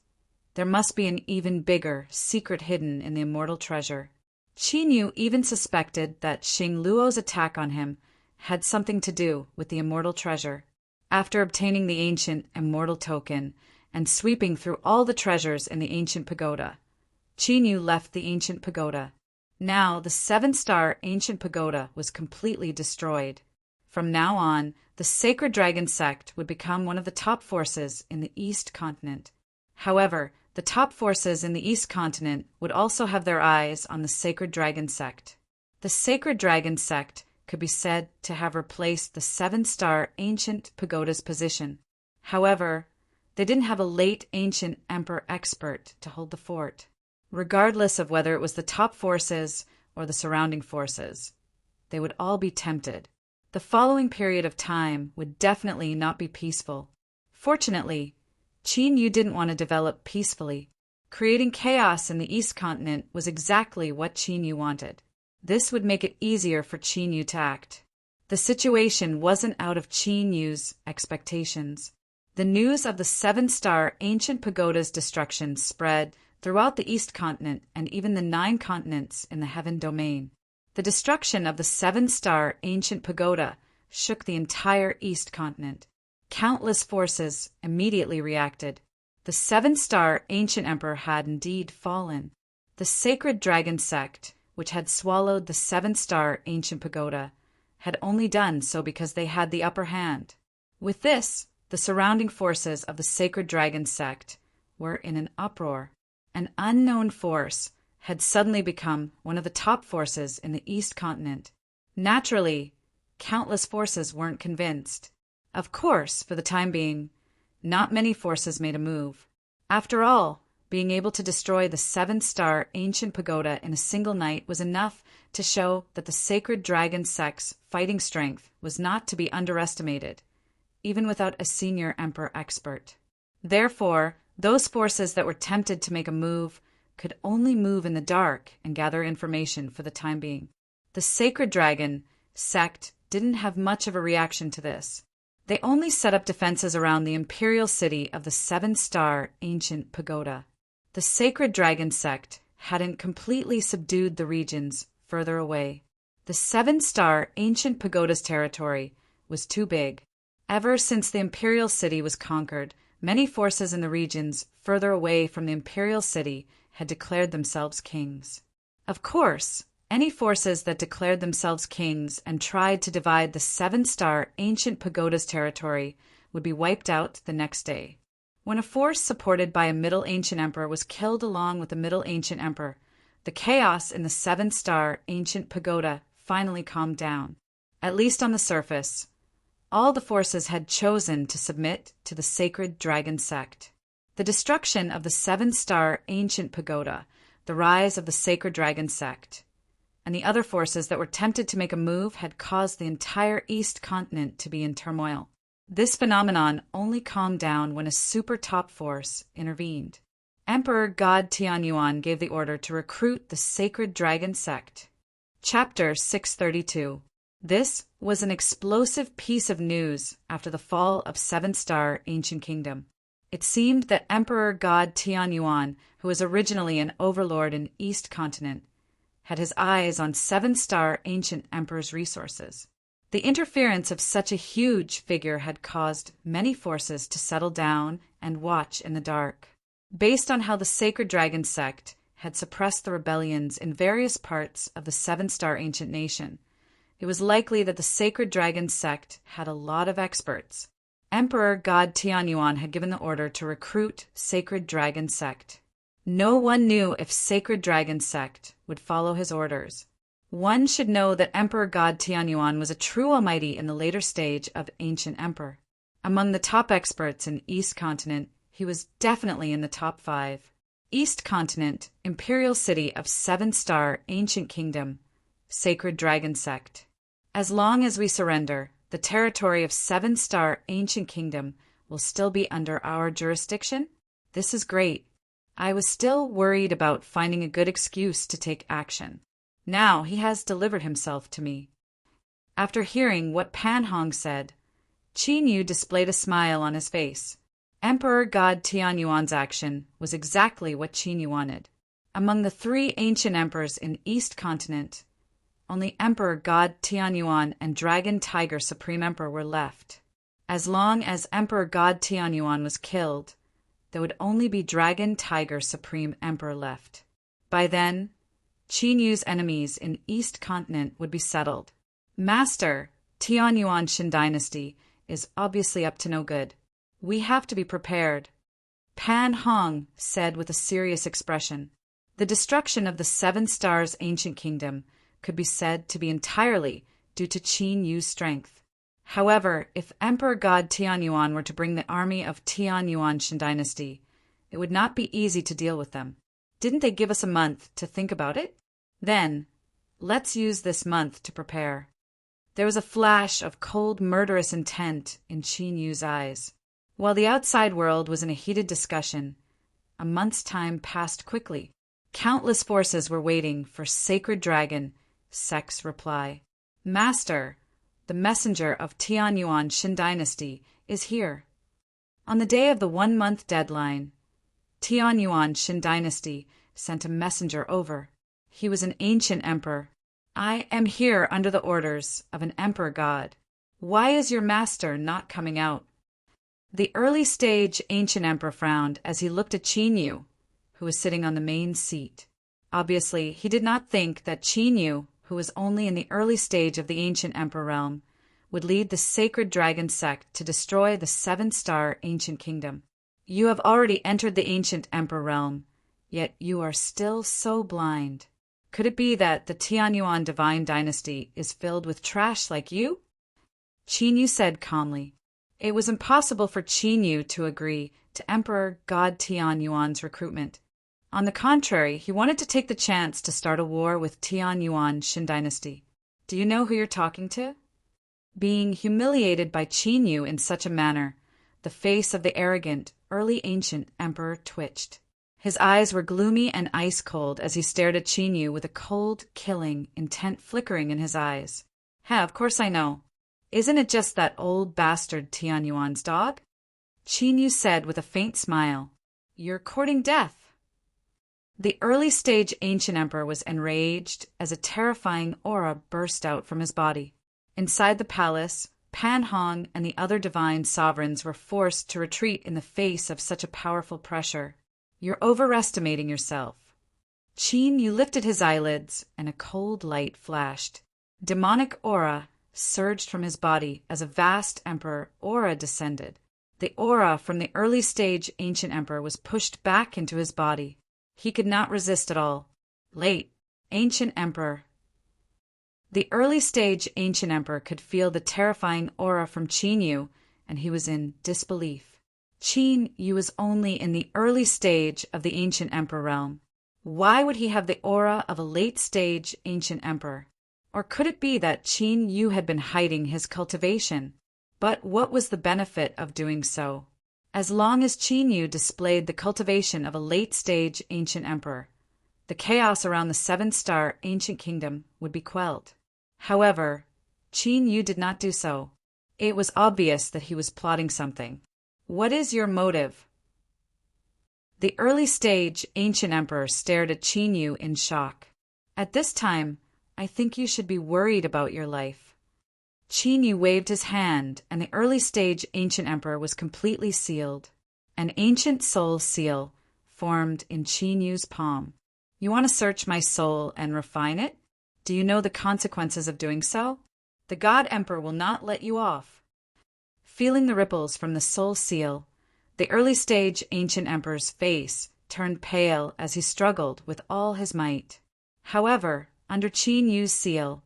there must be an even bigger secret hidden in the immortal treasure. Qin Yu even suspected that Xing Luo's attack on him had something to do with the immortal treasure. After obtaining the ancient immortal token and sweeping through all the treasures in the ancient pagoda, Qin Yu left the ancient pagoda. Now the 7-star ancient pagoda was completely destroyed. From now on, the Sacred Dragon sect would become one of the top forces in the East continent. However, the top forces in the East continent would also have their eyes on the Sacred Dragon sect. The Sacred Dragon sect could be said to have replaced the 7-star ancient pagoda's position. However, they didn't have a late ancient emperor expert to hold the fort. Regardless of whether it was the top forces or the surrounding forces, they would all be tempted. The following period of time would definitely not be peaceful. Fortunately, Qin Yu didn't want to develop peacefully. Creating chaos in the East continent was exactly what Qin Yu wanted. This would make it easier for Qin Yu to act. The situation wasn't out of Qin Yu's expectations. The news of the 7-star ancient pagoda's destruction spread throughout the East continent and even the 9 continents in the Heaven domain. The destruction of the 7-star ancient pagoda shook the entire East continent. Countless forces immediately reacted. The 7-star ancient emperor had indeed fallen. The Sacred Dragon sect, which had swallowed the 7-star ancient pagoda, had only done so because they had the upper hand. With this, the surrounding forces of the Sacred Dragon sect were in an uproar. An unknown force had suddenly become one of the top forces in the East continent. Naturally, countless forces weren't convinced. Of course, for the time being, not many forces made a move. After all, being able to destroy the 7-star ancient pagoda in a single night was enough to show that the Sacred Dragon sect's fighting strength was not to be underestimated, even without a senior emperor expert. Therefore, those forces that were tempted to make a move could only move in the dark and gather information for the time being. The Sacred Dragon sect didn't have much of a reaction to this. They only set up defenses around the imperial city of the 7-star ancient pagoda. The Sacred Dragon sect hadn't completely subdued the regions further away. The 7-star ancient pagoda's territory was too big. Ever since the imperial city was conquered, many forces in the regions further away from the imperial city had declared themselves kings. Of course, any forces that declared themselves kings and tried to divide the 7-star ancient pagoda's territory would be wiped out the next day. When a force supported by a Middle Ancient Emperor was killed along with the Middle Ancient Emperor, the chaos in the 7-star ancient pagoda finally calmed down. At least on the surface, all the forces had chosen to submit to the Sacred Dragon sect. The destruction of the 7-star ancient pagoda, the rise of the Sacred Dragon sect, and the other forces that were tempted to make a move had caused the entire East continent to be in turmoil. This phenomenon only calmed down when a super top force intervened. Emperor God Tianyuan gave the order to recruit the Sacred Dragon sect. Chapter 632. This was an explosive piece of news after the fall of 7-star ancient kingdom. It seemed that Emperor God Tianyuan, who was originally an overlord in East continent, had his eyes on 7-star ancient emperor's resources. The interference of such a huge figure had caused many forces to settle down and watch in the dark. Based on how the Sacred Dragon sect had suppressed the rebellions in various parts of the seven-star ancient nation, it was likely that the Sacred Dragon sect had a lot of experts. Emperor God Tianyuan had given the order to recruit Sacred Dragon sect. No one knew if Sacred Dragon sect would follow his orders. One should know that Emperor God Tianyuan was a true almighty in the later stage of Ancient Emperor. Among the top experts in East Continent, he was definitely in the top 5. East Continent, Imperial City of Seven-Star Ancient Kingdom, Sacred Dragon Sect. As long as we surrender, the territory of Seven-Star Ancient Kingdom will still be under our jurisdiction? This is great. I was still worried about finding a good excuse to take action. Now he has delivered himself to me. After hearing what Pan Hong said, Qin Yu displayed a smile on his face. Emperor God Tianyuan's action was exactly what Qin Yu wanted. Among the 3 ancient emperors in East Continent, only Emperor God Tianyuan and Dragon Tiger Supreme Emperor were left. As long as Emperor God Tianyuan was killed, there would only be Dragon Tiger Supreme Emperor left. By then, Qin Yu's enemies in East Continent would be settled. Master, Tianyuan Shin Dynasty is obviously up to no good. We have to be prepared. Pan Hong said with a serious expression. The destruction of the Seven Stars Ancient Kingdom could be said to be entirely due to Qin Yu's strength. However, if Emperor God Tianyuan were to bring the army of Tianyuan Shin Dynasty, it would not be easy to deal with them. Didn't they give us a month to think about it? Then, let's use this month to prepare. There was a flash of cold, murderous intent in Qin Yu's eyes. While the outside world was in a heated discussion, a month's time passed quickly. Countless forces were waiting for Sacred Dragon Sect's reply. Master, the messenger of Tianyuan Shin Dynasty, is here. On the day of the 1-month deadline, Tianyuan Shin Dynasty sent a messenger over. He was an ancient emperor. I am here under the orders of an emperor god. Why is your master not coming out? The early stage ancient emperor frowned as he looked at Qin Yu, who was sitting on the main seat. Obviously, he did not think that Qin Yu, who was only in the early stage of the ancient emperor realm, would lead the Sacred Dragon sect to destroy the Seven-Star Ancient Kingdom. You have already entered the ancient emperor realm, yet you are still so blind. Could it be that the Tianyuan Divine Dynasty is filled with trash like you? Qin Yu said calmly. It was impossible for Qin Yu to agree to Emperor God Tianyuan's recruitment. On the contrary, he wanted to take the chance to start a war with Tianyuan Shin Dynasty. Do you know who you're talking to? Being humiliated by Qin Yu in such a manner, the face of the arrogant, early ancient emperor twitched. His eyes were gloomy and ice-cold as he stared at Qin Yu with a cold, killing, intent flickering in his eyes. Of course I know. Isn't it just that old bastard Tianyuan's dog? Qin Yu said with a faint smile. You're courting death. The early-stage ancient emperor was enraged as a terrifying aura burst out from his body. Inside the palace, Pan Hong and the other divine sovereigns were forced to retreat in the face of such a powerful pressure. You're overestimating yourself. Qin Yu lifted his eyelids, and a cold light flashed. Demonic aura surged from his body as a vast emperor aura descended. The aura from the early-stage ancient emperor was pushed back into his body. He could not resist at all. Late, ancient emperor. The early-stage ancient emperor could feel the terrifying aura from Qin Yu, and he was in disbelief. Qin Yu was only in the early stage of the ancient emperor realm. Why would he have the aura of a late-stage ancient emperor? Or could it be that Qin Yu had been hiding his cultivation? But what was the benefit of doing so? As long as Qin Yu displayed the cultivation of a late-stage ancient emperor, the chaos around the Seven-Star Ancient Kingdom would be quelled. However, Qin Yu did not do so. It was obvious that he was plotting something. What is your motive? The early-stage ancient emperor stared at Qin Yu in shock. At this time, I think you should be worried about your life. Qin Yu waved his hand, and the early-stage ancient emperor was completely sealed. An ancient soul seal formed in Qin Yu's palm. You want to search my soul and refine it? Do you know the consequences of doing so? The God Emperor will not let you off. Feeling the ripples from the soul seal, the early-stage ancient emperor's face turned pale as he struggled with all his might. However, under Qin Yu's seal,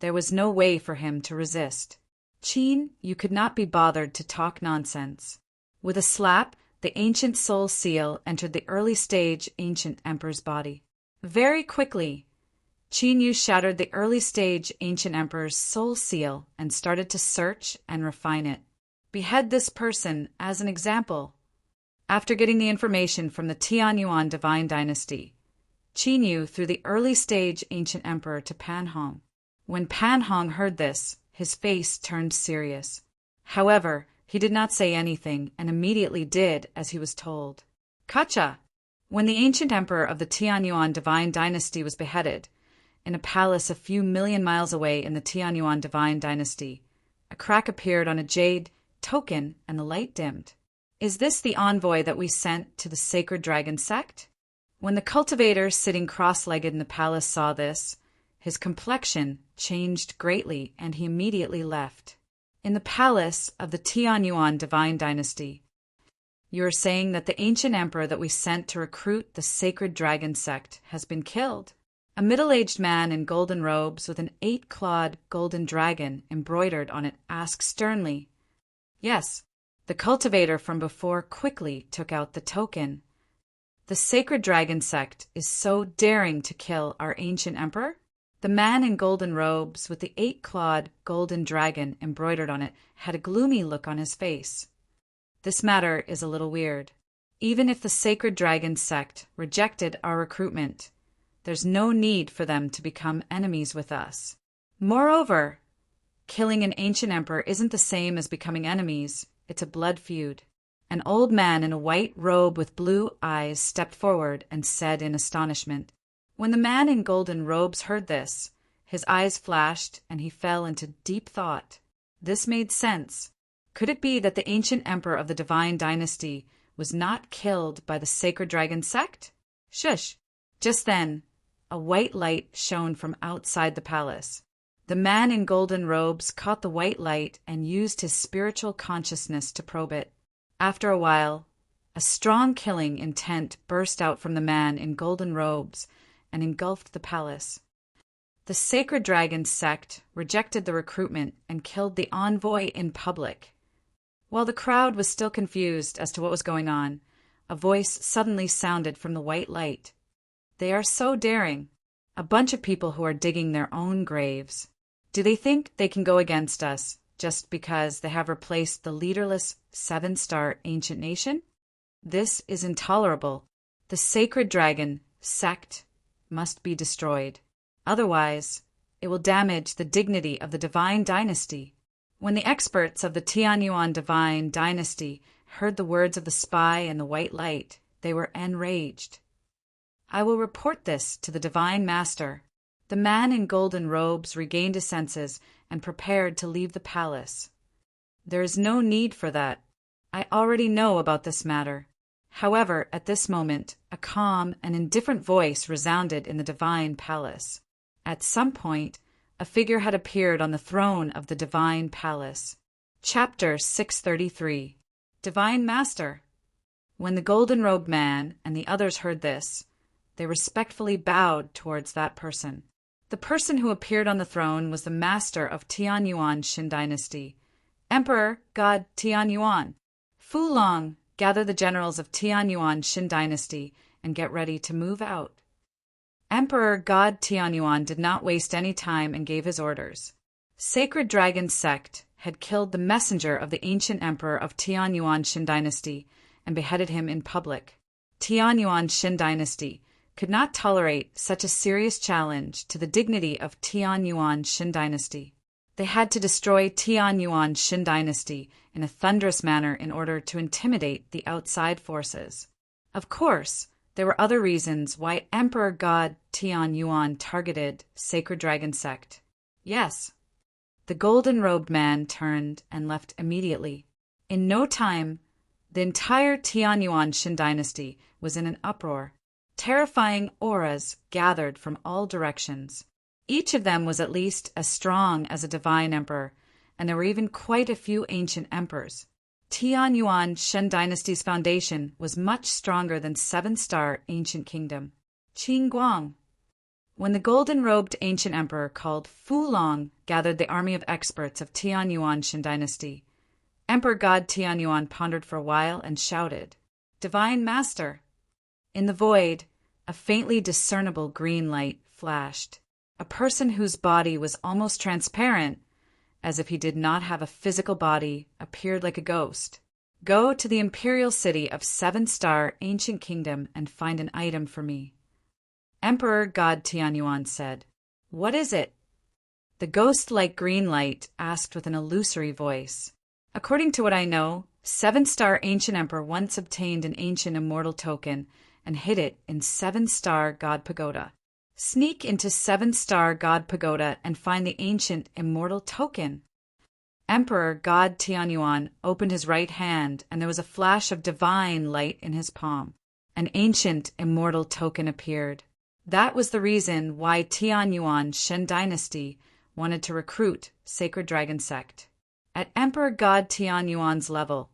there was no way for him to resist. Qin Yu could not be bothered to talk nonsense. With a slap, the ancient soul seal entered the early-stage ancient emperor's body. Very quickly, Qin Yu shattered the early-stage ancient emperor's soul seal and started to search and refine it. Behead this person as an example. After getting the information from the Tianyuan divine dynasty, Qin Yu threw the early-stage ancient emperor to Pan Hong. When Pan Hong heard this, his face turned serious. However, he did not say anything and immediately did as he was told. Kacha! When the ancient emperor of the Tianyuan divine dynasty was beheaded, in a palace a few million miles away in the Tianyuan divine dynasty, a crack appeared on a jade token and the light dimmed. Is this the envoy that we sent to the sacred dragon sect? When the cultivator sitting cross-legged in the palace saw this, his complexion changed greatly and he immediately left. In the palace of the Tianyuan divine dynasty, you are saying that the ancient emperor that we sent to recruit the sacred dragon sect has been killed. A middle-aged man in golden robes with an 8-clawed golden dragon embroidered on it asked sternly. Yes, the cultivator from before quickly took out the token. The sacred dragon sect is so daring to kill our ancient emperor? The man in golden robes with the 8-clawed golden dragon embroidered on it had a gloomy look on his face. This matter is a little weird. Even if the sacred dragon sect rejected our recruitment, there's no need for them to become enemies with us. Moreover, killing an ancient emperor isn't the same as becoming enemies. It's a blood feud. An old man in a white robe with blue eyes stepped forward and said in astonishment. When the man in golden robes heard this, his eyes flashed and he fell into deep thought. This made sense. Could it be that the ancient emperor of the divine dynasty was not killed by the sacred dragon sect? Shush! Just then, a white light shone from outside the palace. The man in golden robes caught the white light and used his spiritual consciousness to probe it. After a while, a strong killing intent burst out from the man in golden robes and engulfed the palace. The sacred dragon sect rejected the recruitment and killed the envoy in public. While the crowd was still confused as to what was going on, a voice suddenly sounded from the white light. They are so daring. A bunch of people who are digging their own graves. Do they think they can go against us just because they have replaced the leaderless 7-star ancient nation? This is intolerable. The sacred dragon sect must be destroyed. Otherwise, it will damage the dignity of the divine dynasty. When the experts of the Tianyuan divine dynasty heard the words of the spy and the white light, they were enraged. I will report this to the divine master. The man in golden robes regained his senses and prepared to leave the palace. There is no need for that. I already know about this matter. However, at this moment, a calm and indifferent voice resounded in the divine palace. At some point, a figure had appeared on the throne of the divine palace. Chapter 633. Divine Master. When the golden-robed man and the others heard this, they respectfully bowed towards that person. The person who appeared on the throne was the master of Tianyuan Shin Dynasty, Emperor God Tianyuan. Fu Long, gather the generals of Tianyuan Shin Dynasty and get ready to move out. Emperor God Tianyuan did not waste any time and gave his orders. Sacred Dragon Sect had killed the messenger of the ancient emperor of Tianyuan Shin Dynasty and beheaded him in public. Tianyuan Shin Dynasty could not tolerate such a serious challenge to the dignity of Tianyuan Shin Dynasty. They had to destroy Tianyuan Shin Dynasty in a thunderous manner in order to intimidate the outside forces. Of course, there were other reasons why Emperor God Tianyuan targeted Sacred Dragon Sect. Yes, The golden-robed man turned and left immediately. In no time, the entire Tianyuan Shin dynasty was in an uproar. Terrifying auras gathered from all directions. Each of them was at least as strong as a divine emperor, and there were even quite a few ancient emperors. Tianyuan Shen dynasty's foundation was much stronger than seven-star ancient kingdom. Qingguang. When the golden-robed ancient emperor called Fu Long gathered the army of experts of Tianyuan Shin dynasty, Emperor God Tianyuan pondered for a while and shouted, "Divine Master!" In the void, a faintly discernible green light flashed. A person whose body was almost transparent, as if he did not have a physical body, appeared like a ghost. "Go to the imperial city of seven-star ancient kingdom and find an item for me." Emperor God Tianyuan said, "What is it?" The ghost-like green light asked with an illusory voice. "According to what I know, seven-star ancient emperor once obtained an ancient immortal token and hid it in seven-star God Pagoda. Sneak into seven-star God Pagoda and find the ancient immortal token." Emperor God Tianyuan opened his right hand, and there was a flash of divine light in his palm. An ancient immortal token appeared. That was the reason why Tianyuan Shen dynasty wanted to recruit Sacred Dragon sect. At Emperor God Tianyuan's level,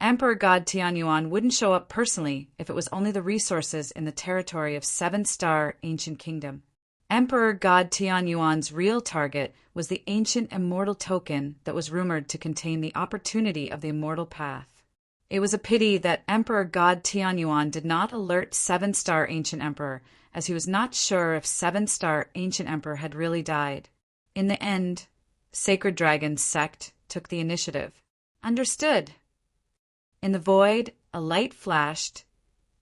Emperor God Tianyuan wouldn't show up personally if it was only the resources in the territory of seven-star ancient kingdom. Emperor God Tianyuan's real target was the ancient immortal token that was rumored to contain the opportunity of the immortal path. It was a pity that Emperor God Tianyuan did not alert seven-star ancient emperor, as he was not sure if seven-star ancient emperor had really died. In the end, Sacred Dragon sect took the initiative. Understood. In the void, a light flashed,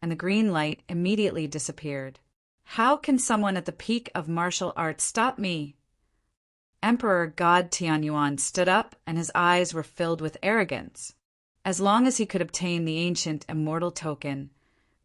and the green light immediately disappeared. How can someone at the peak of martial arts stop me? Emperor God Tianyuan stood up, and his eyes were filled with arrogance. As long as he could obtain the ancient immortal token,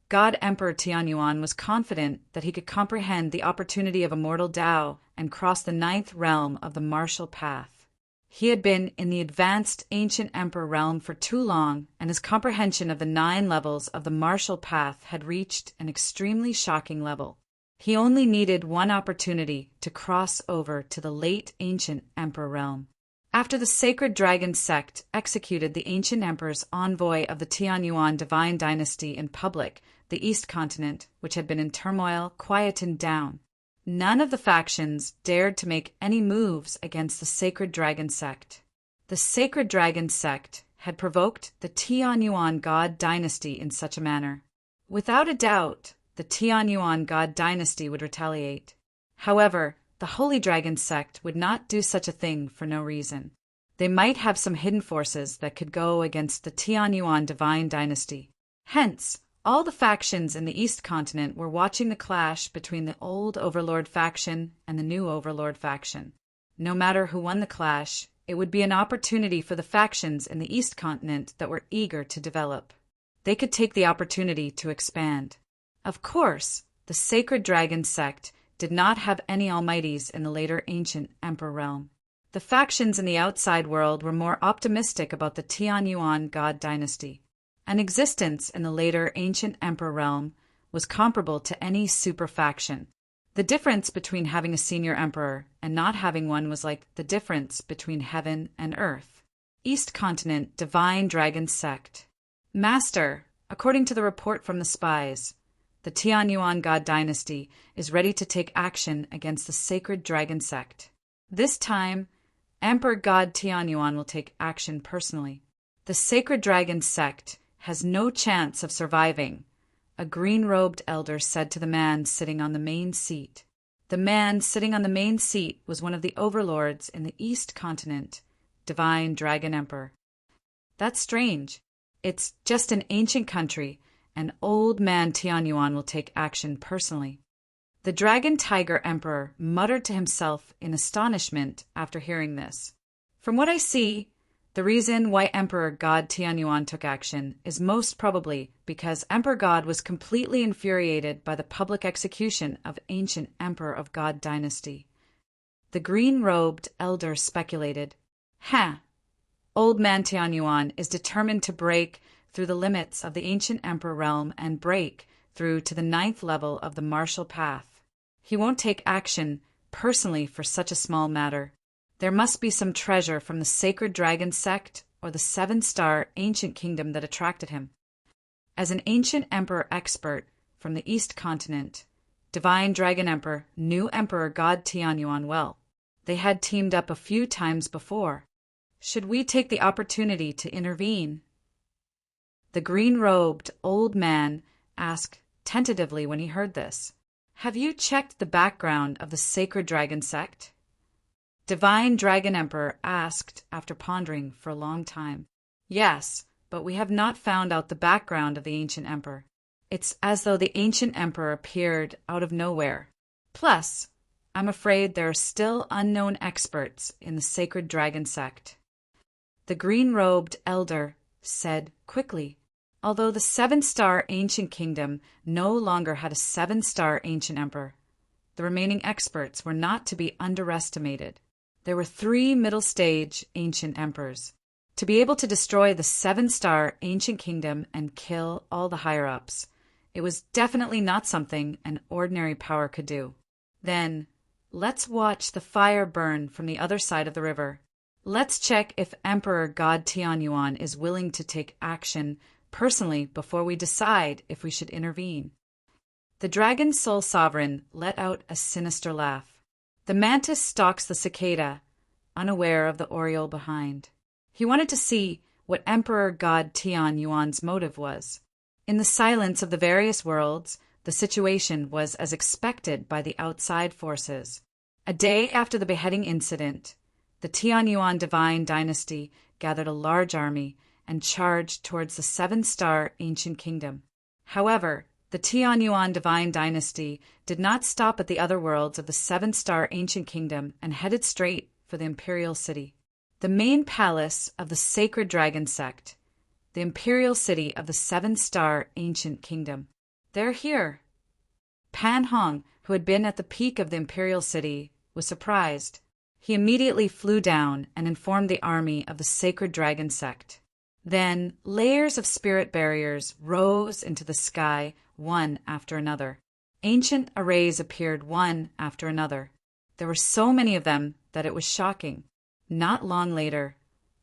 God Emperor Tianyuan was confident that he could comprehend the opportunity of immortal Tao and cross the ninth realm of the martial path. He had been in the advanced ancient emperor realm for too long, and his comprehension of the 9 levels of the martial path had reached an extremely shocking level. He only needed one opportunity to cross over to the late ancient emperor realm. After the Sacred Dragon sect executed the ancient emperor's envoy of the Tianyuan divine dynasty in public, the East continent, which had been in turmoil, quietened down. None of the factions dared to make any moves against the Sacred Dragon sect. The Sacred Dragon sect had provoked the Tianyuan God dynasty in such a manner. Without a doubt, the Tianyuan God dynasty would retaliate. However, the Holy Dragon sect would not do such a thing for no reason. They might have some hidden forces that could go against the Tianyuan divine dynasty. Hence, all the factions in the East continent were watching the clash between the old Overlord faction and the new Overlord faction. No matter who won the clash, it would be an opportunity for the factions in the East continent that were eager to develop. They could take the opportunity to expand. Of course, the Sacred Dragon sect did not have any almighties in the later ancient emperor realm. The factions in the outside world were more optimistic about the Tianyuan God dynasty. An existence in the later ancient emperor realm was comparable to any super faction. The difference between having a senior emperor and not having one was like the difference between heaven and earth. East Continent Divine Dragon Sect. Master, according to the report from the spies, the Tianyuan God dynasty is ready to take action against the Sacred Dragon Sect. This time, Emperor God Tianyuan will take action personally. The Sacred Dragon Sect has no chance of surviving, a green-robed elder said to the man sitting on the main seat. The man sitting on the main seat was one of the overlords in the East Continent, Divine Dragon Emperor. That's strange. It's just an ancient country, and old man Tianyuan will take action personally. The Dragon Tiger Emperor muttered to himself in astonishment after hearing this. From what I see, the reason why Emperor God Tianyuan took action is most probably because Emperor God was completely infuriated by the public execution of ancient Emperor of God dynasty. The green-robed elder speculated. Old man Tianyuan is determined to break through the limits of the ancient emperor realm and break through to the 9th level of the martial path. He won't take action personally for such a small matter. There must be some treasure from the sacred dragon sect or the 7-star ancient kingdom that attracted him. As an ancient emperor expert from the East continent, Divine Dragon Emperor knew Emperor God Tianyuan well. They had teamed up a few times before. Should we take the opportunity to intervene? The green-robed old man asked tentatively when he heard this. Have you checked the background of the sacred dragon sect? Divine Dragon Emperor asked after pondering for a long time. Yes, but we have not found out the background of the ancient emperor. It's as though the ancient emperor appeared out of nowhere. Plus, I'm afraid there are still unknown experts in the sacred dragon sect. The green-robed elder said quickly, although the 7-star ancient kingdom no longer had a 7-star ancient emperor, the remaining experts were not to be underestimated. There were 3 middle-stage ancient emperors. To be able to destroy the 7-star ancient kingdom and kill all the higher-ups, it was definitely not something an ordinary power could do. Then, let's watch the fire burn from the other side of the river. Let's check if Emperor God Tianyuan is willing to take action personally before we decide if we should intervene. The Dragon Soul Sovereign let out a sinister laugh. The mantis stalks the cicada, unaware of the oriole behind. He wanted to see what Emperor God Tianyuan's motive was. In the silence of the various worlds, the situation was as expected by the outside forces. A day after the beheading incident, the Tianyuan divine dynasty gathered a large army and charged towards the 7-star ancient kingdom. However, the Tianyuan divine dynasty did not stop at the other worlds of the 7-star ancient kingdom and headed straight for the imperial city, the main palace of the sacred dragon sect, the imperial city of the 7-star ancient kingdom. They're here. Pan Hong, who had been at the peak of the imperial city, was surprised. He immediately flew down and informed the army of the sacred dragon sect. Then layers of spirit barriers rose into the sky one after another. Ancient arrays appeared one after another. There were so many of them that it was shocking. Not long later,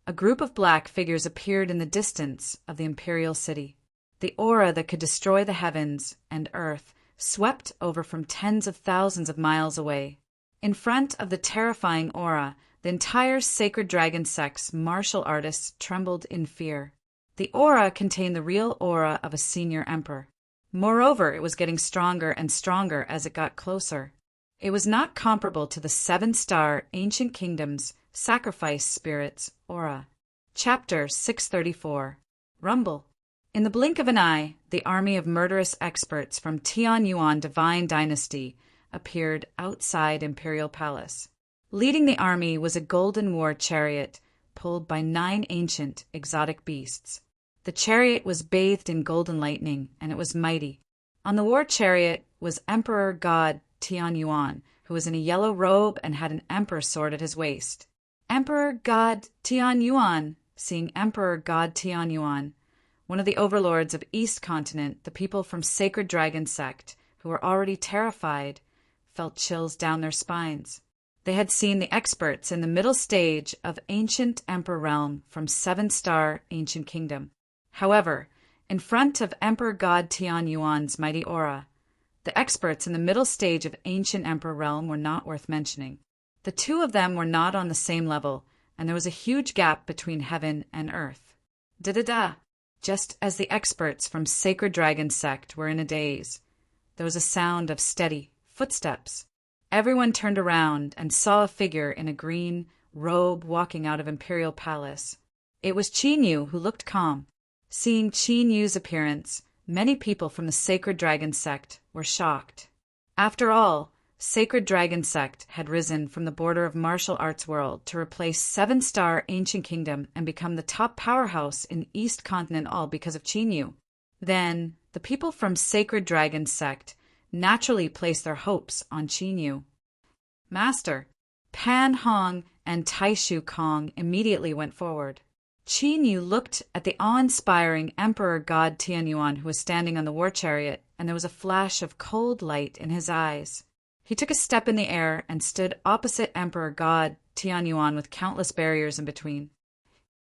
a group of black figures appeared in the distance of the imperial city. The aura that could destroy the heavens and earth swept over from tens of thousands of miles away. In front of the terrifying aura, the entire sacred dragon sect's martial artists trembled in fear. The aura contained the real aura of a senior emperor. Moreover, it was getting stronger and stronger as it got closer. It was not comparable to the 7-star ancient kingdom's sacrifice spirit's aura. Chapter 634. Rumble. In the blink of an eye, the army of murderous experts from Tianyuan Divine Dynasty appeared outside Imperial Palace. Leading the army was a golden war chariot pulled by 9 ancient, exotic beasts. The chariot was bathed in golden lightning, and it was mighty. On the war chariot was Emperor God Tianyuan, who was in a yellow robe and had an emperor sword at his waist. Emperor God Tianyuan, seeing Emperor God Tianyuan, one of the overlords of East Continent, the people from Sacred Dragon Sect, who were already terrified, felt chills down their spines. They had seen the experts in the middle stage of ancient emperor realm from 7-star ancient kingdom. However, in front of Emperor God Tianyuan's mighty aura, the experts in the middle stage of ancient emperor realm were not worth mentioning. The two of them were not on the same level, and there was a huge gap between heaven and earth. Da-da-da! Just as the experts from Sacred Dragon Sect were in a daze, there was a sound of steady footsteps. Everyone turned around and saw a figure in a green robe walking out of Imperial Palace. It was Qin Yu, who looked calm. Seeing Qin Yu's appearance, many people from the Sacred Dragon Sect were shocked. After all, Sacred Dragon Sect had risen from the border of martial arts world to replace 7-star Ancient Kingdom and become the top powerhouse in East Continent, all because of Qin Yu. Then, the people from Sacred Dragon Sect naturally placed their hopes on Qin Yu. Master, Pan Hong and Taishu Kong immediately went forward. Qin Yu looked at the awe-inspiring Emperor God Tianyuan who was standing on the war chariot, and there was a flash of cold light in his eyes. He took a step in the air and stood opposite Emperor God Tianyuan with countless barriers in between.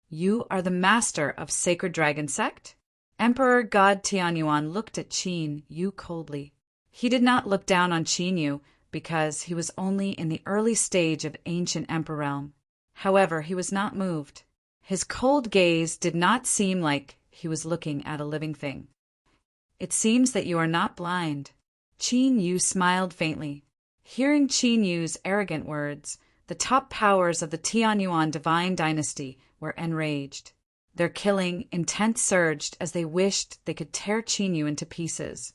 "You are the master of Sacred Dragon Sect?" Emperor God Tianyuan looked at Qin Yu coldly. He did not look down on Qin Yu because he was only in the early stage of ancient Emperor realm. However, he was not moved. His cold gaze did not seem like he was looking at a living thing. "It seems that you are not blind." Qin Yu smiled faintly. Hearing Qin Yu's arrogant words, the top powers of the Tianyuan divine dynasty were enraged. Their killing intent surged as they wished they could tear Qin Yu into pieces.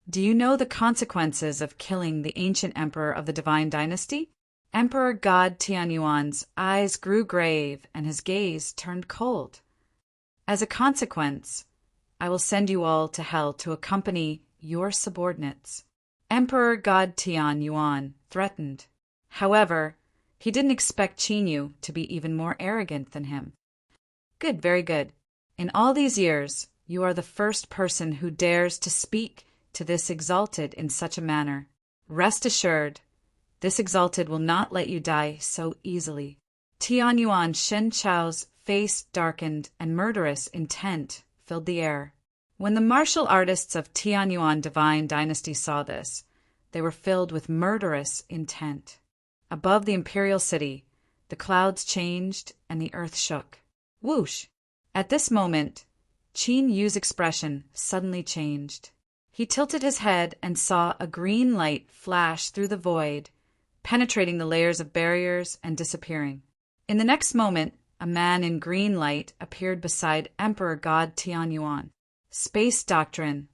"Do you know the consequences of killing the ancient emperor of the divine dynasty?" Emperor God Tianyuan's eyes grew grave and his gaze turned cold. "As a consequence, I will send you all to hell to accompany your subordinates." Emperor God Tianyuan threatened. However, he didn't expect Qin Yu to be even more arrogant than him. "Good, very good. In all these years, you are the first person who dares to speak to this exalted in such a manner. Rest assured, this exalted will not let you die so easily." Tianyuan Shen Chao's face darkened and murderous intent filled the air. When the martial artists of Tianyuan divine dynasty saw this, they were filled with murderous intent. Above the imperial city, the clouds changed and the earth shook. Whoosh! At this moment, Qin Yu's expression suddenly changed. He tilted his head and saw a green light flash through the void, penetrating the layers of barriers and disappearing. In the next moment, a man in green light appeared beside Emperor God Tianyuan. Space Doctrine.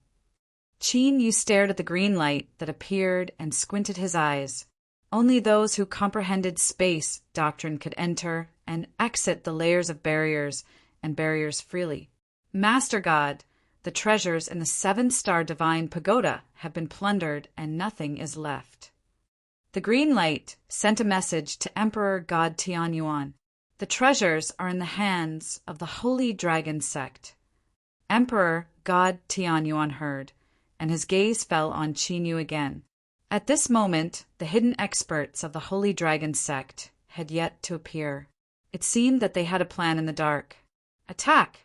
Qin Yu stared at the green light that appeared and squinted his eyes. Only those who comprehended space doctrine could enter and exit the layers of barriers and barriers freely. "Master God, the treasures in the 7-star divine pagoda have been plundered and nothing is left." The green light sent a message to Emperor God Tianyuan. "The treasures are in the hands of the Holy Dragon Sect." Emperor God Tianyuan heard, and his gaze fell on Qin Yu again. At this moment, the hidden experts of the Holy Dragon Sect had yet to appear. It seemed that they had a plan in the dark. "Attack!"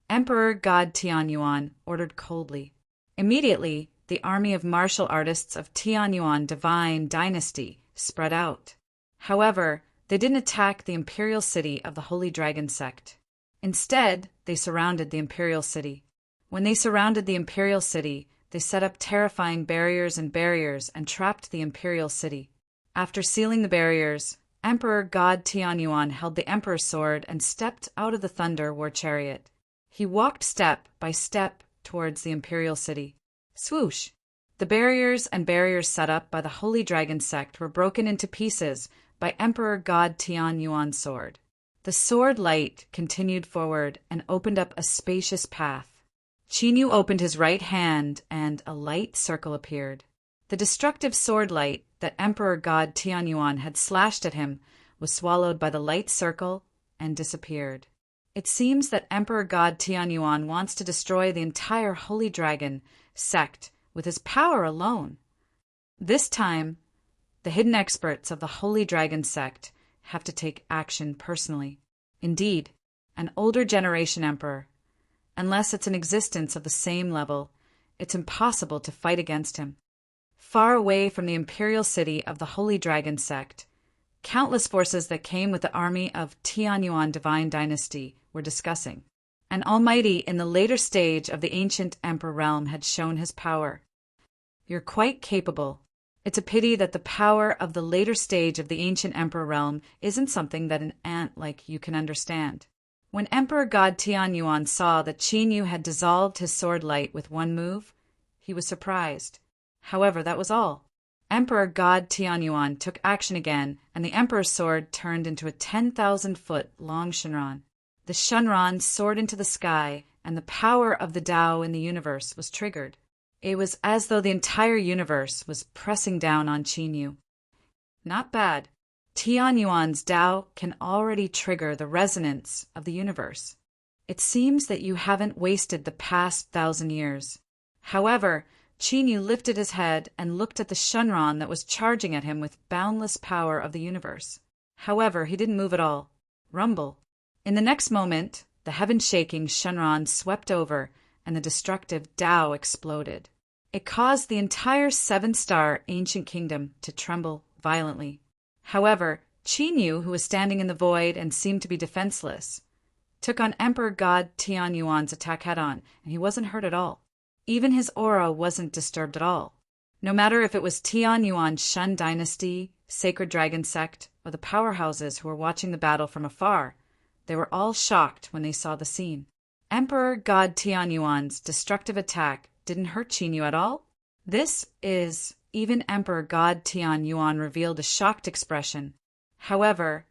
Emperor God Tianyuan ordered coldly. Immediately, the army of martial artists of Tianyuan divine dynasty spread out. However, they didn't attack the imperial city of the Holy Dragon Sect. Instead, they surrounded the imperial city. When they surrounded the imperial city, they set up terrifying barriers and trapped the imperial city. After sealing the barriers, Emperor God Tianyuan held the emperor's sword and stepped out of the thunder war chariot. He walked step by step towards the imperial city. Swoosh! The barriers set up by the Holy Dragon Sect were broken into pieces by Emperor God Tianyuan's sword. The sword light continued forward and opened up a spacious path. Qin Yu opened his right hand and a light circle appeared. The destructive sword light that Emperor God Tianyuan had slashed at him was swallowed by the light circle and disappeared. It seems that Emperor God Tianyuan wants to destroy the entire Holy Dragon Sect with his power alone. This time, the hidden experts of the Holy Dragon Sect have to take action personally. Indeed, an older generation emperor, unless it's an existence of the same level, it's impossible to fight against him. Far away from the imperial city of the Holy Dragon Sect, countless forces that came with the army of Tianyuan divine dynasty were discussing. An almighty in the later stage of the ancient emperor realm had shown his power. "You're quite capable. It's a pity that the power of the later stage of the ancient emperor realm isn't something that an ant like you can understand." When Emperor God Tianyuan saw that Qin Yu had dissolved his sword light with one move, he was surprised. However, that was all. Emperor God Tianyuan took action again, and the emperor's sword turned into a 10,000-foot long Shenron. The Shenron soared into the sky, and the power of the Tao in the universe was triggered. It was as though the entire universe was pressing down on Qin Yu. "Not bad. Tianyuan's Tao can already trigger the resonance of the universe. It seems that you haven't wasted the past 1,000 years. However, Qinyu lifted his head and looked at the Shenron that was charging at him with boundless power of the universe. However, he didn't move at all. Rumble. In the next moment, the heaven-shaking Shenron swept over, and the destructive Tao exploded. It caused the entire seven-star ancient kingdom to tremble violently. However, Qinyu, who was standing in the void and seemed to be defenseless, took on Emperor God Tianyuan's attack head-on, and he wasn't hurt at all. Even his aura wasn't disturbed at all. No matter if it was Tianyuan's Shun dynasty, Sacred Dragon sect, or the powerhouses who were watching the battle from afar, they were all shocked when they saw the scene. Emperor God Tianyuan's destructive attack didn't hurt Qinyu at all. Even Emperor God Tianyuan revealed a shocked expression. However,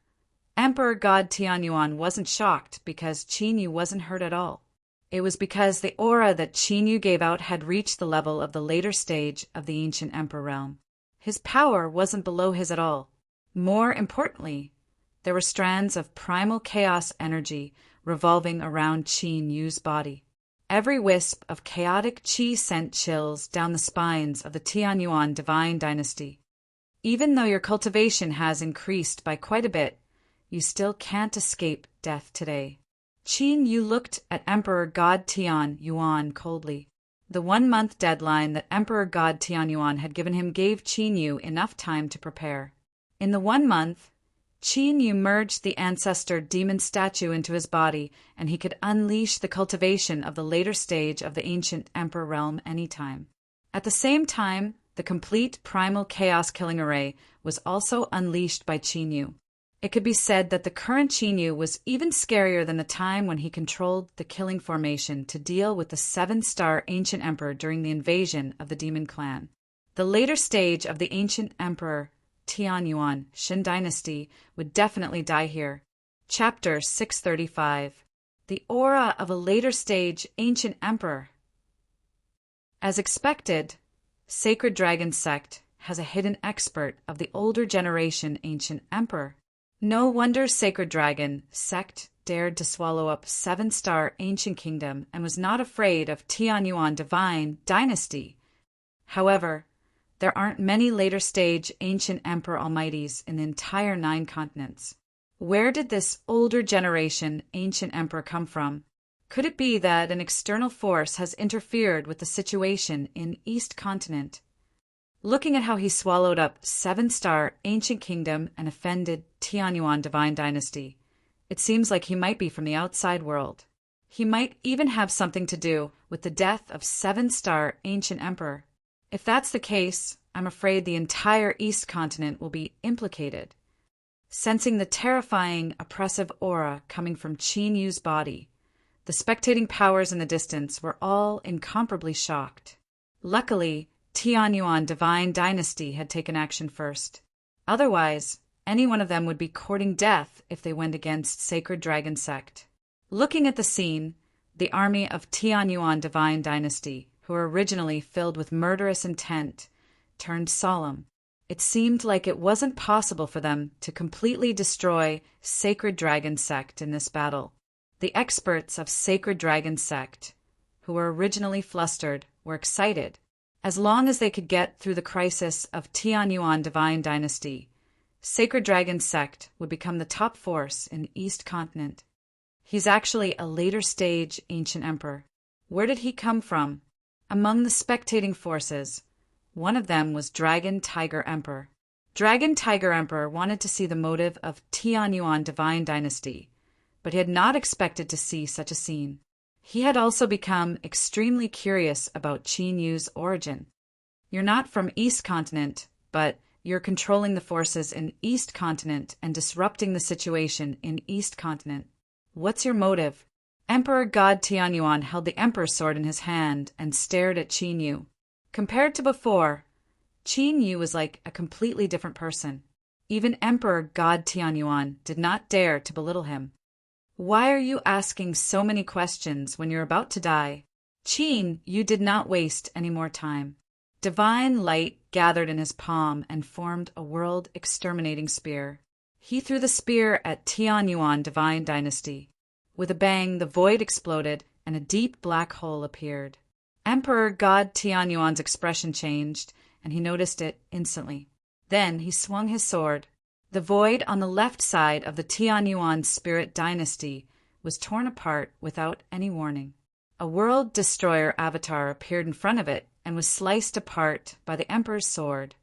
Emperor God Tianyuan wasn't shocked because Qinyu wasn't hurt at all. It was because the aura that Qinyu gave out had reached the level of the later stage of the ancient emperor realm. His power wasn't below his at all. More importantly, there were strands of primal chaos energy revolving around Qinyu's body. Every wisp of chaotic qi sent chills down the spines of the Tianyuan divine dynasty. Even though your cultivation has increased by quite a bit, you still can't escape death today. Qinyu looked at Emperor God Tianyuan coldly. The 1-month deadline that Emperor God Tianyuan had given him gave Qinyu enough time to prepare. In the 1 month, Qinyu merged the ancestor demon statue into his body, and he could unleash the cultivation of the later stage of the ancient emperor realm anytime. At the same time, the complete primal chaos killing array was also unleashed by Qinyu. It could be said that the current Qinyu was even scarier than the time when he controlled the killing formation to deal with the 7-star ancient emperor during the invasion of the demon clan. The later stage of the ancient emperor Tianyuan Shin dynasty would definitely die here. Chapter 635. The aura of a later stage ancient emperor. As expected, Sacred Dragon sect has a hidden expert of the older generation ancient emperor. No wonder Sacred Dragon sect dared to swallow up 7-star ancient kingdom and was not afraid of Tianyuan divine dynasty. However, there aren't many later stage ancient emperor almighties in the entire 9 continents. Where did this older generation ancient emperor come from? Could it be that an external force has interfered with the situation in East Continent? Looking at how he swallowed up 7-star ancient kingdom and offended Tianyuan divine dynasty, it seems like he might be from the outside world. He might even have something to do with the death of 7-star ancient emperor. If that's the case, I'm afraid the entire East Continent will be implicated. Sensing the terrifying, oppressive aura coming from Qinyu's body, the spectating powers in the distance were all incomparably shocked. Luckily, Tianyuan divine dynasty had taken action first. Otherwise, any one of them would be courting death if they went against Sacred Dragon sect. Looking at the scene, the army of Tianyuan divine dynasty, who were originally filled with murderous intent, turned solemn. It seemed like it wasn't possible for them to completely destroy Sacred Dragon sect in this battle. The experts of Sacred Dragon sect, who were originally flustered, were excited. As long as they could get through the crisis of Tianyuan divine dynasty, Sacred Dragon sect would become the top force in the East Continent. He's actually a later stage ancient emperor. Where did he come from? Among the spectating forces, one of them was Dragon Tiger Emperor. Dragon Tiger Emperor wanted to see the motive of Tianyuan divine dynasty, but he had not expected to see such a scene. He had also become extremely curious about Qinyu's origin. You're not from East Continent, but you're controlling the forces in East Continent and disrupting the situation in East Continent. What's your motive? Emperor God Tianyuan held the Emperor's sword in his hand and stared at Qinyu. Compared to before, Qinyu was like a completely different person. Even Emperor God Tianyuan did not dare to belittle him. Why are you asking so many questions when you're about to die? Qinyu did not waste any more time. Divine light gathered in his palm and formed a world-exterminating spear. He threw the spear at Tianyuan divine dynasty. With a bang, the void exploded, and a deep black hole appeared. Emperor God Tianyuan's expression changed, and he noticed it instantly. Then he swung his sword. The void on the left side of the Tianyuan spirit dynasty was torn apart without any warning. A world destroyer avatar appeared in front of it and was sliced apart by the emperor's sword.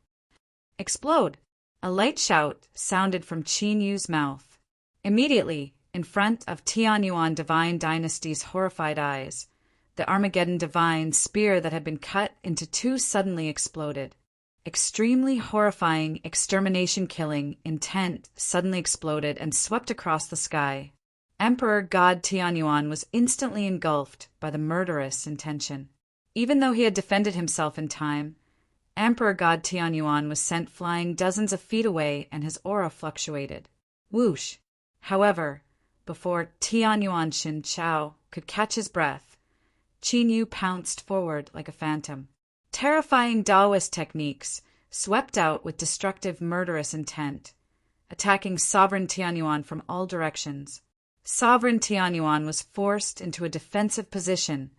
Explode! A light shout sounded from Qin Yu's mouth. Immediately, in front of Tianyuan divine dynasty's horrified eyes, the Armageddon divine spear that had been cut into two suddenly exploded. Extremely horrifying extermination-killing intent suddenly exploded and swept across the sky. Emperor God Tianyuan was instantly engulfed by the murderous intention. Even though he had defended himself in time, Emperor God Tianyuan was sent flying dozens of feet away and his aura fluctuated. Whoosh! However, before Tianyuan Shin Chao could catch his breath, Qin Yu pounced forward like a phantom. Terrifying Taoist techniques swept out with destructive murderous intent, attacking sovereign Tianyuan from all directions. Sovereign Tianyuan was forced into a defensive position,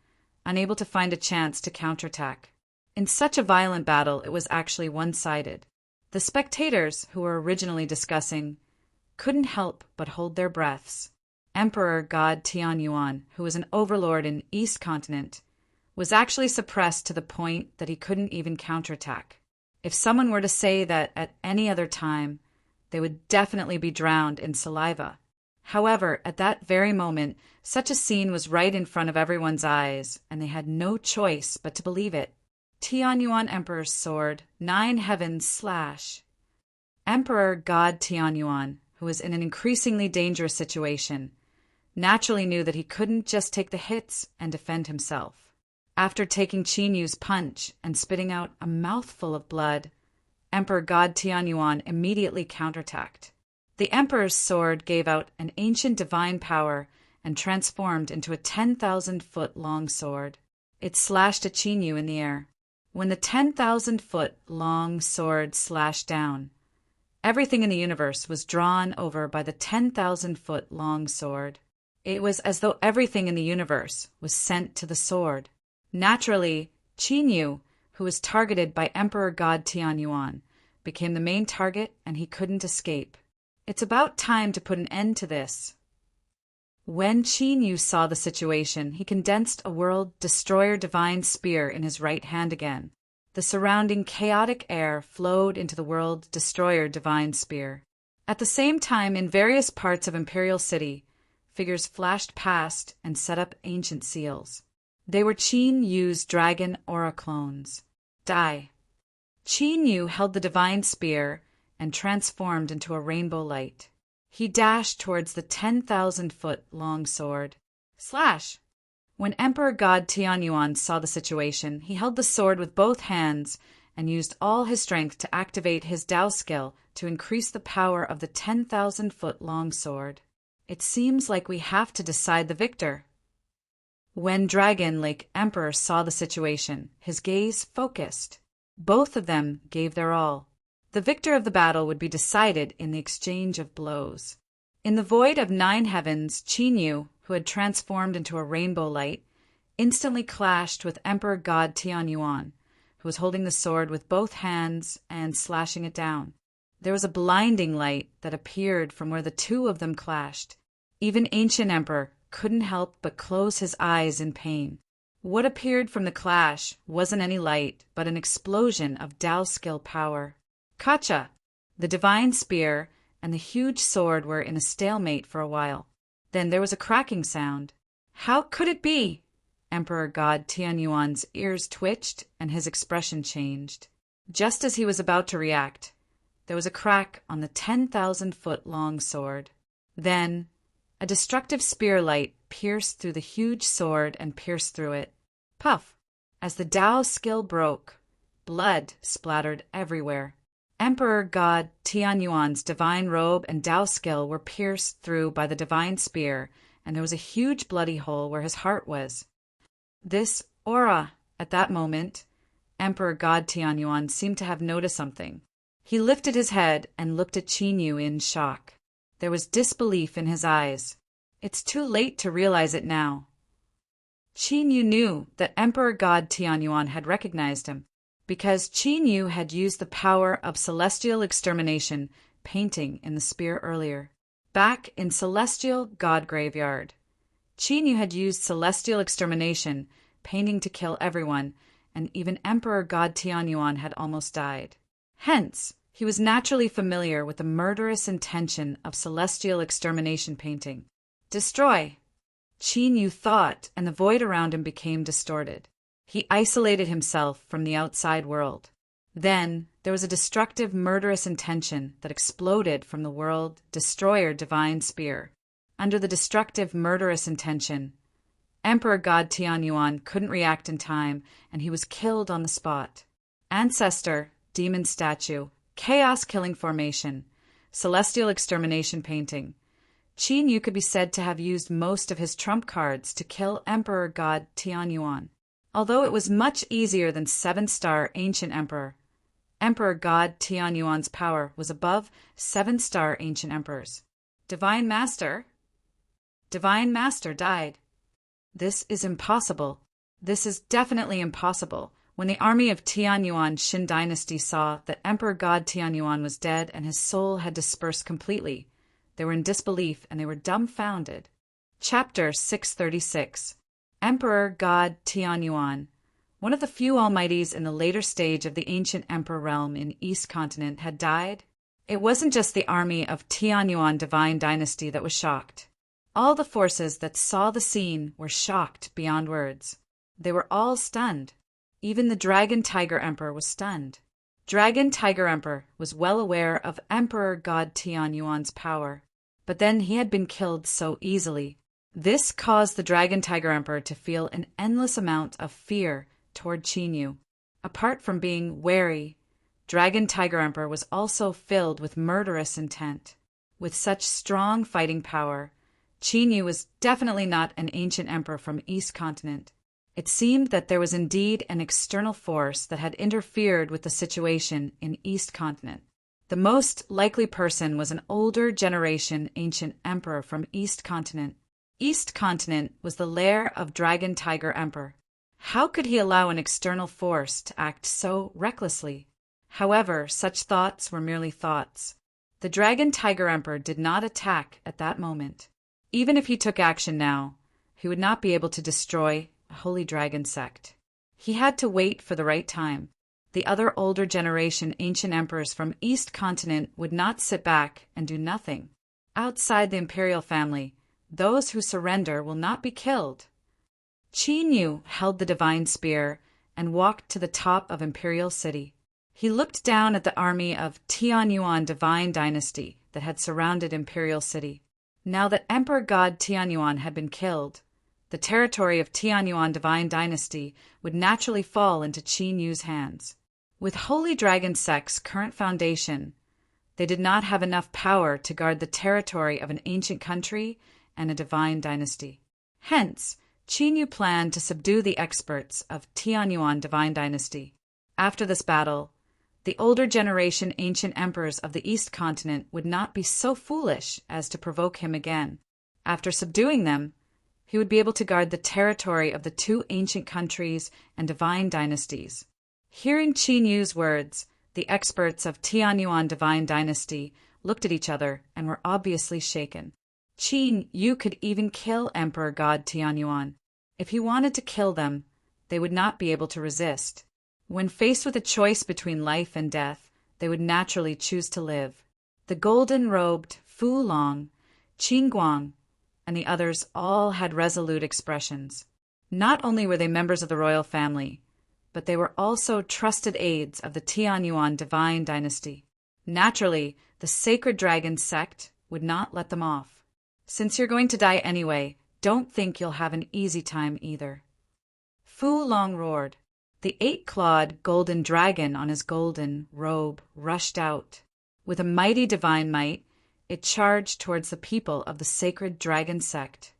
unable to find a chance to counterattack. In such a violent battle, it was actually one-sided. The spectators, who were originally discussing, couldn't help but hold their breaths. Emperor God Tianyuan, who was an overlord in East Continent, was actually suppressed to the point that he couldn't even counterattack. If someone were to say that at any other time, they would definitely be drowned in saliva. However, at that very moment, such a scene was right in front of everyone's eyes, and they had no choice but to believe it. Tianyuan Emperor's sword, 9 heavens slash. Emperor God Tianyuan, who was in an increasingly dangerous situation, naturally knew that he couldn't just take the hits and defend himself. After taking Qin Yu's punch and spitting out a mouthful of blood, Emperor God Tianyuan immediately counterattacked. The Emperor's sword gave out an ancient divine power and transformed into a 10,000-foot-long sword. It slashed at Qin Yu in the air. When the 10,000-foot-long sword slashed down, everything in the universe was drawn over by the 10,000-foot-long sword. It was as though everything in the universe was sent to the sword. Naturally, Qin Yu, who was targeted by Emperor God Tianyuan, became the main target and he couldn't escape. It's about time to put an end to this. When Qin Yu saw the situation, he condensed a world destroyer divine spear in his right hand again. The surrounding chaotic air flowed into the world destroyer divine spear. At the same time, in various parts of Imperial City, figures flashed past and set up ancient seals. They were Qin Yu's dragon aura clones. Die. Qin Yu held the divine spear and transformed into a rainbow light. He dashed towards the 10,000-foot-long sword. Slash! When Emperor God Tianyuan saw the situation, he held the sword with both hands and used all his strength to activate his Dao skill to increase the power of the 10,000-foot-long sword. It seems like we have to decide the victor. When Dragon Lake Emperor saw the situation, his gaze focused. Both of them gave their all. The victor of the battle would be decided in the exchange of blows. In the void of 9 heavens, Qin Yu, who had transformed into a rainbow light, instantly clashed with Emperor God Tianyuan, who was holding the sword with both hands and slashing it down. There was a blinding light that appeared from where the two of them clashed. Even Ancient Emperor couldn't help but close his eyes in pain. What appeared from the clash wasn't any light, but an explosion of Dao skill power. Kacha! The divine spear and the huge sword were in a stalemate for a while. Then there was a cracking sound. How could it be? Emperor God Tianyuan's ears twitched and his expression changed. Just as he was about to react, there was a crack on the 10,000-foot-long sword. Then, a destructive spear light pierced through the huge sword and pierced through it. Puff! As the Dao skill broke, blood splattered everywhere. Emperor God Tianyuan's divine robe and Dao skill were pierced through by the divine spear, and there was a huge bloody hole where his heart was. This aura, at that moment, Emperor God Tianyuan seemed to have noticed something. He lifted his head and looked at Qin Yu in shock. There was disbelief in his eyes. It's too late to realize it now. Qin Yu knew that Emperor God Tianyuan had recognized him, because Qin Yu had used the power of celestial extermination painting in the spear earlier. Back in Celestial God Graveyard, Qin Yu had used celestial extermination painting to kill everyone, and even Emperor God Tianyuan had almost died. Hence, he was naturally familiar with the murderous intention of celestial extermination painting. Destroy! Qin Yu thought, and the void around him became distorted. He isolated himself from the outside world. Then, there was a destructive, murderous intention that exploded from the world destroyer divine spear. Under the destructive, murderous intention, Emperor God Tianyuan couldn't react in time, and he was killed on the spot. Ancestor, demon statue, chaos-killing formation, celestial extermination painting. Qin Yu could be said to have used most of his trump cards to kill Emperor God Tianyuan. Although it was much easier than 7-star Ancient Emperor, Emperor God Tianyuan's power was above 7-star Ancient Emperors. Divine Master died. This is impossible. This is definitely impossible. When the army of Tianyuan Shin Dynasty saw that Emperor God Tianyuan was dead and his soul had dispersed completely, they were in disbelief and they were dumbfounded. Chapter 636. Emperor God Tianyuan, one of the few almighties in the later stage of the ancient emperor realm in East Continent, had died. It wasn't just the army of Tianyuan Divine Dynasty that was shocked. All the forces that saw the scene were shocked beyond words. They were all stunned. Even the Dragon Tiger Emperor was stunned. Dragon Tiger Emperor was well aware of Emperor God Tianyuan's power, but then he had been killed so easily. This caused the Dragon Tiger Emperor to feel an endless amount of fear toward Qin Yu. Apart from being wary, Dragon Tiger Emperor was also filled with murderous intent. With such strong fighting power, Qin Yu was definitely not an ancient emperor from East Continent. It seemed that there was indeed an external force that had interfered with the situation in East Continent. The most likely person was an older generation ancient emperor from East Continent. East Continent was the lair of Dragon Tiger Emperor. How could he allow an external force to act so recklessly? However, such thoughts were merely thoughts. The Dragon Tiger Emperor did not attack at that moment. Even if he took action now, he would not be able to destroy a holy dragon sect. He had to wait for the right time. The other older generation ancient emperors from East Continent would not sit back and do nothing. Outside the imperial family, those who surrender will not be killed. Qin Yu held the divine spear and walked to the top of Imperial City. He looked down at the army of Tianyuan Divine Dynasty that had surrounded Imperial City. Now that Emperor God Tianyuan had been killed, the territory of Tianyuan Divine Dynasty would naturally fall into Qin Yu's hands. With Holy Dragon Sect's current foundation, they did not have enough power to guard the territory of an ancient country and a divine dynasty. Hence, Qin Yu planned to subdue the experts of Tianyuan Divine Dynasty. After this battle, the older generation ancient emperors of the East Continent would not be so foolish as to provoke him again. After subduing them, he would be able to guard the territory of the two ancient countries and divine dynasties. Hearing Qin Yu's words, the experts of Tianyuan Divine Dynasty looked at each other and were obviously shaken. Qin Yu could even kill Emperor God Tianyuan. If he wanted to kill them, they would not be able to resist. When faced with a choice between life and death, they would naturally choose to live. The golden-robed Fu Long, Qin Guang, and the others all had resolute expressions. Not only were they members of the royal family, but they were also trusted aides of the Tianyuan Divine Dynasty. Naturally, the Sacred Dragon sect would not let them off. Since you're going to die anyway, don't think you'll have an easy time either. Fu Long roared. The 8-clawed golden dragon on his golden robe rushed out. With a mighty divine might, it charged towards the people of the Sacred Dragon sect.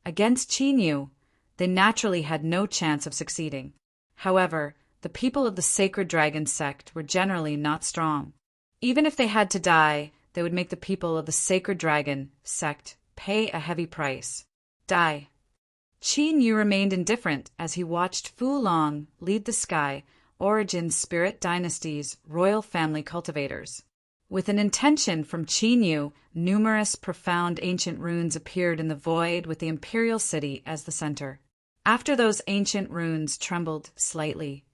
Against Qin Yu, they naturally had no chance of succeeding. However, the people of the Sacred Dragon sect were generally not strong. Even if they had to die, they would make the people of the Sacred Dragon sect pay a heavy price. Die. Qin Yu remained indifferent as he watched Fu Long lead the Sky Origin Spirit Dynasty's royal family cultivators. With an intention from Qin Yu, numerous profound ancient runes appeared in the void with the imperial city as the center. After those ancient runes trembled slightly,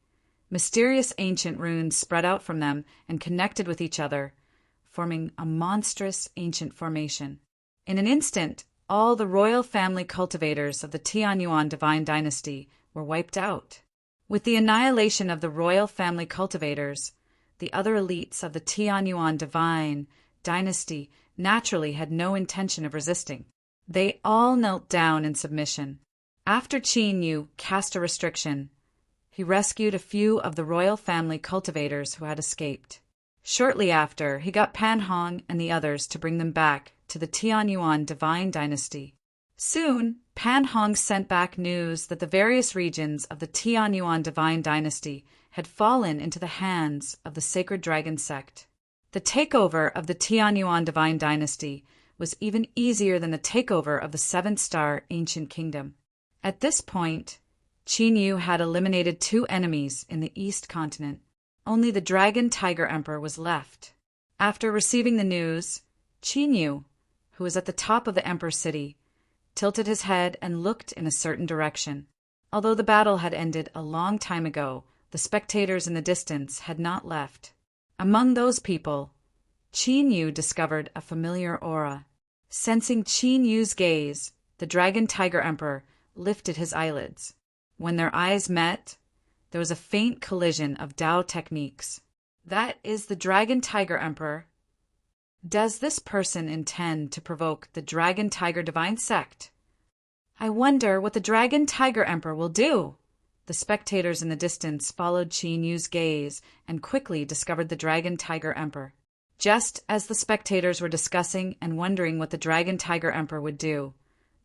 mysterious ancient runes spread out from them and connected with each other, forming a monstrous ancient formation. In an instant, all the royal family cultivators of the Tianyuan divine dynasty were wiped out. With the annihilation of the royal family cultivators, the other elites of the Tianyuan divine dynasty naturally had no intention of resisting. They all knelt down in submission. After Qin Yu cast a restriction, he rescued a few of the royal family cultivators who had escaped. Shortly after, he got Pan Hong and the others to bring them back to the Tianyuan divine dynasty. Soon, Pan Hong sent back news that the various regions of the Tianyuan divine dynasty had fallen into the hands of the Sacred Dragon sect. The takeover of the Tianyuan divine dynasty was even easier than the takeover of the seven-star ancient kingdom. At this point, Qin Yu had eliminated 2 enemies in the East continent. Only the Dragon Tiger Emperor was left. After receiving the news, Qin Yu, who was at the top of the Emperor's city, tilted his head and looked in a certain direction. Although the battle had ended a long time ago, the spectators in the distance had not left. Among those people, Qin Yu discovered a familiar aura. Sensing Qin Yu's gaze, the Dragon Tiger Emperor lifted his eyelids. When their eyes met, there was a faint collision of Dao techniques. That is the Dragon Tiger Emperor. Does this person intend to provoke the Dragon Tiger Divine Sect? I wonder what the Dragon Tiger Emperor will do. The spectators in the distance followed Qin Yu's gaze and quickly discovered the Dragon Tiger Emperor. Just as the spectators were discussing and wondering what the Dragon Tiger Emperor would do,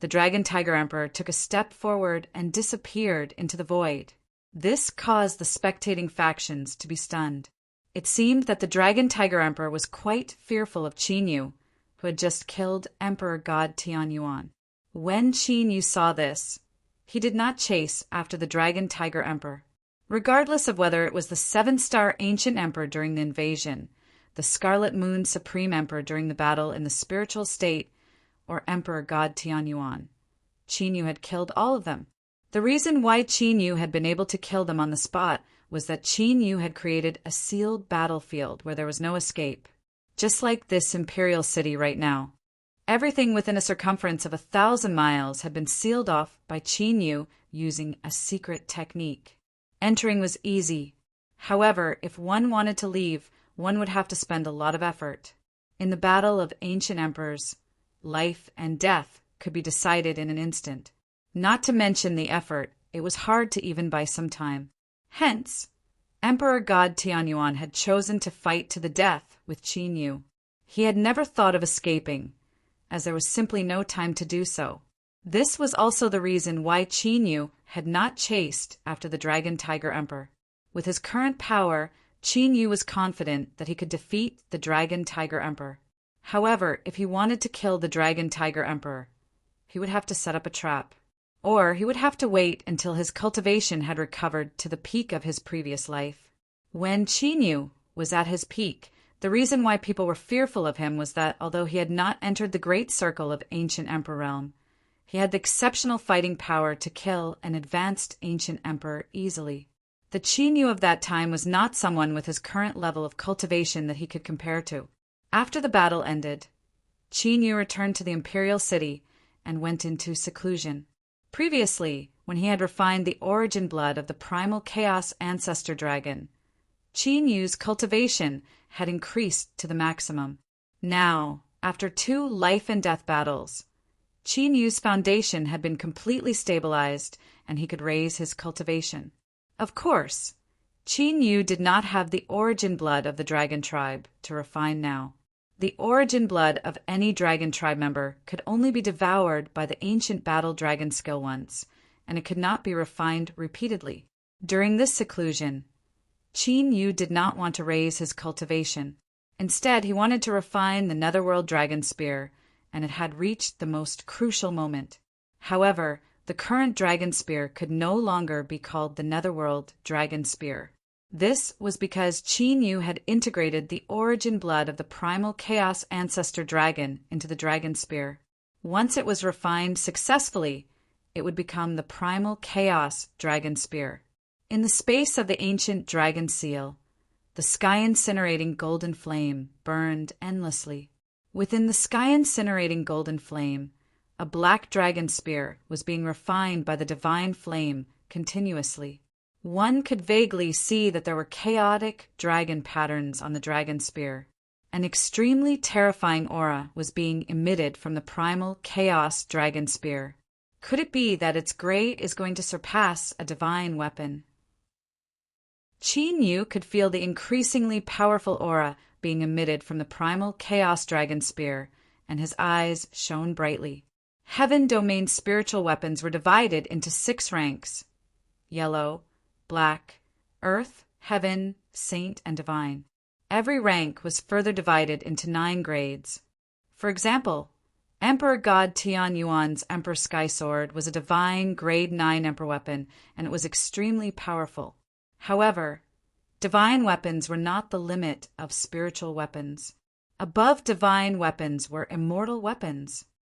the Dragon Tiger Emperor took a step forward and disappeared into the void. This caused the spectating factions to be stunned. It seemed that the Dragon Tiger Emperor was quite fearful of Qin Yu, who had just killed Emperor God Tianyuan. When Qin Yu saw this, he did not chase after the Dragon Tiger Emperor. Regardless of whether it was the 7-star ancient emperor during the invasion, the Scarlet Moon Supreme Emperor during the battle in the spiritual state, or Emperor God Tianyuan, Qin Yu had killed all of them. The reason why Qin Yu had been able to kill them on the spot was that Qin Yu had created a sealed battlefield where there was no escape. Just like this imperial city right now. Everything within a circumference of 1,000 miles had been sealed off by Qin Yu using a secret technique. Entering was easy. However, if one wanted to leave, one would have to spend a lot of effort. In the battle of ancient emperors, life and death could be decided in an instant. Not to mention the effort, it was hard to even buy some time. Hence, Emperor God Tianyuan had chosen to fight to the death with Qin Yu. He had never thought of escaping, as there was simply no time to do so. This was also the reason why Qin Yu had not chased after the Dragon Tiger Emperor. With his current power, Qin Yu was confident that he could defeat the Dragon Tiger Emperor. However, if he wanted to kill the Dragon Tiger Emperor, he would have to set up a trap. Or he would have to wait until his cultivation had recovered to the peak of his previous life. When Qin Yu was at his peak, the reason why people were fearful of him was that although he had not entered the great circle of ancient emperor realm, he had the exceptional fighting power to kill an advanced ancient emperor easily. The Qin Yu of that time was not someone with his current level of cultivation that he could compare to. After the battle ended, Qin Yu returned to the imperial city and went into seclusion. Previously, when he had refined the origin blood of the primal chaos ancestor dragon, Qin Yu's cultivation had increased to the maximum. Now, after 2 life and death battles, Qin Yu's foundation had been completely stabilized and he could raise his cultivation. Of course, Qin Yu did not have the origin blood of the dragon tribe to refine now. The origin blood of any dragon tribe member could only be devoured by the ancient battle dragon skill once, and it could not be refined repeatedly. During this seclusion, Qin Yu did not want to raise his cultivation. Instead, he wanted to refine the Netherworld Dragon Spear, and it had reached the most crucial moment. However, the current Dragon Spear could no longer be called the Netherworld Dragon Spear. This was because Qin Yu had integrated the origin blood of the primal Chaos Ancestor Dragon into the Dragon Spear. Once it was refined successfully, it would become the primal Chaos Dragon Spear. In the space of the ancient Dragon Seal, the sky-incinerating golden flame burned endlessly. Within the sky-incinerating golden flame, a black dragon spear was being refined by the divine flame continuously. One could vaguely see that there were chaotic dragon patterns on the dragon spear. An extremely terrifying aura was being emitted from the primal chaos dragon spear. Could it be that its great is going to surpass a divine weapon? Qin Yu could feel the increasingly powerful aura being emitted from the primal chaos dragon spear, and his eyes shone brightly. Heaven domain spiritual weapons were divided into 6 ranks: yellow, black, earth, heaven, saint, and divine. Every rank was further divided into 9 grades. For example, Emperor God Tian Yuan's Emperor Sky Sword was a divine grade 9 emperor weapon, and it was extremely powerful. However, divine weapons were not the limit of spiritual weapons. Above divine weapons were immortal weapons.